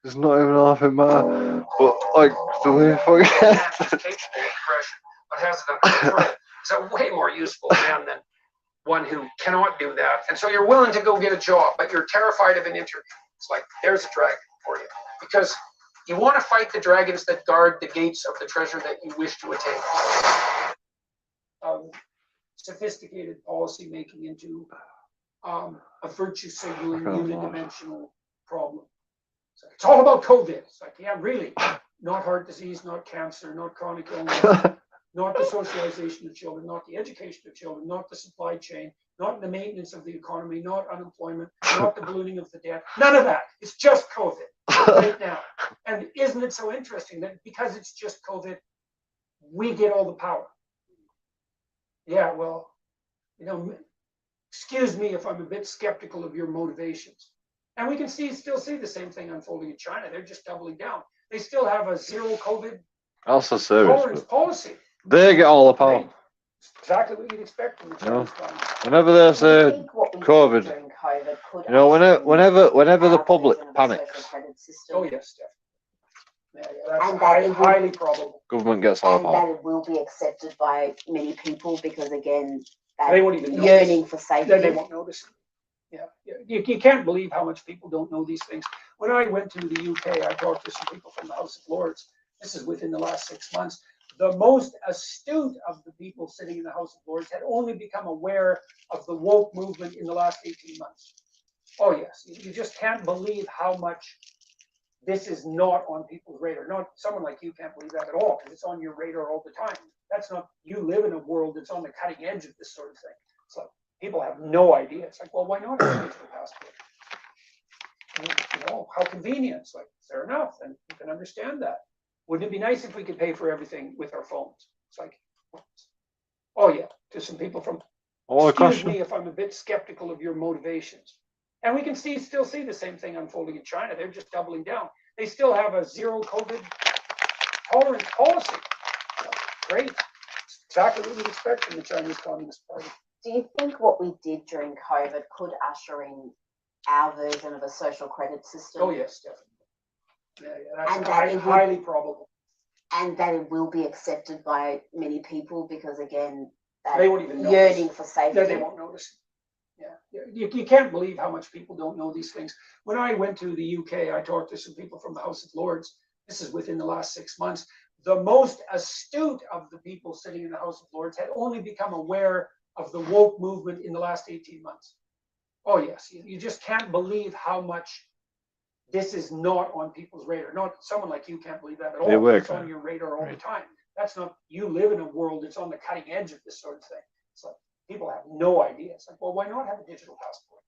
It's not even half in matter. But like the way forget. But has is a way more useful man than one who cannot do that. And so you're willing to go get a job, but you're terrified of an interview. It's like, there's a dragon for you. Because you want to fight the dragons that guard the gates of the treasure that you wish to attain. Sophisticated policy making into a virtue signaling unidimensional problem. So it's all about COVID. It's like, yeah, really. Not heart disease, not cancer, not chronic illness, not the socialization of children, not the education of children, not the supply chain, not the maintenance of the economy, not unemployment, not the ballooning of the debt. None of that. It's just COVID right now. And isn't it so interesting that because it's just COVID, we get all the power? Yeah, well, excuse me if I'm a bit skeptical of your motivations. And we can still see the same thing unfolding in China. They're just doubling down. They still have a zero COVID tolerance policy. They get all the power. Right? Exactly what you'd expect from the Chinese government. Whenever they say COVID, whenever the public panics. Oh yes, definitely. That's highly probable. Government gets all the power. And that it will be accepted by many people because again, they won't even yearning for safety. They won't notice. Yeah. You can't believe how much people don't know these things. When I went to the UK, I talked to some people from the House of Lords. This is within the last 6 months. The most astute of the people sitting in the House of Lords had only become aware of the woke movement in the last 18 months. Oh yes, you just can't believe how much this is not on people's radar. Not someone like you can't believe that at all because it's on your radar all the time. That's not, you live in a world that's on the cutting edge of this sort of thing. It's like, people have no idea. It's like, well, why not a digital passport? How convenient. It's like, fair enough, and you can understand that. Wouldn't it be nice if we could pay for everything with our phones? It's like, oh yeah, to some people from, excuse me if I'm a bit skeptical of your motivations. And we can still see the same thing unfolding in China. They're just doubling down. They still have a zero COVID tolerance policy. Great. It's exactly what you'd expect from the Chinese Communist Party. Do you think what we did during COVID could usher in our version of a social credit system? Oh yes, definitely. Yeah, And that's that it highly probable. And that it will be accepted by many people because, again, that They won't even yearning notice. for safety. Yeah, they won't notice. Yeah, you can't believe how much people don't know these things. When I went to the UK, I talked to some people from the House of Lords. This is within the last 6 months. The most astute of the people sitting in the House of Lords had only become aware of the woke movement in the last 18 months. Oh yes, you just can't believe how much this is not on people's radar. Not someone like you can't believe that at all. It's on your radar all the time. That's not, you live in a world that's on the cutting edge of this sort of thing. It's like, people have no idea. It's like, well, why not have a digital passport?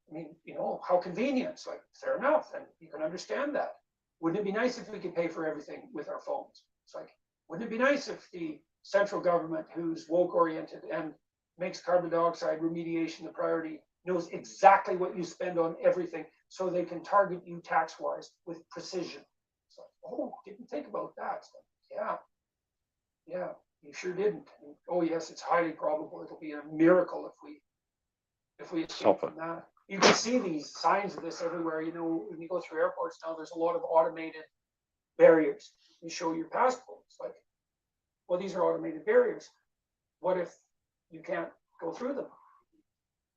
I mean, you know, how convenient. It's like, fair enough, and you can understand that. Wouldn't it be nice if we could pay for everything with our phones? It's like, wouldn't it be nice if the central government, who's woke oriented and makes carbon dioxide remediation the priority, knows exactly what you spend on everything, so they can target you tax-wise with precision? It's like, oh, didn't think about that. It's like, yeah, you sure didn't. And, oh yes, it's highly probable it'll be a miracle if we escape from that. You can see these signs of this everywhere. You know, when you go through airports now, there's a lot of automated barriers. You show your passport. It's like, well, these are automated barriers. What if you can't go through them?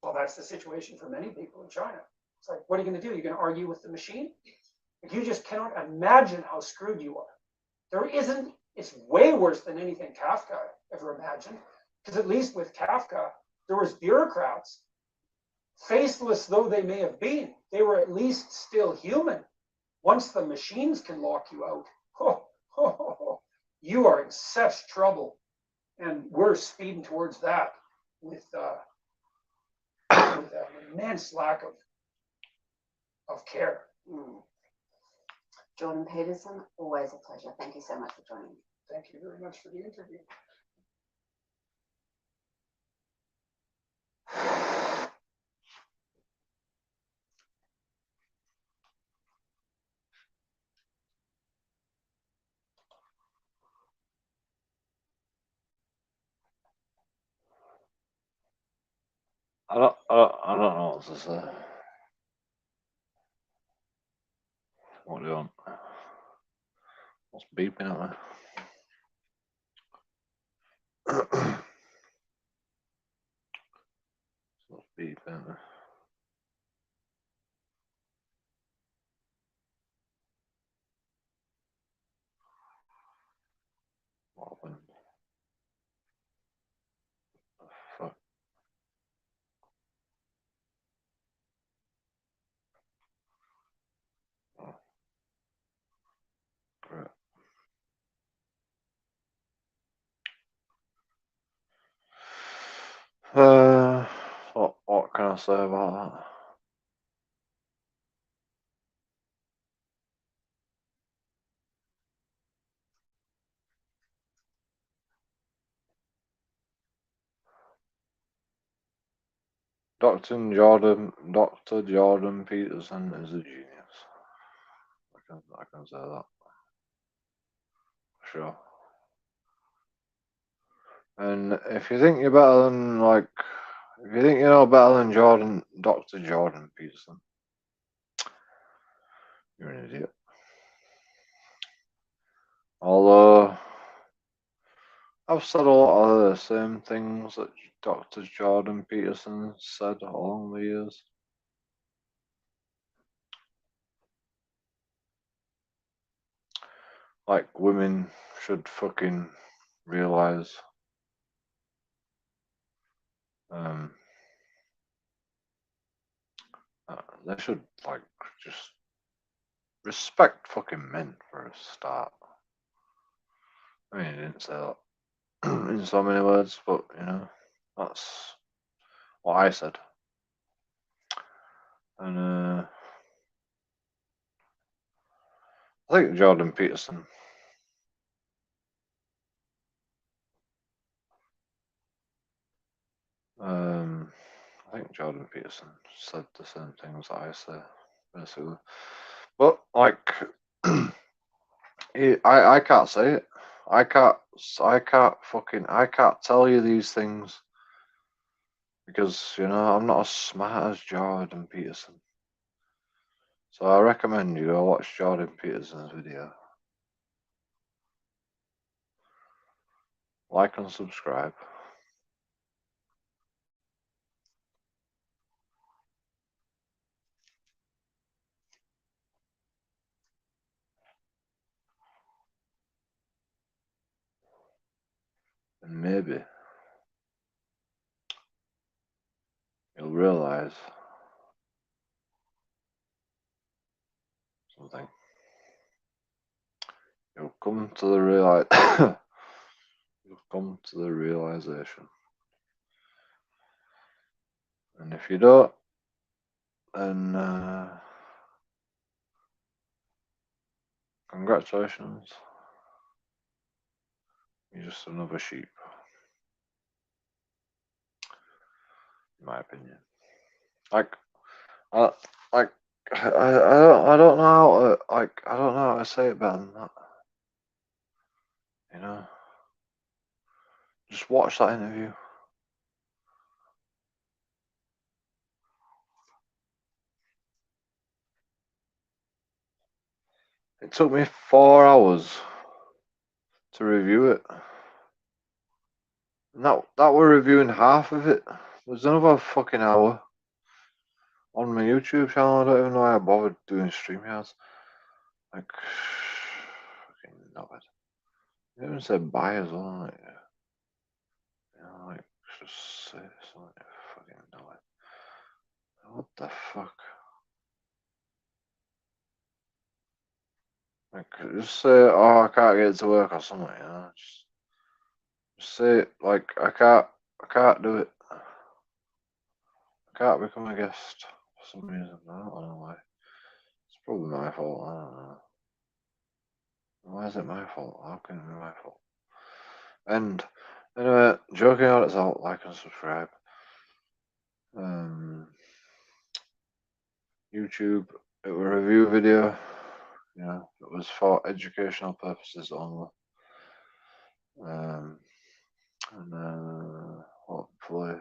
Well, that's the situation for many people in China. It's like, what are you going to do? You're going to argue with the machine? Like, you just cannot imagine how screwed you are. There isn't, it's way worse than anything Kafka ever imagined. Because at least with Kafka, there was bureaucrats, faceless though they may have been, they were at least still human. Once the machines can lock you out, you are in such trouble. And we're speeding towards that with an immense lack of care. Jordan Peterson, always a pleasure. Thank you so much for joining me. Thank you very much for the interview. I don't know what to say. What do you want? What's beeping at me? What's beeping at me? What happened? Fuck. Oh. Great. What can I say about that? Dr. Jordan Peterson is a genius. I can say that. Sure. And if you think you're better than, like, if you think you know better than Dr. Jordan Peterson, you're an idiot. Although I've said a lot of the same things that Dr. Jordan Peterson said along the years. Like, women should fucking realize they should, like, just respect fucking men for a start. I mean, he didn't say that in so many words, but, you know, that's what I said. And I think Jordan Peterson said the same things that I say, basically. But like, I can't say it. I can't tell you these things because I'm not as smart as Jordan Peterson. So I recommend you go watch Jordan Peterson's video. Like and subscribe. And maybe you'll realize something. You'll come to the realization. And if you don't, then congratulations. You're just another sheep, in my opinion. I don't know how to say it better than that. Just watch that interview. It took me 4 hours to review it. And that we're reviewing half of it. There's another fucking hour on my YouTube channel. I don't even know why I bothered doing StreamYards. Like, fucking knobhead. They even said bye as well. Like, just say something. Fucking knobhead. What the fuck? Like, just say, oh, I can't get to work or something. Just say, like, I can't do it. I can't become a guest for some reason. I don't know why. It's probably my fault. I don't know. Why is it my fault? How can it be my fault? And anyway, joking out, it's out. Like and subscribe. YouTube, it was a review video. It was for educational purposes only. And hopefully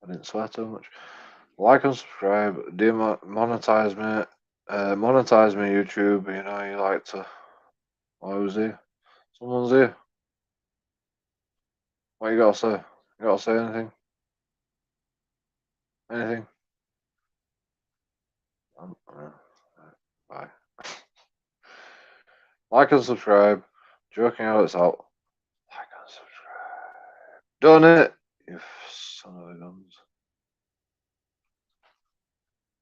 I didn't swear too much. Like and subscribe. Monetize me. Monetize me, YouTube. You like to. Oh, who's here? Someone's here. What you gotta say? You gotta say anything? Anything? Bye. Like and subscribe. Joking out, it's out. Like and subscribe. Done it, you son of a guns.